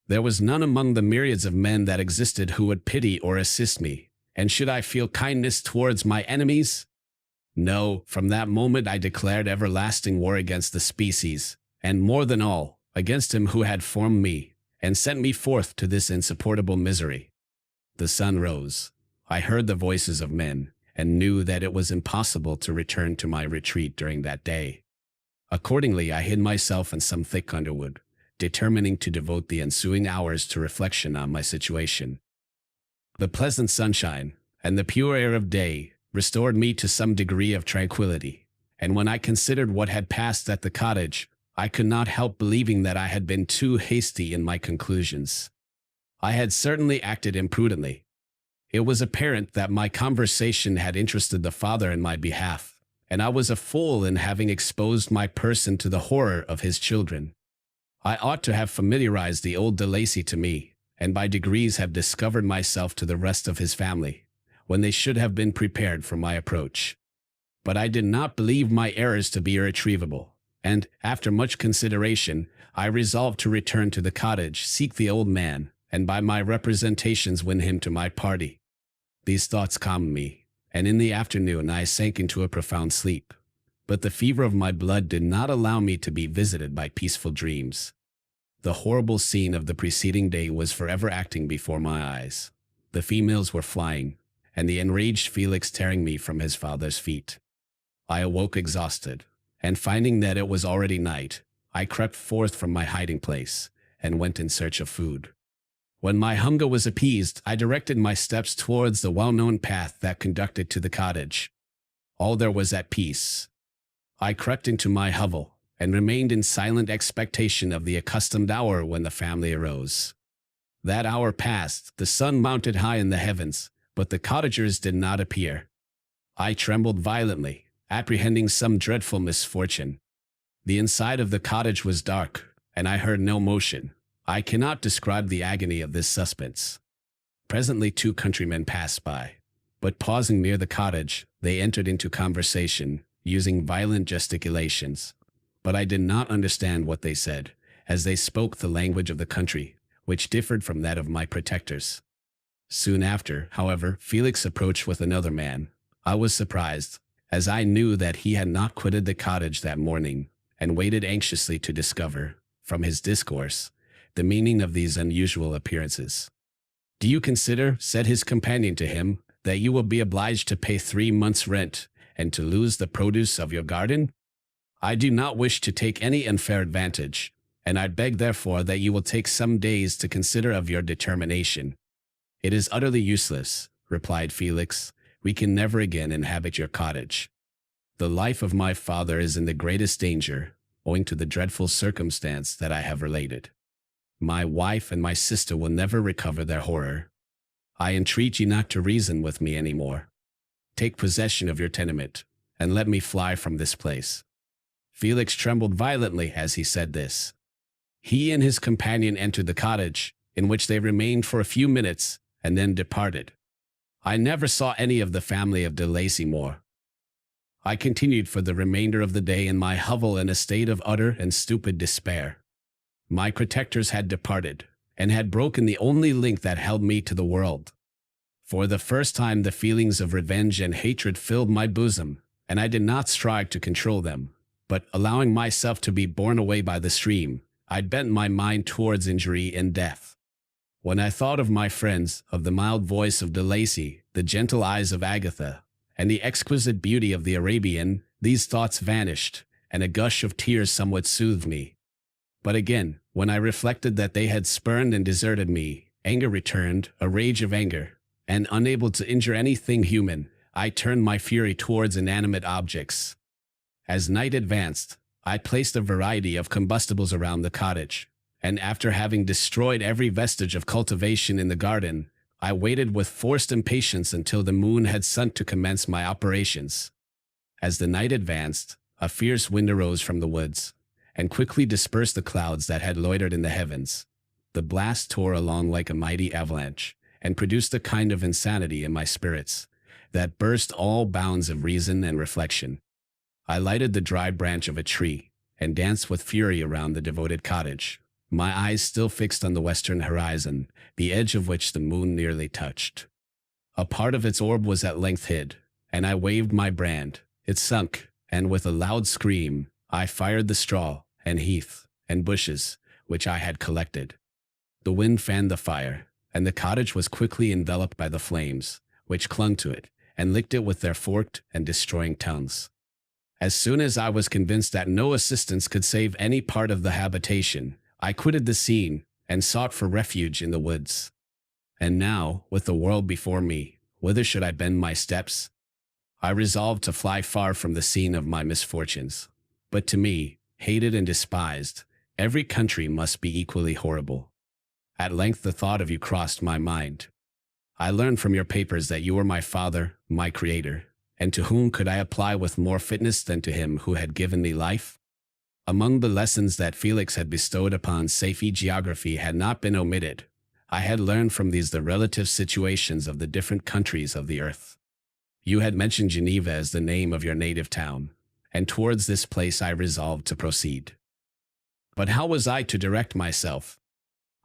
There was none among the myriads of men that existed who would pity or assist me, and should I feel kindness towards my enemies? No, from that moment I declared everlasting war against the species, and more than all, against him who had formed me, and sent me forth to this insupportable misery. The sun rose. I heard the voices of men, and knew that it was impossible to return to my retreat during that day. Accordingly, I hid myself in some thick underwood, determining to devote the ensuing hours to reflection on my situation. The pleasant sunshine, and the pure air of day, restored me to some degree of tranquility, and when I considered what had passed at the cottage, I could not help believing that I had been too hasty in my conclusions. I had certainly acted imprudently. It was apparent that my conversation had interested the father in my behalf, and I was a fool in having exposed my person to the horror of his children. I ought to have familiarized the old de Lacy to me, and by degrees have discovered myself to the rest of his family, when they should have been prepared for my approach. But I did not believe my errors to be irretrievable, and, after much consideration, I resolved to return to the cottage, seek the old man, and by my representations win him to my party. These thoughts calmed me, and in the afternoon I sank into a profound sleep. But the fever of my blood did not allow me to be visited by peaceful dreams. The horrible scene of the preceding day was forever acting before my eyes. The females were flying, and the enraged Felix tearing me from his father's feet. I awoke exhausted, and finding that it was already night, I crept forth from my hiding place, and went in search of food. When my hunger was appeased, I directed my steps towards the well-known path that conducted to the cottage. All there was at peace. I crept into my hovel, and remained in silent expectation of the accustomed hour when the family arose. That hour passed, the sun mounted high in the heavens, but the cottagers did not appear. I trembled violently, apprehending some dreadful misfortune. The inside of the cottage was dark, and I heard no motion. I cannot describe the agony of this suspense. Presently 2 countrymen passed by, but pausing near the cottage, they entered into conversation, using violent gesticulations. But I did not understand what they said, as they spoke the language of the country, which differed from that of my protectors. Soon after, however, Felix approached with another man. I was surprised, as I knew that he had not quitted the cottage that morning, and waited anxiously to discover, from his discourse, the meaning of these unusual appearances. "Do you consider," said his companion to him, that you will be obliged to pay 3 months' rent and to lose the produce of your garden? I do not wish to take any unfair advantage, and I beg therefore that you will take some days to consider of your determination." "It is utterly useless," replied Felix. "We can never again inhabit your cottage. The life of my father is in the greatest danger, owing to the dreadful circumstance that I have related. My wife and my sister will never recover their horror. I entreat you not to reason with me any more. Take possession of your tenement, and let me fly from this place." Felix trembled violently as he said this. He and his companion entered the cottage, in which they remained for a few minutes, and then departed. I never saw any of the family of de Lacy more. I continued for the remainder of the day in my hovel in a state of utter and stupid despair. My protectors had departed, and had broken the only link that held me to the world. For the first time the feelings of revenge and hatred filled my bosom, and I did not strive to control them, but, allowing myself to be borne away by the stream, I bent my mind towards injury and death. When I thought of my friends, of the mild voice of de Lacy, the gentle eyes of Agatha, and the exquisite beauty of the Arabian, these thoughts vanished, and a gush of tears somewhat soothed me. But again, when I reflected that they had spurned and deserted me, anger returned, a rage of anger, and unable to injure anything human, I turned my fury towards inanimate objects. As night advanced, I placed a variety of combustibles around the cottage, and after having destroyed every vestige of cultivation in the garden, I waited with forced impatience until the moon had sunk to commence my operations. As the night advanced, a fierce wind arose from the woods, and quickly dispersed the clouds that had loitered in the heavens. The blast tore along like a mighty avalanche, and produced a kind of insanity in my spirits, that burst all bounds of reason and reflection. I lighted the dry branch of a tree, and danced with fury around the devoted cottage, my eyes still fixed on the western horizon, the edge of which the moon nearly touched. A part of its orb was at length hid, and I waved my brand. It sunk, and with a loud scream, I fired the straw, and heath, and bushes, which I had collected. The wind fanned the fire, and the cottage was quickly enveloped by the flames, which clung to it, and licked it with their forked and destroying tongues. As soon as I was convinced that no assistance could save any part of the habitation, I quitted the scene, and sought for refuge in the woods. And now, with the world before me, whither should I bend my steps? I resolved to fly far from the scene of my misfortunes. But to me, hated and despised, every country must be equally horrible. At length the thought of you crossed my mind. I learned from your papers that you were my father, my creator, and to whom could I apply with more fitness than to him who had given me life? Among the lessons that Felix had bestowed upon Safie, geography had not been omitted. I had learned from these the relative situations of the different countries of the earth. You had mentioned Geneva as the name of your native town, and towards this place I resolved to proceed. But how was I to direct myself?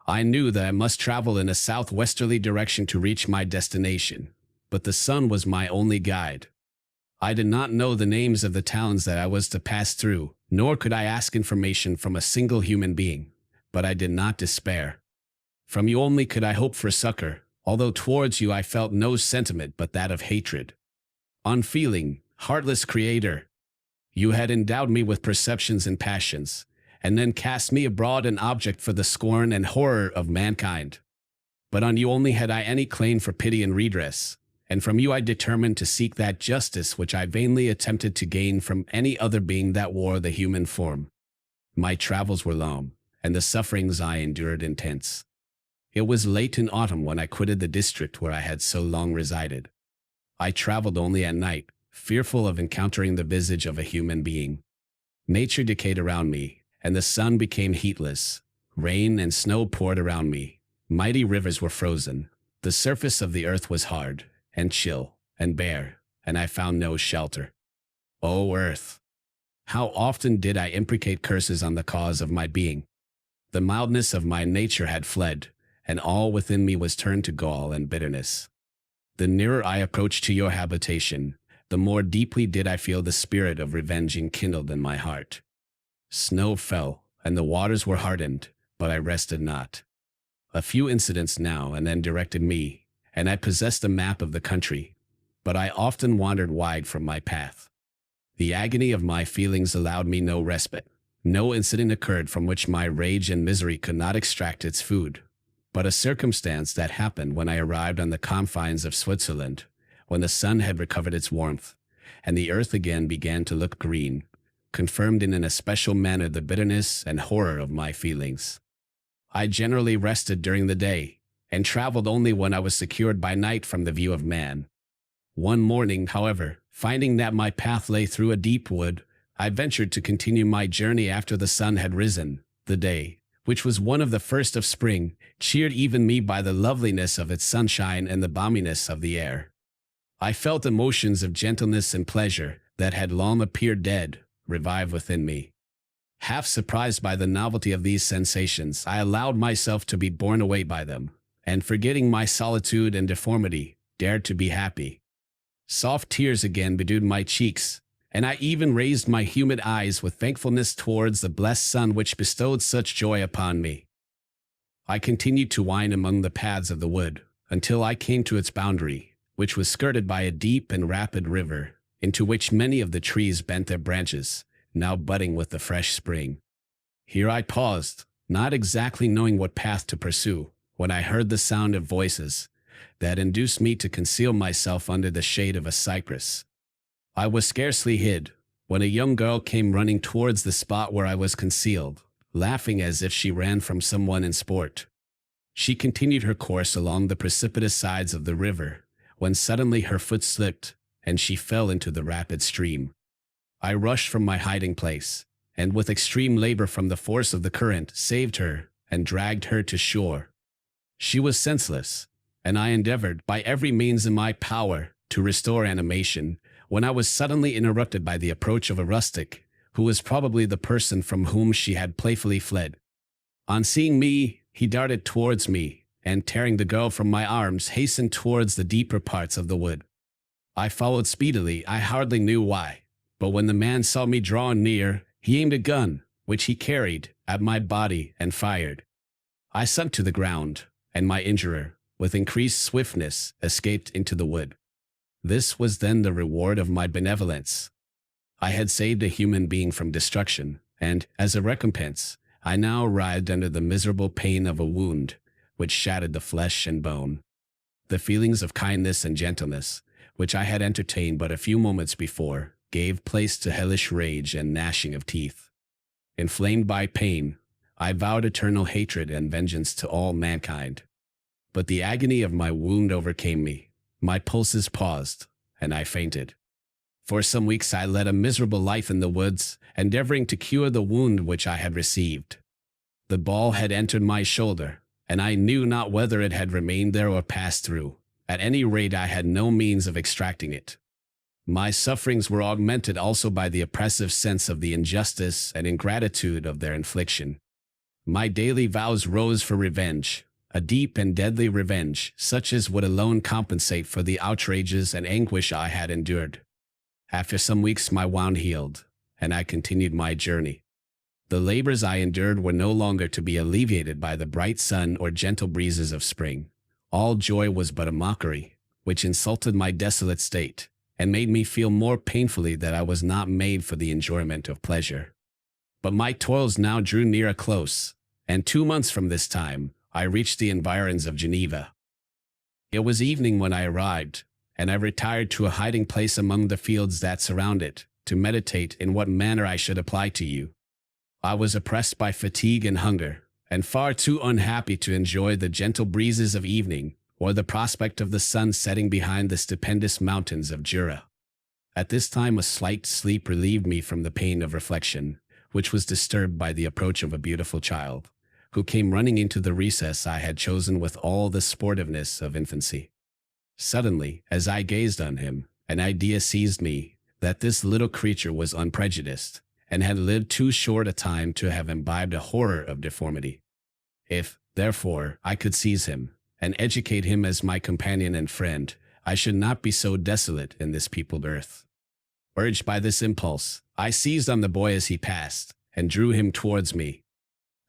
I knew that I must travel in a southwesterly direction to reach my destination, but the sun was my only guide. I did not know the names of the towns that I was to pass through, nor could I ask information from a single human being, but I did not despair. From you only could I hope for succor, although towards you I felt no sentiment but that of hatred. Unfeeling, heartless creator, you had endowed me with perceptions and passions, and then cast me abroad an object for the scorn and horror of mankind. But on you only had I any claim for pity and redress, and from you I determined to seek that justice which I vainly attempted to gain from any other being that wore the human form. My travels were long, and the sufferings I endured intense. It was late in autumn when I quitted the district where I had so long resided. I traveled only at night, fearful of encountering the visage of a human being. Nature decayed around me, and the sun became heatless. Rain and snow poured around me. Mighty rivers were frozen. The surface of the earth was hard, and chill, and bare, and I found no shelter. O earth! How often did I imprecate curses on the cause of my being! The mildness of my nature had fled, and all within me was turned to gall and bitterness. The nearer I approached to your habitation, the more deeply did I feel the spirit of revenge enkindled in my heart. Snow fell, and the waters were hardened, but I rested not. A few incidents now and then directed me, and I possessed a map of the country, but I often wandered wide from my path. The agony of my feelings allowed me no respite. No incident occurred from which my rage and misery could not extract its food, but a circumstance that happened when I arrived on the confines of Switzerland, when the sun had recovered its warmth, and the earth again began to look green, confirmed in an especial manner the bitterness and horror of my feelings. I generally rested during the day, and traveled only when I was secured by night from the view of man. One morning, however, finding that my path lay through a deep wood, I ventured to continue my journey after the sun had risen. The day, which was one of the first of spring, cheered even me by the loveliness of its sunshine and the balminess of the air. I felt emotions of gentleness and pleasure that had long appeared dead revive within me. Half surprised by the novelty of these sensations, I allowed myself to be borne away by them, and forgetting my solitude and deformity, dared to be happy. Soft tears again bedewed my cheeks, and I even raised my humid eyes with thankfulness towards the blessed sun which bestowed such joy upon me. I continued to wind among the paths of the wood, until I came to its boundary, which was skirted by a deep and rapid river, into which many of the trees bent their branches, now budding with the fresh spring. Here I paused, not exactly knowing what path to pursue, when I heard the sound of voices that induced me to conceal myself under the shade of a cypress. I was scarcely hid, when a young girl came running towards the spot where I was concealed, laughing as if she ran from someone in sport. She continued her course along the precipitous sides of the river, when suddenly her foot slipped, and she fell into the rapid stream. I rushed from my hiding place, and with extreme labor from the force of the current, saved her and dragged her to shore. She was senseless, and I endeavored, by every means in my power, to restore animation, when I was suddenly interrupted by the approach of a rustic, who was probably the person from whom she had playfully fled. On seeing me, he darted towards me, and tearing the girl from my arms, hastened towards the deeper parts of the wood. I followed speedily, I hardly knew why, but when the man saw me drawing near, he aimed a gun, which he carried, at my body and fired. I sunk to the ground, and my injurer, with increased swiftness, escaped into the wood. This was then the reward of my benevolence. I had saved a human being from destruction, and, as a recompense, I now writhed under the miserable pain of a wound, which shattered the flesh and bone. The feelings of kindness and gentleness, which I had entertained but a few moments before, gave place to hellish rage and gnashing of teeth. Inflamed by pain, I vowed eternal hatred and vengeance to all mankind. But the agony of my wound overcame me. My pulses paused, and I fainted. For some weeks I led a miserable life in the woods, endeavoring to cure the wound which I had received. The ball had entered my shoulder, and I knew not whether it had remained there or passed through. At any rate, I had no means of extracting it. My sufferings were augmented also by the oppressive sense of the injustice and ingratitude of their infliction. My daily vows rose for revenge, a deep and deadly revenge, such as would alone compensate for the outrages and anguish I had endured. After some weeks my wound healed, and I continued my journey. The labors I endured were no longer to be alleviated by the bright sun or gentle breezes of spring. All joy was but a mockery, which insulted my desolate state, and made me feel more painfully that I was not made for the enjoyment of pleasure. But my toils now drew near a close, and 2 months from this time, I reached the environs of Geneva. It was evening when I arrived, and I retired to a hiding place among the fields that surround it, to meditate in what manner I should apply to you. I was oppressed by fatigue and hunger, and far too unhappy to enjoy the gentle breezes of evening, or the prospect of the sun setting behind the stupendous mountains of Jura. At this time a slight sleep relieved me from the pain of reflection, which was disturbed by the approach of a beautiful child, who came running into the recess I had chosen with all the sportiveness of infancy. Suddenly, as I gazed on him, an idea seized me that this little creature was unprejudiced, and had lived too short a time to have imbibed a horror of deformity. If, therefore, I could seize him, and educate him as my companion and friend, I should not be so desolate in this peopled earth. Urged by this impulse, I seized on the boy as he passed, and drew him towards me.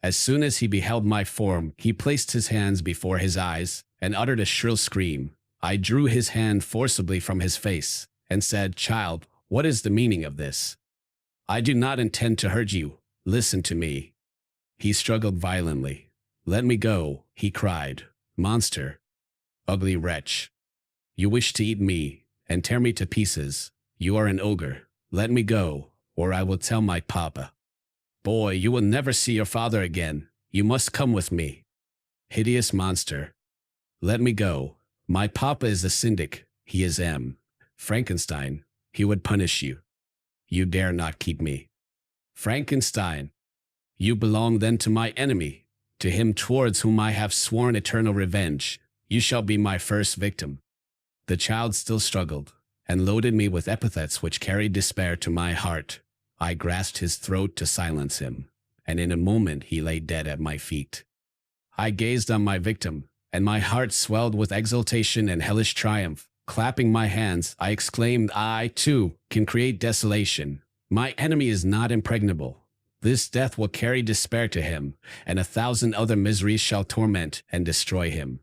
As soon as he beheld my form, he placed his hands before his eyes, and uttered a shrill scream. I drew his hand forcibly from his face and said, "Child, what is the meaning of this? I do not intend to hurt you. Listen to me." He struggled violently. "Let me go," he cried. "Monster. Ugly wretch. You wish to eat me and tear me to pieces. You are an ogre. Let me go, or I will tell my papa. Boy, you will never see your father again. You must come with me. Hideous monster. Let me go. My papa is the syndic. He is Frankenstein. He would punish you. You dare not keep me. Frankenstein. You belong then to my enemy, to him towards whom I have sworn eternal revenge. You shall be my first victim." The child still struggled, and loaded me with epithets which carried despair to my heart. I grasped his throat to silence him, and in a moment he lay dead at my feet. I gazed on my victim, and my heart swelled with exultation and hellish triumph. Clapping my hands, I exclaimed, "I, too, can create desolation. My enemy is not impregnable. This death will carry despair to him, and 1,000 other miseries shall torment and destroy him."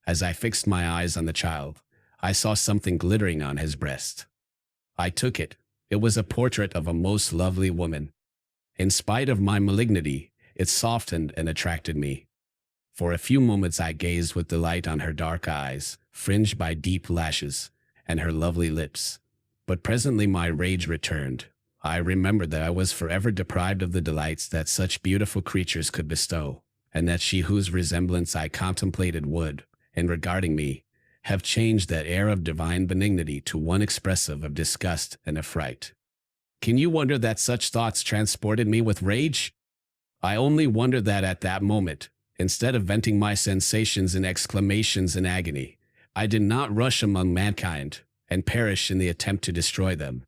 As I fixed my eyes on the child, I saw something glittering on his breast. I took it. It was a portrait of a most lovely woman. In spite of my malignity, it softened and attracted me. For a few moments I gazed with delight on her dark eyes, fringed by deep lashes, and her lovely lips. But presently my rage returned. I remembered that I was forever deprived of the delights that such beautiful creatures could bestow, and that she whose resemblance I contemplated would, in regarding me, have changed that air of divine benignity to one expressive of disgust and affright. Can you wonder that such thoughts transported me with rage? I only wonder that at that moment, instead of venting my sensations in exclamations in agony, I did not rush among mankind and perish in the attempt to destroy them.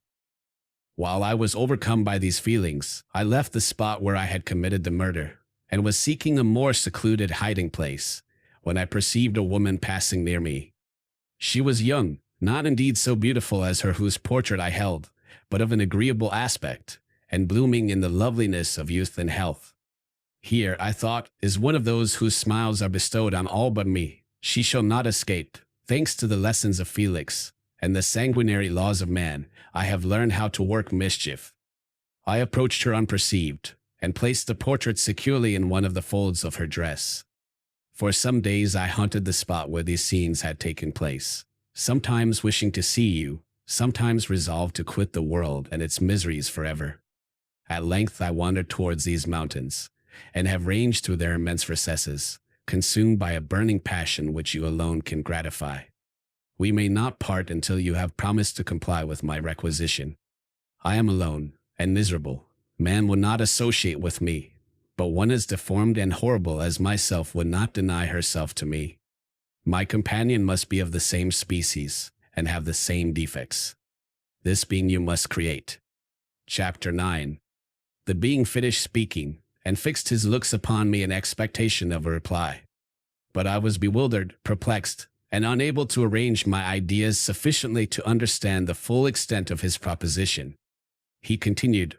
While I was overcome by these feelings, I left the spot where I had committed the murder, and was seeking a more secluded hiding place, when I perceived a woman passing near me. She was young, not indeed so beautiful as her whose portrait I held, but of an agreeable aspect, and blooming in the loveliness of youth and health. Here, I thought, is one of those whose smiles are bestowed on all but me. She shall not escape. Thanks to the lessons of Felix, and the sanguinary laws of man, I have learned how to work mischief. I approached her unperceived, and placed the portrait securely in one of the folds of her dress. For some days I haunted the spot where these scenes had taken place, sometimes wishing to see you, sometimes resolved to quit the world and its miseries forever. At length I wandered towards these mountains, and have ranged through their immense recesses, consumed by a burning passion which you alone can gratify. We may not part until you have promised to comply with my requisition. I am alone and miserable. Man will not associate with me, but one as deformed and horrible as myself would not deny herself to me. My companion must be of the same species and have the same defects. This being you must create. Chapter 9. The being finished speaking, and fixed his looks upon me in expectation of a reply. But I was bewildered, perplexed, and unable to arrange my ideas sufficiently to understand the full extent of his proposition. He continued,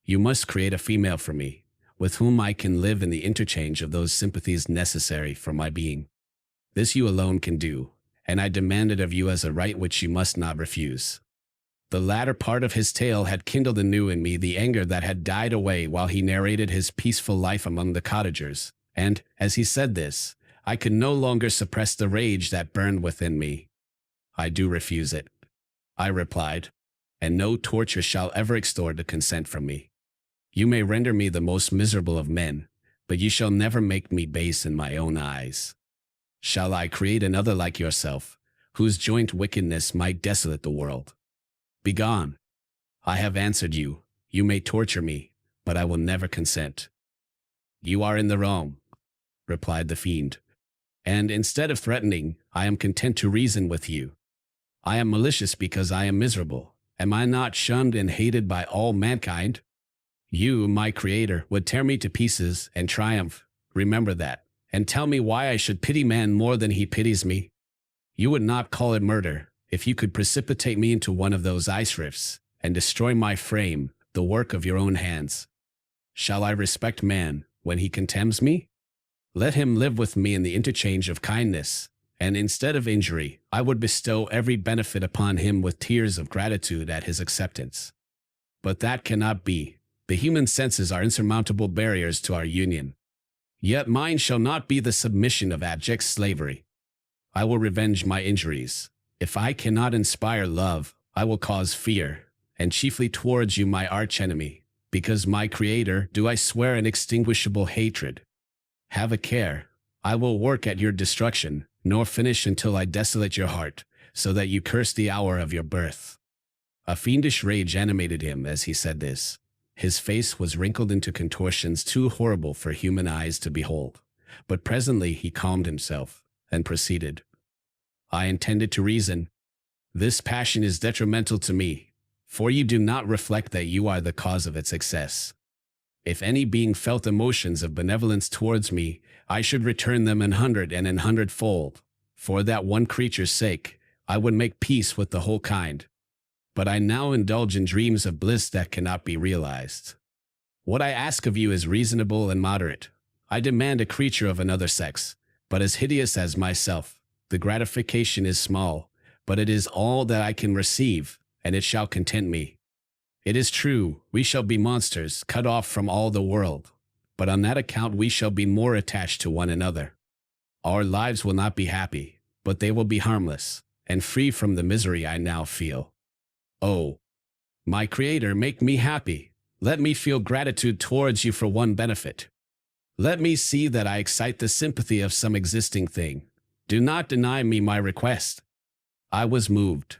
"You must create a female for me, with whom I can live in the interchange of those sympathies necessary for my being. This you alone can do, and I demand it of you as a right which you must not refuse." The latter part of his tale had kindled anew in me the anger that had died away while he narrated his peaceful life among the cottagers, and, as he said this, I could no longer suppress the rage that burned within me. "I do refuse it," I replied, "and no torture shall ever extort a consent from me. You may render me the most miserable of men, but you shall never make me base in my own eyes. Shall I create another like yourself, whose joint wickedness might desolate the world? Begone. I have answered you. You may torture me, but I will never consent." "You are in the wrong," replied the fiend, "and instead of threatening, I am content to reason with you. I am malicious because I am miserable. Am I not shunned and hated by all mankind? You, my creator, would tear me to pieces and triumph. Remember that, and tell me why I should pity man more than he pities me. You would not call it murder if you could precipitate me into one of those ice rifts and destroy my frame, the work of your own hands. Shall I respect man when he contemns me? Let him live with me in the interchange of kindness, and instead of injury, I would bestow every benefit upon him with tears of gratitude at his acceptance. But that cannot be. The human senses are insurmountable barriers to our union. Yet mine shall not be the submission of abject slavery. I will revenge my injuries. If I cannot inspire love, I will cause fear, and chiefly towards you, my archenemy, because my Creator do I swear inextinguishable hatred. Have a care. I will work at your destruction, nor finish until I desolate your heart, so that you curse the hour of your birth. A fiendish rage animated him as he said this. His face was wrinkled into contortions too horrible for human eyes to behold, but presently he calmed himself, and proceeded. I intended to reason. This passion is detrimental to me, for you do not reflect that you are the cause of its excess. If any being felt emotions of benevolence towards me, I should return them an hundredfold. For that one creature's sake, I would make peace with the whole kind. But I now indulge in dreams of bliss that cannot be realized. What I ask of you is reasonable and moderate. I demand a creature of another sex, but as hideous as myself. The gratification is small, but it is all that I can receive, and it shall content me. It is true, we shall be monsters, cut off from all the world, but on that account we shall be more attached to one another. Our lives will not be happy, but they will be harmless, and free from the misery I now feel. Oh, my Creator, make me happy. Let me feel gratitude towards you for one benefit. Let me see that I excite the sympathy of some existing thing. Do not deny me my request. I was moved.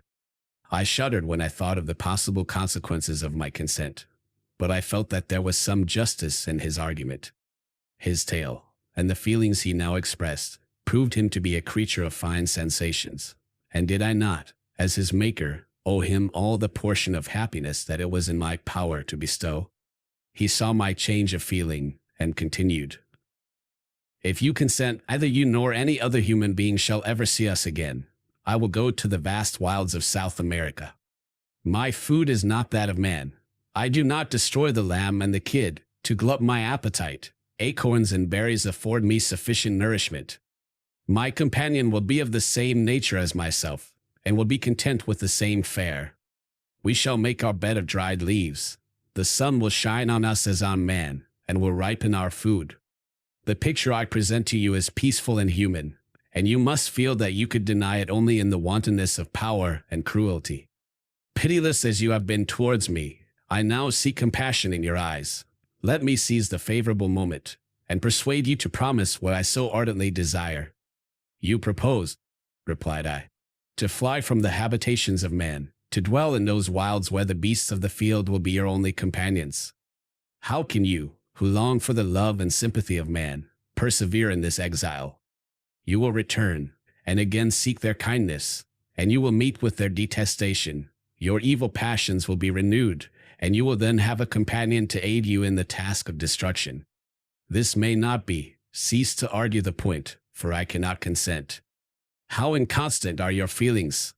I shuddered when I thought of the possible consequences of my consent, but I felt that there was some justice in his argument. His tale, and the feelings he now expressed, proved him to be a creature of fine sensations, and did I not, as his maker, owe him all the portion of happiness that it was in my power to bestow? He saw my change of feeling, and continued, If you consent, neither you nor any other human being shall ever see us again. I will go to the vast wilds of South America. My food is not that of man. I do not destroy the lamb and the kid to glut my appetite. Acorns and berries afford me sufficient nourishment. My companion will be of the same nature as myself, and will be content with the same fare. We shall make our bed of dried leaves. The sun will shine on us as on man, and will ripen our food. The picture I present to you is peaceful and human, and you must feel that you could deny it only in the wantonness of power and cruelty. Pitiless as you have been towards me, I now see compassion in your eyes. Let me seize the favorable moment, and persuade you to promise what I so ardently desire. You propose, replied I, to fly from the habitations of man, to dwell in those wilds where the beasts of the field will be your only companions. How can you, who long for the love and sympathy of man, persevere in this exile? You will return, and again seek their kindness, and you will meet with their detestation. Your evil passions will be renewed, and you will then have a companion to aid you in the task of destruction. This may not be. Cease to argue the point, for I cannot consent. How inconstant are your feelings!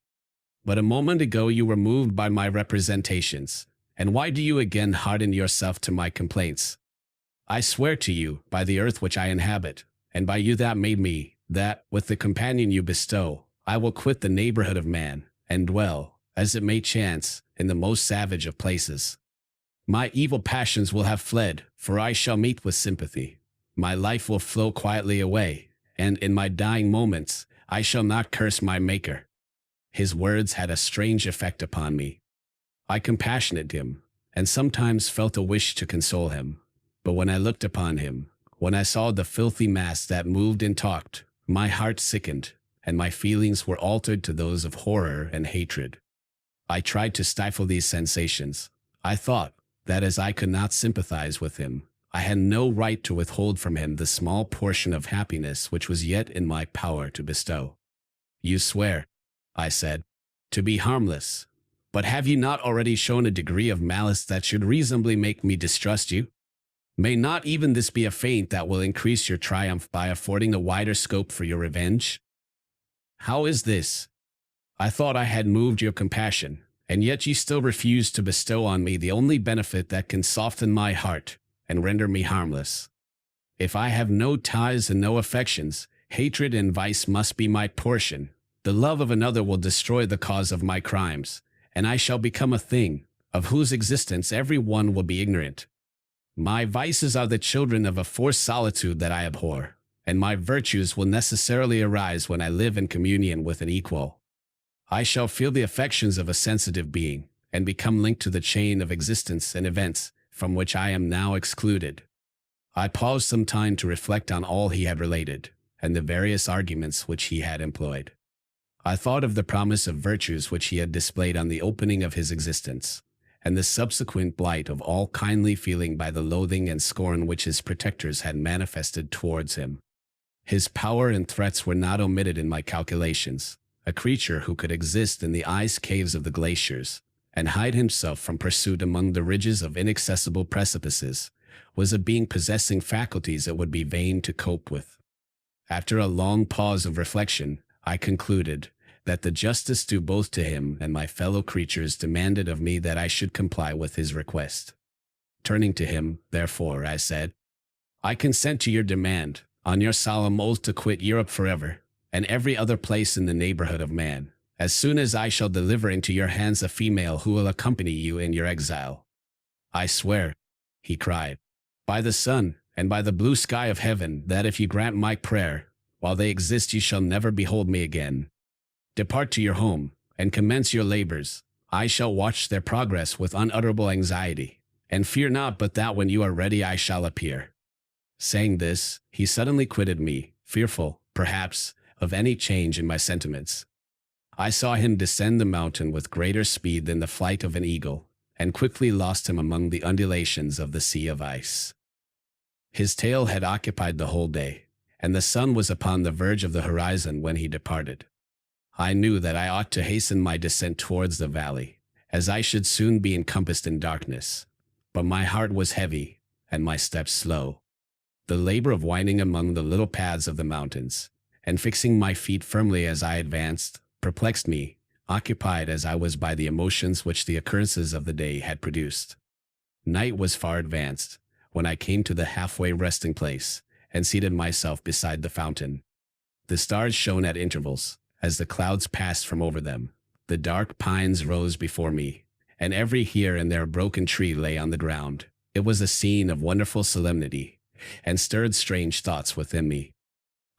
But a moment ago you were moved by my representations, and why do you again harden yourself to my complaints? I swear to you, by the earth which I inhabit, and by you that made me, that, with the companion you bestow, I will quit the neighborhood of man, and dwell, as it may chance, in the most savage of places. My evil passions will have fled, for I shall meet with sympathy. My life will flow quietly away, and in my dying moments, I shall not curse my Maker. His words had a strange effect upon me. I compassionated him, and sometimes felt a wish to console him. But when I looked upon him, when I saw the filthy mass that moved and talked, my heart sickened, and my feelings were altered to those of horror and hatred. I tried to stifle these sensations. I thought that as I could not sympathize with him, I had no right to withhold from him the small portion of happiness which was yet in my power to bestow. You swear, I said, to be harmless, but have you not already shown a degree of malice that should reasonably make me distrust you? May not even this be a feint that will increase your triumph by affording a wider scope for your revenge? How is this? I thought I had moved your compassion, and yet you still refuse to bestow on me the only benefit that can soften my heart and render me harmless. If I have no ties and no affections, Hatred and vice must be my portion. The love of another will destroy the cause of my crimes, and I shall become a thing, of whose existence every one will be ignorant. My vices are the children of a forced solitude that I abhor, and my virtues will necessarily arise when I live in communion with an equal. I shall feel the affections of a sensitive being, and become linked to the chain of existence and events from which I am now excluded. I paused some time to reflect on all he had related, and the various arguments which he had employed. I thought of the promise of virtues which he had displayed on the opening of his existence, and the subsequent blight of all kindly feeling by the loathing and scorn which his protectors had manifested towards him. His power and threats were not omitted in my calculations. A creature who could exist in the ice caves of the glaciers, and hide himself from pursuit among the ridges of inaccessible precipices, was a being possessing faculties it would be vain to cope with. After a long pause of reflection, I concluded that the justice due both to him and my fellow creatures demanded of me that I should comply with his request. Turning to him, therefore, I said, "I consent to your demand, on your solemn oath to quit Europe forever, and every other place in the neighborhood of man, as soon as I shall deliver into your hands a female who will accompany you in your exile." "I swear," he cried, "by the sun, and by the blue sky of heaven, that if you grant my prayer, while they exist you shall never behold me again. Depart to your home, and commence your labors. I shall watch their progress with unutterable anxiety, and fear not but that when you are ready I shall appear." Saying this, he suddenly quitted me, fearful, perhaps, of any change in my sentiments. I saw him descend the mountain with greater speed than the flight of an eagle, and quickly lost him among the undulations of the sea of ice. His tale had occupied the whole day, and the sun was upon the verge of the horizon when he departed. I knew that I ought to hasten my descent towards the valley, as I should soon be encompassed in darkness, but my heart was heavy, and my steps slow. The labor of winding among the little paths of the mountains, and fixing my feet firmly as I advanced, perplexed me, occupied as I was by the emotions which the occurrences of the day had produced. Night was far advanced, when I came to the halfway resting place, and seated myself beside the fountain. The stars shone at intervals, as the clouds passed from over them. The dark pines rose before me, and every here and there broken tree lay on the ground. It was a scene of wonderful solemnity, and stirred strange thoughts within me.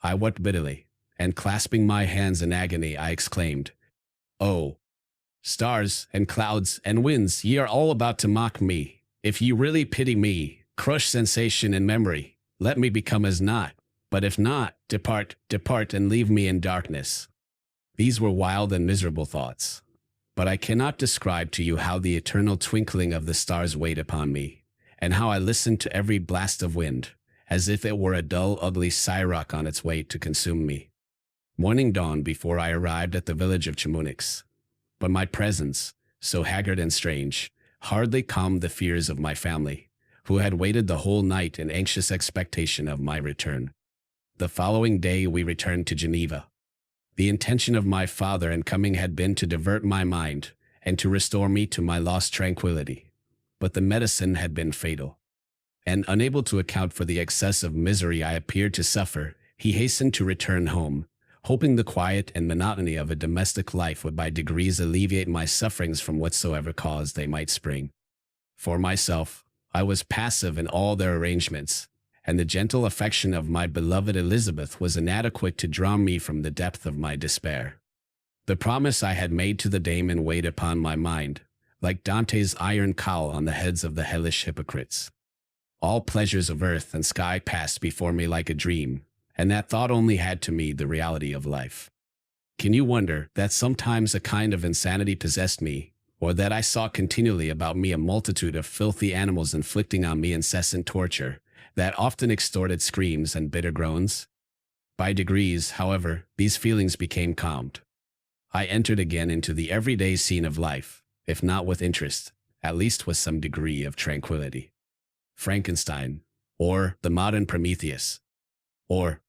I wept bitterly, and clasping my hands in agony, I exclaimed, "Oh, stars and clouds and winds, ye are all about to mock me. If ye really pity me, crush sensation and memory, let me become as naught. But if not, depart, depart, and leave me in darkness." These were wild and miserable thoughts, but I cannot describe to you how the eternal twinkling of the stars weighed upon me, and how I listened to every blast of wind, as if it were a dull, ugly siroc on its way to consume me. Morning dawned before I arrived at the village of Chamonix, but my presence, so haggard and strange, hardly calmed the fears of my family, who had waited the whole night in anxious expectation of my return. The following day we returned to Geneva. The intention of my father in coming had been to divert my mind, and to restore me to my lost tranquility, but the medicine had been fatal. And unable to account for the excess of misery I appeared to suffer, he hastened to return home, hoping the quiet and monotony of a domestic life would by degrees alleviate my sufferings from whatsoever cause they might spring. For myself, I was passive in all their arrangements, and the gentle affection of my beloved Elizabeth was inadequate to draw me from the depth of my despair. The promise I had made to the daemon weighed upon my mind, like Dante's iron cowl on the heads of the hellish hypocrites. All pleasures of earth and sky passed before me like a dream, and that thought only had to me the reality of life. Can you wonder that sometimes a kind of insanity possessed me, or that I saw continually about me a multitude of filthy animals inflicting on me incessant torture, that often extorted screams and bitter groans? By degrees, however, these feelings became calmed. I entered again into the everyday scene of life, if not with interest, at least with some degree of tranquility. Frankenstein, or the modern Prometheus, or,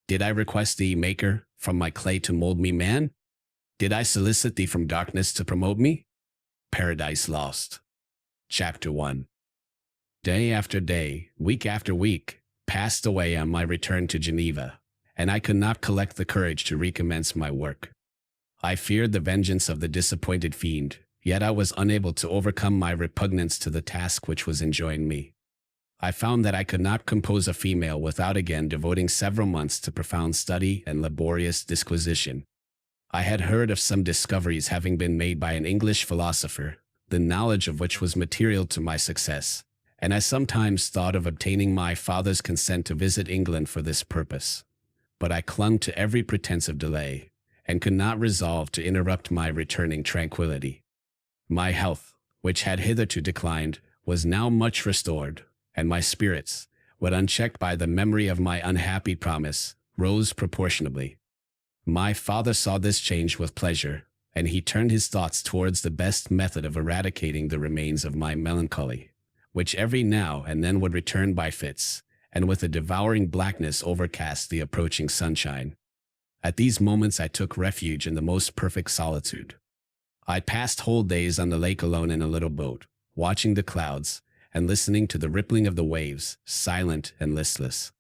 did I request thee, Maker, from my clay to mold me man? Did I solicit thee from darkness to promote me? Paradise Lost. Chapter 1. Day after day, week after week, passed away on my return to Geneva, and I could not collect the courage to recommence my work. I feared the vengeance of the disappointed fiend, yet I was unable to overcome my repugnance to the task which was enjoined me. I found that I could not compose a female without again devoting several months to profound study and laborious disquisition. I had heard of some discoveries having been made by an English philosopher, the knowledge of which was material to my success, and I sometimes thought of obtaining my father's consent to visit England for this purpose. But I clung to every pretense of delay, and could not resolve to interrupt my returning tranquility. My health, which had hitherto declined, was now much restored, and my spirits, when unchecked by the memory of my unhappy promise, rose proportionably. My father saw this change with pleasure, and he turned his thoughts towards the best method of eradicating the remains of my melancholy, which every now and then would return by fits, and with a devouring blackness overcast the approaching sunshine. At these moments I took refuge in the most perfect solitude. I passed whole days on the lake alone in a little boat, watching the clouds, and listening to the rippling of the waves, silent and listless.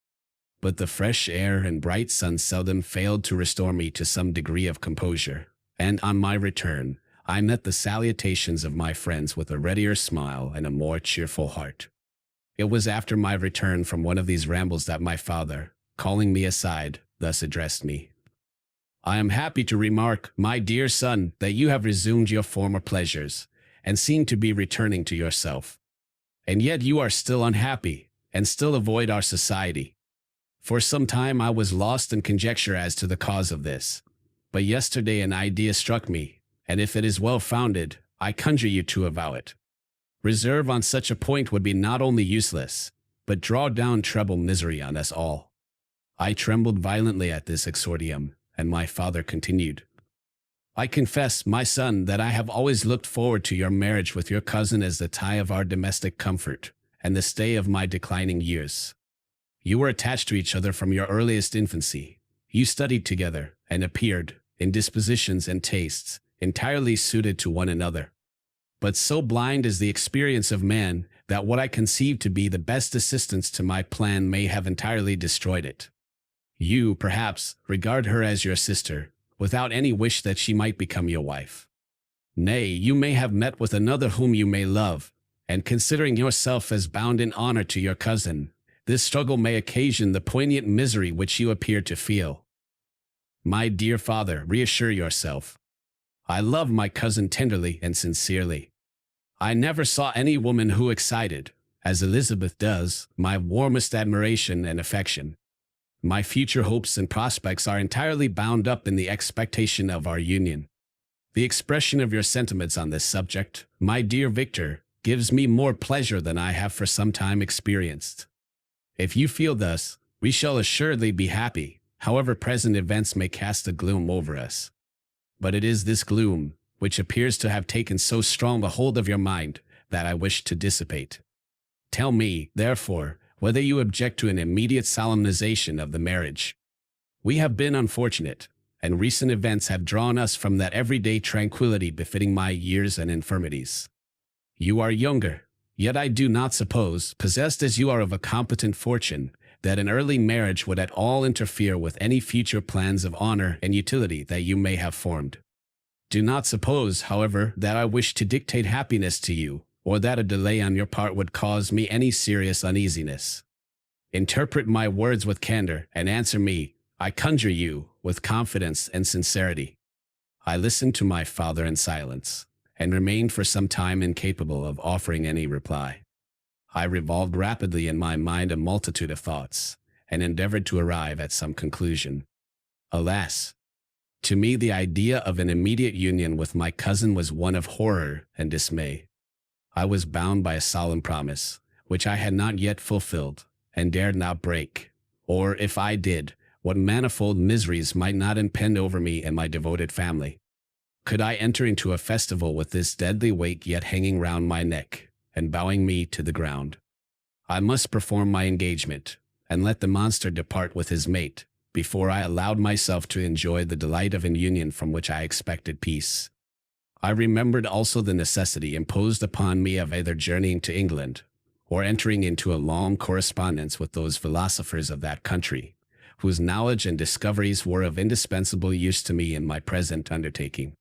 But the fresh air and bright sun seldom failed to restore me to some degree of composure, and on my return, I met the salutations of my friends with a readier smile and a more cheerful heart. It was after my return from one of these rambles that my father, calling me aside, thus addressed me. "I am happy to remark, my dear son, that you have resumed your former pleasures, and seem to be returning to yourself. And yet you are still unhappy, and still avoid our society. For some time I was lost in conjecture as to the cause of this, but yesterday an idea struck me, and if it is well founded, I conjure you to avow it. Reserve on such a point would be not only useless, but draw down treble misery on us all." I trembled violently at this exordium, and my father continued, "I confess, my son, that I have always looked forward to your marriage with your cousin as the tie of our domestic comfort, and the stay of my declining years. You were attached to each other from your earliest infancy. You studied together, and appeared, in dispositions and tastes, entirely suited to one another. But so blind is the experience of man, that what I conceived to be the best assistance to my plan may have entirely destroyed it. You, perhaps, regard her as your sister, without any wish that she might become your wife. Nay, you may have met with another whom you may love, and considering yourself as bound in honor to your cousin, this struggle may occasion the poignant misery which you appear to feel. My dear father, reassure yourself. I love my cousin tenderly and sincerely. I never saw any woman who excited, as Elizabeth does, my warmest admiration and affection. My future hopes and prospects are entirely bound up in the expectation of our union. The expression of your sentiments on this subject, my dear Victor, gives me more pleasure than I have for some time experienced. If you feel thus, we shall assuredly be happy, however present events may cast a gloom over us. But it is this gloom, which appears to have taken so strong a hold of your mind, that I wish to dissipate. Tell me, therefore, whether you object to an immediate solemnization of the marriage. We have been unfortunate, and recent events have drawn us from that everyday tranquility befitting my years and infirmities. You are younger, yet I do not suppose, possessed as you are of a competent fortune, that an early marriage would at all interfere with any future plans of honor and utility that you may have formed. Do not suppose, however, that I wish to dictate happiness to you, or that a delay on your part would cause me any serious uneasiness. Interpret my words with candor, and answer me, I conjure you, with confidence and sincerity." I listened to my father in silence, and remained for some time incapable of offering any reply. I revolved rapidly in my mind a multitude of thoughts, and endeavored to arrive at some conclusion. Alas! To me the idea of an immediate union with my cousin was one of horror and dismay. I was bound by a solemn promise, which I had not yet fulfilled, and dared not break, or, if I did, what manifold miseries might not impend over me and my devoted family. Could I enter into a festival with this deadly weight yet hanging round my neck, and bowing me to the ground? I must perform my engagement, and let the monster depart with his mate, before I allowed myself to enjoy the delight of an union from which I expected peace. I remembered also the necessity imposed upon me of either journeying to England, or entering into a long correspondence with those philosophers of that country, whose knowledge and discoveries were of indispensable use to me in my present undertaking.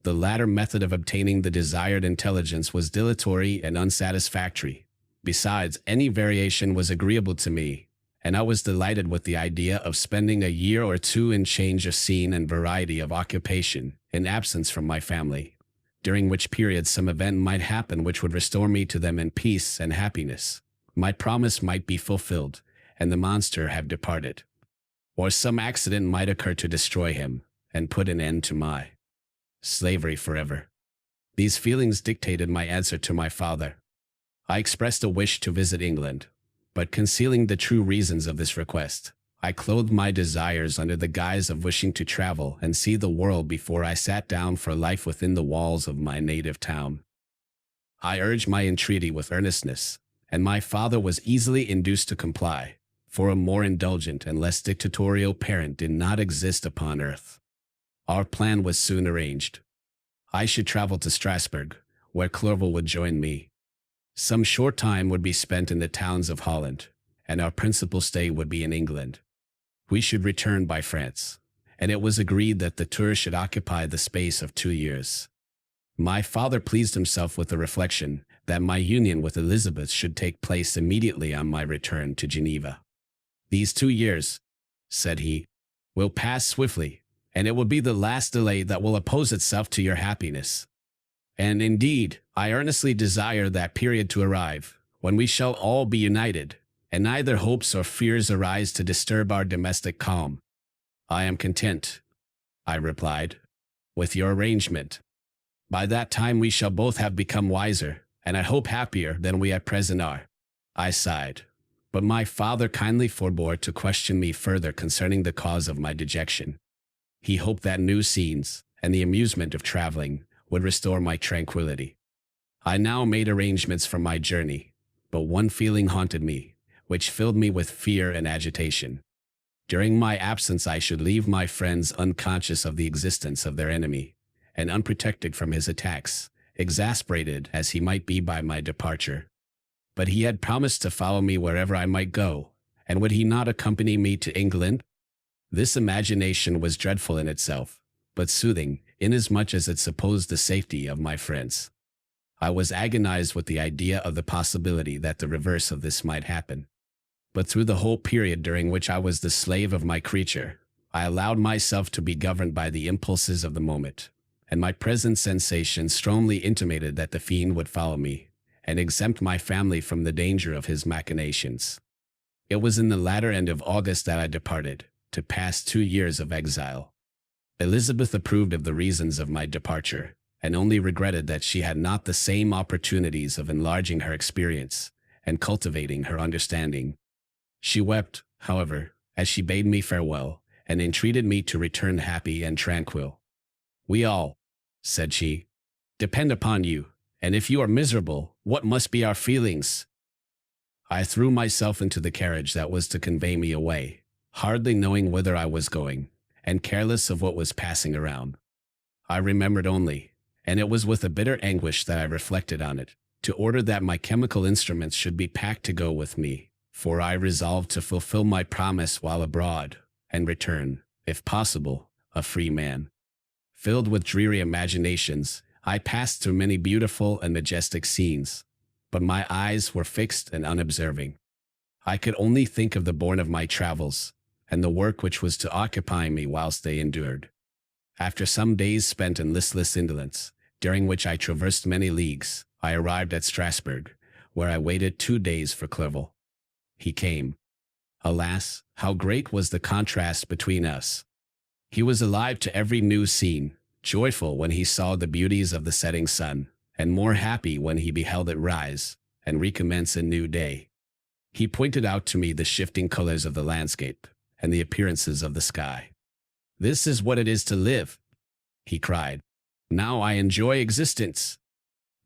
The latter method of obtaining the desired intelligence was dilatory and unsatisfactory. Besides, any variation was agreeable to me, and I was delighted with the idea of spending a year or two in change of scene and variety of occupation, in absence from my family, during which period some event might happen which would restore me to them in peace and happiness. My promise might be fulfilled, and the monster have departed. Or some accident might occur to destroy him, and put an end to my slavery forever. These feelings dictated my answer to my father. I expressed a wish to visit England, but concealing the true reasons of this request, I clothed my desires under the guise of wishing to travel and see the world before I sat down for life within the walls of my native town. I urged my entreaty with earnestness, and my father was easily induced to comply, for a more indulgent and less dictatorial parent did not exist upon earth. Our plan was soon arranged. I should travel to Strasbourg, where Clerval would join me. Some short time would be spent in the towns of Holland, and our principal stay would be in England. We should return by France, and it was agreed that the tour should occupy the space of 2 years. My father pleased himself with the reflection that my union with Elizabeth should take place immediately on my return to Geneva. "These 2 years," said he, "will pass swiftly, and it will be the last delay that will oppose itself to your happiness. And indeed, I earnestly desire that period to arrive, when we shall all be united, and neither hopes or fears arise to disturb our domestic calm." "I am content," I replied, "with your arrangement. By that time we shall both have become wiser, and I hope happier than we at present are." I sighed, but my father kindly forbore to question me further concerning the cause of my dejection. He hoped that new scenes, and the amusement of traveling, would restore my tranquility. I now made arrangements for my journey, but one feeling haunted me, which filled me with fear and agitation. During my absence I should leave my friends unconscious of the existence of their enemy, and unprotected from his attacks, exasperated as he might be by my departure. But he had promised to follow me wherever I might go, and would he not accompany me to England? This imagination was dreadful in itself, but soothing, inasmuch as it supposed the safety of my friends. I was agonized with the idea of the possibility that the reverse of this might happen. But through the whole period during which I was the slave of my creature, I allowed myself to be governed by the impulses of the moment, and my present sensations strongly intimated that the fiend would follow me, and exempt my family from the danger of his machinations. It was in the latter end of August that I departed, to pass 2 years of exile. Elizabeth approved of the reasons of my departure, and only regretted that she had not the same opportunities of enlarging her experience and cultivating her understanding. She wept, however, as she bade me farewell, and entreated me to return happy and tranquil. "We all," said she, "depend upon you, and if you are miserable, what must be our feelings?" I threw myself into the carriage that was to convey me away, hardly knowing whither I was going, and careless of what was passing around. I remembered only, and it was with a bitter anguish that I reflected on it, to order that my chemical instruments should be packed to go with me, for I resolved to fulfill my promise while abroad, and return, if possible, a free man. Filled with dreary imaginations, I passed through many beautiful and majestic scenes, but my eyes were fixed and unobserving. I could only think of the bourne of my travels, and the work which was to occupy me whilst they endured. After some days spent in listless indolence, during which I traversed many leagues, I arrived at Strasbourg, where I waited 2 days for Clerval. He came. Alas, how great was the contrast between us! He was alive to every new scene, joyful when he saw the beauties of the setting sun, and more happy when he beheld it rise and recommence a new day. He pointed out to me the shifting colors of the landscape and the appearances of the sky. "This is what it is to live," he cried. "Now I enjoy existence.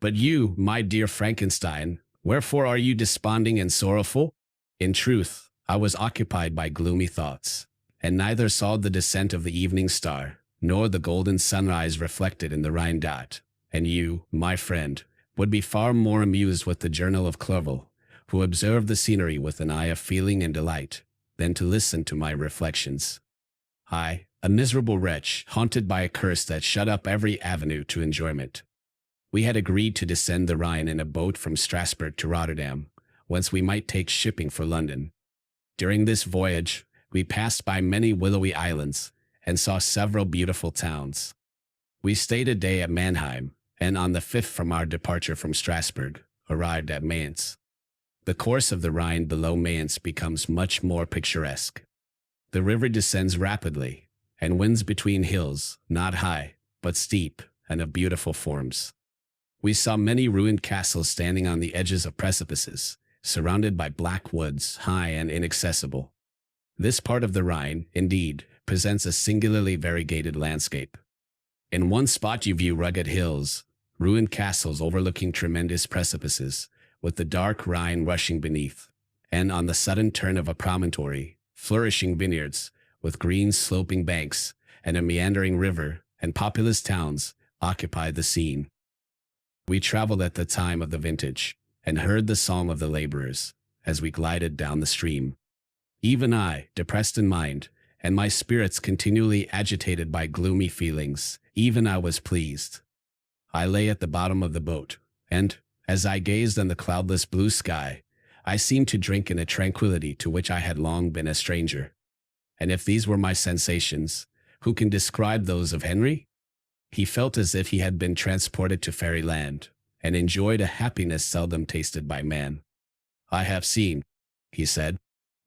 But you, my dear Frankenstein, wherefore are you desponding and sorrowful?" In truth, I was occupied by gloomy thoughts, and neither saw the descent of the evening star, nor the golden sunrise reflected in the Rhine dot. And you, my friend, would be far more amused with the journal of Clerval, who observed the scenery with an eye of feeling and delight, than to listen to my reflections. I, a miserable wretch, haunted by a curse that shut up every avenue to enjoyment. We had agreed to descend the Rhine in a boat from Strasbourg to Rotterdam, whence we might take shipping for London. During this voyage, we passed by many willowy islands and saw several beautiful towns. We stayed a day at Mannheim, and on the 5th from our departure from Strasbourg, arrived at Mainz. The course of the Rhine below Mainz becomes much more picturesque. The river descends rapidly, and winds between hills, not high, but steep, and of beautiful forms. We saw many ruined castles standing on the edges of precipices, surrounded by black woods, high and inaccessible. This part of the Rhine, indeed, presents a singularly variegated landscape. In one spot you view rugged hills, ruined castles overlooking tremendous precipices, with the dark Rhine rushing beneath, and on the sudden turn of a promontory, flourishing vineyards, with green sloping banks, and a meandering river, and populous towns, occupy the scene. We traveled at the time of the vintage, and heard the song of the laborers, as we glided down the stream. Even I, depressed in mind, and my spirits continually agitated by gloomy feelings, even I was pleased. I lay at the bottom of the boat, and, as I gazed on the cloudless blue sky, I seemed to drink in a tranquility to which I had long been a stranger. And if these were my sensations, who can describe those of Henry? He felt as if he had been transported to fairyland, and enjoyed a happiness seldom tasted by man. "I have seen," he said,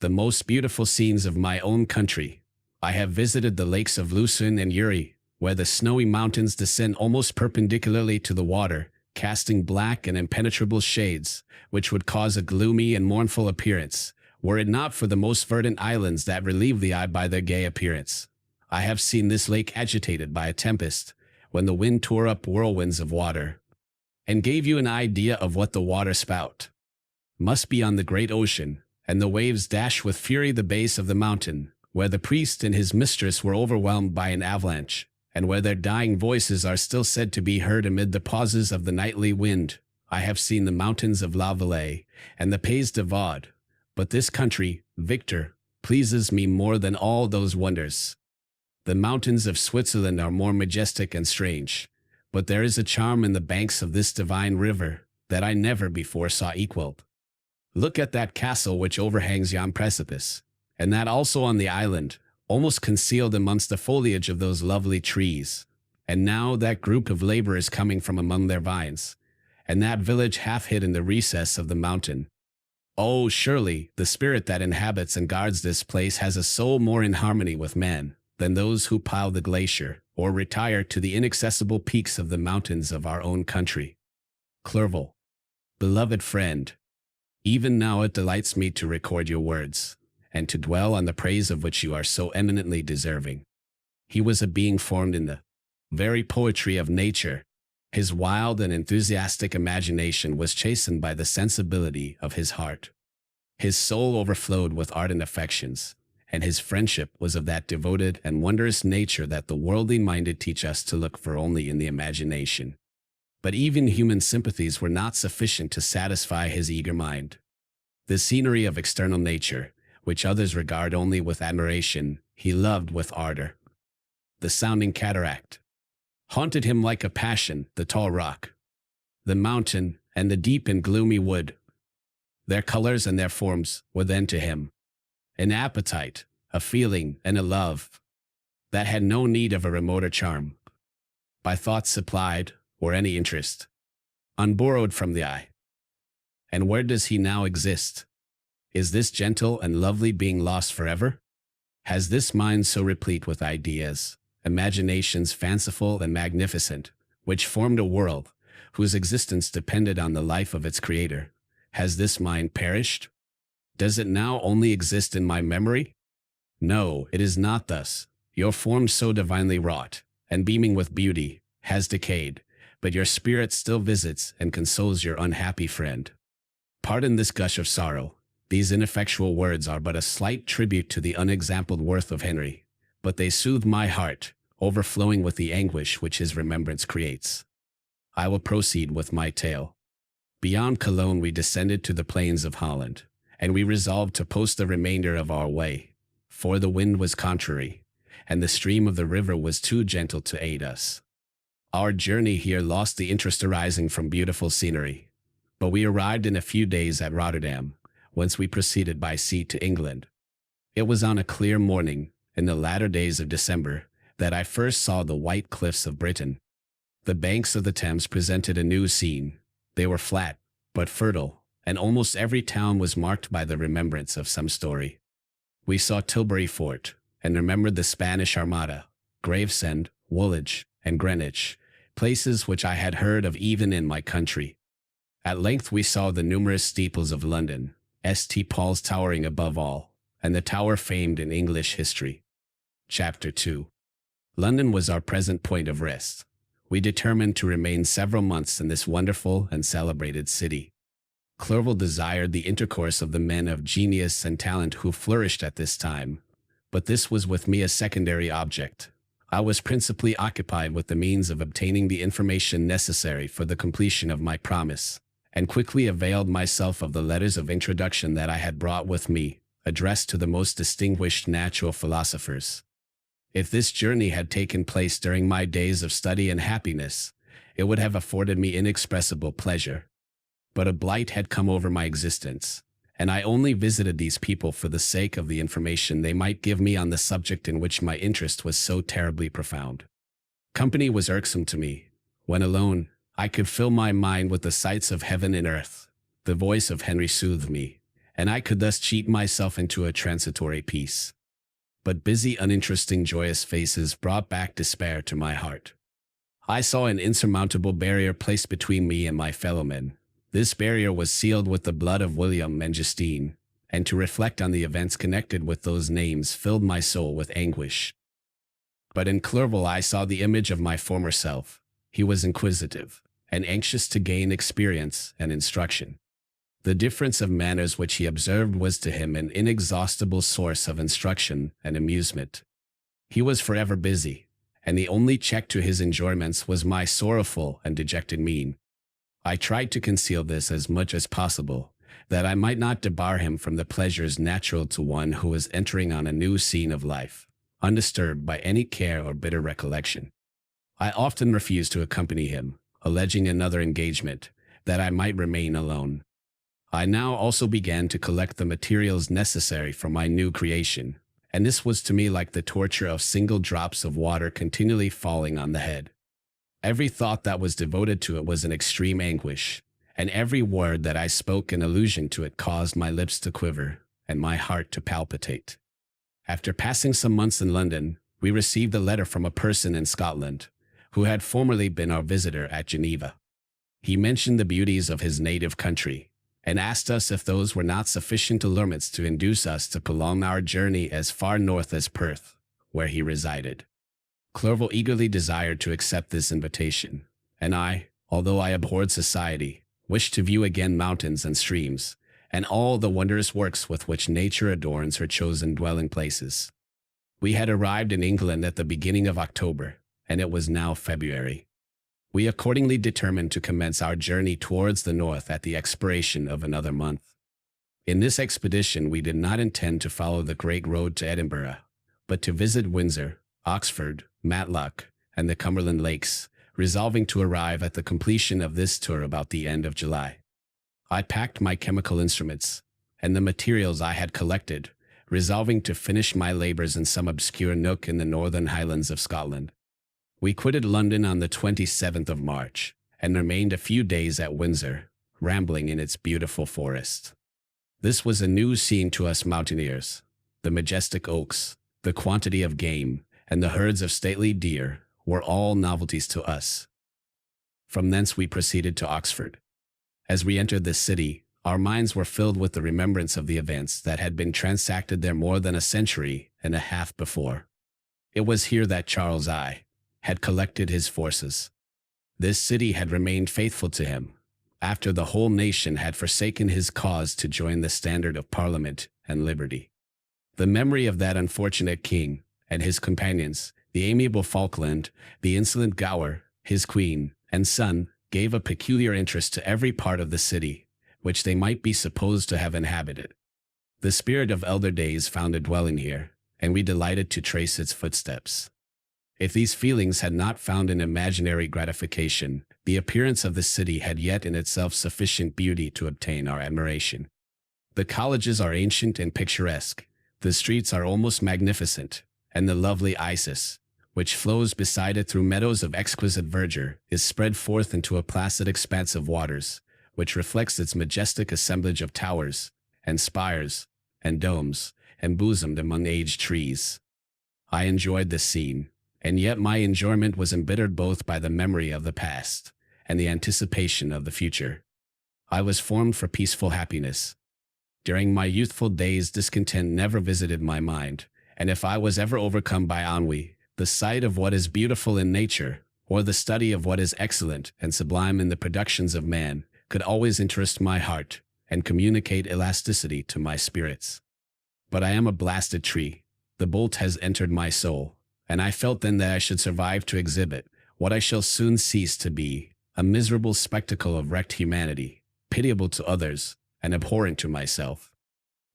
"the most beautiful scenes of my own country. I have visited the lakes of Lucerne and Uri, where the snowy mountains descend almost perpendicularly to the water, casting black and impenetrable shades, which would cause a gloomy and mournful appearance, were it not for the most verdant islands that relieve the eye by their gay appearance. I have seen this lake agitated by a tempest, when the wind tore up whirlwinds of water, and gave you an idea of what the water spout must be on the great ocean, and the waves dash with fury the base of the mountain, where the priest and his mistress were overwhelmed by an avalanche, and where their dying voices are still said to be heard amid the pauses of the nightly wind. I have seen the mountains of La Valais and the Pays de Vaud, but this country, Victor, pleases me more than all those wonders. The mountains of Switzerland are more majestic and strange, but there is a charm in the banks of this divine river that I never before saw equaled. Look at that castle which overhangs yon precipice, and that also on the island, almost concealed amongst the foliage of those lovely trees, and now that group of laborers coming from among their vines, and that village half hid in the recess of the mountain. Oh, surely the spirit that inhabits and guards this place has a soul more in harmony with man than those who plow the glacier or retire to the inaccessible peaks of the mountains of our own country. Clerval, beloved friend, even now it delights me to record your words, and to dwell on the praise of which you are so eminently deserving. He was a being formed in the very poetry of nature. His wild and enthusiastic imagination was chastened by the sensibility of his heart. His soul overflowed with ardent affections, and his friendship was of that devoted and wondrous nature that the worldly minded teach us to look for only in the imagination. But even human sympathies were not sufficient to satisfy his eager mind. The scenery of external nature, which others regard only with admiration, he loved with ardor. The sounding cataract haunted him like a passion, the tall rock, the mountain, and the deep and gloomy wood. Their colors and their forms were then to him an appetite, a feeling, and a love that had no need of a remoter charm, by thoughts supplied, or any interest, unborrowed from the eye. And where does he now exist? Is this gentle and lovely being lost forever? Has this mind so replete with ideas, imaginations fanciful and magnificent, which formed a world whose existence depended on the life of its creator, has this mind perished? Does it now only exist in my memory? No, it is not thus. Your form so divinely wrought, and beaming with beauty, has decayed, but your spirit still visits and consoles your unhappy friend. Pardon this gush of sorrow. These ineffectual words are but a slight tribute to the unexampled worth of Henry, but they soothe my heart, overflowing with the anguish which his remembrance creates. I will proceed with my tale. Beyond Cologne we descended to the plains of Holland, and we resolved to post the remainder of our way, for the wind was contrary, and the stream of the river was too gentle to aid us. Our journey here lost the interest arising from beautiful scenery, but we arrived in a few days at Rotterdam, whence we proceeded by sea to England. It was on a clear morning, in the latter days of December, that I first saw the white cliffs of Britain. The banks of the Thames presented a new scene. They were flat, but fertile, and almost every town was marked by the remembrance of some story. We saw Tilbury Fort, and remembered the Spanish Armada, Gravesend, Woolwich, and Greenwich, places which I had heard of even in my country. At length we saw the numerous steeples of London, St. Paul's towering above all, and the tower famed in English history. Chapter 2. London was our present point of rest. We determined to remain several months in this wonderful and celebrated city. Clerval desired the intercourse of the men of genius and talent who flourished at this time, but this was with me a secondary object. I was principally occupied with the means of obtaining the information necessary for the completion of my promise, and quickly availed myself of the letters of introduction that I had brought with me, addressed to the most distinguished natural philosophers. If this journey had taken place during my days of study and happiness, it would have afforded me inexpressible pleasure. But a blight had come over my existence, and I only visited these people for the sake of the information they might give me on the subject in which my interest was so terribly profound. Company was irksome to me. When alone, I could fill my mind with the sights of heaven and earth. The voice of Henry soothed me, and I could thus cheat myself into a transitory peace. But busy, uninteresting, joyous faces brought back despair to my heart. I saw an insurmountable barrier placed between me and my fellowmen. This barrier was sealed with the blood of William and Justine, and to reflect on the events connected with those names filled my soul with anguish. But in Clerval I saw the image of my former self. He was inquisitive, and anxious to gain experience and instruction. The difference of manners which he observed was to him an inexhaustible source of instruction and amusement. He was forever busy, and the only check to his enjoyments was my sorrowful and dejected mien. I tried to conceal this as much as possible, that I might not debar him from the pleasures natural to one who was entering on a new scene of life, undisturbed by any care or bitter recollection. I often refused to accompany him, alleging another engagement, that I might remain alone. I now also began to collect the materials necessary for my new creation, and this was to me like the torture of single drops of water continually falling on the head. Every thought that was devoted to it was an extreme anguish, and every word that I spoke in allusion to it caused my lips to quiver and my heart to palpitate. After passing some months in London, we received a letter from a person in Scotland, who had formerly been our visitor at Geneva. He mentioned the beauties of his native country, and asked us if those were not sufficient allurements to induce us to prolong our journey as far north as Perth, where he resided. Clerval eagerly desired to accept this invitation, and I, although I abhorred society, wished to view again mountains and streams, and all the wondrous works with which nature adorns her chosen dwelling places. We had arrived in England at the beginning of October, and it was now February. We accordingly determined to commence our journey towards the north at the expiration of another month. In this expedition we did not intend to follow the great road to Edinburgh, but to visit Windsor, Oxford, Matlock, and the Cumberland Lakes, resolving to arrive at the completion of this tour about the end of July. I packed my chemical instruments, and the materials I had collected, resolving to finish my labors in some obscure nook in the northern Highlands of Scotland. We quitted London on the 27th of March, and remained a few days at Windsor, rambling in its beautiful forest. This was a new scene to us mountaineers. The majestic oaks, the quantity of game, and the herds of stately deer were all novelties to us. From thence we proceeded to Oxford. As we entered the city, our minds were filled with the remembrance of the events that had been transacted there more than a century and a half before. It was here that Charles I had collected his forces. This city had remained faithful to him, after the whole nation had forsaken his cause to join the standard of Parliament and liberty. The memory of that unfortunate king and his companions, the amiable Falkland, the insolent Gower, his queen, and son, gave a peculiar interest to every part of the city, which they might be supposed to have inhabited. The spirit of elder days found a dwelling here, and we delighted to trace its footsteps. If these feelings had not found an imaginary gratification, the appearance of the city had yet in itself sufficient beauty to obtain our admiration. The colleges are ancient and picturesque, the streets are almost magnificent, and the lovely Isis, which flows beside it through meadows of exquisite verdure, is spread forth into a placid expanse of waters, which reflects its majestic assemblage of towers, and spires, and domes, embosomed among aged trees. I enjoyed this scene, and yet my enjoyment was embittered both by the memory of the past, and the anticipation of the future. I was formed for peaceful happiness. During my youthful days discontent never visited my mind, and if I was ever overcome by ennui, the sight of what is beautiful in nature, or the study of what is excellent and sublime in the productions of man, could always interest my heart, and communicate elasticity to my spirits. But I am a blasted tree. The bolt has entered my soul, and I felt then that I should survive to exhibit what I shall soon cease to be, a miserable spectacle of wrecked humanity, pitiable to others, and abhorrent to myself.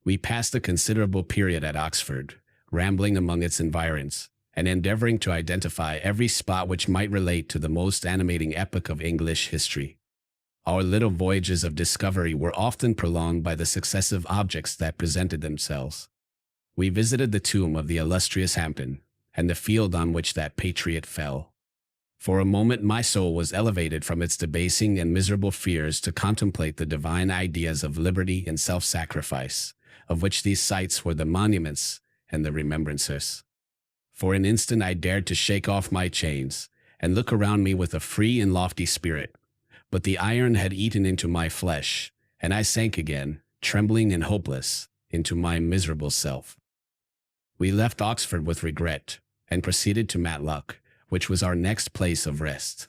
We passed a considerable period at Oxford, rambling among its environs, and endeavoring to identify every spot which might relate to the most animating epoch of English history. Our little voyages of discovery were often prolonged by the successive objects that presented themselves. We visited the tomb of the illustrious Hampden, and the field on which that patriot fell. For a moment my soul was elevated from its debasing and miserable fears to contemplate the divine ideas of liberty and self-sacrifice, of which these sites were the monuments and the remembrances. For an instant I dared to shake off my chains, and look around me with a free and lofty spirit. But the iron had eaten into my flesh, and I sank again, trembling and hopeless, into my miserable self. We left Oxford with regret, and proceeded to Matlock, which was our next place of rest.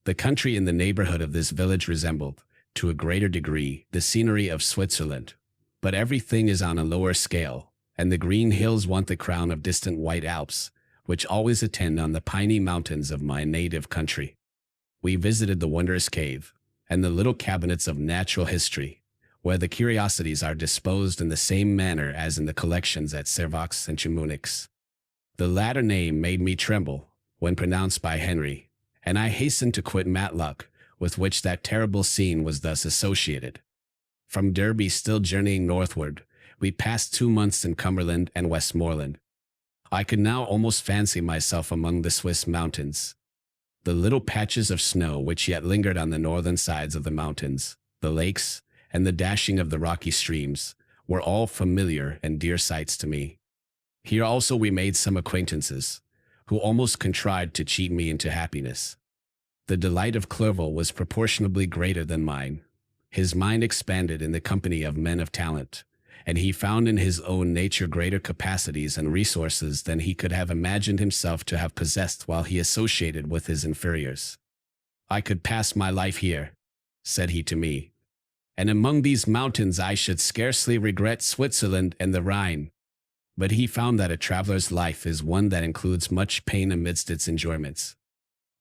The country in the neighborhood of this village resembled, to a greater degree, the scenery of Switzerland, but everything is on a lower scale, and the green hills want the crown of distant white Alps, which always attend on the piney mountains of my native country. We visited the wondrous cave, and the little cabinets of natural history, where the curiosities are disposed in the same manner as in the collections at Servox and Chamonix. The latter name made me tremble when pronounced by Henry, and I hastened to quit Matlock, with which that terrible scene was thus associated. From Derby, still journeying northward, we passed 2 months in Cumberland and Westmoreland. I could now almost fancy myself among the Swiss mountains. The little patches of snow which yet lingered on the northern sides of the mountains, the lakes, and the dashing of the rocky streams, were all familiar and dear sights to me. Here also we made some acquaintances, who almost contrived to cheat me into happiness. The delight of Clerval was proportionably greater than mine. His mind expanded in the company of men of talent, and he found in his own nature greater capacities and resources than he could have imagined himself to have possessed while he associated with his inferiors. "I could pass my life here," said he to me, "and among these mountains I should scarcely regret Switzerland and the Rhine." But he found that a traveler's life is one that includes much pain amidst its enjoyments.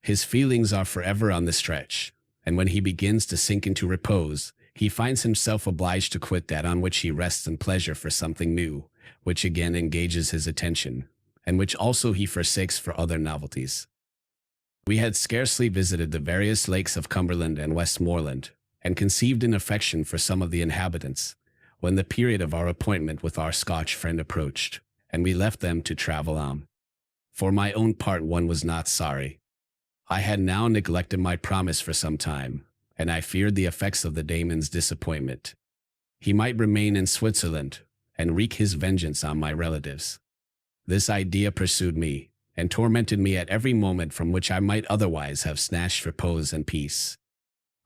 His feelings are forever on the stretch, and when he begins to sink into repose, he finds himself obliged to quit that on which he rests in pleasure for something new, which again engages his attention, and which also he forsakes for other novelties. We had scarcely visited the various lakes of Cumberland and Westmoreland, and conceived an affection for some of the inhabitants, when the period of our appointment with our Scotch friend approached, and we left them to travel on. For my own part, one was not sorry. I had now neglected my promise for some time, and I feared the effects of the Damon's disappointment. He might remain in Switzerland, and wreak his vengeance on my relatives. This idea pursued me, and tormented me at every moment from which I might otherwise have snatched repose and peace.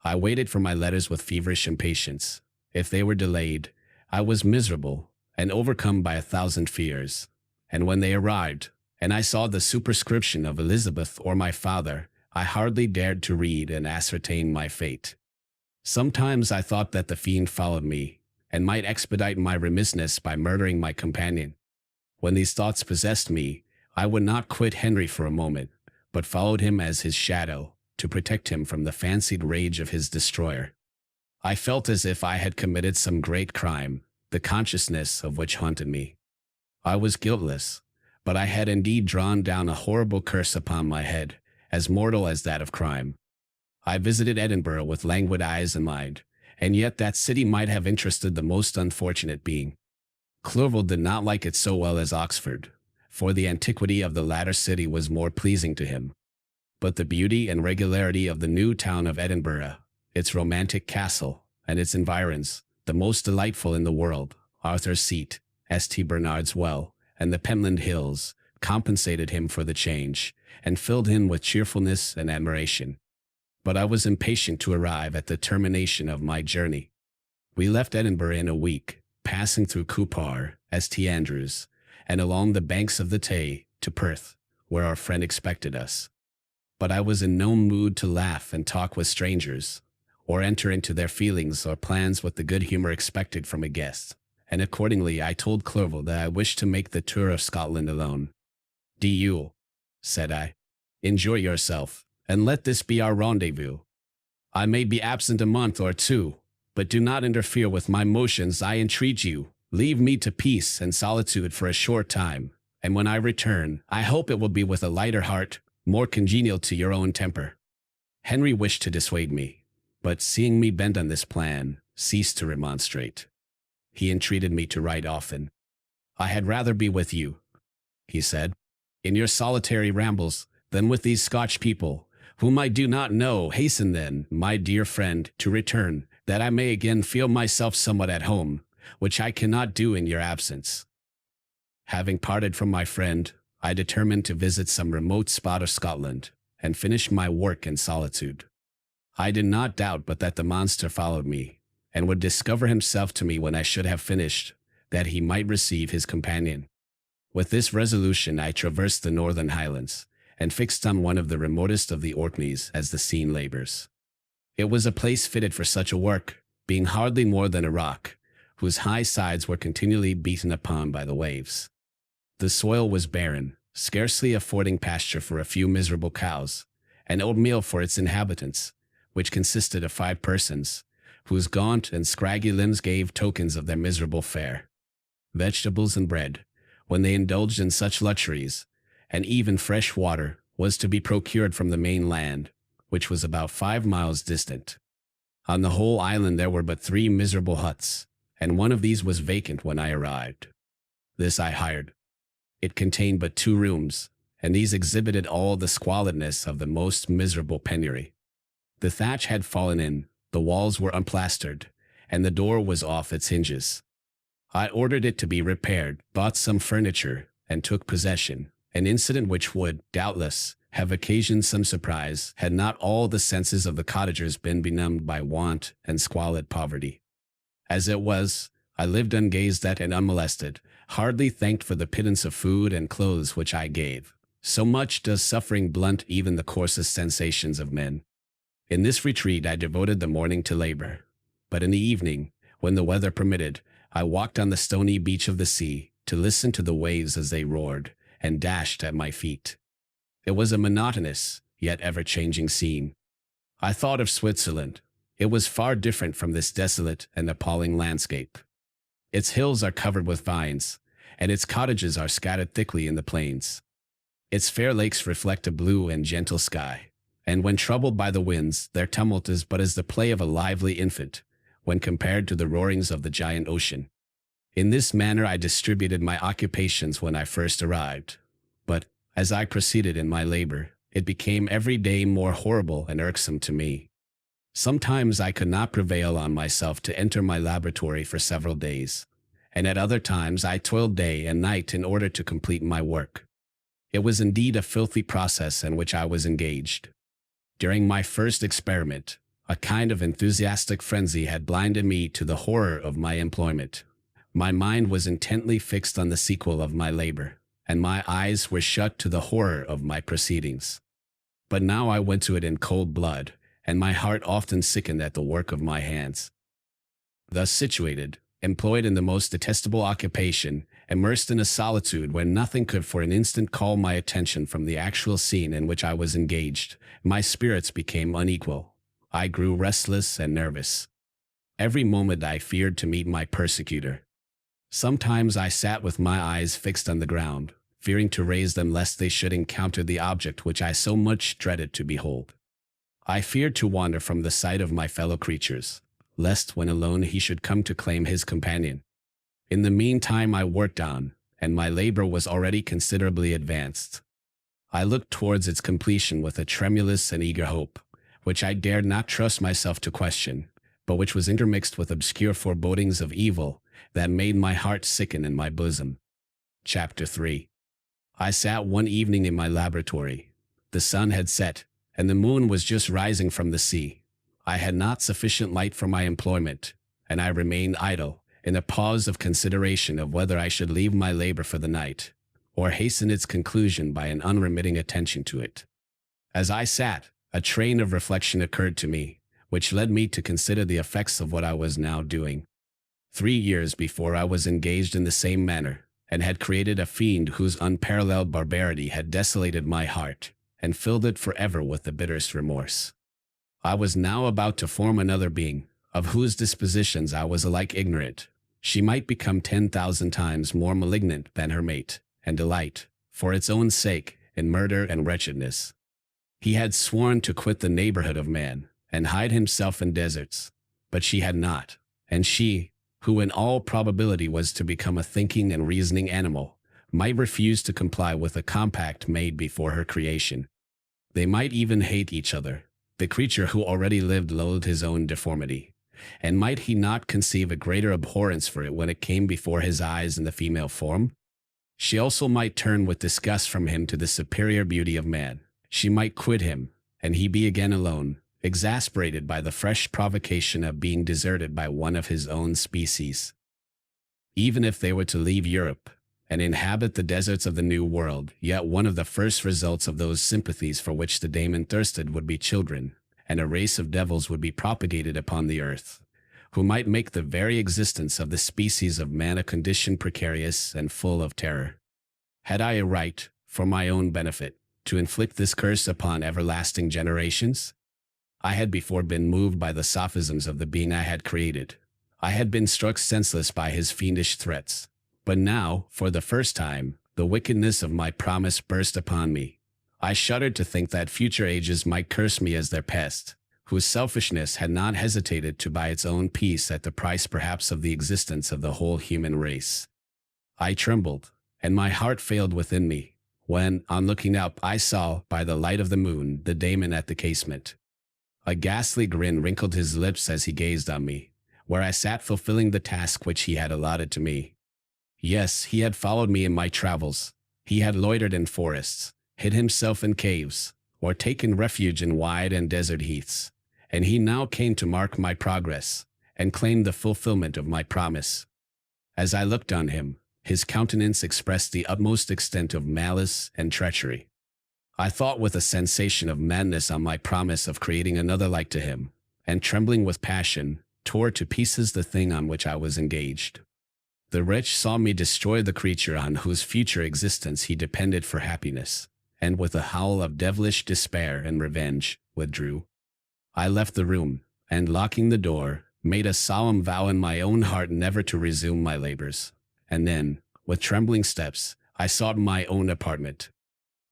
I waited for my letters with feverish impatience. If they were delayed, I was miserable, and overcome by 1,000 fears. And when they arrived, and I saw the superscription of Elizabeth or my father, I hardly dared to read and ascertain my fate. Sometimes I thought that the fiend followed me, and might expedite my remissness by murdering my companion. When these thoughts possessed me, I would not quit Henry for a moment, but followed him as his shadow, to protect him from the fancied rage of his destroyer. I felt as if I had committed some great crime, the consciousness of which haunted me. I was guiltless, but I had indeed drawn down a horrible curse upon my head, as mortal as that of crime. I visited Edinburgh with languid eyes and mind, and yet that city might have interested the most unfortunate being. Clerval did not like it so well as Oxford, for the antiquity of the latter city was more pleasing to him. But the beauty and regularity of the new town of Edinburgh, its romantic castle, and its environs, the most delightful in the world, Arthur's Seat, St. Bernard's Well, and the Pentland Hills, compensated him for the change, and filled him with cheerfulness and admiration. But I was impatient to arrive at the termination of my journey. We left Edinburgh in a week, passing through Cupar, St. Andrews, and along the banks of the Tay to Perth, where our friend expected us. But I was in no mood to laugh and talk with strangers, or enter into their feelings or plans with the good humor expected from a guest, and accordingly I told Clerval that I wished to make the tour of Scotland alone. "Do you," said I, "enjoy yourself, and let this be our rendezvous. I may be absent a month or two, but do not interfere with my motions, I entreat you. Leave me to peace and solitude for a short time, and when I return, I hope it will be with a lighter heart, more congenial to your own temper." Henry wished to dissuade me, but seeing me bent on this plan, ceased to remonstrate. He entreated me to write often. "I had rather be with you," he said, "in your solitary rambles, than with these Scotch people, whom I do not know. Hasten then, my dear friend, to return, that I may again feel myself somewhat at home, which I cannot do in your absence." Having parted from my friend, I determined to visit some remote spot of Scotland, and finish my work in solitude. I did not doubt but that the monster followed me, and would discover himself to me when I should have finished, that he might receive his companion. With this resolution I traversed the northern highlands, and fixed on one of the remotest of the Orkneys as the scene labors. It was a place fitted for such a work, being hardly more than a rock, whose high sides were continually beaten upon by the waves. The soil was barren, scarcely affording pasture for a few miserable cows, and oatmeal for its inhabitants, which consisted of 5 persons, whose gaunt and scraggy limbs gave tokens of their miserable fare. Vegetables and bread, when they indulged in such luxuries, and even fresh water, was to be procured from the main land, which was about 5 miles distant. On the whole island there were but 3 miserable huts, and one of these was vacant when I arrived. This I hired. It contained but 2 rooms, and these exhibited all the squalidness of the most miserable penury. The thatch had fallen in, the walls were unplastered, and the door was off its hinges. I ordered it to be repaired, bought some furniture, and took possession, an incident which would, doubtless, have occasioned some surprise had not all the senses of the cottagers been benumbed by want and squalid poverty. As it was, I lived ungazed at and unmolested, hardly thanked for the pittance of food and clothes which I gave. So much does suffering blunt even the coarsest sensations of men. In this retreat I devoted the morning to labor, but in the evening, when the weather permitted, I walked on the stony beach of the sea to listen to the waves as they roared and dashed at my feet. It was a monotonous, yet ever-changing scene. I thought of Switzerland. It was far different from this desolate and appalling landscape. Its hills are covered with vines, and its cottages are scattered thickly in the plains. Its fair lakes reflect a blue and gentle sky, and when troubled by the winds, their tumult is but as the play of a lively infant, when compared to the roarings of the giant ocean. In this manner I distributed my occupations when I first arrived, but, as I proceeded in my labor, it became every day more horrible and irksome to me. Sometimes I could not prevail on myself to enter my laboratory for several days, and at other times I toiled day and night in order to complete my work. It was indeed a filthy process in which I was engaged. During my first experiment, a kind of enthusiastic frenzy had blinded me to the horror of my employment. My mind was intently fixed on the sequel of my labor, and my eyes were shut to the horror of my proceedings. But now I went to it in cold blood, and my heart often sickened at the work of my hands. Thus situated, employed in the most detestable occupation, immersed in a solitude where nothing could for an instant call my attention from the actual scene in which I was engaged, my spirits became unequal. I grew restless and nervous. Every moment I feared to meet my persecutor. Sometimes I sat with my eyes fixed on the ground, fearing to raise them lest they should encounter the object which I so much dreaded to behold. I feared to wander from the sight of my fellow creatures, lest when alone he should come to claim his companion. In the meantime I worked on, and my labor was already considerably advanced. I looked towards its completion with a tremulous and eager hope, which I dared not trust myself to question, but which was intermixed with obscure forebodings of evil that made my heart sicken in my bosom. Chapter 3. I sat one evening in my laboratory. The sun had set, and the moon was just rising from the sea. I had not sufficient light for my employment, and I remained idle, in a pause of consideration of whether I should leave my labor for the night, or hasten its conclusion by an unremitting attention to it. As I sat, a train of reflection occurred to me, which led me to consider the effects of what I was now doing. 3 years before I was engaged in the same manner, and had created a fiend whose unparalleled barbarity had desolated my heart, and filled it forever with the bitterest remorse. I was now about to form another being, of whose dispositions I was alike ignorant. She might become 10,000 times more malignant than her mate, and delight, for its own sake, in murder and wretchedness. He had sworn to quit the neighborhood of man, and hide himself in deserts, but she had not, and she, who in all probability was to become a thinking and reasoning animal, might refuse to comply with a compact made before her creation. They might even hate each other. The creature who already lived loathed his own deformity, and might he not conceive a greater abhorrence for it when it came before his eyes in the female form? She also might turn with disgust from him to the superior beauty of man. She might quit him, and he be again alone, exasperated by the fresh provocation of being deserted by one of his own species. Even if they were to leave Europe, and inhabit the deserts of the New World, yet one of the first results of those sympathies for which the daemon thirsted would be children, and a race of devils would be propagated upon the earth, who might make the very existence of the species of man a condition precarious and full of terror. Had I a right, for my own benefit, to inflict this curse upon everlasting generations? I had before been moved by the sophisms of the being I had created. I had been struck senseless by his fiendish threats. But now, for the first time, the wickedness of my promise burst upon me. I shuddered to think that future ages might curse me as their pest, whose selfishness had not hesitated to buy its own peace at the price perhaps of the existence of the whole human race. I trembled, and my heart failed within me, when, on looking up, I saw, by the light of the moon, the daemon at the casement. A ghastly grin wrinkled his lips as he gazed on me, where I sat fulfilling the task which he had allotted to me. Yes, he had followed me in my travels. He had loitered in forests, hid himself in caves, or taken refuge in wide and desert heaths, and he now came to mark my progress, and claimed the fulfillment of my promise. As I looked on him, his countenance expressed the utmost extent of malice and treachery. I thought with a sensation of madness on my promise of creating another like to him, and trembling with passion, tore to pieces the thing on which I was engaged. The wretch saw me destroy the creature on whose future existence he depended for happiness, and with a howl of devilish despair and revenge, withdrew. I left the room, and locking the door, made a solemn vow in my own heart never to resume my labors. And then, with trembling steps, I sought my own apartment.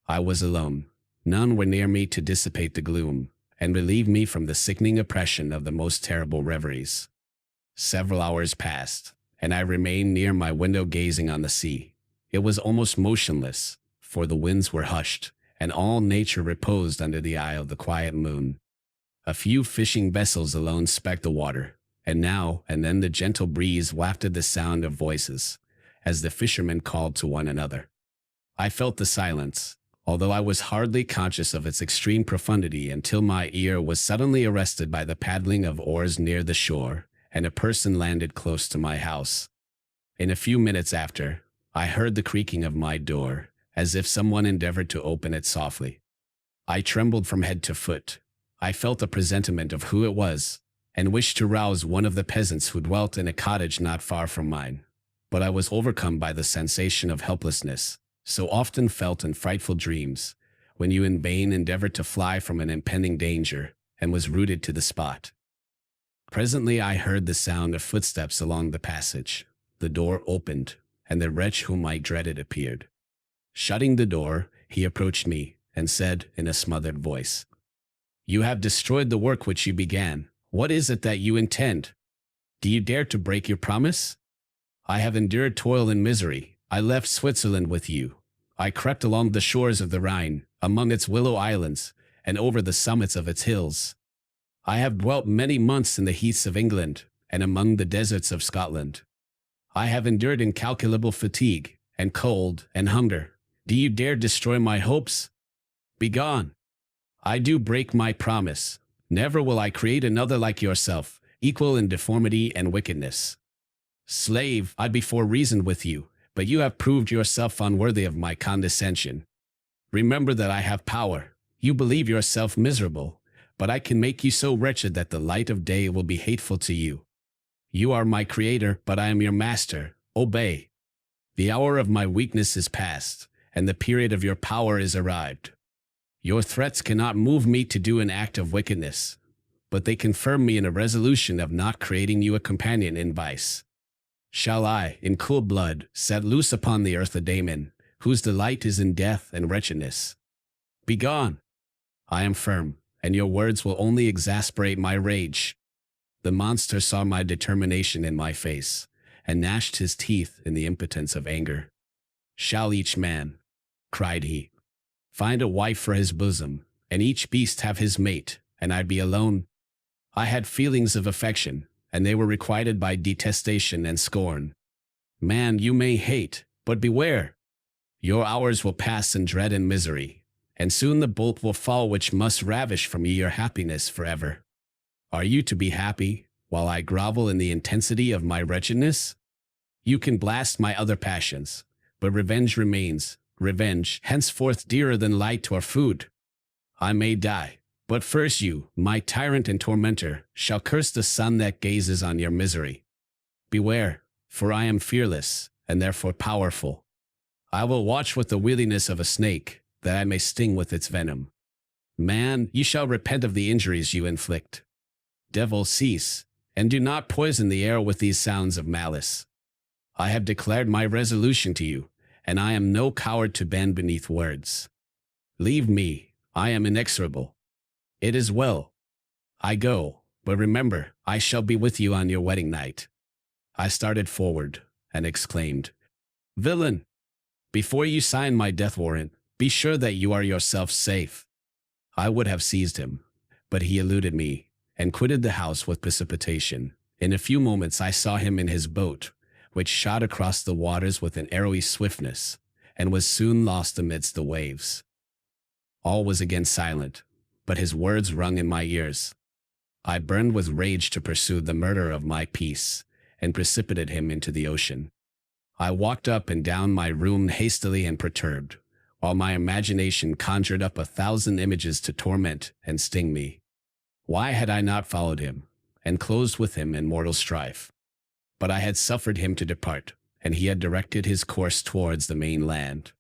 I was alone. None were near me to dissipate the gloom, and relieve me from the sickening oppression of the most terrible reveries. Several hours passed, and I remained near my window gazing on the sea. It was almost motionless, for the winds were hushed, and all nature reposed under the eye of the quiet moon. A few fishing vessels alone specked the water, and now and then the gentle breeze wafted the sound of voices, as the fishermen called to one another. I felt the silence, although I was hardly conscious of its extreme profundity until my ear was suddenly arrested by the paddling of oars near the shore, and a person landed close to my house. In a few minutes after, I heard the creaking of my door, as if someone endeavored to open it softly. I trembled from head to foot. I felt a presentiment of who it was, and wished to rouse one of the peasants who dwelt in a cottage not far from mine. But I was overcome by the sensation of helplessness, so often felt in frightful dreams, when you in vain endeavored to fly from an impending danger, and was rooted to the spot. Presently I heard the sound of footsteps along the passage. the door opened, and the wretch whom I dreaded appeared. Shutting the door, he approached me and said in a smothered voice, "You have destroyed the work which you began. What is it that you intend? Do you dare to break your promise? I have endured toil and misery. I left Switzerland with you. I crept along the shores of the Rhine, among its willow islands, and over the summits of its hills. I have dwelt many months in the heaths of England, and among the deserts of Scotland. I have endured incalculable fatigue, and cold, and hunger. Do you dare destroy my hopes? Begone! I do break my promise. Never will I create another like yourself, equal in deformity and wickedness. Slave, I before reasoned with you, but you have proved yourself unworthy of my condescension. Remember that I have power. You believe yourself miserable, but I can make you so wretched that the light of day will be hateful to you. You are my creator, but I am your master. Obey. The hour of my weakness is past, and the period of your power is arrived. Your threats cannot move me to do an act of wickedness, but they confirm me in a resolution of not creating you a companion in vice. Shall I, in cool blood, set loose upon the earth a daemon, whose delight is in death and wretchedness? Begone! I am firm, and your words will only exasperate my rage. The monster saw my determination in my face, and gnashed his teeth in the impotence of anger. Shall each man, cried he, find a wife for his bosom, and each beast have his mate, and I be alone? I had feelings of affection, and they were requited by detestation and scorn. Man, you may hate, but beware! Your hours will pass in dread and misery, and soon the bolt will fall which must ravish from you your happiness forever. Are you to be happy, while I grovel in the intensity of my wretchedness? You can blast my other passions, but revenge remains, revenge, henceforth dearer than light or food. I may die, but first you, my tyrant and tormentor, shall curse the sun that gazes on your misery. Beware, for I am fearless, and therefore powerful. I will watch with the wieldiness of a snake, that I may sting with its venom. Man, you shall repent of the injuries you inflict. Devil, cease, and do not poison the air with these sounds of malice. I have declared my resolution to you, and I am no coward to bend beneath words. Leave me, I am inexorable. It is well. I go, but remember, I shall be with you on your wedding night. I started forward, and exclaimed, Villain! Before you sign my death warrant, be sure that you are yourself safe. I would have seized him, but he eluded me, and quitted the house with precipitation. In a few moments I saw him in his boat, which shot across the waters with an arrowy swiftness, and was soon lost amidst the waves. All was again silent, but his words rung in my ears. I burned with rage to pursue the murderer of my peace, and precipitated him into the ocean. I walked up and down my room hastily and perturbed, while my imagination conjured up 1,000 images to torment and sting me. Why had I not followed him, and closed with him in mortal strife? But I had suffered him to depart, and he had directed his course towards the mainland.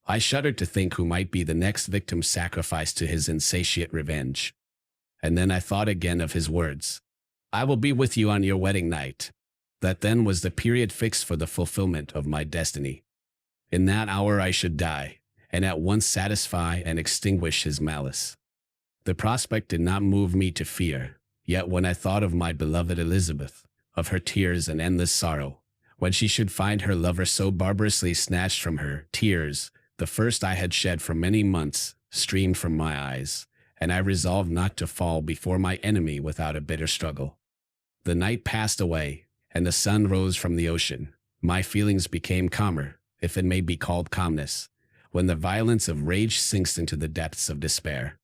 I shuddered to think who might be the next victim sacrificed to his insatiate revenge. And then I thought again of his words, I will be with you on your wedding night. That then was the period fixed for the fulfillment of my destiny. In that hour I should die, and at once satisfy and extinguish his malice. The prospect did not move me to fear, yet when I thought of my beloved Elizabeth, of her tears and endless sorrow, when she should find her lover so barbarously snatched from her, tears, the first I had shed for many months, streamed from my eyes, and I resolved not to fall before my enemy without a bitter struggle. The night passed away, and the sun rose from the ocean. My feelings became calmer, if it may be called calmness, when the violence of rage sinks into the depths of despair.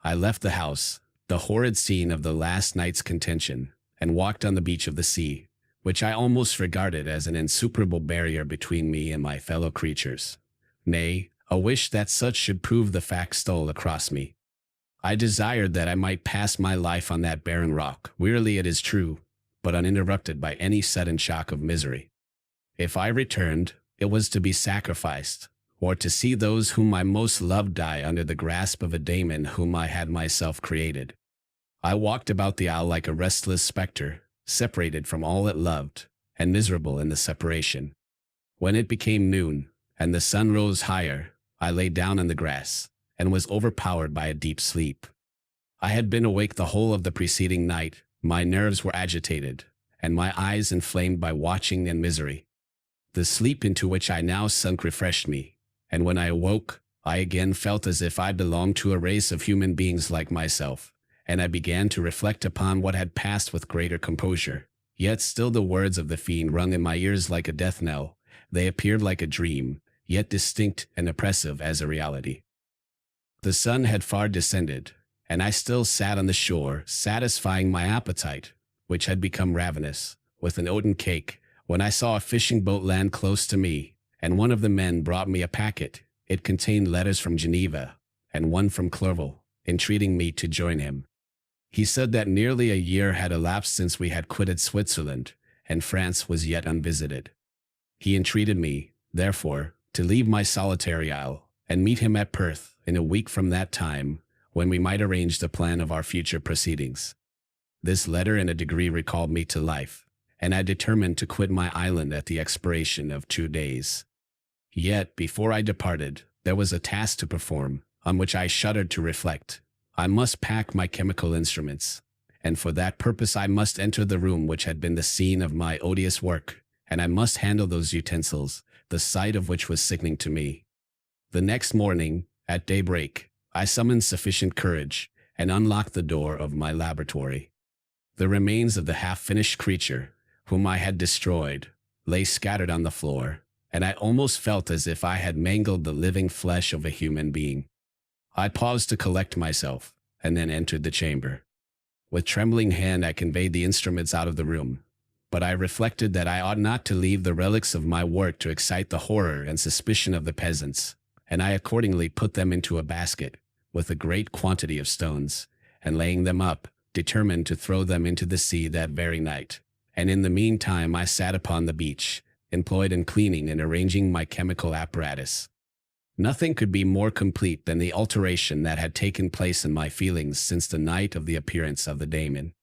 I left the house, the horrid scene of the last night's contention, and walked on the beach of the sea, which I almost regarded as an insuperable barrier between me and my fellow creatures. Nay, a wish that such should prove the fact stole across me. I desired that I might pass my life on that barren rock, wearily it is true, but uninterrupted by any sudden shock of misery. If I returned, it was to be sacrificed, or to see those whom I most loved die under the grasp of a daemon whom I had myself created. I walked about the isle like a restless spectre, separated from all it loved, and miserable in the separation. When it became noon, and the sun rose higher, I lay down on the grass, and was overpowered by a deep sleep. I had been awake the whole of the preceding night, my nerves were agitated, and my eyes inflamed by watching and misery. The sleep into which I now sunk refreshed me, and when I awoke, I again felt as if I belonged to a race of human beings like myself, and I began to reflect upon what had passed with greater composure. Yet still the words of the fiend rung in my ears like a death knell. They appeared like a dream, yet distinct and oppressive as a reality. The sun had far descended, and I still sat on the shore, satisfying my appetite, which had become ravenous, with an oaten cake, when I saw a fishing boat land close to me, and one of the men brought me a packet. It contained letters from Geneva, and one from Clerval, entreating me to join him. He said that nearly a year had elapsed since we had quitted Switzerland, and France was yet unvisited. He entreated me, therefore, to leave my solitary isle, and meet him at Perth in a week from that time, when we might arrange the plan of our future proceedings. This letter in a degree recalled me to life, and I determined to quit my island at the expiration of 2 days. Yet, before I departed, there was a task to perform, on which I shuddered to reflect. I must pack my chemical instruments, and for that purpose I must enter the room which had been the scene of my odious work, and I must handle those utensils, the sight of which was sickening to me. The next morning, at daybreak, I summoned sufficient courage, and unlocked the door of my laboratory. The remains of the half-finished creature, whom I had destroyed, lay scattered on the floor, and I almost felt as if I had mangled the living flesh of a human being. I paused to collect myself, and then entered the chamber. With trembling hand I conveyed the instruments out of the room, but I reflected that I ought not to leave the relics of my work to excite the horror and suspicion of the peasants, and I accordingly put them into a basket, with a great quantity of stones, and laying them up, determined to throw them into the sea that very night. And in the meantime I sat upon the beach, employed in cleaning and arranging my chemical apparatus. Nothing could be more complete than the alteration that had taken place in my feelings since the night of the appearance of the daemon.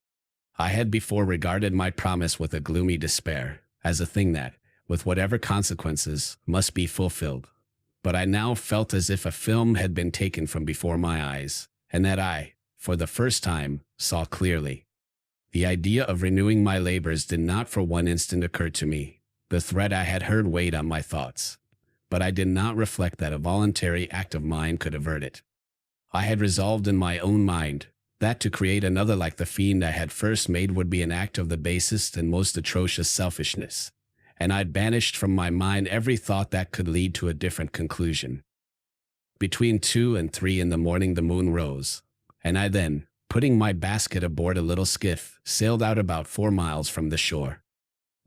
I had before regarded my promise with a gloomy despair, as a thing that, with whatever consequences, must be fulfilled. But I now felt as if a film had been taken from before my eyes, and that I, for the first time, saw clearly. The idea of renewing my labors did not for one instant occur to me. The threat I had heard weighed on my thoughts, but I did not reflect that a voluntary act of mine could avert it. I had resolved in my own mind that to create another like the fiend I had first made would be an act of the basest and most atrocious selfishness, and I banished from my mind every thought that could lead to a different conclusion. Between 2 and 3 in the morning the moon rose, and I then, putting my basket aboard a little skiff, sailed out about 4 miles from the shore.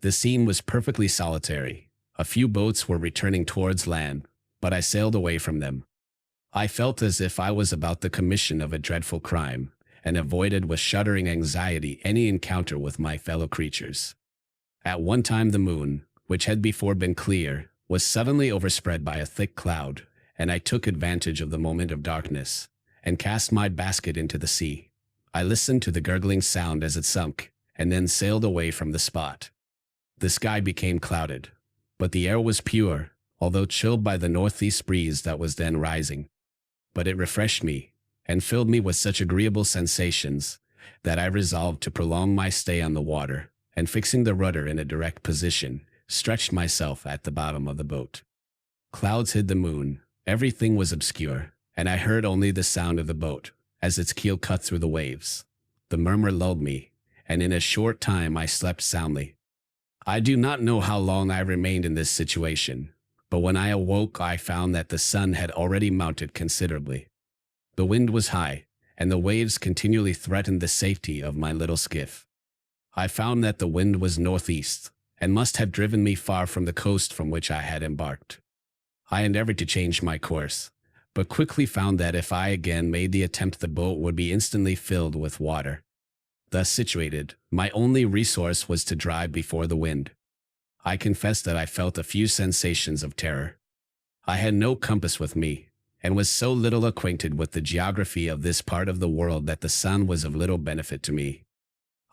The scene was perfectly solitary. A few boats were returning towards land, but I sailed away from them. I felt as if I was about the commission of a dreadful crime, and avoided with shuddering anxiety any encounter with my fellow creatures. At one time the moon, which had before been clear, was suddenly overspread by a thick cloud, and I took advantage of the moment of darkness, and cast my basket into the sea. I listened to the gurgling sound as it sunk, and then sailed away from the spot. The sky became clouded, but the air was pure, although chilled by the northeast breeze that was then rising. But it refreshed me, and filled me with such agreeable sensations, that I resolved to prolong my stay on the water, and fixing the rudder in a direct position, stretched myself at the bottom of the boat. Clouds hid the moon, everything was obscure, and I heard only the sound of the boat, as its keel cut through the waves. The murmur lulled me, and in a short time I slept soundly. I do not know how long I remained in this situation, but when I awoke I found that the sun had already mounted considerably. The wind was high, and the waves continually threatened the safety of my little skiff. I found that the wind was northeast, and must have driven me far from the coast from which I had embarked. I endeavored to change my course, but quickly found that if I again made the attempt the boat would be instantly filled with water. Thus situated, my only resource was to drive before the wind. I confess that I felt a few sensations of terror. I had no compass with me, and was so little acquainted with the geography of this part of the world that the sun was of little benefit to me.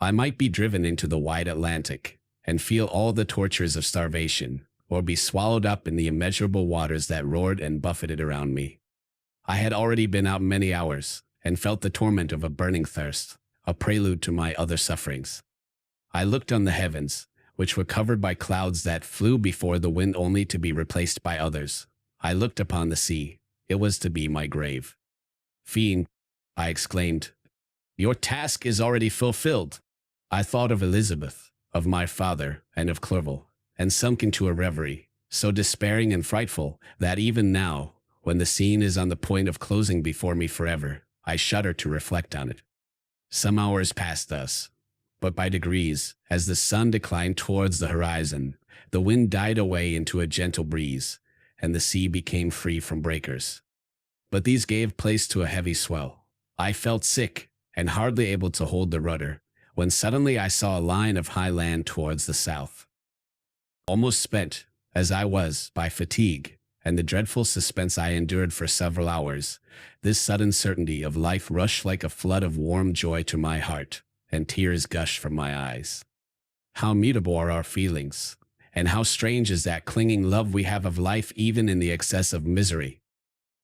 I might be driven into the wide Atlantic, and feel all the tortures of starvation, or be swallowed up in the immeasurable waters that roared and buffeted around me. I had already been out many hours, and felt the torment of a burning thirst, a prelude to my other sufferings. I looked on the heavens, which were covered by clouds that flew before the wind only to be replaced by others. I looked upon the sea. It was to be my grave. Fiend, I exclaimed, your task is already fulfilled. I thought of Elizabeth, of my father, and of Clerval, and sunk into a reverie, so despairing and frightful that even now, when the scene is on the point of closing before me forever, I shudder to reflect on it. Some hours passed thus, but by degrees, as the sun declined towards the horizon, the wind died away into a gentle breeze, and the sea became free from breakers. But these gave place to a heavy swell. I felt sick, and hardly able to hold the rudder, when suddenly I saw a line of high land towards the south. Almost spent, as I was, by fatigue, and the dreadful suspense I endured for several hours, this sudden certainty of life rushed like a flood of warm joy to my heart, and tears gushed from my eyes. How mutable are our feelings, and how strange is that clinging love we have of life even in the excess of misery.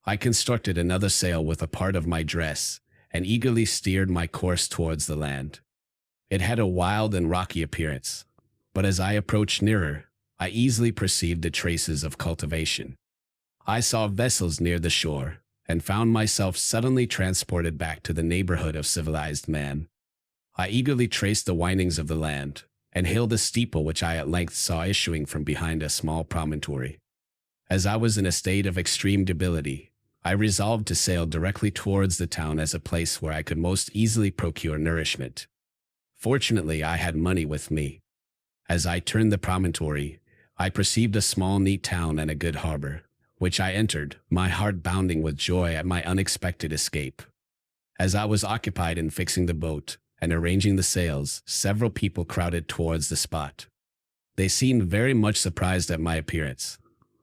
I constructed another sail with a part of my dress, and eagerly steered my course towards the land. It had a wild and rocky appearance, but as I approached nearer, I easily perceived the traces of cultivation. I saw vessels near the shore, and found myself suddenly transported back to the neighborhood of civilized man. I eagerly traced the windings of the land, and hailed a steeple which I at length saw issuing from behind a small promontory. As I was in a state of extreme debility, I resolved to sail directly towards the town as a place where I could most easily procure nourishment. Fortunately, I had money with me. As I turned the promontory, I perceived a small neat town and a good harbor, which I entered, my heart bounding with joy at my unexpected escape. As I was occupied in fixing the boat and arranging the sails, several people crowded towards the spot. They seemed very much surprised at my appearance,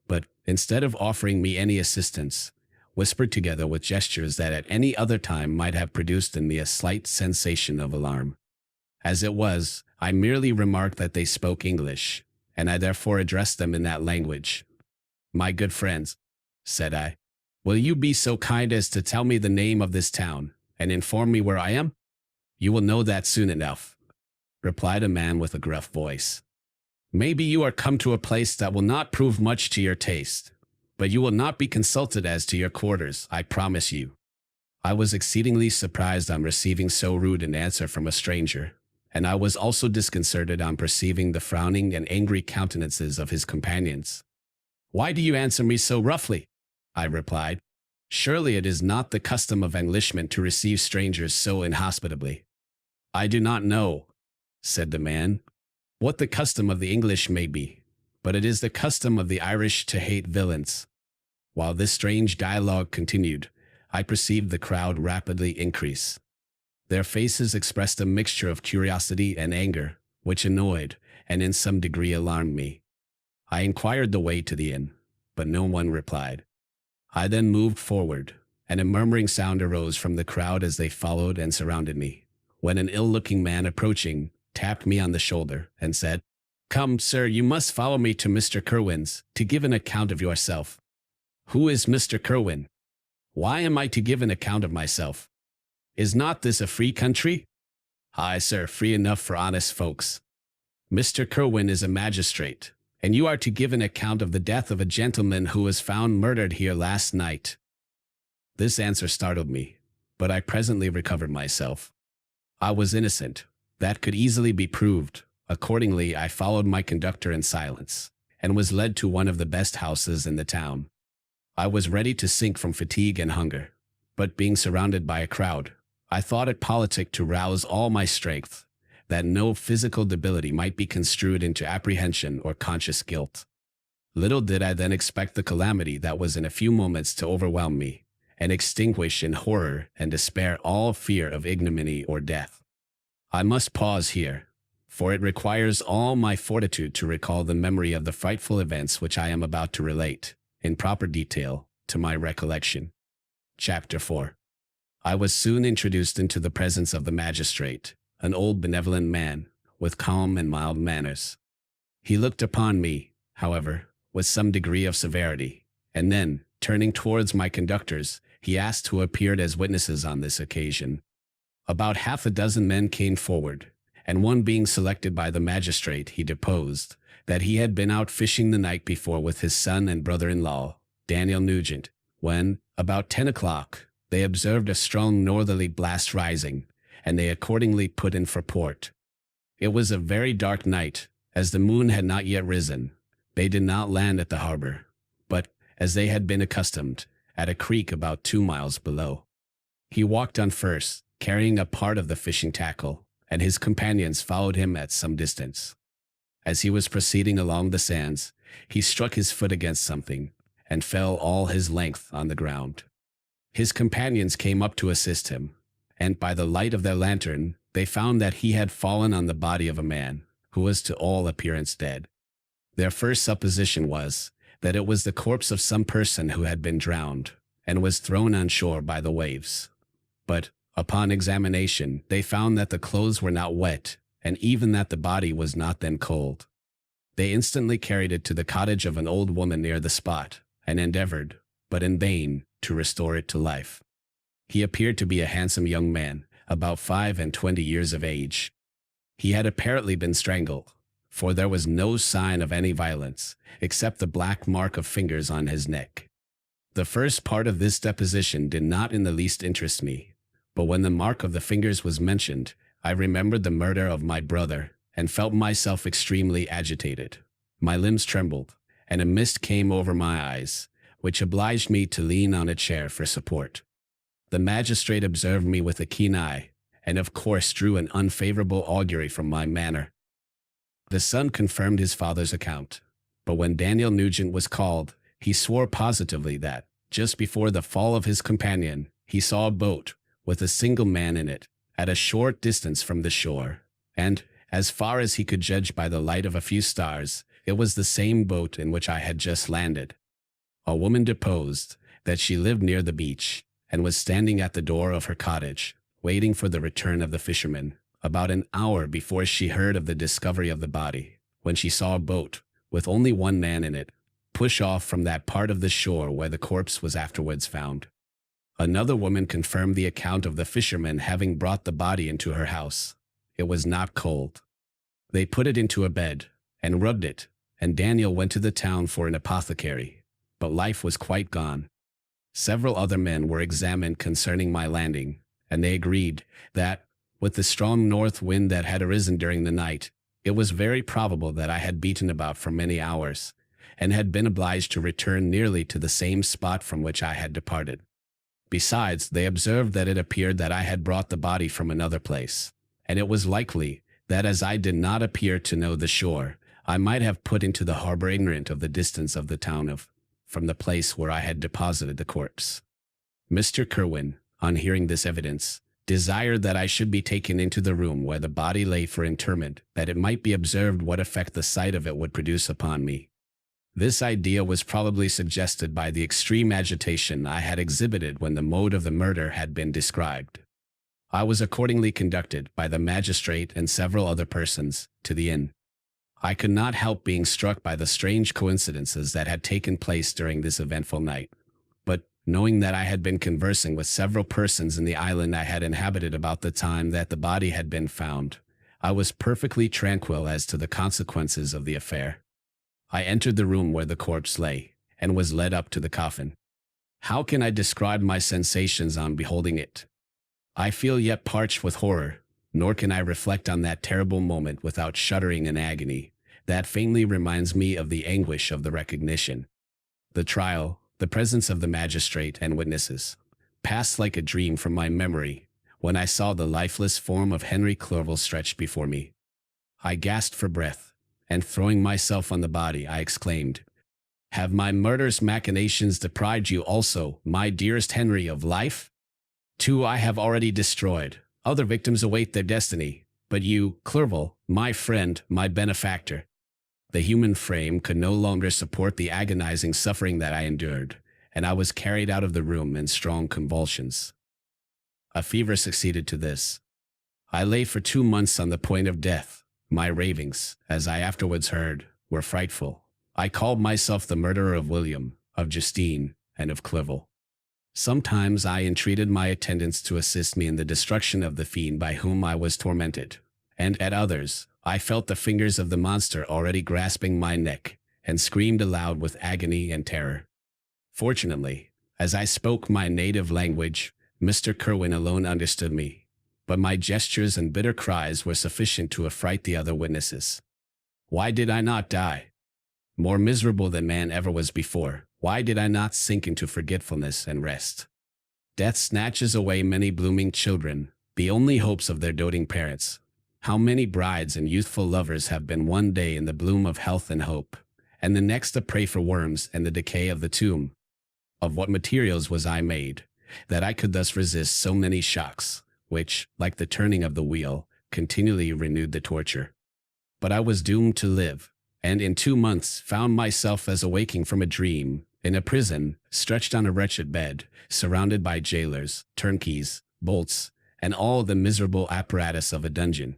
but, instead of offering me any assistance, whispered together with gestures that at any other time might have produced in me a slight sensation of alarm. As it was, I merely remarked that they spoke English, and I therefore addressed them in that language. "My good friends," said I, "will you be so kind as to tell me the name of this town, and inform me where I am?" "You will know that soon enough," replied a man with a gruff voice. "Maybe you are come to a place that will not prove much to your taste, but you will not be consulted as to your quarters, I promise you." I was exceedingly surprised on receiving so rude an answer from a stranger, and I was also disconcerted on perceiving the frowning and angry countenances of his companions. "Why do you answer me so roughly?" I replied. "Surely it is not the custom of Englishmen to receive strangers so inhospitably." "I do not know," said the man, "what the custom of the English may be, but it is the custom of the Irish to hate villains." While this strange dialogue continued, I perceived the crowd rapidly increase. Their faces expressed a mixture of curiosity and anger, which annoyed and in some degree alarmed me. I inquired the way to the inn, but no one replied. I then moved forward, and a murmuring sound arose from the crowd as they followed and surrounded me, when an ill-looking man approaching tapped me on the shoulder and said, "Come, sir, you must follow me to Mr. Kerwin's to give an account of yourself." "Who is Mr. Kerwin? Why am I to give an account of myself? Is not this a free country?" "Aye, sir, free enough for honest folks. Mr. Kerwin is a magistrate, and you are to give an account of the death of a gentleman who was found murdered here last night." This answer startled me, but I presently recovered myself. I was innocent. That could easily be proved. Accordingly, I followed my conductor in silence, and was led to one of the best houses in the town. I was ready to sink from fatigue and hunger, but being surrounded by a crowd, I thought it politic to rouse all my strength, that no physical debility might be construed into apprehension or conscious guilt. Little did I then expect the calamity that was in a few moments to overwhelm me, and extinguish in horror and despair all fear of ignominy or death. I must pause here, for it requires all my fortitude to recall the memory of the frightful events which I am about to relate, in proper detail, to my recollection. Chapter 4. I was soon introduced into the presence of the magistrate, an old benevolent man, with calm and mild manners. He looked upon me, however, with some degree of severity, and then, turning towards my conductors, he asked who appeared as witnesses on this occasion. About half a dozen men came forward, and one being selected by the magistrate, he deposed that he had been out fishing the night before with his son and brother-in-law, Daniel Nugent, when, about 10 o'clock, they observed a strong northerly blast rising, and they accordingly put in for port. It was a very dark night, as the moon had not yet risen. They did not land at the harbor, but, as they had been accustomed, at a creek about 2 miles below. He walked on first, carrying a part of the fishing tackle, and his companions followed him at some distance. As he was proceeding along the sands, he struck his foot against something, and fell all his length on the ground. His companions came up to assist him, and by the light of their lantern, they found that he had fallen on the body of a man, who was to all appearance dead. Their first supposition was that it was the corpse of some person who had been drowned, and was thrown on shore by the waves. But, upon examination, they found that the clothes were not wet, and even that the body was not then cold. They instantly carried it to the cottage of an old woman near the spot, and endeavored, but in vain, to restore it to life. He appeared to be a handsome young man, about 25 years of age. He had apparently been strangled, for there was no sign of any violence, except the black mark of fingers on his neck. The first part of this deposition did not in the least interest me, but when the mark of the fingers was mentioned, I remembered the murder of my brother, and felt myself extremely agitated. My limbs trembled, and a mist came over my eyes, which obliged me to lean on a chair for support. The magistrate observed me with a keen eye, and of course drew an unfavorable augury from my manner. The son confirmed his father's account, but when Daniel Nugent was called, he swore positively that, just before the fall of his companion, he saw a boat, with a single man in it, at a short distance from the shore, and, as far as he could judge by the light of a few stars, it was the same boat in which I had just landed. A woman deposed that she lived near the beach, and was standing at the door of her cottage, waiting for the return of the fishermen, about an hour before she heard of the discovery of the body, when she saw a boat, with only one man in it, push off from that part of the shore where the corpse was afterwards found. Another woman confirmed the account of the fishermen having brought the body into her house. It was not cold. They put it into a bed, and rubbed it, and Daniel went to the town for an apothecary, but life was quite gone. Several other men were examined concerning my landing, and they agreed that, with the strong north wind that had arisen during the night, it was very probable that I had beaten about for many hours, and had been obliged to return nearly to the same spot from which I had departed. Besides, they observed that it appeared that I had brought the body from another place, and it was likely that as I did not appear to know the shore, I might have put into the harbor ignorant of the distance of the town from the place where I had deposited the corpse. Mr. Kerwin, on hearing this evidence, desired that I should be taken into the room where the body lay for interment, that it might be observed what effect the sight of it would produce upon me. This idea was probably suggested by the extreme agitation I had exhibited when the mode of the murder had been described. I was accordingly conducted by the magistrate and several other persons to the inn. I could not help being struck by the strange coincidences that had taken place during this eventful night, but, knowing that I had been conversing with several persons in the island I had inhabited about the time that the body had been found, I was perfectly tranquil as to the consequences of the affair. I entered the room where the corpse lay, and was led up to the coffin. How can I describe my sensations on beholding it? I feel yet parched with horror, nor can I reflect on that terrible moment without shuddering in agony, that faintly reminds me of the anguish of the recognition. The trial, the presence of the magistrate and witnesses, passed like a dream from my memory, when I saw the lifeless form of Henry Clerval stretched before me. I gasped for breath, and throwing myself on the body, I exclaimed, "Have my murderous machinations deprived you also, my dearest Henry, of life? 2 I have already destroyed. Other victims await their destiny, but you, Clerval, my friend, my benefactor." The human frame could no longer support the agonizing suffering that I endured, and I was carried out of the room in strong convulsions. A fever succeeded to this. I lay for 2 months on the point of death, My ravings, as I afterwards heard, were frightful. I called myself the murderer of William, of Justine, and of Clerval. Sometimes I entreated my attendants to assist me in the destruction of the fiend by whom I was tormented, and at others, I felt the fingers of the monster already grasping my neck, and screamed aloud with agony and terror. Fortunately, as I spoke my native language, Mr. Kerwin alone understood me, but my gestures and bitter cries were sufficient to affright the other witnesses. Why did I not die? More miserable than man ever was before, why did I not sink into forgetfulness and rest? Death snatches away many blooming children, the only hopes of their doting parents. How many brides and youthful lovers have been one day in the bloom of health and hope, and the next a prey for worms and the decay of the tomb? Of what materials was I made, that I could thus resist so many shocks, which, like the turning of the wheel, continually renewed the torture? But I was doomed to live, and in 2 months found myself as awaking from a dream, in a prison, stretched on a wretched bed, surrounded by jailers, turnkeys, bolts, and all the miserable apparatus of a dungeon.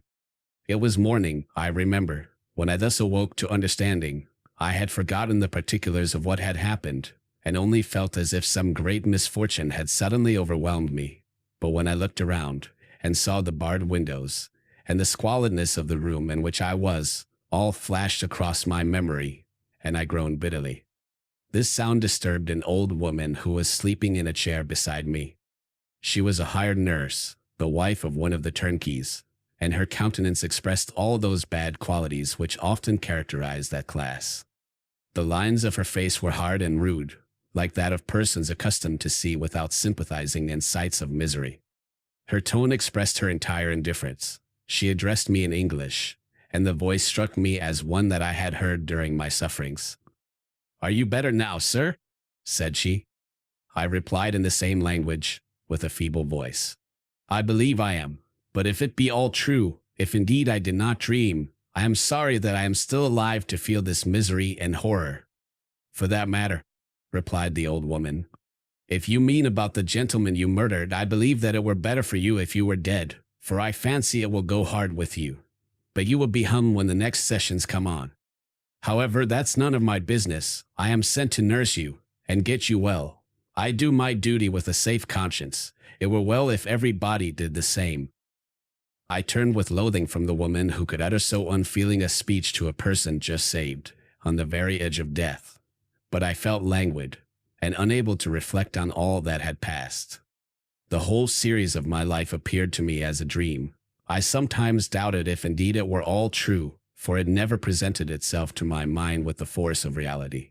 It was morning, I remember, when I thus awoke to understanding. I had forgotten the particulars of what had happened, and only felt as if some great misfortune had suddenly overwhelmed me. But when I looked around, and saw the barred windows, and the squalidness of the room in which I was, all flashed across my memory, and I groaned bitterly. This sound disturbed an old woman who was sleeping in a chair beside me. She was a hired nurse, the wife of one of the turnkeys, and her countenance expressed all those bad qualities which often characterize that class. The lines of her face were hard and rude, like that of persons accustomed to see without sympathizing in sights of misery. Her tone expressed her entire indifference. She addressed me in English, and the voice struck me as one that I had heard during my sufferings. "Are you better now, sir?" said she. I replied in the same language, with a feeble voice. "I believe I am, but if it be all true, if indeed I did not dream, I am sorry that I am still alive to feel this misery and horror." "For that matter," replied the old woman, "if you mean about the gentleman you murdered, I believe that it were better for you if you were dead, for I fancy it will go hard with you. But you will be hung when the next sessions come on. However, that's none of my business. I am sent to nurse you, and get you well. I do my duty with a safe conscience. It were well if every body did the same." I turned with loathing from the woman who could utter so unfeeling a speech to a person just saved, on the very edge of death. But I felt languid, and unable to reflect on all that had passed. The whole series of my life appeared to me as a dream. I sometimes doubted if indeed it were all true, for it never presented itself to my mind with the force of reality.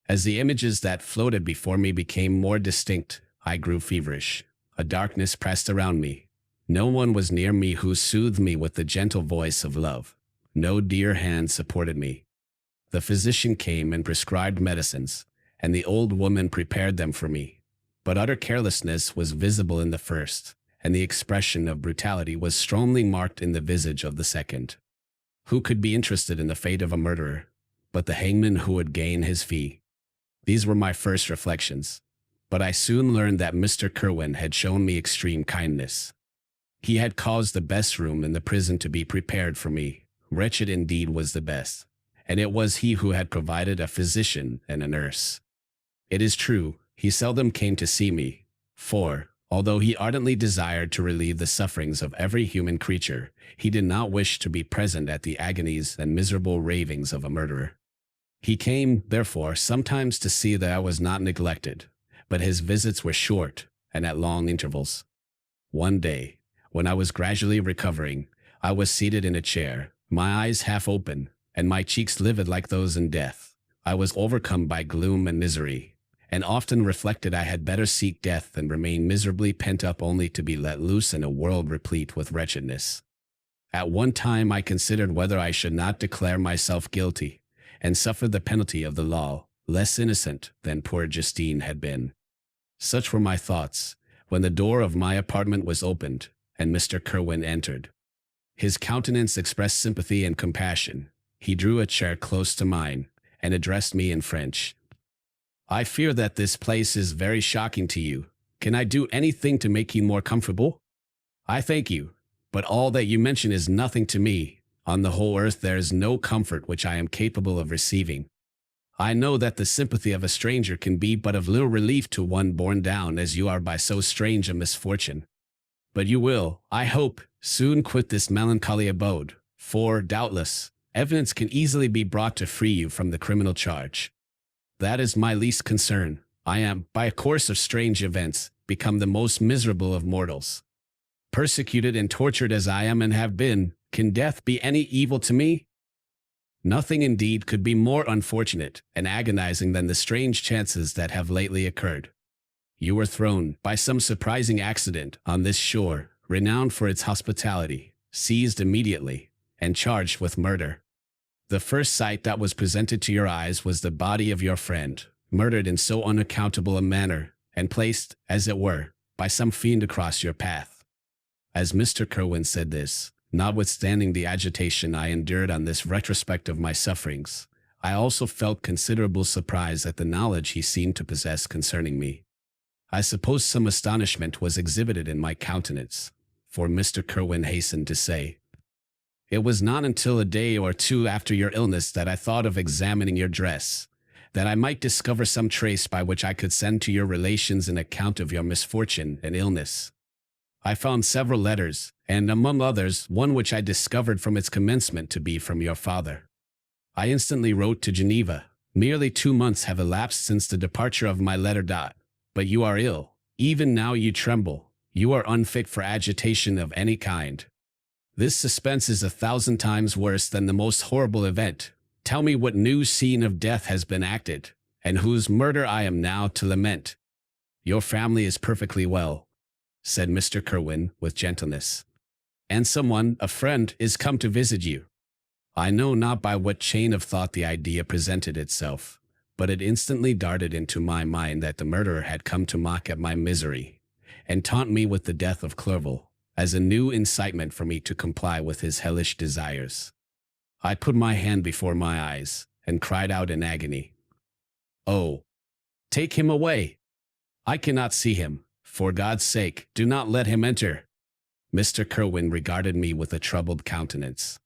As the images that floated before me became more distinct, I grew feverish. A darkness pressed around me. No one was near me who soothed me with the gentle voice of love. No dear hand supported me. The physician came and prescribed medicines, and the old woman prepared them for me. But utter carelessness was visible in the first, and the expression of brutality was strongly marked in the visage of the second. Who could be interested in the fate of a murderer, but the hangman who would gain his fee? These were my first reflections, but I soon learned that Mr. Kerwin had shown me extreme kindness. He had caused the best room in the prison to be prepared for me. Wretched indeed was the best, and it was he who had provided a physician and a nurse. It is true, he seldom came to see me, for, although he ardently desired to relieve the sufferings of every human creature, he did not wish to be present at the agonies and miserable ravings of a murderer. He came, therefore, sometimes to see that I was not neglected, but his visits were short and at long intervals. One day, when I was gradually recovering, I was seated in a chair, my eyes half open, and my cheeks livid like those in death. I was overcome by gloom and misery, and often reflected I had better seek death than remain miserably pent up only to be let loose in a world replete with wretchedness. At one time I considered whether I should not declare myself guilty, and suffer the penalty of the law, less innocent than poor Justine had been. Such were my thoughts, when the door of my apartment was opened, and Mr. Kerwin entered. His countenance expressed sympathy and compassion. He drew a chair close to mine, and addressed me in French. "I fear that this place is very shocking to you. Can I do anything to make you more comfortable?" "I thank you, but all that you mention is nothing to me. On the whole earth there is no comfort which I am capable of receiving. I know that the sympathy of a stranger can be but of little relief to one borne down as you are by so strange a misfortune. But you will, I hope, soon quit this melancholy abode, for, doubtless, evidence can easily be brought to free you from the criminal charge. That is my least concern. I am, by a course of strange events, become the most miserable of mortals. Persecuted and tortured as I am and have been, can death be any evil to me? Nothing indeed could be more unfortunate and agonizing than the strange chances that have lately occurred. You were thrown, by some surprising accident, on this shore, renowned for its hospitality, seized immediately, and charged with murder. The first sight that was presented to your eyes was the body of your friend, murdered in so unaccountable a manner, and placed, as it were, by some fiend across your path. As Mr. Kerwin said this, notwithstanding the agitation I endured on this retrospect of my sufferings, I also felt considerable surprise at the knowledge he seemed to possess concerning me. I suppose some astonishment was exhibited in my countenance, for Mr. Kerwin hastened to say, "It was not until a day or two after your illness that I thought of examining your dress, that I might discover some trace by which I could send to your relations an account of your misfortune and illness. I found several letters, and among others one which I discovered from its commencement to be from your father. I instantly wrote to Geneva. Merely 2 months have elapsed since the departure of my letter. But you are ill. Even now you tremble. You are unfit for agitation of any kind. This suspense is 1,000 times worse than the most horrible event. Tell me what new scene of death has been acted, and whose murder I am now to lament." "Your family is perfectly well," said Mr. Kerwin with gentleness. "And someone, a friend, is come to visit you." I know not by what chain of thought the idea presented itself, but it instantly darted into my mind that the murderer had come to mock at my misery, and taunt me with the death of Clerval, as a new incitement for me to comply with his hellish desires. I put my hand before my eyes, and cried out in agony, "Oh, take him away! I cannot see him. For God's sake, do not let him enter." Mr. Kerwin regarded me with a troubled countenance.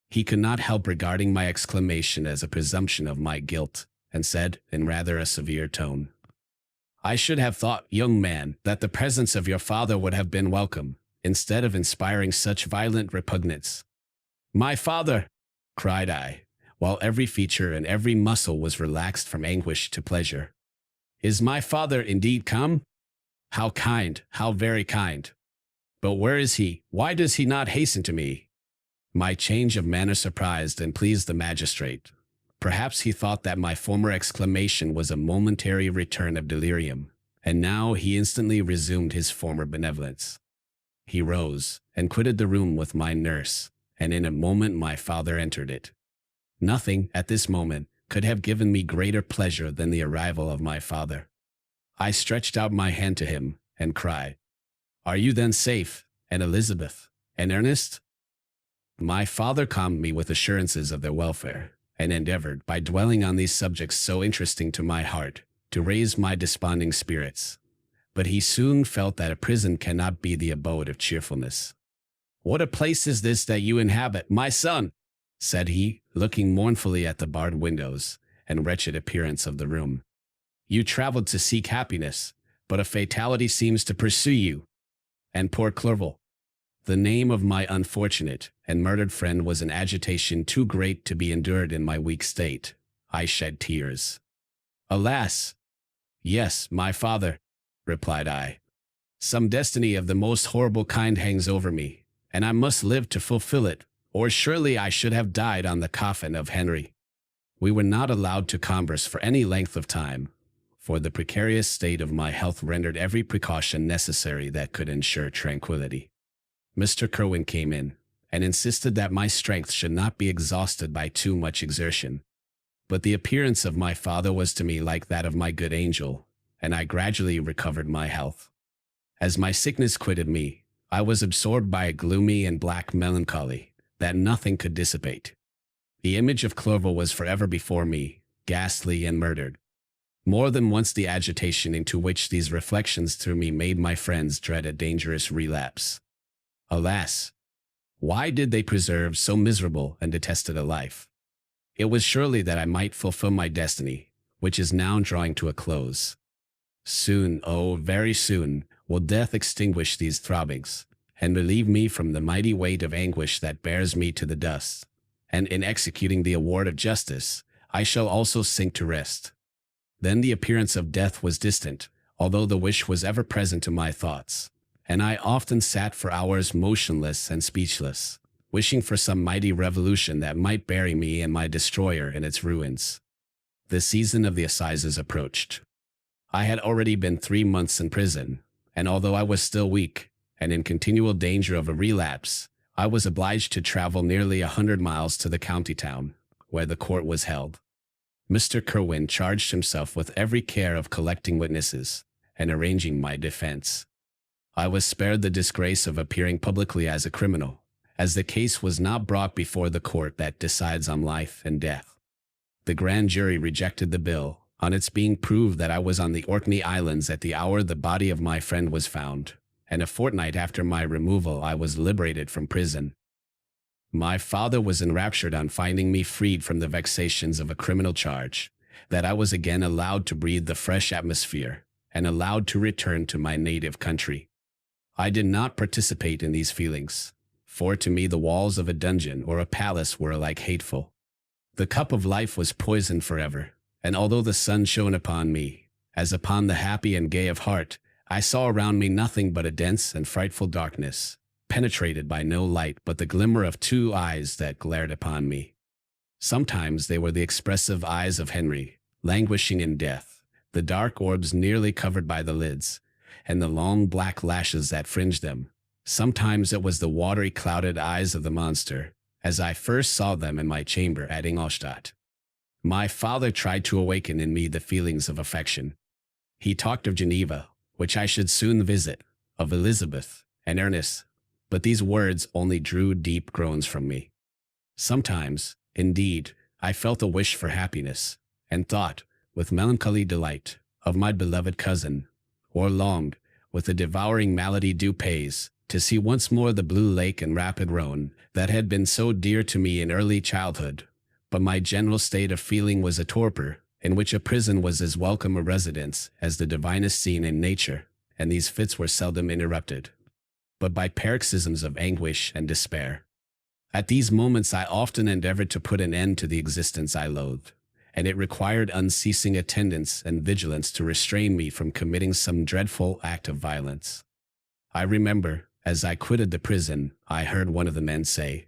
He could not help regarding my exclamation as a presumption of my guilt, and said, in rather a severe tone, "I should have thought, young man, that the presence of your father would have been welcome, instead of inspiring such violent repugnance." "My father!" cried I, while every feature and every muscle was relaxed from anguish to pleasure. "Is my father indeed come? How kind, how very kind! But where is he? Why does he not hasten to me?" My change of manner surprised and pleased the magistrate. Perhaps he thought that my former exclamation was a momentary return of delirium, and now he instantly resumed his former benevolence. He rose and quitted the room with my nurse, and in a moment my father entered it. Nothing, at this moment, could have given me greater pleasure than the arrival of my father. I stretched out my hand to him, and cried, "Are you then safe, and Elizabeth, and Ernest?" My father calmed me with assurances of their welfare, and endeavored, by dwelling on these subjects so interesting to my heart, to raise my desponding spirits. But he soon felt that a prison cannot be the abode of cheerfulness. "What a place is this that you inhabit, my son!" said he, looking mournfully at the barred windows and wretched appearance of the room. "You traveled to seek happiness, but a fatality seems to pursue you. And poor Clerval." The name of my unfortunate and murdered friend was an agitation too great to be endured in my weak state. I shed tears. "Alas!" "Yes, my father," replied I. "Some destiny of the most horrible kind hangs over me, and I must live to fulfill it, or surely I should have died on the coffin of Henry." We were not allowed to converse for any length of time, for the precarious state of my health rendered every precaution necessary that could ensure tranquility. Mr. Kerwin came in, and insisted that my strength should not be exhausted by too much exertion. But the appearance of my father was to me like that of my good angel, and I gradually recovered my health. As my sickness quitted me, I was absorbed by a gloomy and black melancholy that nothing could dissipate. The image of Clerval was forever before me, ghastly and murdered. More than once the agitation into which these reflections threw me made my friends dread a dangerous relapse. Alas! Why did they preserve so miserable and detested a life? It was surely that I might fulfill my destiny, which is now drawing to a close. Soon, oh, very soon, will death extinguish these throbbings, and relieve me from the mighty weight of anguish that bears me to the dust. And in executing the award of justice, I shall also sink to rest. Then the appearance of death was distant, although the wish was ever present to my thoughts, and I often sat for hours motionless and speechless, wishing for some mighty revolution that might bury me and my destroyer in its ruins. The season of the assizes approached. I had already been 3 months in prison, and although I was still weak, and in continual danger of a relapse, I was obliged to travel nearly 100 miles to the county town, where the court was held. Mr. Kerwin charged himself with every care of collecting witnesses, and arranging my defense. I was spared the disgrace of appearing publicly as a criminal, as the case was not brought before the court that decides on life and death. The grand jury rejected the bill, on its being proved that I was on the Orkney Islands at the hour the body of my friend was found, and a fortnight after my removal I was liberated from prison. My father was enraptured on finding me freed from the vexations of a criminal charge, that I was again allowed to breathe the fresh atmosphere, and allowed to return to my native country. I did not participate in these feelings, for to me the walls of a dungeon or a palace were alike hateful. The cup of life was poisoned forever, and although the sun shone upon me, as upon the happy and gay of heart, I saw around me nothing but a dense and frightful darkness, penetrated by no light but the glimmer of 2 eyes that glared upon me. Sometimes they were the expressive eyes of Henry, languishing in death, the dark orbs nearly covered by the lids, and the long black lashes that fringed them. Sometimes it was the watery clouded eyes of the monster, as I first saw them in my chamber at Ingolstadt. My father tried to awaken in me the feelings of affection. He talked of Geneva, which I should soon visit, of Elizabeth, and Ernest, but these words only drew deep groans from me. Sometimes, indeed, I felt a wish for happiness, and thought, with melancholy delight, of my beloved cousin, or longed, with a devouring malady du pays, to see once more the blue lake and rapid Rhone that had been so dear to me in early childhood. But my general state of feeling was a torpor, in which a prison was as welcome a residence as the divinest scene in nature, and these fits were seldom interrupted, but by paroxysms of anguish and despair. At these moments I often endeavored to put an end to the existence I loathed, and it required unceasing attendance and vigilance to restrain me from committing some dreadful act of violence. I remember, as I quitted the prison, I heard one of the men say,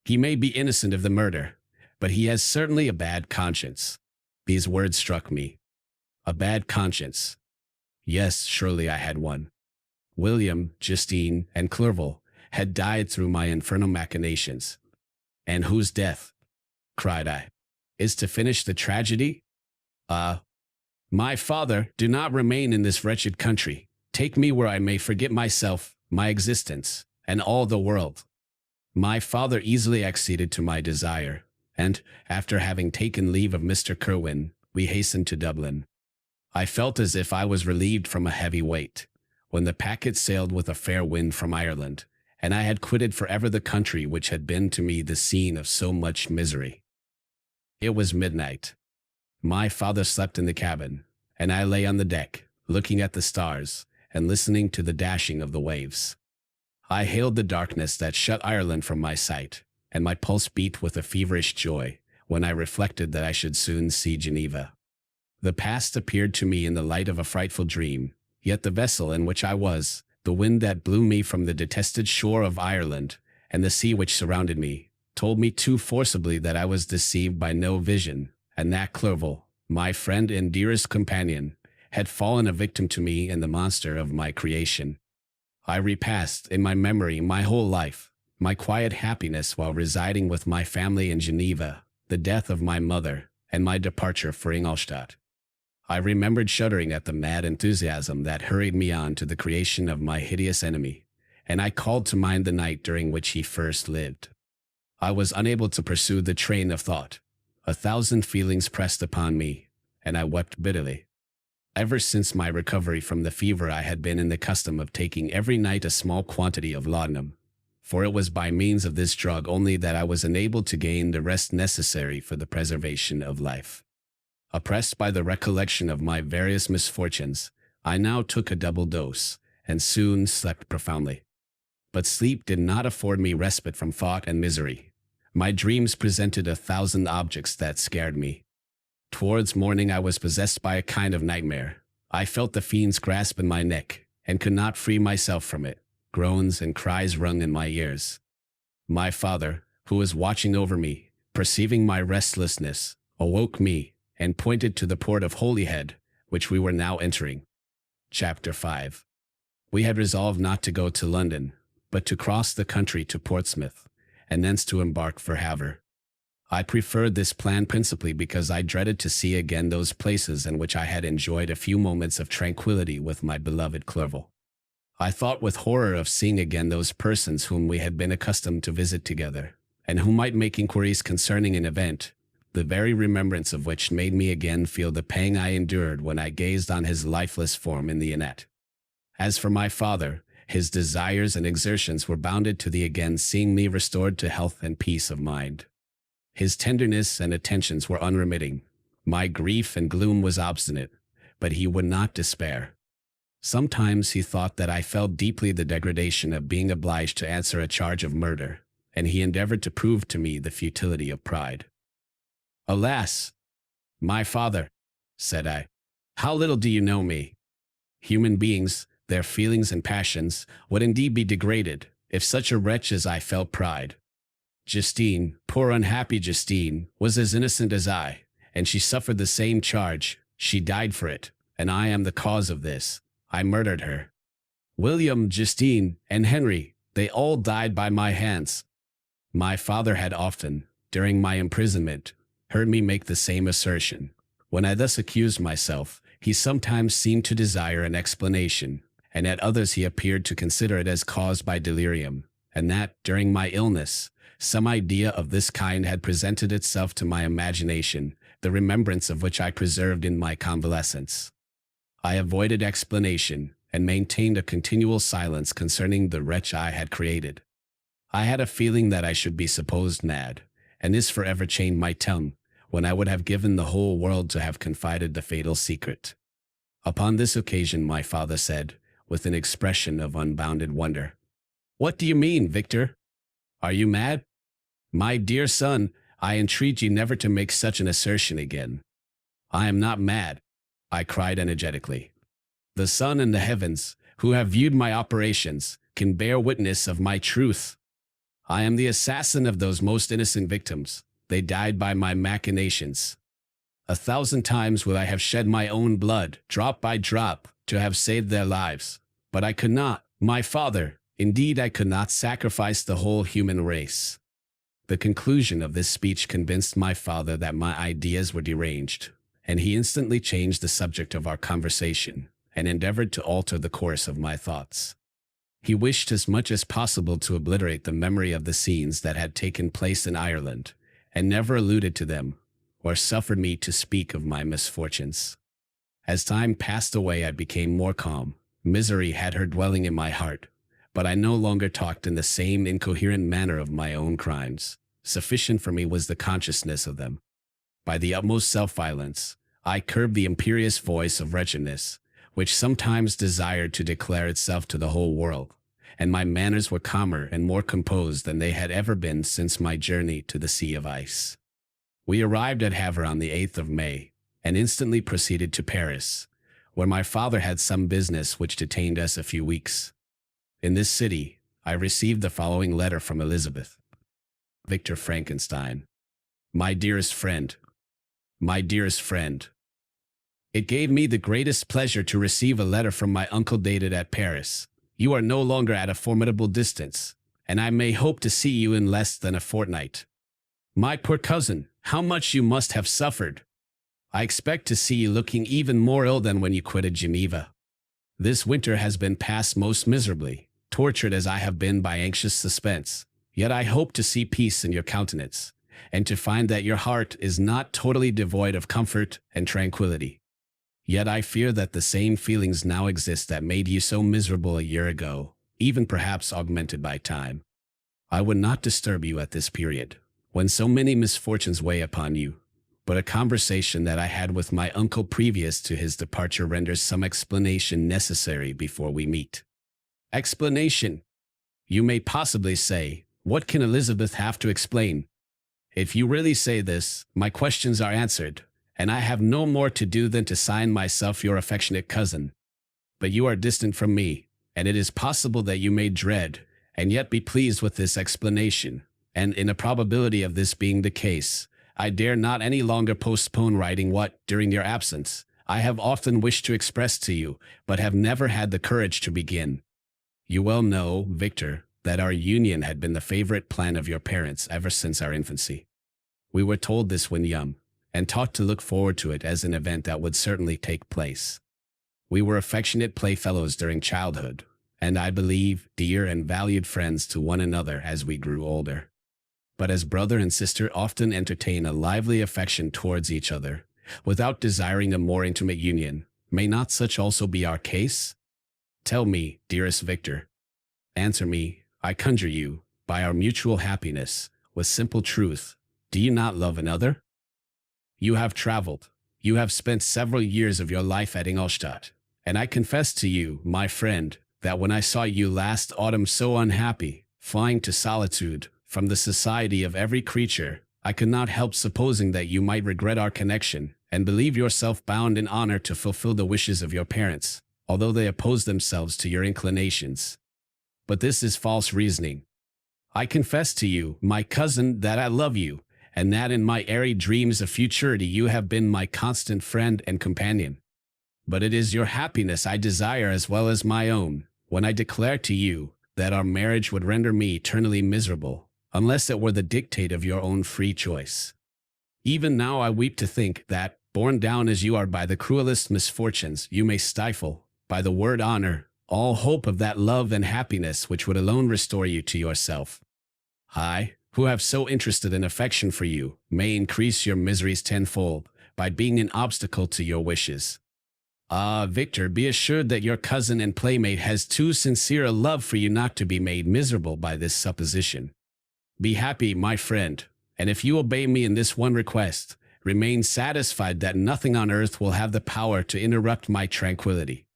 "He may be innocent of the murder, but he has certainly a bad conscience." These words struck me. A bad conscience. Yes, surely I had one. William, Justine, and Clerval had died through my infernal machinations. "And whose death," cried I, "is to finish the tragedy? My father, do not remain in this wretched country. Take me where I may forget myself, my existence, and all the world." My father easily acceded to my desire, and, after having taken leave of Mr. Kerwin, we hastened to Dublin. I felt as if I was relieved from a heavy weight, when the packet sailed with a fair wind from Ireland, and I had quitted forever the country which had been to me the scene of so much misery. It was midnight. My father slept in the cabin, and I lay on the deck, looking at the stars, and listening to the dashing of the waves. I hailed the darkness that shut Ireland from my sight, and my pulse beat with a feverish joy when I reflected that I should soon see Geneva. The past appeared to me in the light of a frightful dream, yet the vessel in which I was, the wind that blew me from the detested shore of Ireland, and the sea which surrounded me, told me too forcibly that I was deceived by no vision, and that Clerval, my friend and dearest companion, had fallen a victim to me and the monster of my creation. I repassed in my memory my whole life, my quiet happiness while residing with my family in Geneva, the death of my mother, and my departure for Ingolstadt. I remembered shuddering at the mad enthusiasm that hurried me on to the creation of my hideous enemy, and I called to mind the night during which he first lived. I was unable to pursue the train of thought. 1,000 feelings pressed upon me, and I wept bitterly. Ever since my recovery from the fever I had been in the custom of taking every night a small quantity of laudanum, for it was by means of this drug only that I was enabled to gain the rest necessary for the preservation of life. Oppressed by the recollection of my various misfortunes, I now took a double dose, and soon slept profoundly. But sleep did not afford me respite from thought and misery. My dreams presented 1,000 objects that scared me. Towards morning I was possessed by a kind of nightmare. I felt the fiend's grasp in my neck, and could not free myself from it. Groans and cries rung in my ears. My father, who was watching over me, perceiving my restlessness, awoke me, and pointed to the port of Holyhead, which we were now entering. Chapter 5. We had resolved not to go to London, but to cross the country to Portsmouth, and thence to embark for Havre. I preferred this plan principally because I dreaded to see again those places in which I had enjoyed a few moments of tranquillity with my beloved Clerval. I thought with horror of seeing again those persons whom we had been accustomed to visit together, and who might make inquiries concerning an event, the very remembrance of which made me again feel the pang I endured when I gazed on his lifeless form in the Annette. As for my father, his desires and exertions were bounded to the again seeing me restored to health and peace of mind. His tenderness and attentions were unremitting. My grief and gloom was obstinate, but he would not despair. Sometimes he thought that I felt deeply the degradation of being obliged to answer a charge of murder, and he endeavored to prove to me the futility of pride. "Alas, my father," said I, "how little do you know me! Human beings, their feelings and passions, would indeed be degraded, if such a wretch as I felt pride. Justine, poor unhappy Justine, was as innocent as I, and she suffered the same charge. She died for it, and I am the cause of this. I murdered her. William, Justine, and Henry, they all died by my hands." My father had often, during my imprisonment, heard me make the same assertion. When I thus accused myself, he sometimes seemed to desire an explanation, and at others he appeared to consider it as caused by delirium, and that, during my illness, some idea of this kind had presented itself to my imagination, the remembrance of which I preserved in my convalescence. I avoided explanation, and maintained a continual silence concerning the wretch I had created. I had a feeling that I should be supposed mad, and this forever chained my tongue, when I would have given the whole world to have confided the fatal secret. Upon this occasion my father said, with an expression of unbounded wonder, "What do you mean, Victor? Are you mad? My dear son, I entreat you never to make such an assertion again." "I am not mad," I cried energetically. "The sun and the heavens, who have viewed my operations, can bear witness of my truth. I am the assassin of those most innocent victims. They died by my machinations. 1,000 times would I have shed my own blood, drop by drop, to have saved their lives. But I could not, my father, indeed I could not sacrifice the whole human race." The conclusion of this speech convinced my father that my ideas were deranged, and he instantly changed the subject of our conversation, and endeavored to alter the course of my thoughts. He wished as much as possible to obliterate the memory of the scenes that had taken place in Ireland, and never alluded to them, or suffered me to speak of my misfortunes. As time passed away I became more calm. Misery had her dwelling in my heart, but I no longer talked in the same incoherent manner of my own crimes. Sufficient for me was the consciousness of them. By the utmost self-violence, I curbed the imperious voice of wretchedness, which sometimes desired to declare itself to the whole world, and my manners were calmer and more composed than they had ever been since my journey to the Sea of Ice. We arrived at Havre on the 8th of May, and instantly proceeded to Paris, where my father had some business which detained us a few weeks. In this city, I received the following letter from Elizabeth. Victor Frankenstein. My dearest friend. My dearest friend. It gave me the greatest pleasure to receive a letter from my uncle dated at Paris. You are no longer at a formidable distance, and I may hope to see you in less than a fortnight. My poor cousin, how much you must have suffered! I expect to see you looking even more ill than when you quitted Geneva. This winter has been passed most miserably, tortured as I have been by anxious suspense. Yet I hope to see peace in your countenance, and to find that your heart is not totally devoid of comfort and tranquillity. Yet I fear that the same feelings now exist that made you so miserable a year ago, even perhaps augmented by time. I would not disturb you at this period, when so many misfortunes weigh upon you, but a conversation that I had with my uncle previous to his departure renders some explanation necessary before we meet. Explanation? You may possibly say, what can Elizabeth have to explain? If you really say this, my questions are answered, and I have no more to do than to sign myself your affectionate cousin. But you are distant from me, and it is possible that you may dread, and yet be pleased with this explanation, and in a probability of this being the case, I dare not any longer postpone writing what, during your absence, I have often wished to express to you, but have never had the courage to begin. You well know, Victor, that our union had been the favorite plan of your parents ever since our infancy. We were told this when young, and taught to look forward to it as an event that would certainly take place. We were affectionate playfellows during childhood, and I believe dear and valued friends to one another as we grew older. But as brother and sister often entertain a lively affection towards each other, without desiring a more intimate union, may not such also be our case? Tell me, dearest Victor. Answer me, I conjure you, by our mutual happiness, with simple truth, do you not love another? You have traveled. You have spent several years of your life at Ingolstadt, and I confess to you, my friend, that when I saw you last autumn so unhappy, flying to solitude, from the society of every creature, I could not help supposing that you might regret our connection, and believe yourself bound in honor to fulfill the wishes of your parents, although they oppose themselves to your inclinations. But this is false reasoning. I confess to you, my cousin, that I love you, and that in my airy dreams of futurity you have been my constant friend and companion. But it is your happiness I desire as well as my own, when I declare to you that our marriage would render me eternally miserable, unless it were the dictate of your own free choice. Even now I weep to think that, borne down as you are by the cruelest misfortunes, you may stifle, by the word honor, all hope of that love and happiness which would alone restore you to yourself. I, who have so interested an affection for you, may increase your miseries tenfold, by being an obstacle to your wishes. Ah, Victor, be assured that your cousin and playmate has too sincere a love for you not to be made miserable by this supposition. Be happy, my friend, and if you obey me in this one request, remain satisfied that nothing on earth will have the power to interrupt my tranquility.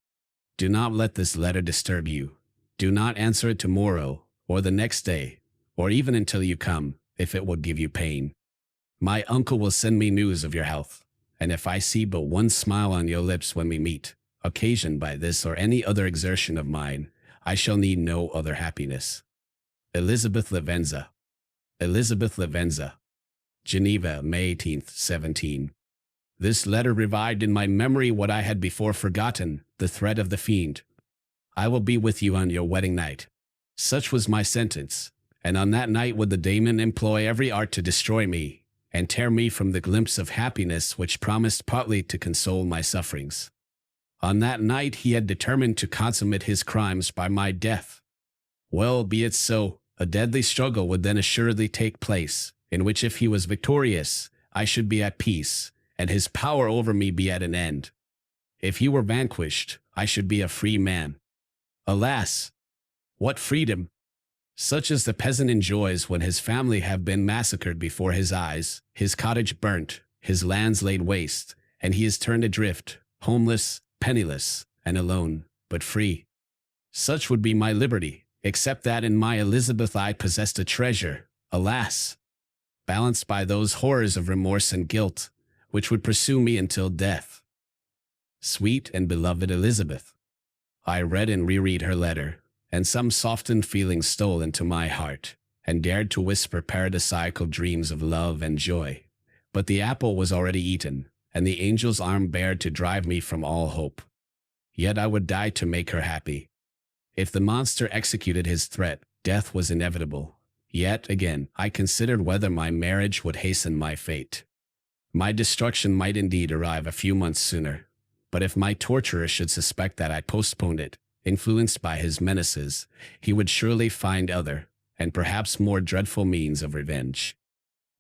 Do not let this letter disturb you. Do not answer it tomorrow, or the next day, or even until you come, if it will give you pain. My uncle will send me news of your health, and if I see but one smile on your lips when we meet, occasioned by this or any other exertion of mine, I shall need no other happiness. Elizabeth Lavenza. Elizabeth Lavenza. Geneva, May 18th, 17. This letter revived in my memory what I had before forgotten, the threat of the fiend. I will be with you on your wedding night. Such was my sentence, and on that night would the daemon employ every art to destroy me, and tear me from the glimpse of happiness which promised partly to console my sufferings. On that night he had determined to consummate his crimes by my death. Well, be it so. A deadly struggle would then assuredly take place, in which if he was victorious, I should be at peace, and his power over me be at an end. If he were vanquished, I should be a free man. Alas! What freedom! Such as the peasant enjoys when his family have been massacred before his eyes, his cottage burnt, his lands laid waste, and he is turned adrift, homeless, penniless, and alone, but free. Such would be my liberty, except that in my Elizabeth I possessed a treasure, alas! Balanced by those horrors of remorse and guilt, which would pursue me until death. Sweet and beloved Elizabeth. I read and reread her letter, and some softened feelings stole into my heart, and dared to whisper paradisiacal dreams of love and joy. But the apple was already eaten, and the angel's arm bared to drive me from all hope. Yet I would die to make her happy. If the monster executed his threat, death was inevitable. Yet, again, I considered whether my marriage would hasten my fate. My destruction might indeed arrive a few months sooner, but if my torturer should suspect that I postponed it, influenced by his menaces, he would surely find other, and perhaps more dreadful means of revenge.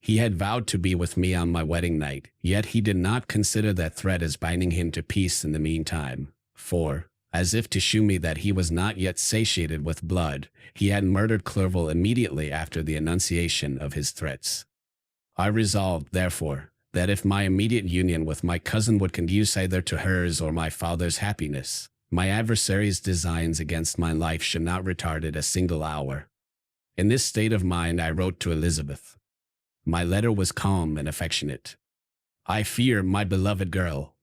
He had vowed to be with me on my wedding night, yet he did not consider that threat as binding him to peace in the meantime, for, As if to shew me that he was not yet satiated with blood, he had murdered Clerval immediately after the enunciation of his threats. I resolved, therefore, that if my immediate union with my cousin would conduce either to hers or my father's happiness, my adversary's designs against my life should not retard it a single hour. In this state of mind I wrote to Elizabeth. My letter was calm and affectionate. "I fear, my beloved girl,"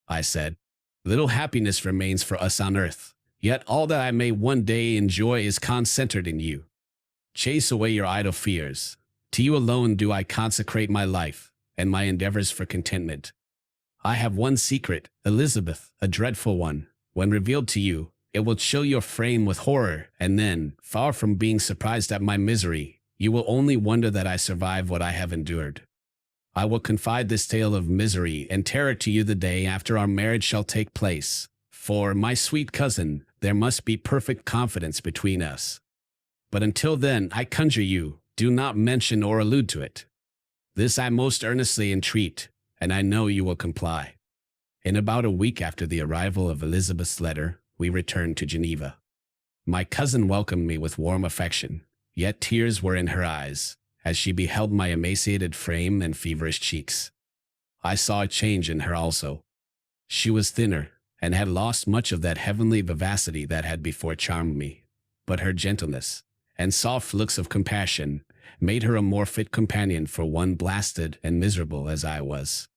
I said, "little happiness remains for us on earth, yet all that I may one day enjoy is concentered in you. Chase away your idle fears. To you alone do I consecrate my life and my endeavors for contentment. I have one secret, Elizabeth, a dreadful one. When revealed to you, it will chill your frame with horror, and then, far from being surprised at my misery, you will only wonder that I survive what I have endured. I will confide this tale of misery and terror to you the day after our marriage shall take place. For, my sweet cousin, there must be perfect confidence between us. But until then, I conjure you, do not mention or allude to it. This I most earnestly entreat, and I know you will comply." In about a week after the arrival of Elizabeth's letter, we returned to Geneva. My cousin welcomed me with warm affection, yet tears were in her eyes, as she beheld my emaciated frame and feverish cheeks. I saw a change in her also. She was thinner, and had lost much of that heavenly vivacity that had before charmed me, but her gentleness and soft looks of compassion made her a more fit companion for one blasted and miserable as I was.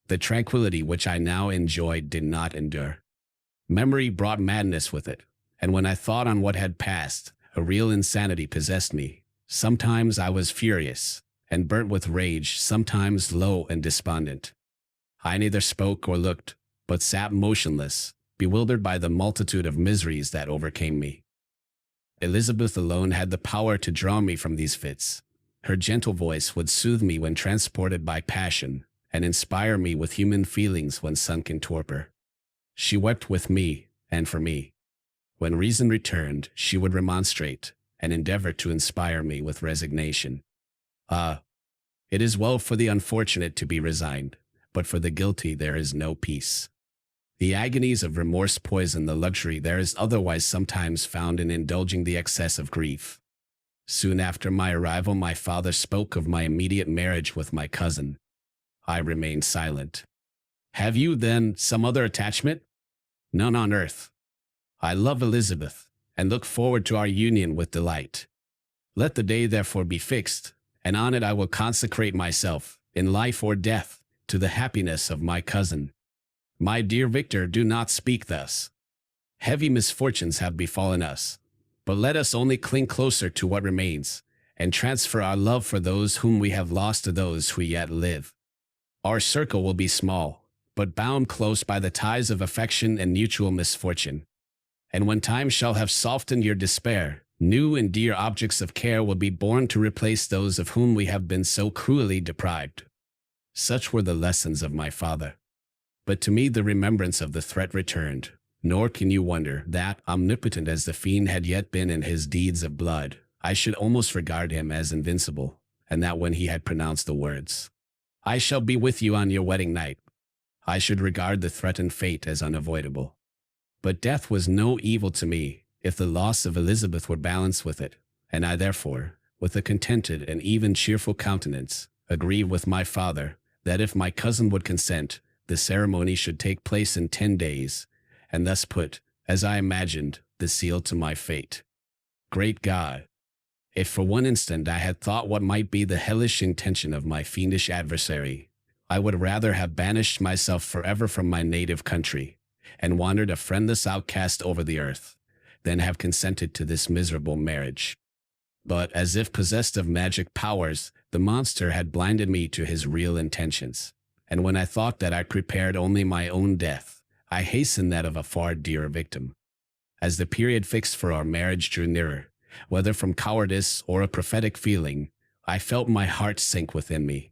The tranquility which I now enjoyed did not endure. Memory brought madness with it, and when I thought on what had passed, a real insanity possessed me. Sometimes I was furious and burnt with rage, sometimes low and despondent. I neither spoke or looked, but sat motionless, bewildered by the multitude of miseries that overcame me. Elizabeth alone had the power to draw me from these fits. Her gentle voice would soothe me when transported by passion, and inspire me with human feelings when sunk in torpor. She wept with me, and for me. When reason returned, she would remonstrate, and endeavor to inspire me with resignation. Ah, it is well for the unfortunate to be resigned, but for the guilty there is no peace. The agonies of remorse poison the luxury there is otherwise sometimes found in indulging the excess of grief. Soon after my arrival, my father spoke of my immediate marriage with my cousin. I remained silent. "Have you, then, some other attachment?" "None on earth. I love Elizabeth, and look forward to our union with delight. Let the day therefore be fixed, and on it I will consecrate myself, in life or death, to the happiness of my cousin." "My dear Victor, do not speak thus. Heavy misfortunes have befallen us, but let us only cling closer to what remains, and transfer our love for those whom we have lost to those who yet live. Our circle will be small, but bound close by the ties of affection and mutual misfortune. And when time shall have softened your despair, new and dear objects of care will be born to replace those of whom we have been so cruelly deprived." Such were the lessons of my father. But to me the remembrance of the threat returned, nor can you wonder that, omnipotent as the fiend had yet been in his deeds of blood, I should almost regard him as invincible, and that when he had pronounced the words, "I shall be with you on your wedding night," I should regard the threatened fate as unavoidable. But death was no evil to me, if the loss of Elizabeth were balanced with it, and I therefore, with a contented and even cheerful countenance, agreed with my father, that if my cousin would consent, the ceremony should take place in 10 days, and thus put, as I imagined, the seal to my fate. Great God! If for one instant I had thought what might be the hellish intention of my fiendish adversary, I would rather have banished myself forever from my native country, and wandered a friendless outcast over the earth, than have consented to this miserable marriage. But, as if possessed of magic powers, the monster had blinded me to his real intentions, and when I thought that I prepared only my own death, I hastened that of a far dearer victim. As the period fixed for our marriage drew nearer, whether from cowardice or a prophetic feeling, I felt my heart sink within me.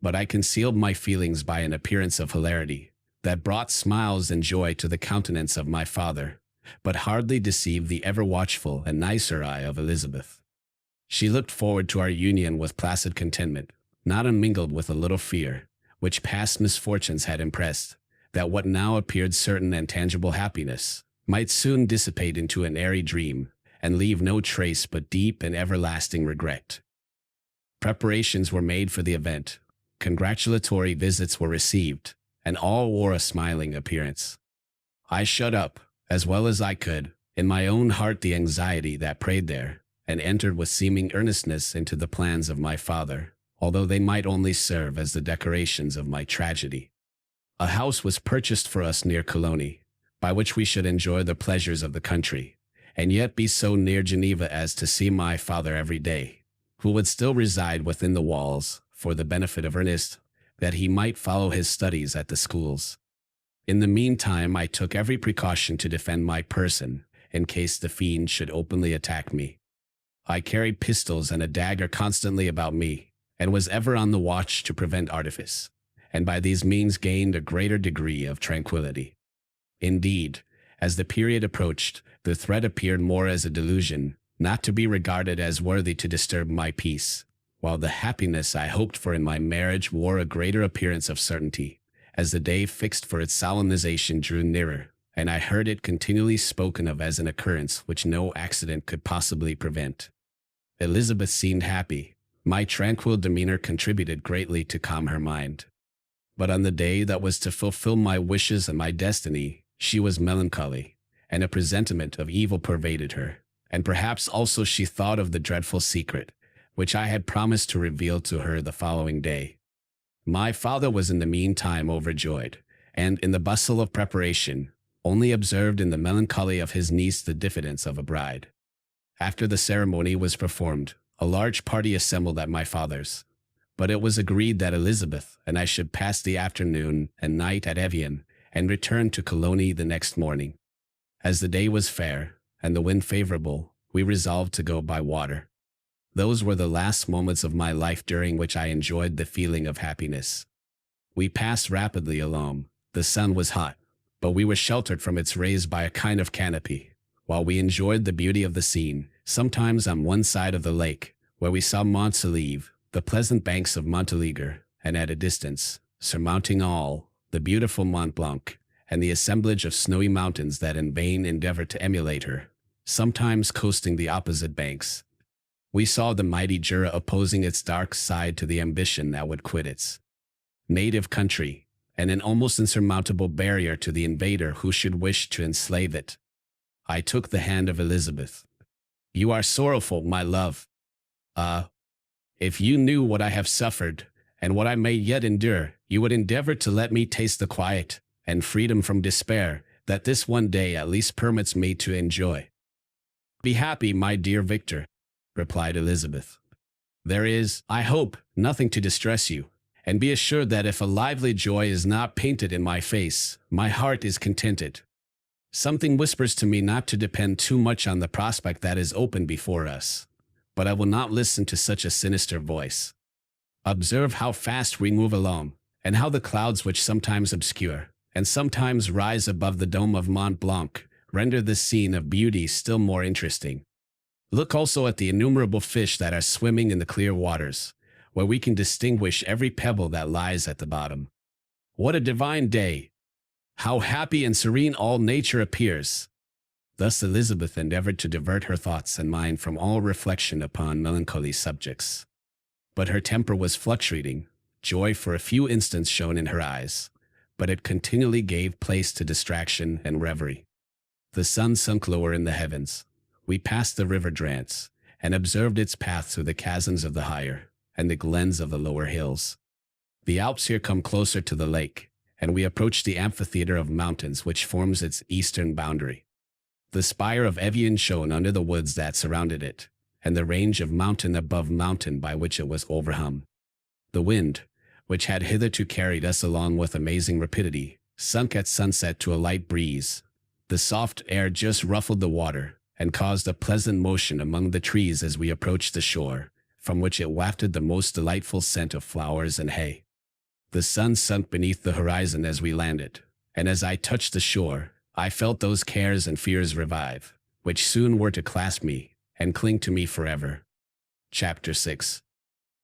But I concealed my feelings by an appearance of hilarity that brought smiles and joy to the countenance of my father, but hardly deceived the ever-watchful and nicer eye of Elizabeth. She looked forward to our union with placid contentment, not unmingled with a little fear, which past misfortunes had impressed, that what now appeared certain and tangible happiness might soon dissipate into an airy dream and leave no trace but deep and everlasting regret. Preparations were made for the event, congratulatory visits were received, and all wore a smiling appearance. I shut up, as well as I could, in my own heart the anxiety that preyed there, and entered with seeming earnestness into the plans of my father, although they might only serve as the decorations of my tragedy. A house was purchased for us near Cologne, by which we should enjoy the pleasures of the country, and yet be so near Geneva as to see my father every day, who would still reside within the walls, for the benefit of Ernest, that he might follow his studies at the schools. In the meantime I took every precaution to defend my person, in case the fiend should openly attack me. I carried pistols and a dagger constantly about me, and was ever on the watch to prevent artifice, and by these means gained a greater degree of tranquillity. Indeed, as the period approached, the threat appeared more as a delusion, not to be regarded as worthy to disturb my peace, while the happiness I hoped for in my marriage wore a greater appearance of certainty, as the day fixed for its solemnization drew nearer, and I heard it continually spoken of as an occurrence which no accident could possibly prevent. Elizabeth seemed happy. My tranquil demeanor contributed greatly to calm her mind. But on the day that was to fulfill my wishes and my destiny, she was melancholy, and a presentiment of evil pervaded her, and perhaps also she thought of the dreadful secret, which I had promised to reveal to her the following day. My father was in the meantime overjoyed, and in the bustle of preparation, only observed in the melancholy of his niece the diffidence of a bride. After the ceremony was performed, a large party assembled at my father's, but it was agreed that Elizabeth and I should pass the afternoon and night at Evian, and return to Cologne the next morning. As the day was fair, and the wind favorable, we resolved to go by water. Those were the last moments of my life during which I enjoyed the feeling of happiness. We passed rapidly along. The sun was hot, but we were sheltered from its rays by a kind of canopy, while we enjoyed the beauty of the scene, sometimes on one side of the lake, where we saw Mont Saleve, the pleasant banks of Montélimar, and at a distance, surmounting all, the beautiful Mont Blanc, and the assemblage of snowy mountains that in vain endeavored to emulate her, sometimes coasting the opposite banks. We saw the mighty Jura opposing its dark side to the ambition that would quit its native country, and an almost insurmountable barrier to the invader who should wish to enslave it. I took the hand of Elizabeth. "You are sorrowful, my love. If you knew what I have suffered, and what I may yet endure, you would endeavor to let me taste the quiet and freedom from despair that this one day at least permits me to enjoy." "Be happy, my dear Victor," replied Elizabeth. "There is, I hope, nothing to distress you, and be assured that if a lively joy is not painted in my face, my heart is contented. Something whispers to me not to depend too much on the prospect that is open before us, but I will not listen to such a sinister voice. Observe how fast we move along, and how the clouds which sometimes obscure, and sometimes rise above the dome of Mont Blanc, render this scene of beauty still more interesting. Look also at the innumerable fish that are swimming in the clear waters, where we can distinguish every pebble that lies at the bottom. What a divine day! How happy and serene all nature appears!" Thus Elizabeth endeavored to divert her thoughts and mind from all reflection upon melancholy subjects. But her temper was fluctuating. Joy for a few instants shone in her eyes, but it continually gave place to distraction and reverie. The sun sunk lower in the heavens. We passed the river Drance, and observed its path through the chasms of the higher, and the glens of the lower hills. The Alps here come closer to the lake, and we approached the amphitheater of mountains which forms its eastern boundary. The spire of Evian shone under the woods that surrounded it, and the range of mountain above mountain by which it was overhung. The wind, which had hitherto carried us along with amazing rapidity, sunk at sunset to a light breeze. The soft air just ruffled the water, and caused a pleasant motion among the trees as we approached the shore, from which it wafted the most delightful scent of flowers and hay. The sun sunk beneath the horizon as we landed, and as I touched the shore, I felt those cares and fears revive, which soon were to clasp me and cling to me forever. Chapter 6.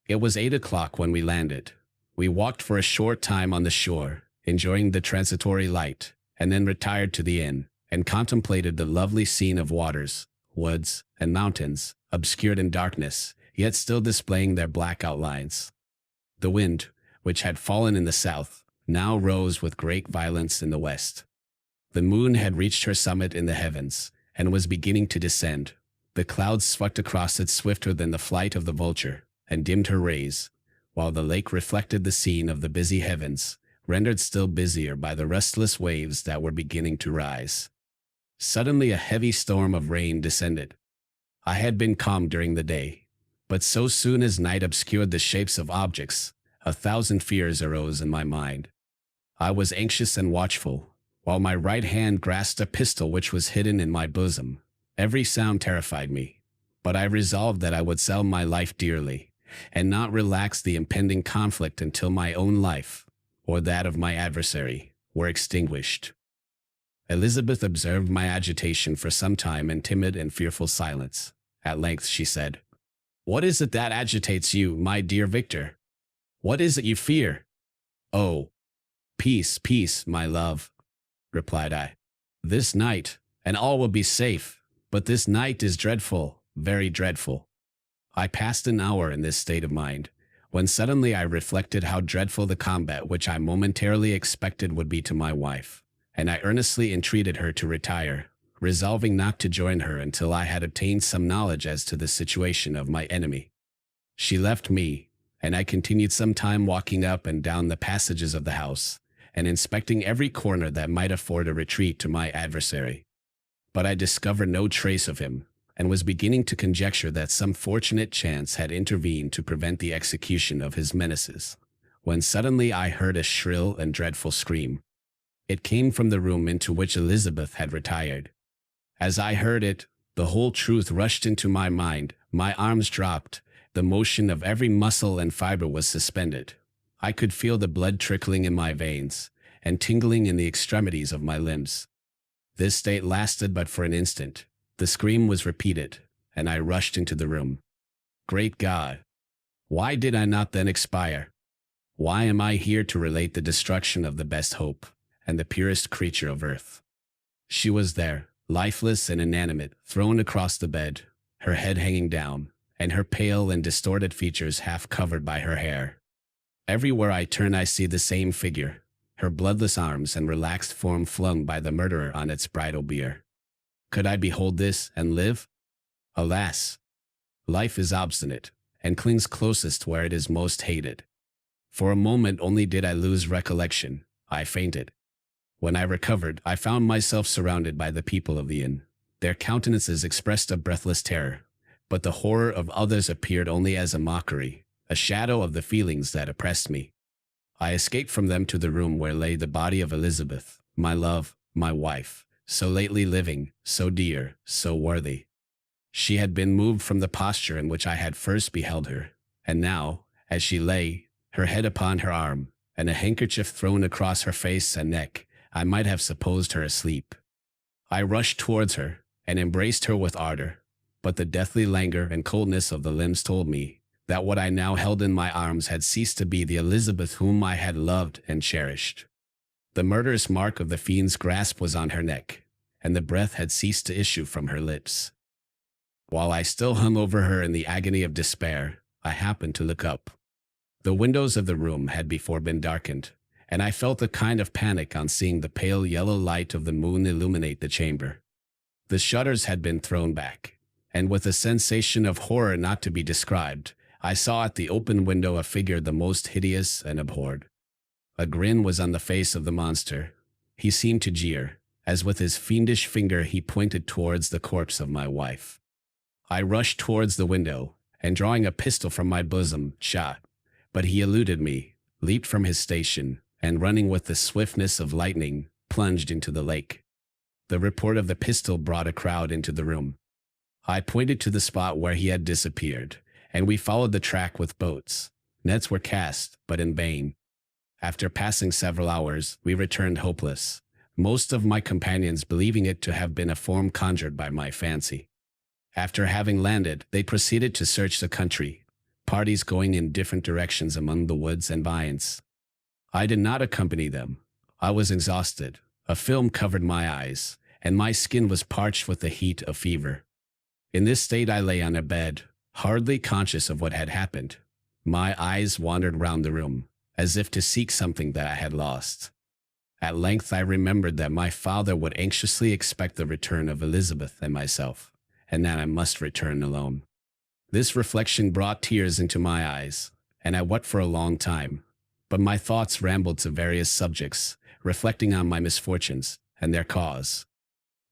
It was 8 o'clock when we landed. We walked for a short time on the shore, enjoying the transitory light, and then retired to the inn, and contemplated the lovely scene of waters, woods, and mountains, obscured in darkness, yet still displaying their black outlines. The wind, which had fallen in the south, now rose with great violence in the west. The moon had reached her summit in the heavens, and was beginning to descend. The clouds swept across it swifter than the flight of the vulture, and dimmed her rays, while the lake reflected the scene of the busy heavens, rendered still busier by the restless waves that were beginning to rise. Suddenly a heavy storm of rain descended. I had been calm during the day, but so soon as night obscured the shapes of objects, 1,000 fears arose in my mind. I was anxious and watchful, while my right hand grasped a pistol which was hidden in my bosom. Every sound terrified me, but I resolved that I would sell my life dearly, and not relax the impending conflict until my own life, or that of my adversary, were extinguished. Elizabeth observed my agitation for some time in timid and fearful silence. At length she said, "What is it that agitates you, my dear Victor? What is it you fear?" "Oh, peace, peace, my love," replied I. "This night, and all will be safe, but this night is dreadful, very dreadful." I passed an hour in this state of mind, when suddenly I reflected how dreadful the combat which I momentarily expected would be to my wife, and I earnestly entreated her to retire, resolving not to join her until I had obtained some knowledge as to the situation of my enemy. She left me, and I continued some time walking up and down the passages of the house, and inspecting every corner that might afford a retreat to my adversary. But I discovered no trace of him, and was beginning to conjecture that some fortunate chance had intervened to prevent the execution of his menaces, when suddenly I heard a shrill and dreadful scream. It came from the room into which Elizabeth had retired. As I heard it, the whole truth rushed into my mind, my arms dropped, the motion of every muscle and fiber was suspended. I could feel the blood trickling in my veins, and tingling in the extremities of my limbs. This state lasted but for an instant. The scream was repeated, and I rushed into the room. Great God! Why did I not then expire? Why am I here to relate the destruction of the best hope, and the purest creature of earth? She was there, lifeless and inanimate, thrown across the bed, her head hanging down, and her pale and distorted features half covered by her hair. Everywhere I turn I see the same figure, her bloodless arms and relaxed form flung by the murderer on its bridal bier. Could I behold this and live? Alas! Life is obstinate, and clings closest where it is most hated. For a moment only did I lose recollection. I fainted. When I recovered, I found myself surrounded by the people of the inn. Their countenances expressed a breathless terror, but the horror of others appeared only as a mockery, a shadow of the feelings that oppressed me. I escaped from them to the room where lay the body of Elizabeth, my love, my wife, so lately living, so dear, so worthy. She had been moved from the posture in which I had first beheld her, and now, as she lay, her head upon her arm, and a handkerchief thrown across her face and neck, I might have supposed her asleep. I rushed towards her, and embraced her with ardor, but the deathly languor and coldness of the limbs told me that what I now held in my arms had ceased to be the Elizabeth whom I had loved and cherished. The murderous mark of the fiend's grasp was on her neck, and the breath had ceased to issue from her lips. While I still hung over her in the agony of despair, I happened to look up. The windows of the room had before been darkened, and I felt a kind of panic on seeing the pale yellow light of the moon illuminate the chamber. The shutters had been thrown back, and with a sensation of horror not to be described, I saw at the open window a figure the most hideous and abhorred. A grin was on the face of the monster. He seemed to jeer, as with his fiendish finger he pointed towards the corpse of my wife. I rushed towards the window, and drawing a pistol from my bosom, shot, but he eluded me, leaped from his station, and running with the swiftness of lightning, plunged into the lake. The report of the pistol brought a crowd into the room. I pointed to the spot where he had disappeared, and we followed the track with boats. Nets were cast, but in vain. After passing several hours, we returned hopeless, most of my companions believing it to have been a form conjured by my fancy. After having landed, they proceeded to search the country, parties going in different directions among the woods and vines. I did not accompany them. I was exhausted. A film covered my eyes, and my skin was parched with the heat of fever. In this state I lay on a bed, hardly conscious of what had happened. My eyes wandered round the room, as if to seek something that I had lost. At length I remembered that my father would anxiously expect the return of Elizabeth and myself, and that I must return alone. This reflection brought tears into my eyes, and I wept for a long time, but my thoughts rambled to various subjects, reflecting on my misfortunes and their cause.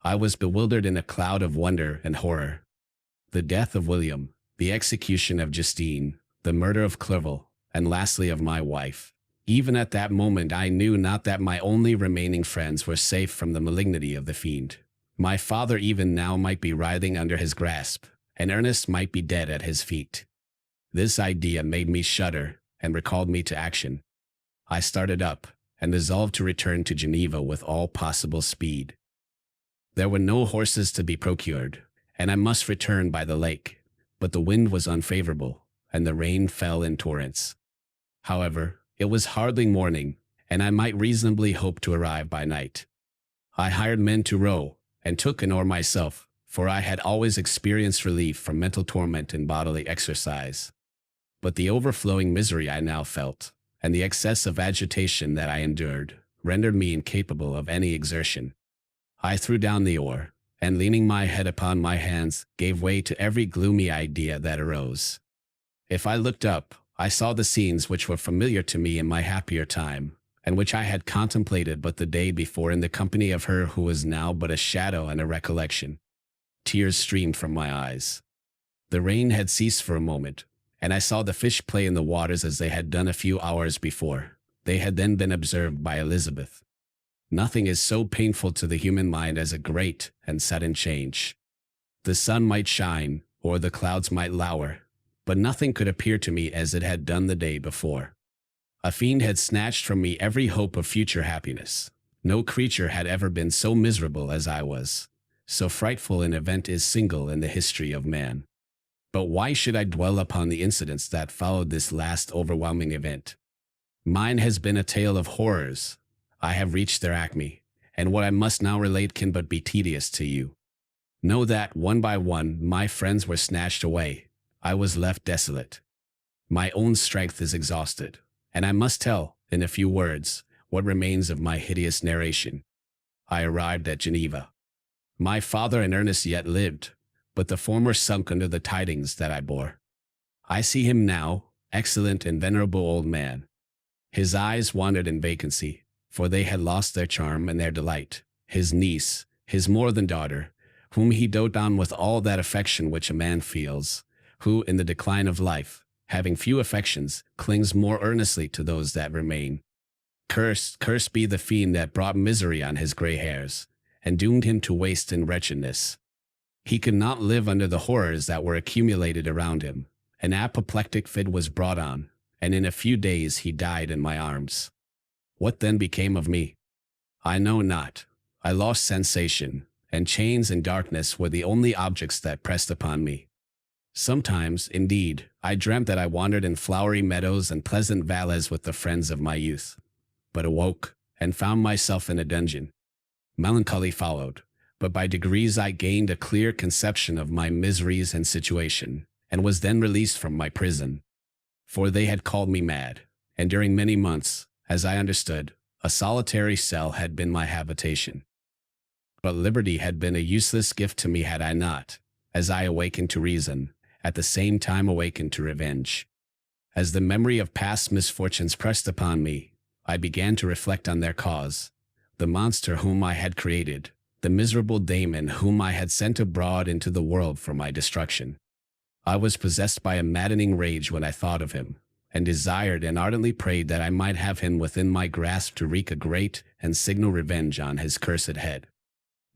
I was bewildered in a cloud of wonder and horror. The death of William, the execution of Justine, the murder of Clerval, and lastly of my wife. Even at that moment I knew not that my only remaining friends were safe from the malignity of the fiend. My father even now might be writhing under his grasp, and Ernest might be dead at his feet. This idea made me shudder and recalled me to action. I started up and resolved to return to Geneva with all possible speed. There were no horses to be procured, and I must return by the lake, but the wind was unfavorable, and the rain fell in torrents. However, it was hardly morning, and I might reasonably hope to arrive by night. I hired men to row, and took an oar myself, for I had always experienced relief from mental torment and bodily exercise. But the overflowing misery I now felt, and the excess of agitation that I endured, rendered me incapable of any exertion. I threw down the oar, and leaning my head upon my hands, gave way to every gloomy idea that arose. If I looked up, I saw the scenes which were familiar to me in my happier time, and which I had contemplated but the day before in the company of her who was now but a shadow and a recollection. Tears streamed from my eyes. The rain had ceased for a moment, and I saw the fish play in the waters as they had done a few hours before. They had then been observed by Elizabeth. Nothing is so painful to the human mind as a great and sudden change. The sun might shine, or the clouds might lower, but nothing could appear to me as it had done the day before. A fiend had snatched from me every hope of future happiness. No creature had ever been so miserable as I was. So frightful an event is single in the history of man. But why should I dwell upon the incidents that followed this last overwhelming event? Mine has been a tale of horrors. I have reached their acme, and what I must now relate can but be tedious to you. Know that, one by one, my friends were snatched away. I was left desolate. My own strength is exhausted, and I must tell, in a few words, what remains of my hideous narration. I arrived at Geneva. My father and Ernest yet lived, but the former sunk under the tidings that I bore. I see him now, excellent and venerable old man. His eyes wandered in vacancy, for they had lost their charm and their delight. His niece, his more than daughter, whom he doted on with all that affection which a man feels, who, in the decline of life, having few affections, clings more earnestly to those that remain. Cursed be the fiend that brought misery on his gray hairs, and doomed him to waste in wretchedness. He could not live under the horrors that were accumulated around him. An apoplectic fit was brought on, and in a few days he died in my arms. What then became of me? I know not. I lost sensation, and chains and darkness were the only objects that pressed upon me. Sometimes, indeed, I dreamt that I wandered in flowery meadows and pleasant valleys with the friends of my youth, but awoke, and found myself in a dungeon. Melancholy followed, but by degrees I gained a clear conception of my miseries and situation, and was then released from my prison. For they had called me mad, and during many months, as I understood, a solitary cell had been my habitation. But liberty had been a useless gift to me had I not, as I awakened to reason, at the same time awakened to revenge. As the memory of past misfortunes pressed upon me, I began to reflect on their cause, the monster whom I had created, the miserable daemon whom I had sent abroad into the world for my destruction. I was possessed by a maddening rage when I thought of him, and desired and ardently prayed that I might have him within my grasp to wreak a great and signal revenge on his cursed head.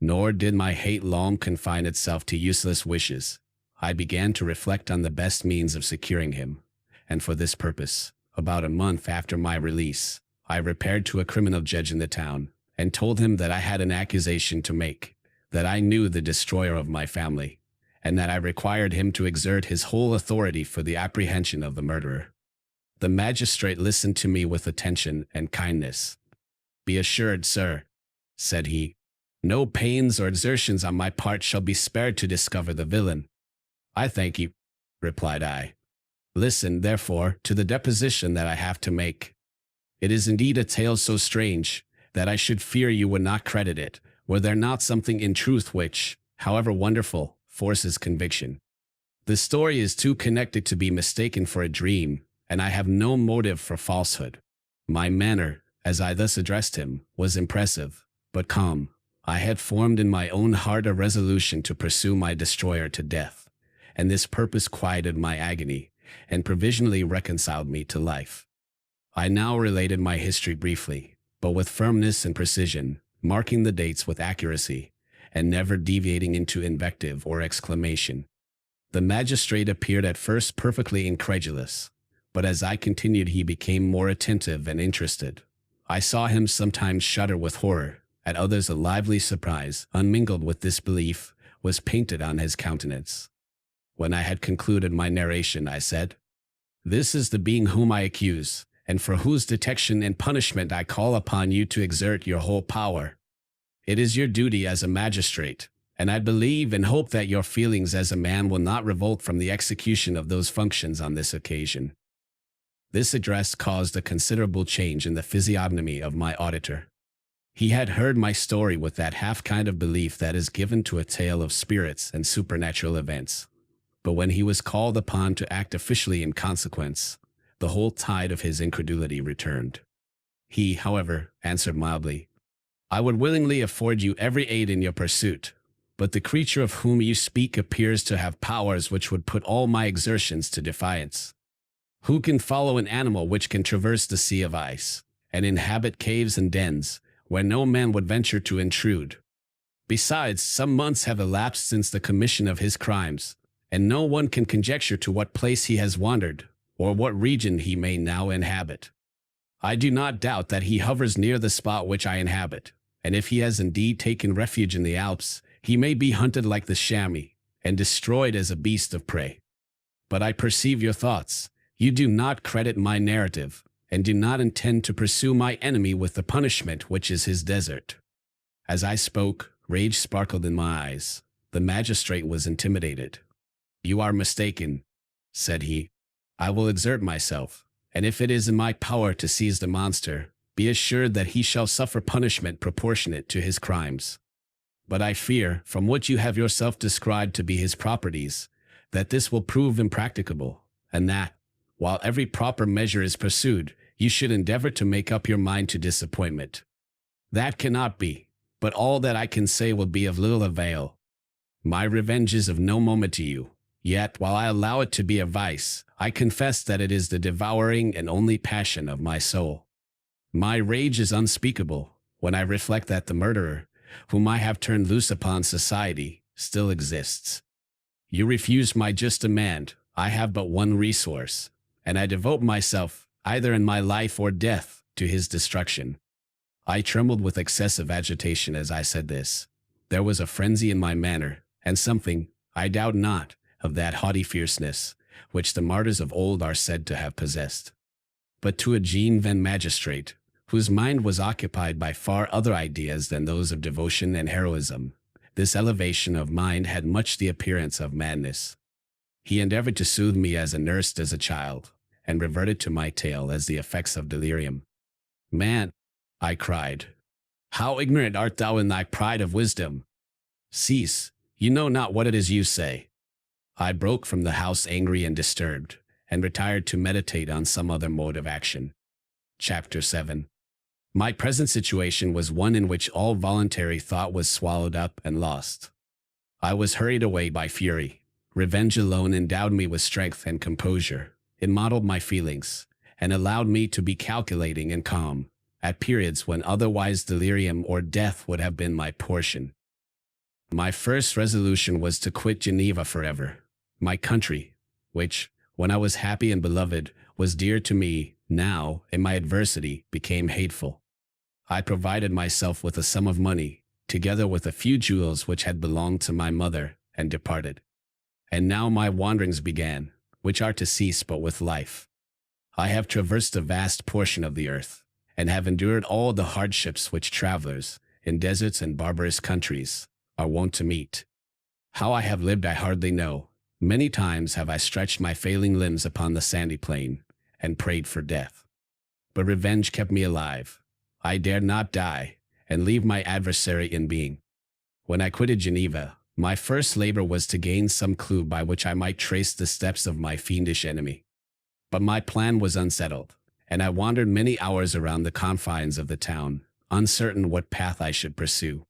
Nor did my hate long confine itself to useless wishes. I began to reflect on the best means of securing him, and for this purpose, about a month after my release, I repaired to a criminal judge in the town, and told him that I had an accusation to make, that I knew the destroyer of my family, and that I required him to exert his whole authority for the apprehension of the murderer. The magistrate listened to me with attention and kindness. "Be assured, sir," said he, No pains or exertions on my part shall be spared to discover the villain. I thank you, replied I. Listen, therefore, to the deposition that I have to make. It is indeed a tale so strange that I should fear you would not credit it, were there not something in truth which, however wonderful, forces conviction. The story is too connected to be mistaken for a dream, and I have no motive for falsehood. My manner, as I thus addressed him, was impressive, but calm. I had formed in my own heart a resolution to pursue my destroyer to death, and this purpose quieted my agony, and provisionally reconciled me to life. I now related my history briefly, but with firmness and precision, marking the dates with accuracy, and never deviating into invective or exclamation. The magistrate appeared at first perfectly incredulous, but as I continued he became more attentive and interested. I saw him sometimes shudder with horror, at others a lively surprise, unmingled with disbelief, was painted on his countenance. When I had concluded my narration, I said, "This is the being whom I accuse, and for whose detection and punishment I call upon you to exert your whole power. It is your duty as a magistrate, and I believe and hope that your feelings as a man will not revolt from the execution of those functions on this occasion." This address caused a considerable change in the physiognomy of my auditor. He had heard my story with that half kind of belief that is given to a tale of spirits and supernatural events. But when he was called upon to act officially in consequence, the whole tide of his incredulity returned. He, however, answered mildly, "I would willingly afford you every aid in your pursuit, but the creature of whom you speak appears to have powers which would put all my exertions to defiance. Who can follow an animal which can traverse the sea of ice, and inhabit caves and dens, where no man would venture to intrude? Besides, some months have elapsed since the commission of his crimes, and no one can conjecture to what place he has wandered, or what region he may now inhabit. I do not doubt that he hovers near the spot which I inhabit, and if he has indeed taken refuge in the Alps, he may be hunted like the chamois, and destroyed as a beast of prey. But I perceive your thoughts. You do not credit my narrative, and do not intend to pursue my enemy with the punishment which is his desert." As I spoke, rage sparkled in my eyes. The magistrate was intimidated. "You are mistaken," said he. "I will exert myself, and if it is in my power to seize the monster, be assured that he shall suffer punishment proportionate to his crimes. But I fear, from what you have yourself described to be his properties, that this will prove impracticable, and that, while every proper measure is pursued, you should endeavor to make up your mind to disappointment. That cannot be, but all that I can say will be of little avail. My revenge is of no moment to you, yet while I allow it to be a vice, I confess that it is the devouring and only passion of my soul. My rage is unspeakable when I reflect that the murderer, whom I have turned loose upon society, still exists. You refuse my just demand. I have but one resource, and I devote myself, either in my life or death, to his destruction." I trembled with excessive agitation as I said this. There was a frenzy in my manner, and something, I doubt not, of that haughty fierceness, which the martyrs of old are said to have possessed. But to a Jean Van magistrate, whose mind was occupied by far other ideas than those of devotion and heroism, this elevation of mind had much the appearance of madness. He endeavored to soothe me as a nurse does a child, and reverted to my tale as the effects of delirium. "Man," I cried, "how ignorant art thou in thy pride of wisdom! Cease, you know not what it is you say." I broke from the house angry and disturbed, and retired to meditate on some other mode of action. Chapter 7. My present situation was one in which all voluntary thought was swallowed up and lost. I was hurried away by fury. Revenge alone endowed me with strength and composure. It modeled my feelings, and allowed me to be calculating and calm, at periods when otherwise delirium or death would have been my portion. My first resolution was to quit Geneva forever. My country, which, when I was happy and beloved, was dear to me, now, in my adversity, became hateful. I provided myself with a sum of money, together with a few jewels which had belonged to my mother, and departed. And now my wanderings began, which are to cease but with life. I have traversed a vast portion of the earth, and have endured all the hardships which travelers, in deserts and barbarous countries, are wont to meet. How I have lived I hardly know. Many times have I stretched my failing limbs upon the sandy plain, and prayed for death. But revenge kept me alive. I dared not die, and leave my adversary in being. When I quitted Geneva, my first labor was to gain some clue by which I might trace the steps of my fiendish enemy. But my plan was unsettled, and I wandered many hours around the confines of the town, uncertain what path I should pursue.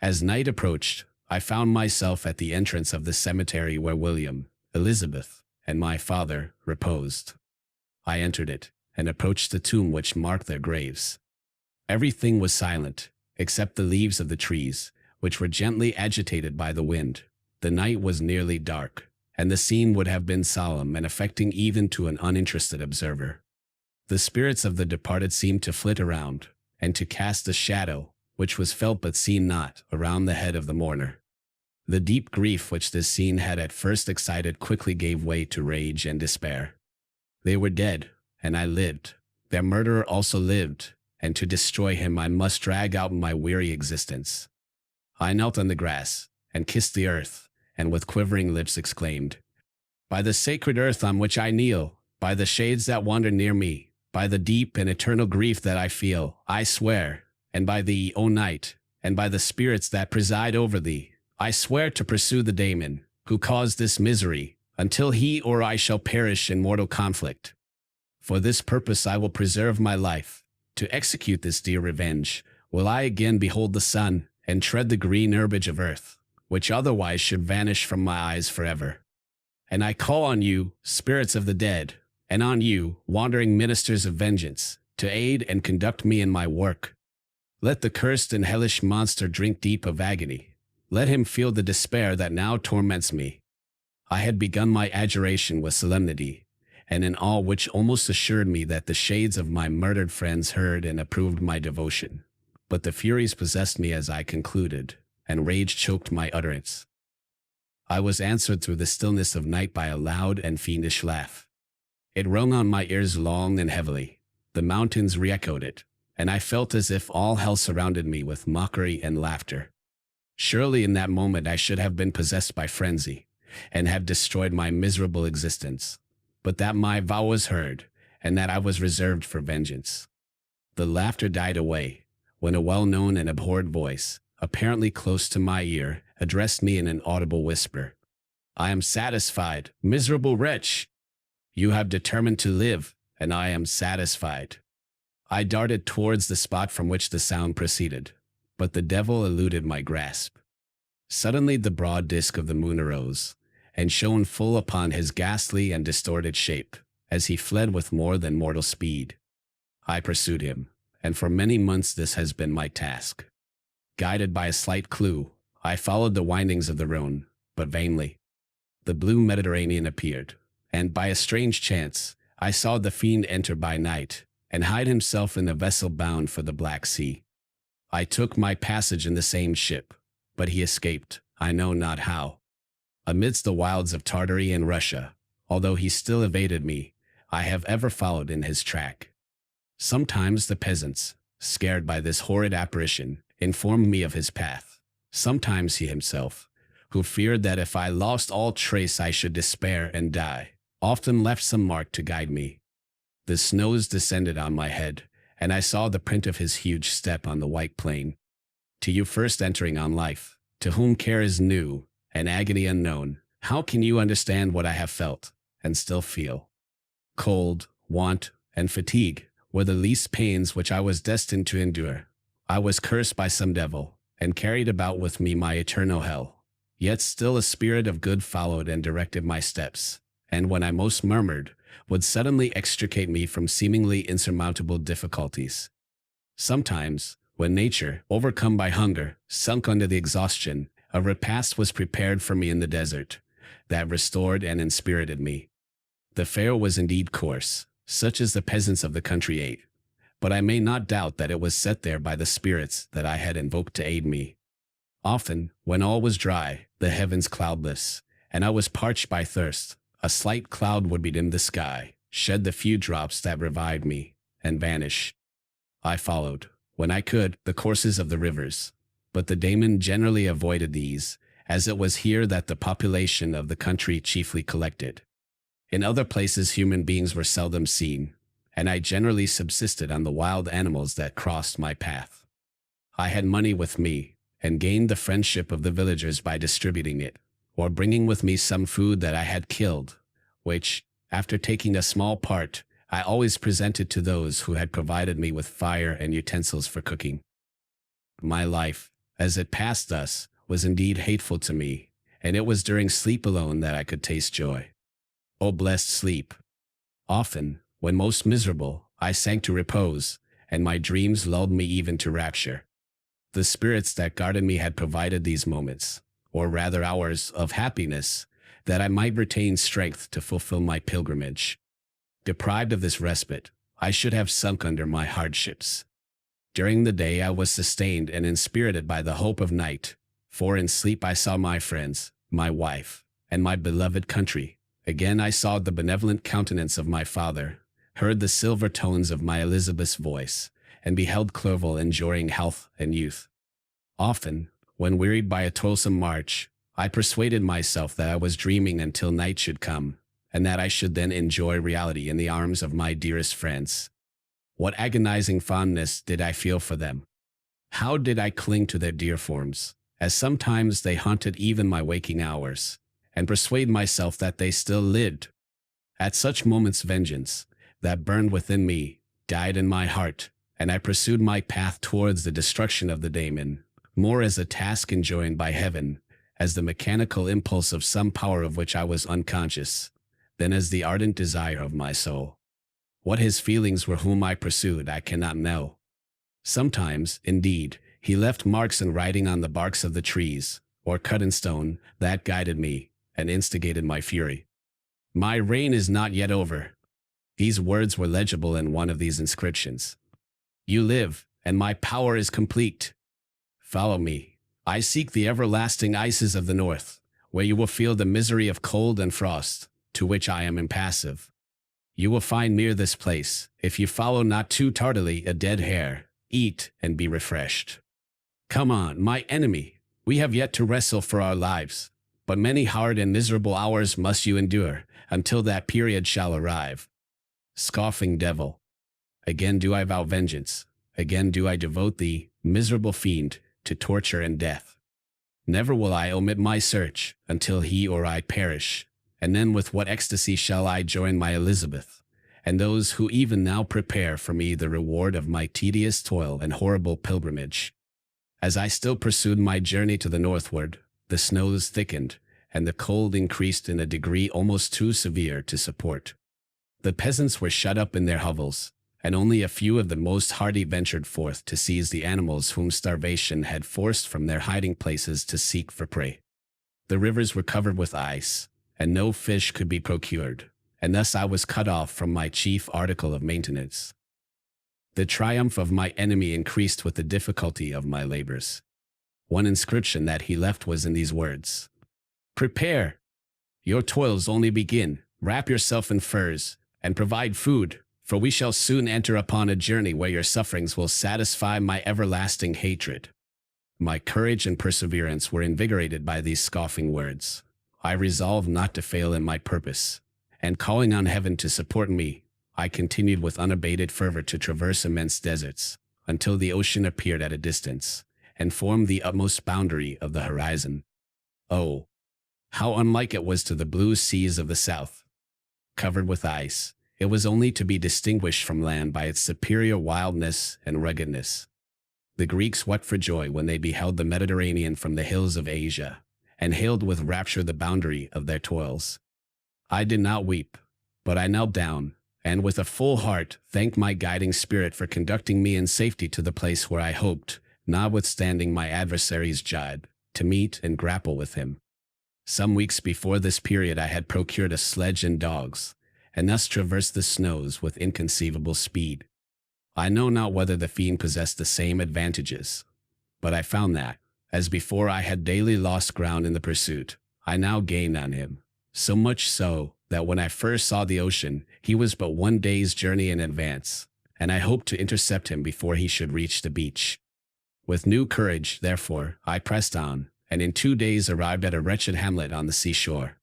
As night approached, I found myself at the entrance of the cemetery where William, Elizabeth, and my father reposed. I entered it, and approached the tomb which marked their graves. Everything was silent, except the leaves of the trees, which were gently agitated by the wind. The night was nearly dark, and the scene would have been solemn and affecting even to an uninterested observer. The spirits of the departed seemed to flit around, and to cast a shadow, which was felt but seen not, around the head of the mourner. The deep grief which this scene had at first excited quickly gave way to rage and despair. They were dead, and I lived. Their murderer also lived, and to destroy him I must drag out my weary existence. I knelt on the grass, and kissed the earth, and with quivering lips exclaimed, "By the sacred earth on which I kneel, by the shades that wander near me, by the deep and eternal grief that I feel, I swear, and by thee, O night, and by the spirits that preside over thee, I swear to pursue the daemon, who caused this misery, until he or I shall perish in mortal conflict. For this purpose I will preserve my life. To execute this dear revenge, will I again behold the sun, and tread the green herbage of earth, which otherwise should vanish from my eyes forever. And I call on you, spirits of the dead, and on you, wandering ministers of vengeance, to aid and conduct me in my work. Let the cursed and hellish monster drink deep of agony. Let him feel the despair that now torments me." I had begun my adjuration with solemnity, and in all which almost assured me that the shades of my murdered friends heard and approved my devotion. But the furies possessed me as I concluded, and rage choked my utterance. I was answered through the stillness of night by a loud and fiendish laugh. It rung on my ears long and heavily. The mountains re-echoed it, and I felt as if all hell surrounded me with mockery and laughter. Surely in that moment I should have been possessed by frenzy, and have destroyed my miserable existence, but that my vow was heard, and that I was reserved for vengeance. The laughter died away, when a well-known and abhorred voice, apparently close to my ear, addressed me in an audible whisper. "I am satisfied, miserable wretch! You have determined to live, and I am satisfied." I darted towards the spot from which the sound proceeded, but the devil eluded my grasp. Suddenly the broad disk of the moon arose, and shone full upon his ghastly and distorted shape, as he fled with more than mortal speed. I pursued him, and for many months this has been my task. Guided by a slight clue, I followed the windings of the Rhone, but vainly. The blue Mediterranean appeared, and by a strange chance, I saw the fiend enter by night, and hide himself in a vessel bound for the Black Sea. I took my passage in the same ship, but he escaped, I know not how. Amidst the wilds of Tartary and Russia, although he still evaded me, I have ever followed in his track. Sometimes the peasants, scared by this horrid apparition, informed me of his path. Sometimes he himself, who feared that if I lost all trace I should despair and die, often left some mark to guide me. The snows descended on my head, and I saw the print of his huge step on the white plain. To you first entering on life, to whom care is new and agony unknown, how can you understand what I have felt and still feel? Cold, want, and fatigue were the least pains which I was destined to endure. I was cursed by some devil, and carried about with me my eternal hell. Yet still a spirit of good followed and directed my steps, and when I most murmured, would suddenly extricate me from seemingly insurmountable difficulties. Sometimes, when nature, overcome by hunger, sunk under the exhaustion, a repast was prepared for me in the desert, that restored and inspirited me. The fare was indeed coarse, such as the peasants of the country ate, but I may not doubt that it was set there by the spirits that I had invoked to aid me. Often, when all was dry, the heavens cloudless, and I was parched by thirst, a slight cloud would bedim the sky, shed the few drops that revived me, and vanish. I followed, when I could, the courses of the rivers. But the daemon generally avoided these, as it was here that the population of the country chiefly collected. In other places human beings were seldom seen, and I generally subsisted on the wild animals that crossed my path. I had money with me, and gained the friendship of the villagers by distributing it, or bringing with me some food that I had killed, which, after taking a small part, I always presented to those who had provided me with fire and utensils for cooking. My life, as it passed thus, was indeed hateful to me, and it was during sleep alone that I could taste joy. O blessed sleep! Often, when most miserable, I sank to repose, and my dreams lulled me even to rapture. The spirits that guarded me had provided these moments, or rather hours, of happiness, that I might retain strength to fulfill my pilgrimage. Deprived of this respite, I should have sunk under my hardships. During the day I was sustained and inspirited by the hope of night, for in sleep I saw my friends, my wife, and my beloved country. Again I saw the benevolent countenance of my father, heard the silver tones of my Elizabeth's voice, and beheld Clerval enjoying health and youth. Often, when wearied by a toilsome march, I persuaded myself that I was dreaming until night should come, and that I should then enjoy reality in the arms of my dearest friends. What agonizing fondness did I feel for them! How did I cling to their dear forms, as sometimes they haunted even my waking hours, and persuade myself that they still lived! At such moments vengeance, that burned within me, died in my heart, and I pursued my path towards the destruction of the daemon, more as a task enjoined by heaven, as the mechanical impulse of some power of which I was unconscious, than as the ardent desire of my soul. What his feelings were whom I pursued I cannot know. Sometimes, indeed, he left marks in writing on the barks of the trees, or cut in stone, that guided me, and instigated my fury. My reign is not yet over. These words were legible in one of these inscriptions. You live, and my power is complete. Follow me. I seek the everlasting ices of the north, where you will feel the misery of cold and frost, to which I am impassive. You will find near this place, if you follow not too tardily, a dead hare. Eat and be refreshed. Come on, my enemy. We have yet to wrestle for our lives, but many hard and miserable hours must you endure, until that period shall arrive. Scoffing devil! Again do I vow vengeance. Again do I devote thee, miserable fiend, to torture and death. Never will I omit my search, until he or I perish, and then with what ecstasy shall I join my Elizabeth, and those who even now prepare for me the reward of my tedious toil and horrible pilgrimage. As I still pursued my journey to the northward, the snows thickened, and the cold increased in a degree almost too severe to support. The peasants were shut up in their hovels, and only a few of the most hardy ventured forth to seize the animals whom starvation had forced from their hiding places to seek for prey. The rivers were covered with ice, and no fish could be procured, and thus I was cut off from my chief article of maintenance. The triumph of my enemy increased with the difficulty of my labors. One inscription that he left was in these words: Prepare! Your toils only begin. Wrap yourself in furs, and provide food, for we shall soon enter upon a journey where your sufferings will satisfy my everlasting hatred. My courage and perseverance were invigorated by these scoffing words. I resolved not to fail in my purpose, and calling on heaven to support me, I continued with unabated fervor to traverse immense deserts, until the ocean appeared at a distance, and formed the utmost boundary of the horizon. Oh, how unlike it was to the blue seas of the south! Covered with ice, it was only to be distinguished from land by its superior wildness and ruggedness. The Greeks wept for joy when they beheld the Mediterranean from the hills of Asia, and hailed with rapture the boundary of their toils. I did not weep, but I knelt down, and with a full heart thanked my guiding spirit for conducting me in safety to the place where I hoped, notwithstanding my adversary's jibe, to meet and grapple with him. Some weeks before this period I had procured a sledge and dogs, and thus traversed the snows with inconceivable speed. I know not whether the fiend possessed the same advantages, but I found that, as before I had daily lost ground in the pursuit, I now gained on him, so much so that when I first saw the ocean, he was but 1 day's journey in advance, and I hoped to intercept him before he should reach the beach. With new courage, therefore, I pressed on, and in 2 days arrived at a wretched hamlet on the seashore.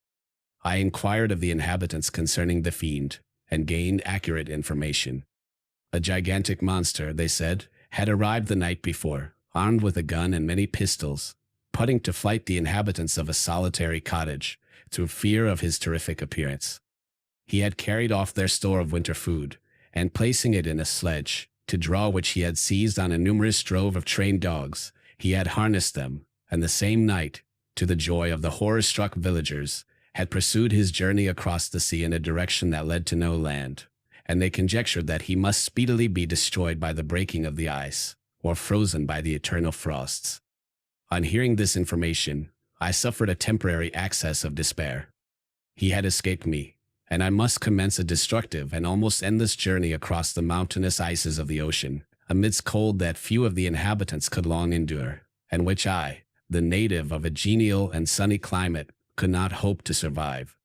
I inquired of the inhabitants concerning the fiend, and gained accurate information. A gigantic monster, they said, had arrived the night before, armed with a gun and many pistols, putting to flight the inhabitants of a solitary cottage, through fear of his terrific appearance. He had carried off their store of winter food, and placing it in a sledge, to draw which he had seized on a numerous drove of trained dogs, he had harnessed them, and the same night, to the joy of the horror-struck villagers, had pursued his journey across the sea in a direction that led to no land, and they conjectured that he must speedily be destroyed by the breaking of the ice, or frozen by the eternal frosts. On hearing this information, I suffered a temporary access of despair. He had escaped me, and I must commence a destructive and almost endless journey across the mountainous ices of the ocean, amidst cold that few of the inhabitants could long endure, and which I, the native of a genial and sunny climate, could not hope to survive.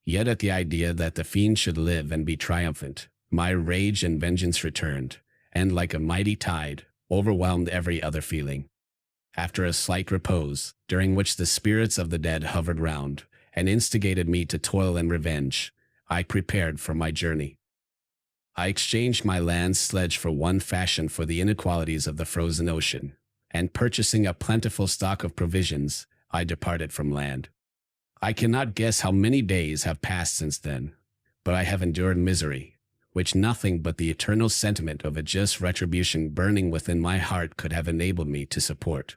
Yet at the idea that the fiend should live and be triumphant, my rage and vengeance returned, and like a mighty tide, overwhelmed every other feeling. After a slight repose, during which the spirits of the dead hovered round, and instigated me to toil and revenge, I prepared for my journey. I exchanged my land sledge for one fashioned for the inequalities of the frozen ocean, and purchasing a plentiful stock of provisions, I departed from land. I cannot guess how many days have passed since then, but I have endured misery, which nothing but the eternal sentiment of a just retribution burning within my heart could have enabled me to support.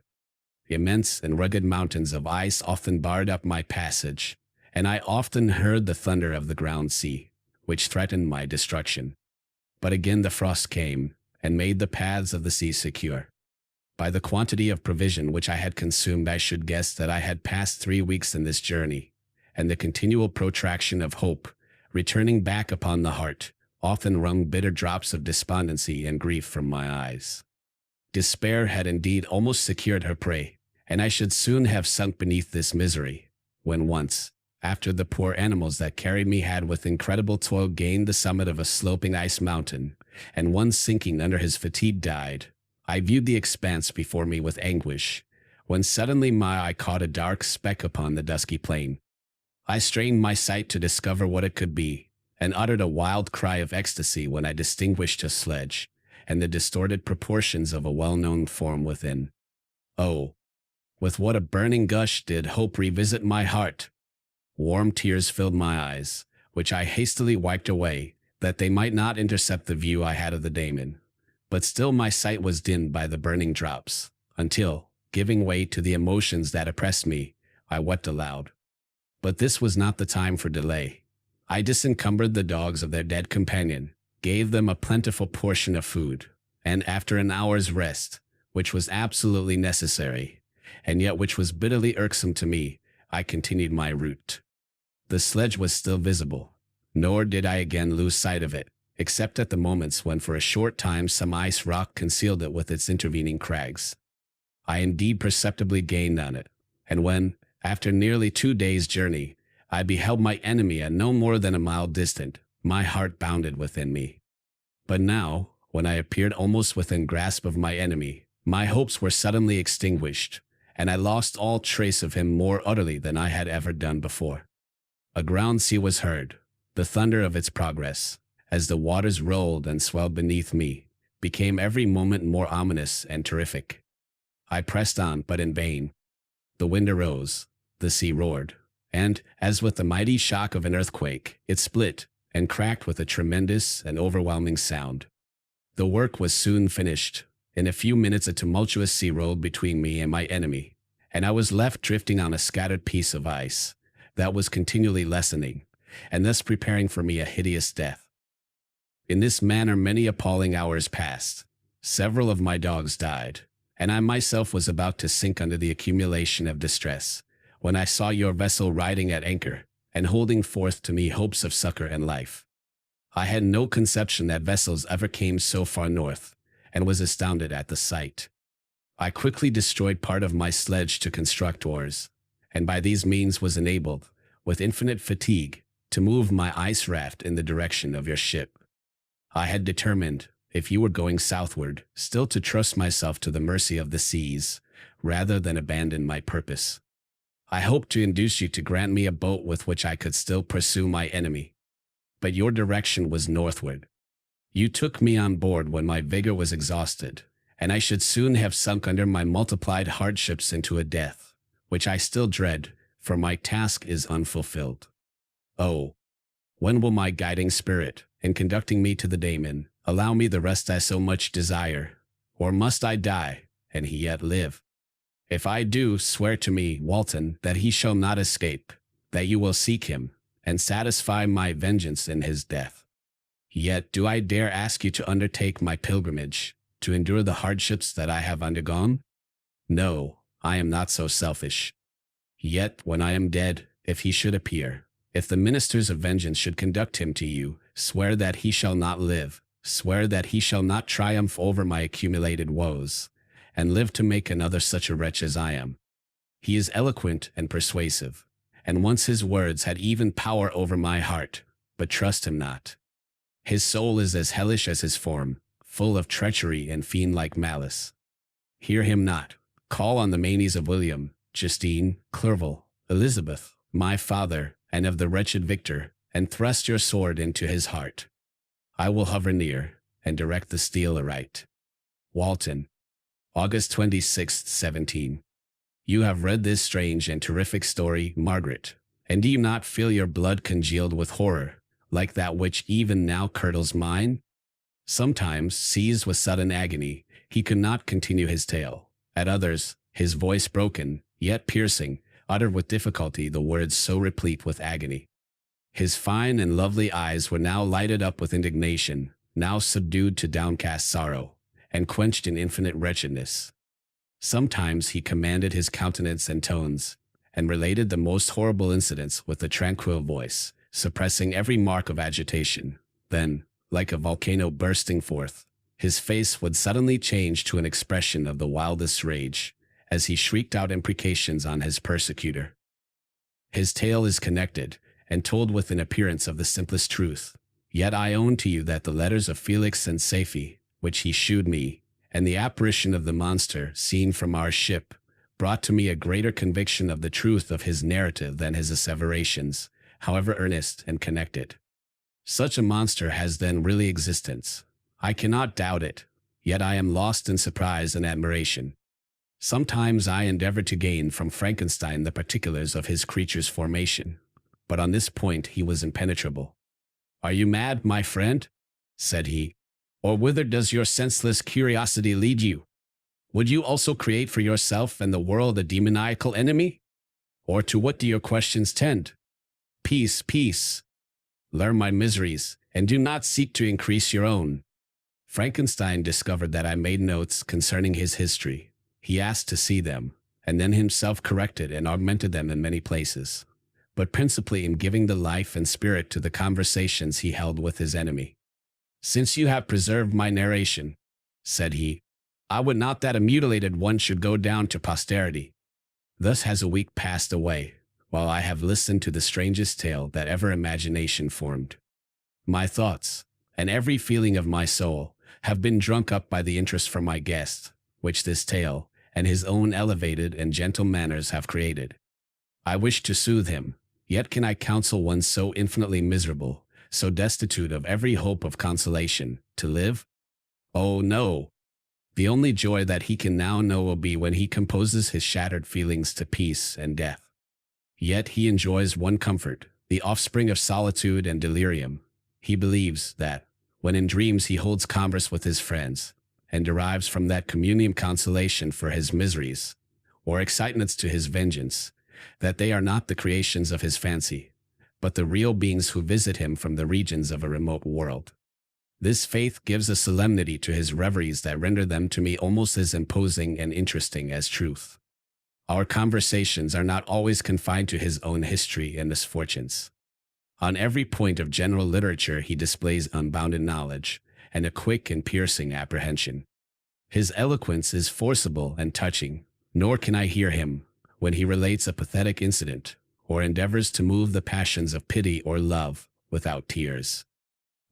Immense and rugged mountains of ice often barred up my passage, and I often heard the thunder of the ground sea, which threatened my destruction. But again the frost came, and made the paths of the sea secure. By the quantity of provision which I had consumed, I should guess that I had passed 3 weeks in this journey, and the continual protraction of hope, returning back upon the heart, often wrung bitter drops of despondency and grief from my eyes. Despair had indeed almost secured her prey, and I should soon have sunk beneath this misery, when once, after the poor animals that carried me had with incredible toil gained the summit of a sloping ice mountain, and one sinking under his fatigue died, I viewed the expanse before me with anguish, when suddenly my eye caught a dark speck upon the dusky plain. I strained my sight to discover what it could be, and uttered a wild cry of ecstasy when I distinguished a sledge, and the distorted proportions of a well-known form within. Oh, with what a burning gush did hope revisit my heart! Warm tears filled my eyes, which I hastily wiped away, that they might not intercept the view I had of the daemon. But still my sight was dimmed by the burning drops, until, giving way to the emotions that oppressed me, I wept aloud. But this was not the time for delay. I disencumbered the dogs of their dead companion, gave them a plentiful portion of food, and after an hour's rest, which was absolutely necessary, and yet which was bitterly irksome to me, I continued my route. The sledge was still visible, nor did I again lose sight of it, except at the moments when for a short time some ice rock concealed it with its intervening crags. I indeed perceptibly gained on it, and when, after nearly 2 days' journey, I beheld my enemy at no more than a mile distant, my heart bounded within me. But now, when I appeared almost within grasp of my enemy, my hopes were suddenly extinguished, and I lost all trace of him more utterly than I had ever done before. A ground sea was heard, the thunder of its progress, as the waters rolled and swelled beneath me, became every moment more ominous and terrific. I pressed on, but in vain. The wind arose, the sea roared, and, as with the mighty shock of an earthquake, it split and cracked with a tremendous and overwhelming sound. The work was soon finished. In a few minutes a tumultuous sea rolled between me and my enemy, and I was left drifting on a scattered piece of ice that was continually lessening, and thus preparing for me a hideous death. In this manner many appalling hours passed. Several of my dogs died, and I myself was about to sink under the accumulation of distress, when I saw your vessel riding at anchor, and holding forth to me hopes of succor and life. I had no conception that vessels ever came so far north, and was astounded at the sight. I quickly destroyed part of my sledge to construct oars, and by these means was enabled, with infinite fatigue, to move my ice raft in the direction of your ship. I had determined, if you were going southward, still to trust myself to the mercy of the seas, rather than abandon my purpose. I hoped to induce you to grant me a boat with which I could still pursue my enemy. But your direction was northward. You took me on board when my vigor was exhausted, and I should soon have sunk under my multiplied hardships into a death, which I still dread, for my task is unfulfilled. Oh, when will my guiding spirit, in conducting me to the daemon, allow me the rest I so much desire? Or must I die, and he yet live? If I do, swear to me, Walton, that he shall not escape, that you will seek him, and satisfy my vengeance in his death. Yet do I dare ask you to undertake my pilgrimage, to endure the hardships that I have undergone? No, I am not so selfish. Yet when I am dead, if he should appear, if the ministers of vengeance should conduct him to you, swear that he shall not live, swear that he shall not triumph over my accumulated woes, and live to make another such a wretch as I am. He is eloquent and persuasive, and once his words had even power over my heart, but trust him not. His soul is as hellish as his form, full of treachery and fiend-like malice. Hear him not. Call on the manes of William, Justine, Clerval, Elizabeth, my father, and of the wretched Victor, and thrust your sword into his heart. I will hover near, and direct the steel aright. Walton, August 26, 17. You have read this strange and terrific story, Margaret, and do you not feel your blood congealed with horror, like that which even now curdles mine? Sometimes, seized with sudden agony, he could not continue his tale. At others, his voice broken, yet piercing, uttered with difficulty the words so replete with agony. His fine and lovely eyes were now lighted up with indignation, now subdued to downcast sorrow, and quenched in infinite wretchedness. Sometimes he commanded his countenance and tones, and related the most horrible incidents with a tranquil voice, suppressing every mark of agitation. Then, like a volcano bursting forth, his face would suddenly change to an expression of the wildest rage, as he shrieked out imprecations on his persecutor. His tale is connected, and told with an appearance of the simplest truth. Yet I own to you that the letters of Felix and Safie, which he shewed me, and the apparition of the monster seen from our ship, brought to me a greater conviction of the truth of his narrative than his asseverations, however earnest and connected. Such a monster has then really existence. I cannot doubt it, yet I am lost in surprise and admiration. Sometimes I endeavor to gain from Frankenstein the particulars of his creature's formation, but on this point he was impenetrable. "Are you mad, my friend?" said he. "Or whither does your senseless curiosity lead you? Would you also create for yourself and the world a demoniacal enemy? Or to what do your questions tend? Peace, peace. Learn my miseries, and do not seek to increase your own." Frankenstein discovered that I made notes concerning his history. He asked to see them, and then himself corrected and augmented them in many places, but principally in giving the life and spirit to the conversations he held with his enemy. "Since you have preserved my narration," said he, "I would not that a mutilated one should go down to posterity." Thus has a week passed away, while I have listened to the strangest tale that ever imagination formed. My thoughts, and every feeling of my soul, have been drunk up by the interest for my guest, which this tale, and his own elevated and gentle manners have created. I wish to soothe him, yet can I counsel one so infinitely miserable, so destitute of every hope of consolation, to live? Oh no! The only joy that he can now know will be when he composes his shattered feelings to peace and death. Yet he enjoys one comfort, the offspring of solitude and delirium. He believes that, when in dreams he holds converse with his friends, and derives from that communion consolation for his miseries, or excitements to his vengeance, that they are not the creations of his fancy, but the real beings who visit him from the regions of a remote world. This faith gives a solemnity to his reveries that render them to me almost as imposing and interesting as truth. Our conversations are not always confined to his own history and misfortunes. On every point of general literature he displays unbounded knowledge, and a quick and piercing apprehension. His eloquence is forcible and touching, nor can I hear him, when he relates a pathetic incident, or endeavors to move the passions of pity or love, without tears.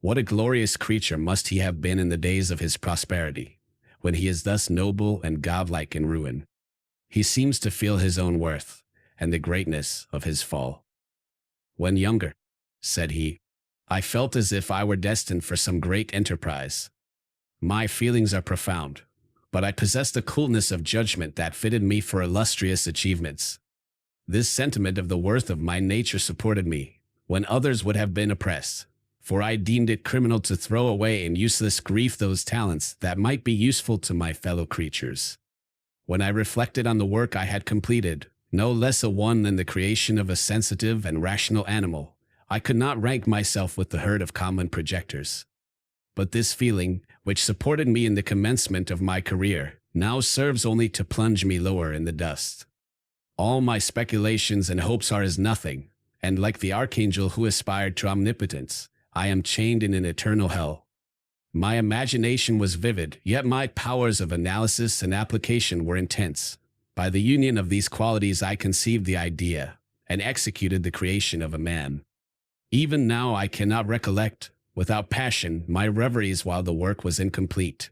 What a glorious creature must he have been in the days of his prosperity, when he is thus noble and godlike in ruin. He seems to feel his own worth, and the greatness of his fall. When younger, said he, I felt as if I were destined for some great enterprise. My feelings are profound, but I possessed a coolness of judgment that fitted me for illustrious achievements. This sentiment of the worth of my nature supported me, when others would have been oppressed, for I deemed it criminal to throw away in useless grief those talents that might be useful to my fellow creatures. When I reflected on the work I had completed, no less a one than the creation of a sensitive and rational animal, I could not rank myself with the herd of common projectors. But this feeling, which supported me in the commencement of my career, now serves only to plunge me lower in the dust. All my speculations and hopes are as nothing, and like the archangel who aspired to omnipotence, I am chained in an eternal hell. My imagination was vivid, yet my powers of analysis and application were intense. By the union of these qualities I conceived the idea, and executed the creation of a man. Even now I cannot recollect, without passion, my reveries while the work was incomplete.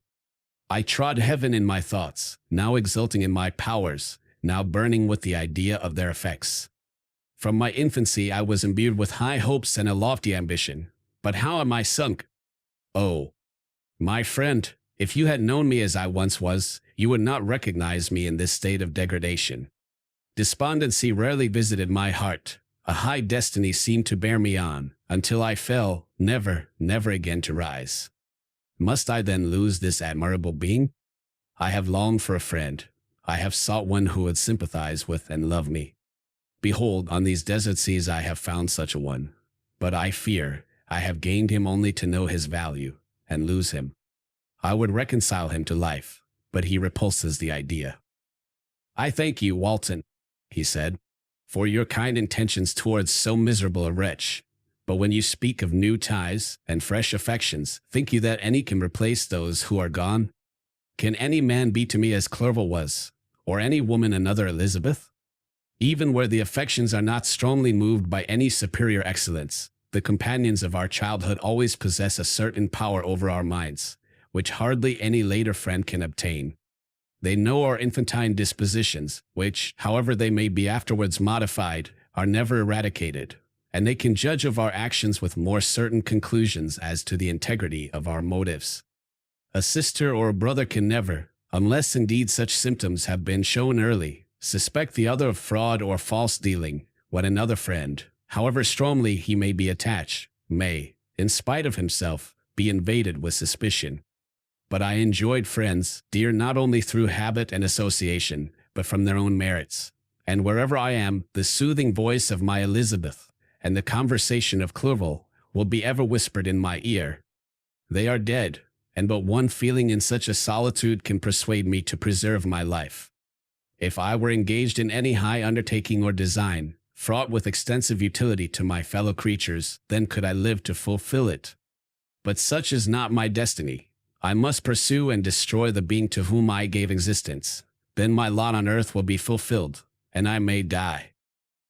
I trod heaven in my thoughts, now exulting in my powers, now burning with the idea of their effects. From my infancy I was imbued with high hopes and a lofty ambition, but how am I sunk? Oh, my friend, if you had known me as I once was, you would not recognize me in this state of degradation. Despondency rarely visited my heart. A high destiny seemed to bear me on, until I fell, never, never again to rise. Must I then lose this admirable being? I have longed for a friend. I have sought one who would sympathize with and love me. Behold, on these desert seas I have found such a one. But I fear I have gained him only to know his value, and lose him. I would reconcile him to life, but he repulses the idea. I thank you, Walton, he said, for your kind intentions towards so miserable a wretch. But when you speak of new ties and fresh affections, think you that any can replace those who are gone? Can any man be to me as Clerval was, or any woman another Elizabeth? Even where the affections are not strongly moved by any superior excellence, the companions of our childhood always possess a certain power over our minds, which hardly any later friend can obtain. They know our infantine dispositions, which, however they may be afterwards modified, are never eradicated, and they can judge of our actions with more certain conclusions as to the integrity of our motives. A sister or a brother can never, unless indeed such symptoms have been shown early, suspect the other of fraud or false dealing, when another friend, however strongly he may be attached, may, in spite of himself, be invaded with suspicion. But I enjoyed friends, dear not only through habit and association, but from their own merits. And wherever I am, the soothing voice of my Elizabeth and the conversation of Clerval will be ever whispered in my ear. They are dead, and but one feeling in such a solitude can persuade me to preserve my life. If I were engaged in any high undertaking or design, fraught with extensive utility to my fellow creatures, then could I live to fulfill it. But such is not my destiny. I must pursue and destroy the being to whom I gave existence. Then my lot on earth will be fulfilled, and I may die.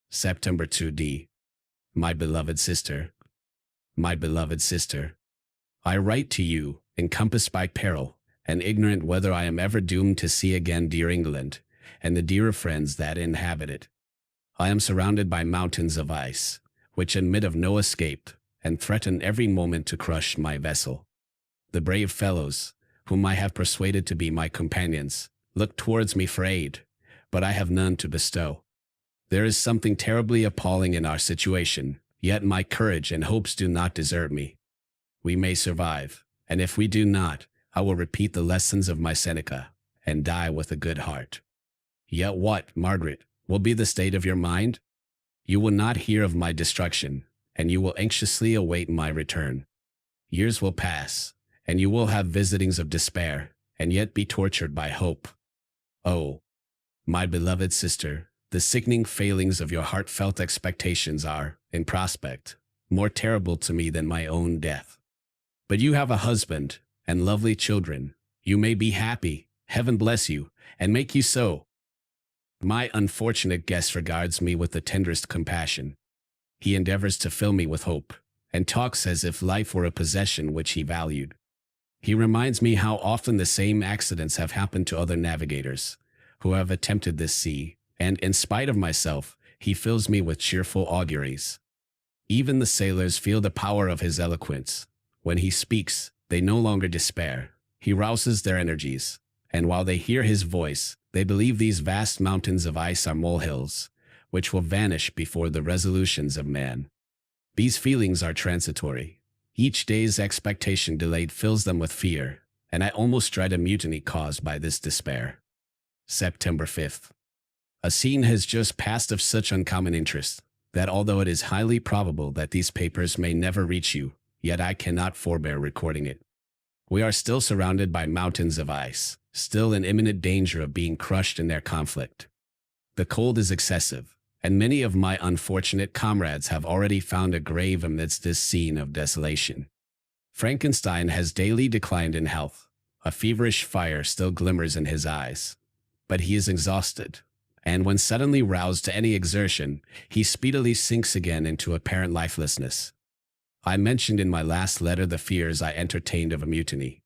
September 2d. My beloved sister. My beloved sister. I write to you, encompassed by peril, and ignorant whether I am ever doomed to see again dear England, and the dearer friends that inhabit it. I am surrounded by mountains of ice, which admit of no escape, and threaten every moment to crush my vessel. The brave fellows, whom I have persuaded to be my companions, look towards me for aid, but I have none to bestow. There is something terribly appalling in our situation, yet my courage and hopes do not desert me. We may survive, and if we do not, I will repeat the lessons of my Seneca, and die with a good heart. Yet what, Margaret, will be the state of your mind? You will not hear of my destruction, and you will anxiously await my return. Years will pass, and you will have visitings of despair, and yet be tortured by hope. Oh, my beloved sister, the sickening failings of your heartfelt expectations are, in prospect, more terrible to me than my own death. But you have a husband, and lovely children. You may be happy, heaven bless you, and make you so. My unfortunate guest regards me with the tenderest compassion. He endeavors to fill me with hope, and talks as if life were a possession which he valued. He reminds me how often the same accidents have happened to other navigators who have attempted this sea, and in spite of myself, he fills me with cheerful auguries. Even the sailors feel the power of his eloquence. When he speaks, they no longer despair. He rouses their energies, and while they hear his voice, they believe these vast mountains of ice are molehills, which will vanish before the resolutions of man. These feelings are transitory. Each day's expectation delayed fills them with fear, and I almost dread a mutiny caused by this despair. September 5th. A scene has just passed of such uncommon interest that although it is highly probable that these papers may never reach you, yet I cannot forbear recording it. We are still surrounded by mountains of ice, still in imminent danger of being crushed in their conflict. The cold is excessive, and many of my unfortunate comrades have already found a grave amidst this scene of desolation. Frankenstein has daily declined in health. A feverish fire still glimmers in his eyes. But he is exhausted, and when suddenly roused to any exertion, he speedily sinks again into apparent lifelessness. I mentioned in my last letter the fears I entertained of a mutiny.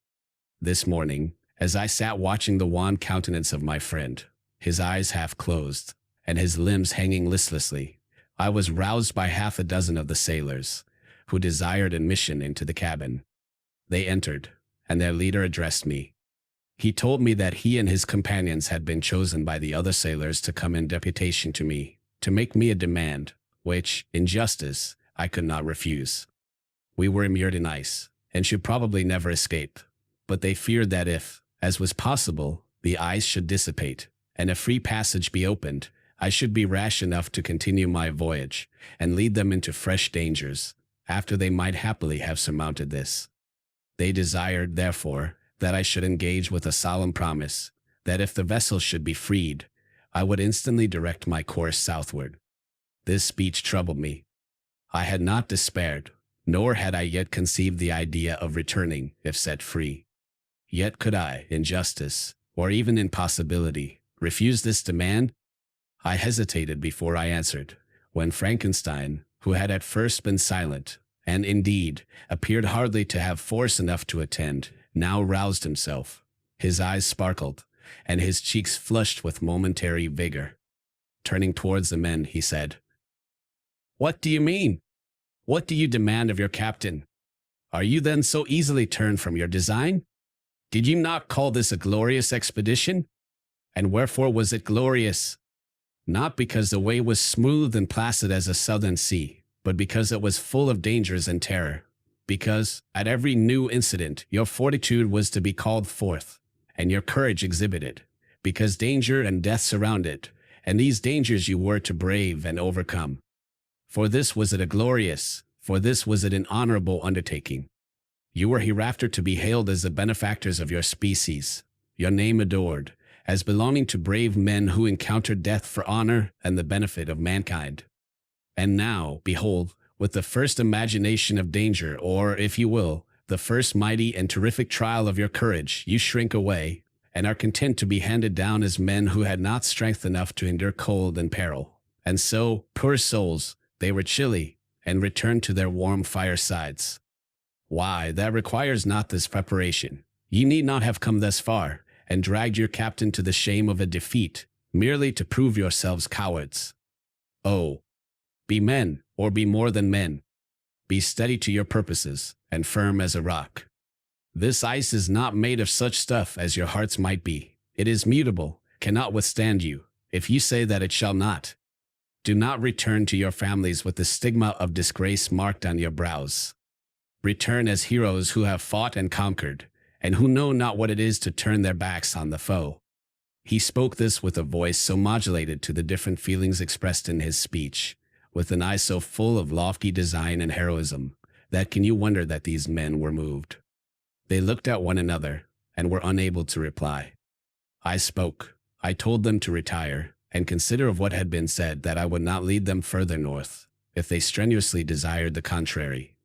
This morning, as I sat watching the wan countenance of my friend, his eyes half closed, and his limbs hanging listlessly, I was roused by half a dozen of the sailors, who desired admission into the cabin. They entered, and their leader addressed me. He told me that he and his companions had been chosen by the other sailors to come in deputation to me, to make me a demand, which, in justice, I could not refuse. We were immured in ice, and should probably never escape, but they feared that if, as was possible, the ice should dissipate, and a free passage be opened, I should be rash enough to continue my voyage, and lead them into fresh dangers, after they might happily have surmounted this. They desired, therefore, that I should engage with a solemn promise, that if the vessel should be freed, I would instantly direct my course southward. This speech troubled me. I had not despaired, nor had I yet conceived the idea of returning if set free. Yet could I, in justice, or even in possibility, refuse this demand? I hesitated before I answered, when Frankenstein, who had at first been silent, and indeed appeared hardly to have force enough to attend, now roused himself. His eyes sparkled, and his cheeks flushed with momentary vigor. Turning towards the men, he said, "What do you mean? What do you demand of your captain? Are you then so easily turned from your design? Did you not call this a glorious expedition? And wherefore was it glorious? Not because the way was smooth and placid as a southern sea, but because it was full of dangers and terror. Because, at every new incident, your fortitude was to be called forth, and your courage exhibited, because danger and death surrounded, and these dangers you were to brave and overcome. For this was it a glorious, for this was it an honorable undertaking. You were hereafter to be hailed as the benefactors of your species, your name adored, as belonging to brave men who encountered death for honor and the benefit of mankind. And now, behold, with the first imagination of danger, or, if you will, the first mighty and terrific trial of your courage, you shrink away, and are content to be handed down as men who had not strength enough to endure cold and peril. And so, poor souls, they were chilly, and returned to their warm firesides. Why, that requires not this preparation. Ye need not have come thus far, and dragged your captain to the shame of a defeat, merely to prove yourselves cowards. Oh, be men, or be more than men. Be steady to your purposes, and firm as a rock. This ice is not made of such stuff as your hearts might be. It is mutable, cannot withstand you, if you say that it shall not. Do not return to your families with the stigma of disgrace marked on your brows. Return as heroes who have fought and conquered, and who know not what it is to turn their backs on the foe." He spoke this with a voice so modulated to the different feelings expressed in his speech, with an eye so full of lofty design and heroism, that can you wonder that these men were moved? They looked at one another, and were unable to reply. I spoke. I told them to retire, and consider of what had been said that I would not lead them further north, if they strenuously desired the contrary,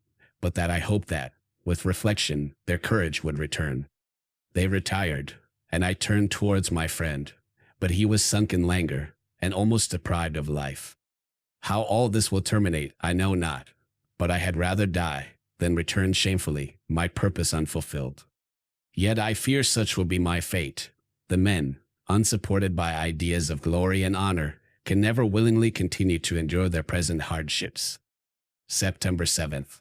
but that I hoped that, with reflection, their courage would return. They retired, and I turned towards my friend, but he was sunk in languor, and almost deprived of life. How all this will terminate, I know not, but I had rather die than return shamefully, my purpose unfulfilled. Yet I fear such will be my fate. The men, unsupported by ideas of glory and honor, can never willingly continue to endure their present hardships. September 7th.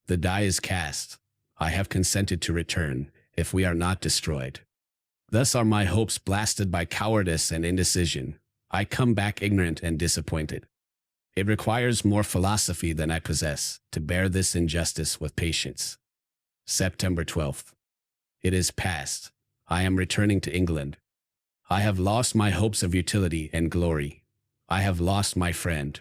The die is cast. I have consented to return, if we are not destroyed. Thus are my hopes blasted by cowardice and indecision. I come back ignorant and disappointed. It requires more philosophy than I possess to bear this injustice with patience. September 12th. It is past. I am returning to England. I have lost my hopes of utility and glory. I have lost my friend.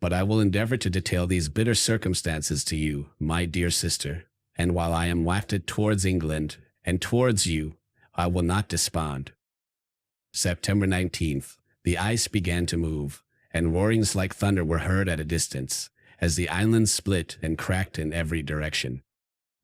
But I will endeavor to detail these bitter circumstances to you, my dear sister, and while I am wafted towards England and towards you, I will not despond. September 19th. The ice began to move, and roarings like thunder were heard at a distance, as the island split and cracked in every direction.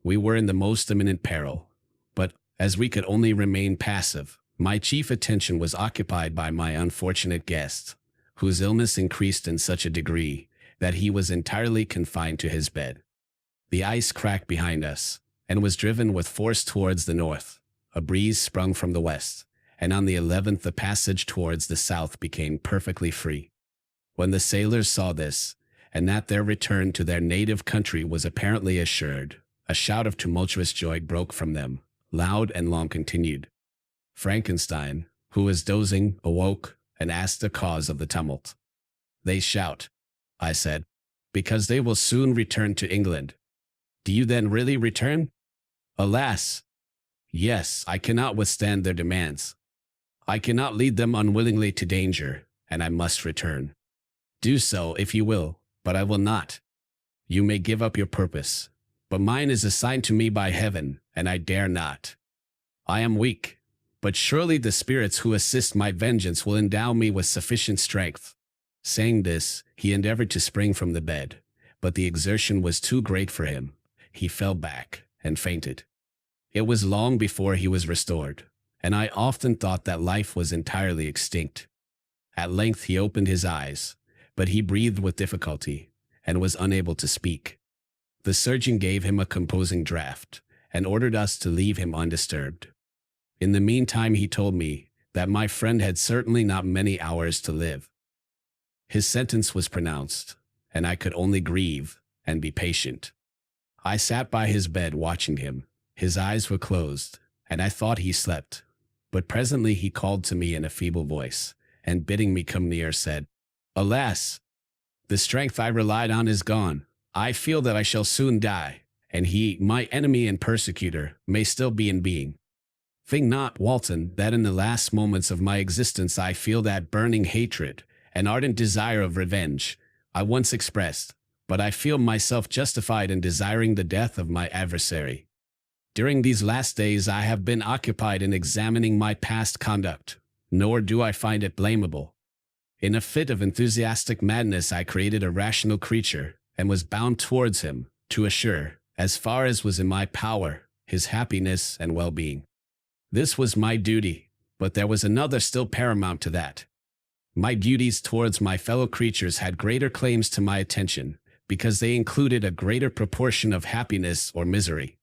We were in the most imminent peril, but, as we could only remain passive, my chief attention was occupied by my unfortunate guest, whose illness increased in such a degree that he was entirely confined to his bed. The ice cracked behind us, and was driven with force towards the north. A breeze sprung from the west, and on the 11th the passage towards the south became perfectly free. When the sailors saw this, and that their return to their native country was apparently assured, a shout of tumultuous joy broke from them, loud and long continued. Frankenstein, who was dozing, awoke, and asked the cause of the tumult. "They shout," I said, "because they will soon return to England." "Do you then really return?" "Alas! Yes, I cannot withstand their demands. I cannot lead them unwillingly to danger, and I must return. Do so, if you will, but I will not. You may give up your purpose, but mine is assigned to me by heaven, and I dare not. I am weak, but surely the spirits who assist my vengeance will endow me with sufficient strength." Saying this, he endeavored to spring from the bed, but the exertion was too great for him. He fell back and fainted. It was long before he was restored, and I often thought that life was entirely extinct. At length he opened his eyes, but he breathed with difficulty, and was unable to speak. The surgeon gave him a composing draught, and ordered us to leave him undisturbed. In the meantime he told me that my friend had certainly not many hours to live. His sentence was pronounced, and I could only grieve and be patient. I sat by his bed watching him. His eyes were closed, and I thought he slept. But presently he called to me in a feeble voice, and bidding me come near, said, "Alas! The strength I relied on is gone. I feel that I shall soon die, and he, my enemy and persecutor, may still be in being. Think not, Walton, that in the last moments of my existence I feel that burning hatred and ardent desire of revenge I once expressed, but I feel myself justified in desiring the death of my adversary. During these last days I have been occupied in examining my past conduct, nor do I find it blamable. In a fit of enthusiastic madness I created a rational creature, and was bound towards him, to assure, as far as was in my power, his happiness and well-being. This was my duty, but there was another still paramount to that. My duties towards my fellow creatures had greater claims to my attention, because they included a greater proportion of happiness or misery.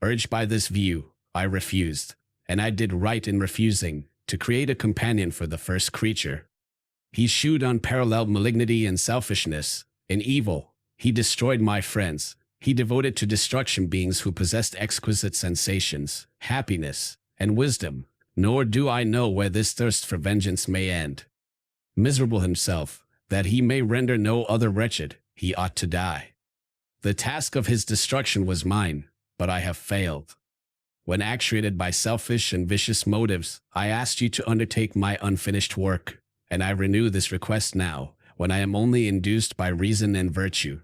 Urged by this view, I refused, and I did right in refusing, to create a companion for the first creature. He shewed unparalleled malignity and selfishness. In evil, he destroyed my friends. He devoted to destruction beings who possessed exquisite sensations, happiness, and wisdom, nor do I know where this thirst for vengeance may end. Miserable himself, that he may render no other wretched, he ought to die. The task of his destruction was mine, but I have failed. When actuated by selfish and vicious motives, I asked you to undertake my unfinished work, and I renew this request now, when I am only induced by reason and virtue.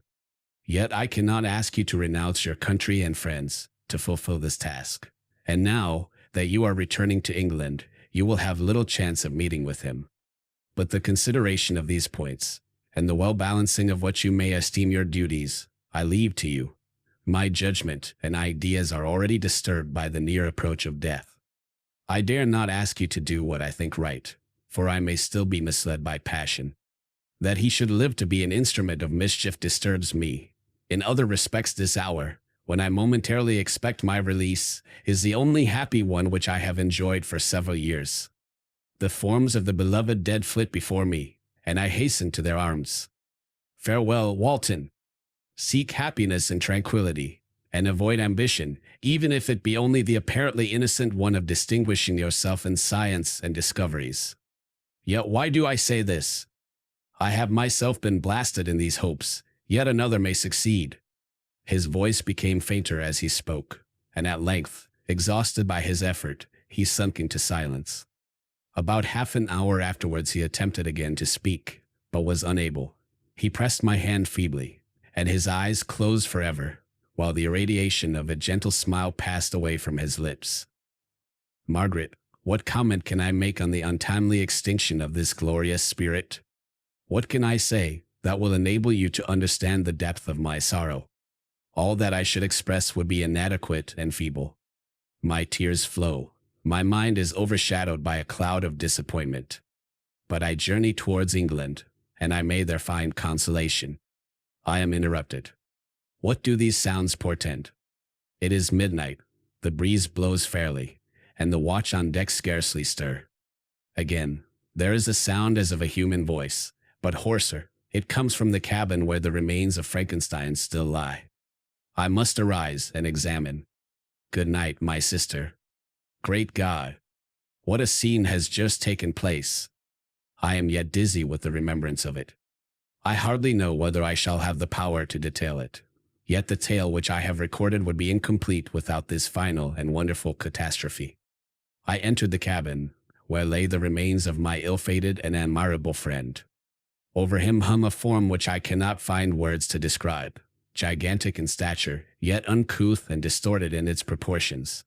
Yet I cannot ask you to renounce your country and friends to fulfill this task. And now that you are returning to England, you will have little chance of meeting with him. But the consideration of these points, and the well-balancing of what you may esteem your duties, I leave to you. My judgment and ideas are already disturbed by the near approach of death. I dare not ask you to do what I think right, for I may still be misled by passion. That he should live to be an instrument of mischief disturbs me, In other respects, this hour, when I momentarily expect my release, is the only happy one which I have enjoyed for several years. The forms of the beloved dead flit before me, and I hasten to their arms. Farewell, Walton. Seek happiness and tranquility, and avoid ambition, even if it be only the apparently innocent one of distinguishing yourself in science and discoveries. Yet why do I say this? I have myself been blasted in these hopes, yet another may succeed. His voice became fainter as he spoke, and at length, exhausted by his effort, he sunk into silence. About half an hour afterwards he attempted again to speak, but was unable. He pressed my hand feebly, and his eyes closed forever, while the irradiation of a gentle smile passed away from his lips. Margaret, what comment can I make on the untimely extinction of this glorious spirit? What can I say that will enable you to understand the depth of my sorrow? All that I should express would be inadequate and feeble. My tears flow. My mind is overshadowed by a cloud of disappointment. But I journey towards England, and I may there find consolation. I am interrupted. What do these sounds portend? It is midnight, the breeze blows fairly, and the watch on deck scarcely stir. Again, there is a sound as of a human voice, but hoarser. It comes from the cabin where the remains of Frankenstein still lie. I must arise and examine. Good night, my sister. Great God! What a scene has just taken place! I am yet dizzy with the remembrance of it. I hardly know whether I shall have the power to detail it. Yet the tale which I have recorded would be incomplete without this final and wonderful catastrophe. I entered the cabin, where lay the remains of my ill-fated and admirable friend. Over him hung a form which I cannot find words to describe, gigantic in stature, yet uncouth and distorted in its proportions.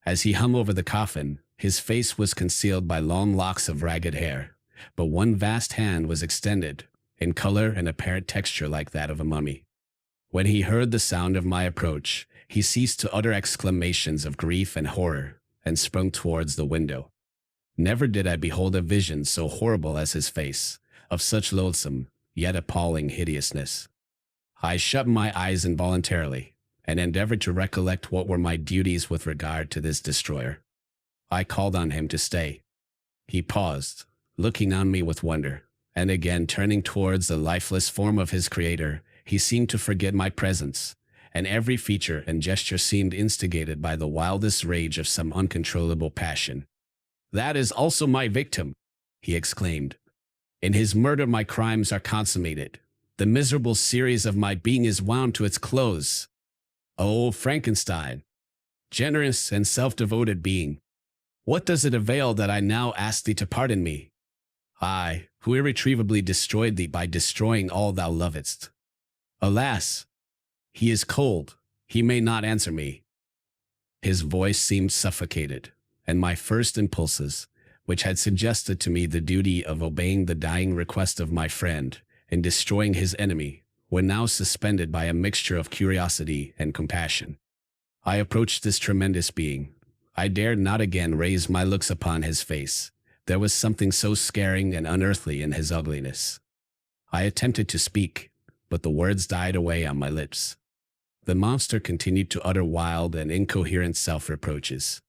As he hung over the coffin, his face was concealed by long locks of ragged hair, but one vast hand was extended, in color and apparent texture like that of a mummy. When he heard the sound of my approach, he ceased to utter exclamations of grief and horror, and sprung towards the window. Never did I behold a vision so horrible as his face, of such loathsome, yet appalling hideousness. I shut my eyes involuntarily, and endeavored to recollect what were my duties with regard to this destroyer. I called on him to stay. He paused, looking on me with wonder, and again turning towards the lifeless form of his creator, he seemed to forget my presence, and every feature and gesture seemed instigated by the wildest rage of some uncontrollable passion. "That is also my victim," he exclaimed. "In his murder my crimes are consummated. The miserable series of my being is wound to its close. Oh, Frankenstein, generous and self-devoted being, what does it avail that I now ask thee to pardon me? I, who irretrievably destroyed thee by destroying all thou lovedst. Alas! He is cold. He may not answer me." His voice seemed suffocated, and my first impulses, which had suggested to me the duty of obeying the dying request of my friend and destroying his enemy, were now suspended by a mixture of curiosity and compassion. I approached this tremendous being. I dared not again raise my looks upon his face. There was something so scaring and unearthly in his ugliness. I attempted to speak, but the words died away on my lips. The monster continued to utter wild and incoherent self-reproaches.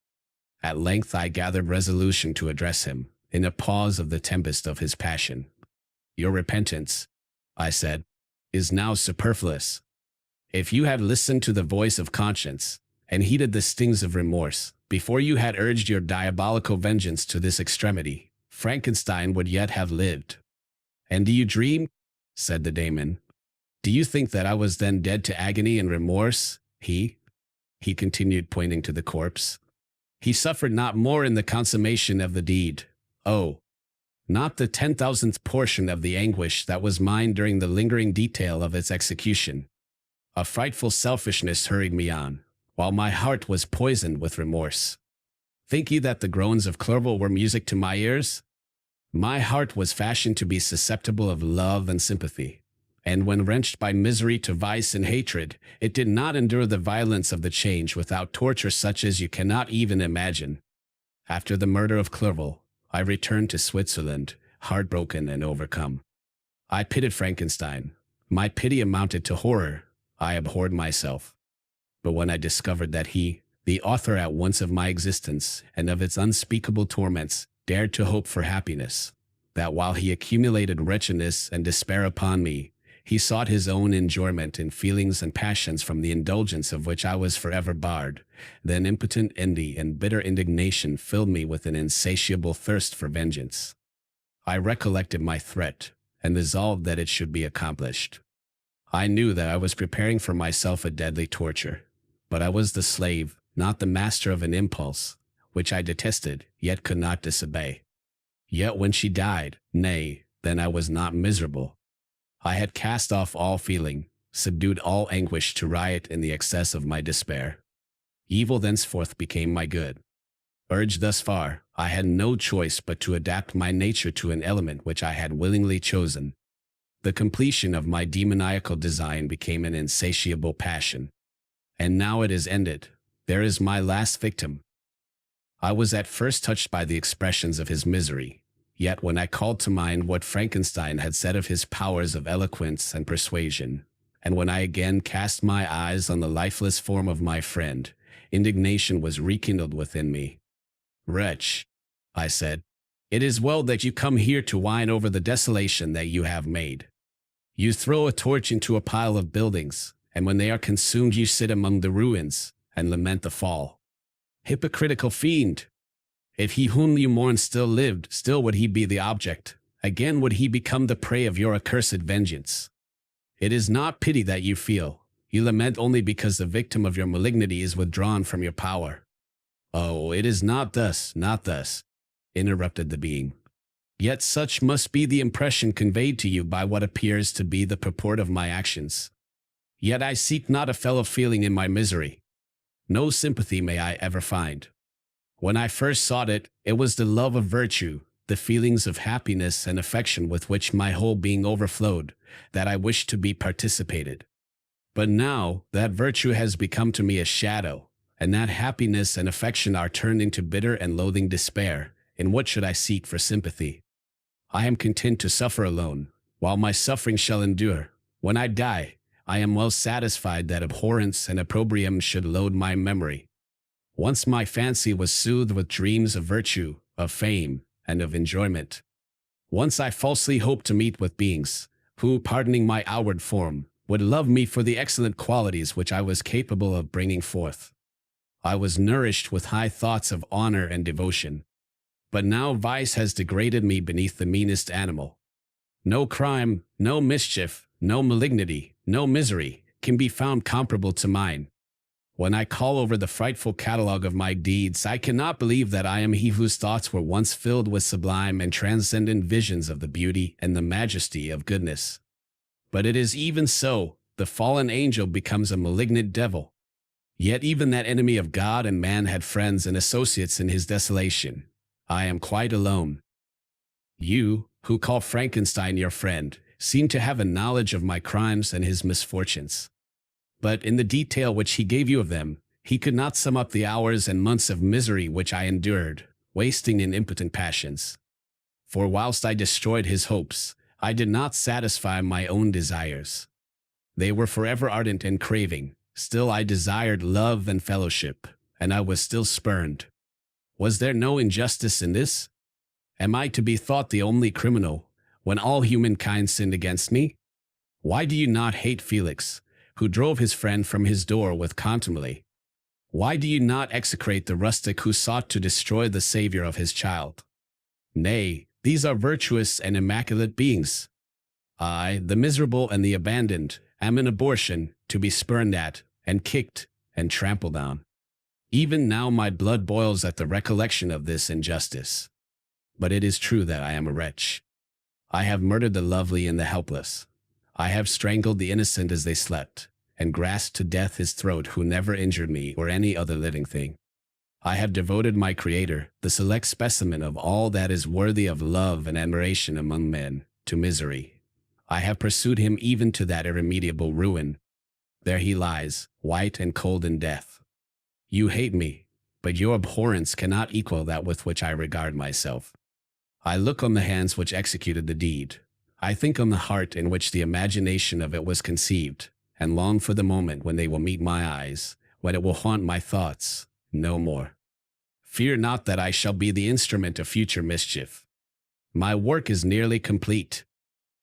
At length I gathered resolution to address him, in a pause of the tempest of his passion. "Your repentance," I said, "is now superfluous. If you had listened to the voice of conscience, and heeded the stings of remorse, before you had urged your diabolical vengeance to this extremity, Frankenstein would yet have lived." "And do you dream?" said the daemon. "Do you think that I was then dead to agony and remorse? He continued, pointing to the corpse. "He suffered not more in the consummation of the deed. Oh, not the 10,000th portion of the anguish that was mine during the lingering detail of its execution. A frightful selfishness hurried me on, while my heart was poisoned with remorse. Think ye that the groans of Clerval were music to my ears? My heart was fashioned to be susceptible of love and sympathy, and when wrenched by misery to vice and hatred, it did not endure the violence of the change without torture such as you cannot even imagine. After the murder of Clerval, I returned to Switzerland, heartbroken and overcome. I pitied Frankenstein. My pity amounted to horror. I abhorred myself. But when I discovered that he, the author at once of my existence and of its unspeakable torments, dared to hope for happiness, that while he accumulated wretchedness and despair upon me, he sought his own enjoyment in feelings and passions from the indulgence of which I was forever barred, then impotent envy and bitter indignation filled me with an insatiable thirst for vengeance. I recollected my threat, and resolved that it should be accomplished. I knew that I was preparing for myself a deadly torture, but I was the slave, not the master of an impulse, which I detested, yet could not disobey. Yet when she died, nay, then I was not miserable. I had cast off all feeling, subdued all anguish to riot in the excess of my despair. Evil thenceforth became my good. Urged thus far, I had no choice but to adapt my nature to an element which I had willingly chosen. The completion of my demoniacal design became an insatiable passion. And now it is ended. There is my last victim. I was at first touched by the expressions of his misery. Yet when I called to mind what Frankenstein had said of his powers of eloquence and persuasion, and when I again cast my eyes on the lifeless form of my friend, indignation was rekindled within me. "Wretch," I said, "it is well that you come here to whine over the desolation that you have made. You throw a torch into a pile of buildings, and when they are consumed you sit among the ruins and lament the fall. Hypocritical fiend! If he whom you mourn still lived, still would he be the object. Again would he become the prey of your accursed vengeance. It is not pity that you feel. You lament only because the victim of your malignity is withdrawn from your power." "Oh, it is not thus, interrupted the being. "Yet such must be the impression conveyed to you by what appears to be the purport of my actions. Yet I seek not a fellow feeling in my misery. No sympathy may I ever find. When I first sought it, it was the love of virtue, the feelings of happiness and affection with which my whole being overflowed, that I wished to be participated. But now that virtue has become to me a shadow, and that happiness and affection are turned into bitter and loathing despair, in what should I seek for sympathy? I am content to suffer alone, while my suffering shall endure. When I die, I am well satisfied that abhorrence and opprobrium should load my memory. Once my fancy was soothed with dreams of virtue, of fame, and of enjoyment. Once I falsely hoped to meet with beings, who, pardoning my outward form, would love me for the excellent qualities which I was capable of bringing forth. I was nourished with high thoughts of honor and devotion. But now vice has degraded me beneath the meanest animal. No crime, no mischief, no malignity, no misery can be found comparable to mine. When I call over the frightful catalogue of my deeds, I cannot believe that I am he whose thoughts were once filled with sublime and transcendent visions of the beauty and the majesty of goodness. But it is even so, the fallen angel becomes a malignant devil. Yet even that enemy of God and man had friends and associates in his desolation. I am quite alone. You, who call Frankenstein your friend, seem to have a knowledge of my crimes and his misfortunes. But in the detail which he gave you of them, he could not sum up the hours and months of misery which I endured, wasting in impotent passions. For whilst I destroyed his hopes, I did not satisfy my own desires. They were forever ardent and craving, still I desired love and fellowship, and I was still spurned. Was there no injustice in this? Am I to be thought the only criminal, when all humankind sinned against me? Why do you not hate Felix, who drove his friend from his door with contumely? Why do you not execrate the rustic who sought to destroy the savior of his child? Nay, these are virtuous and immaculate beings. I, the miserable and the abandoned, am an abortion, to be spurned at, and kicked, and trampled on. Even now my blood boils at the recollection of this injustice. But it is true that I am a wretch. I have murdered the lovely and the helpless. I have strangled the innocent as they slept, and grasped to death his throat who never injured me or any other living thing. I have devoted my Creator, the select specimen of all that is worthy of love and admiration among men, to misery. I have pursued him even to that irremediable ruin. There he lies, white and cold in death. You hate me, but your abhorrence cannot equal that with which I regard myself. I look on the hands which executed the deed. I think on the heart in which the imagination of it was conceived, and long for the moment when they will meet my eyes, when it will haunt my thoughts no more. Fear not that I shall be the instrument of future mischief. My work is nearly complete.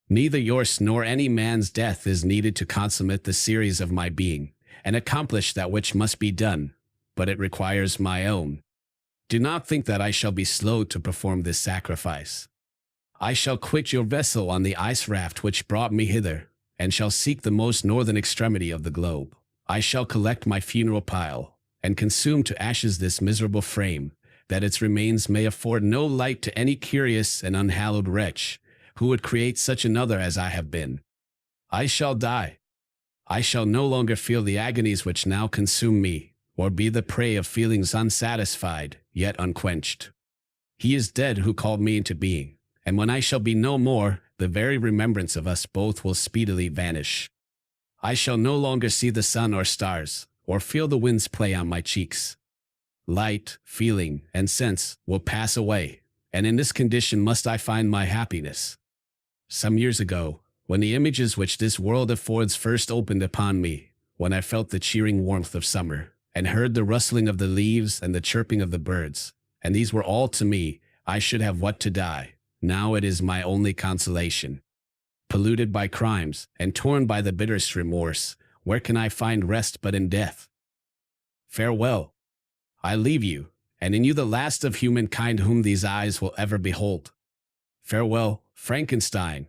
Neither yours nor any man's death is needed to consummate the series of my being, and accomplish that which must be done, but it requires my own. Do not think that I shall be slow to perform this sacrifice. I shall quit your vessel on the ice raft which brought me hither, and shall seek the most northern extremity of the globe. I shall collect my funeral pile, and consume to ashes this miserable frame, that its remains may afford no light to any curious and unhallowed wretch, who would create such another as I have been. I shall die. I shall no longer feel the agonies which now consume me, or be the prey of feelings unsatisfied, yet unquenched. He is dead who called me into being, and when I shall be no more, the very remembrance of us both will speedily vanish. I shall no longer see the sun or stars, or feel the winds play on my cheeks. Light, feeling, and sense will pass away, and in this condition must I find my happiness. Some years ago, when the images which this world affords first opened upon me, when I felt the cheering warmth of summer, and heard the rustling of the leaves and the chirping of the birds, and these were all to me, I should have what to die. Now it is my only consolation. Polluted by crimes, and torn by the bitterest remorse, where can I find rest but in death? Farewell. I leave you, and in you the last of humankind whom these eyes will ever behold. Farewell, Frankenstein.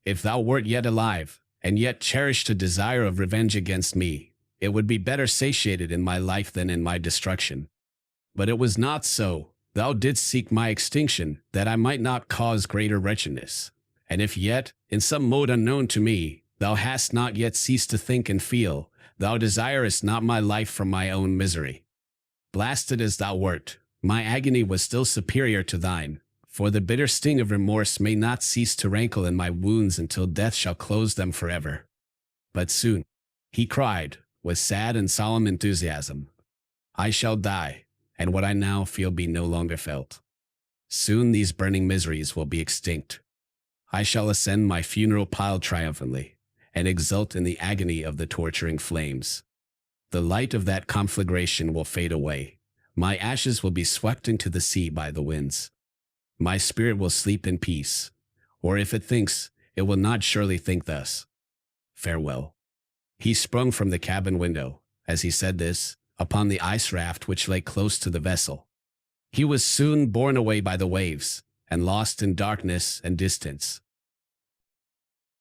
If thou wert yet alive, and yet cherished a desire of revenge against me, it would be better satiated in my life than in my destruction. But it was not so. Thou didst seek my extinction, that I might not cause greater wretchedness. And if yet, in some mode unknown to me, thou hast not yet ceased to think and feel, thou desirest not my life from my own misery. Blasted as thou wert, my agony was still superior to thine, for the bitter sting of remorse may not cease to rankle in my wounds until death shall close them forever. But soon, he cried, with sad and solemn enthusiasm, I shall die, and what I now feel be no longer felt. Soon these burning miseries will be extinct. I shall ascend my funeral pile triumphantly, and exult in the agony of the torturing flames. The light of that conflagration will fade away. My ashes will be swept into the sea by the winds. My spirit will sleep in peace, or if it thinks, it will not surely think thus. Farewell. He sprung from the cabin window, as he said this, upon the ice raft which lay close to the vessel. He was soon borne away by the waves, and lost in darkness and distance.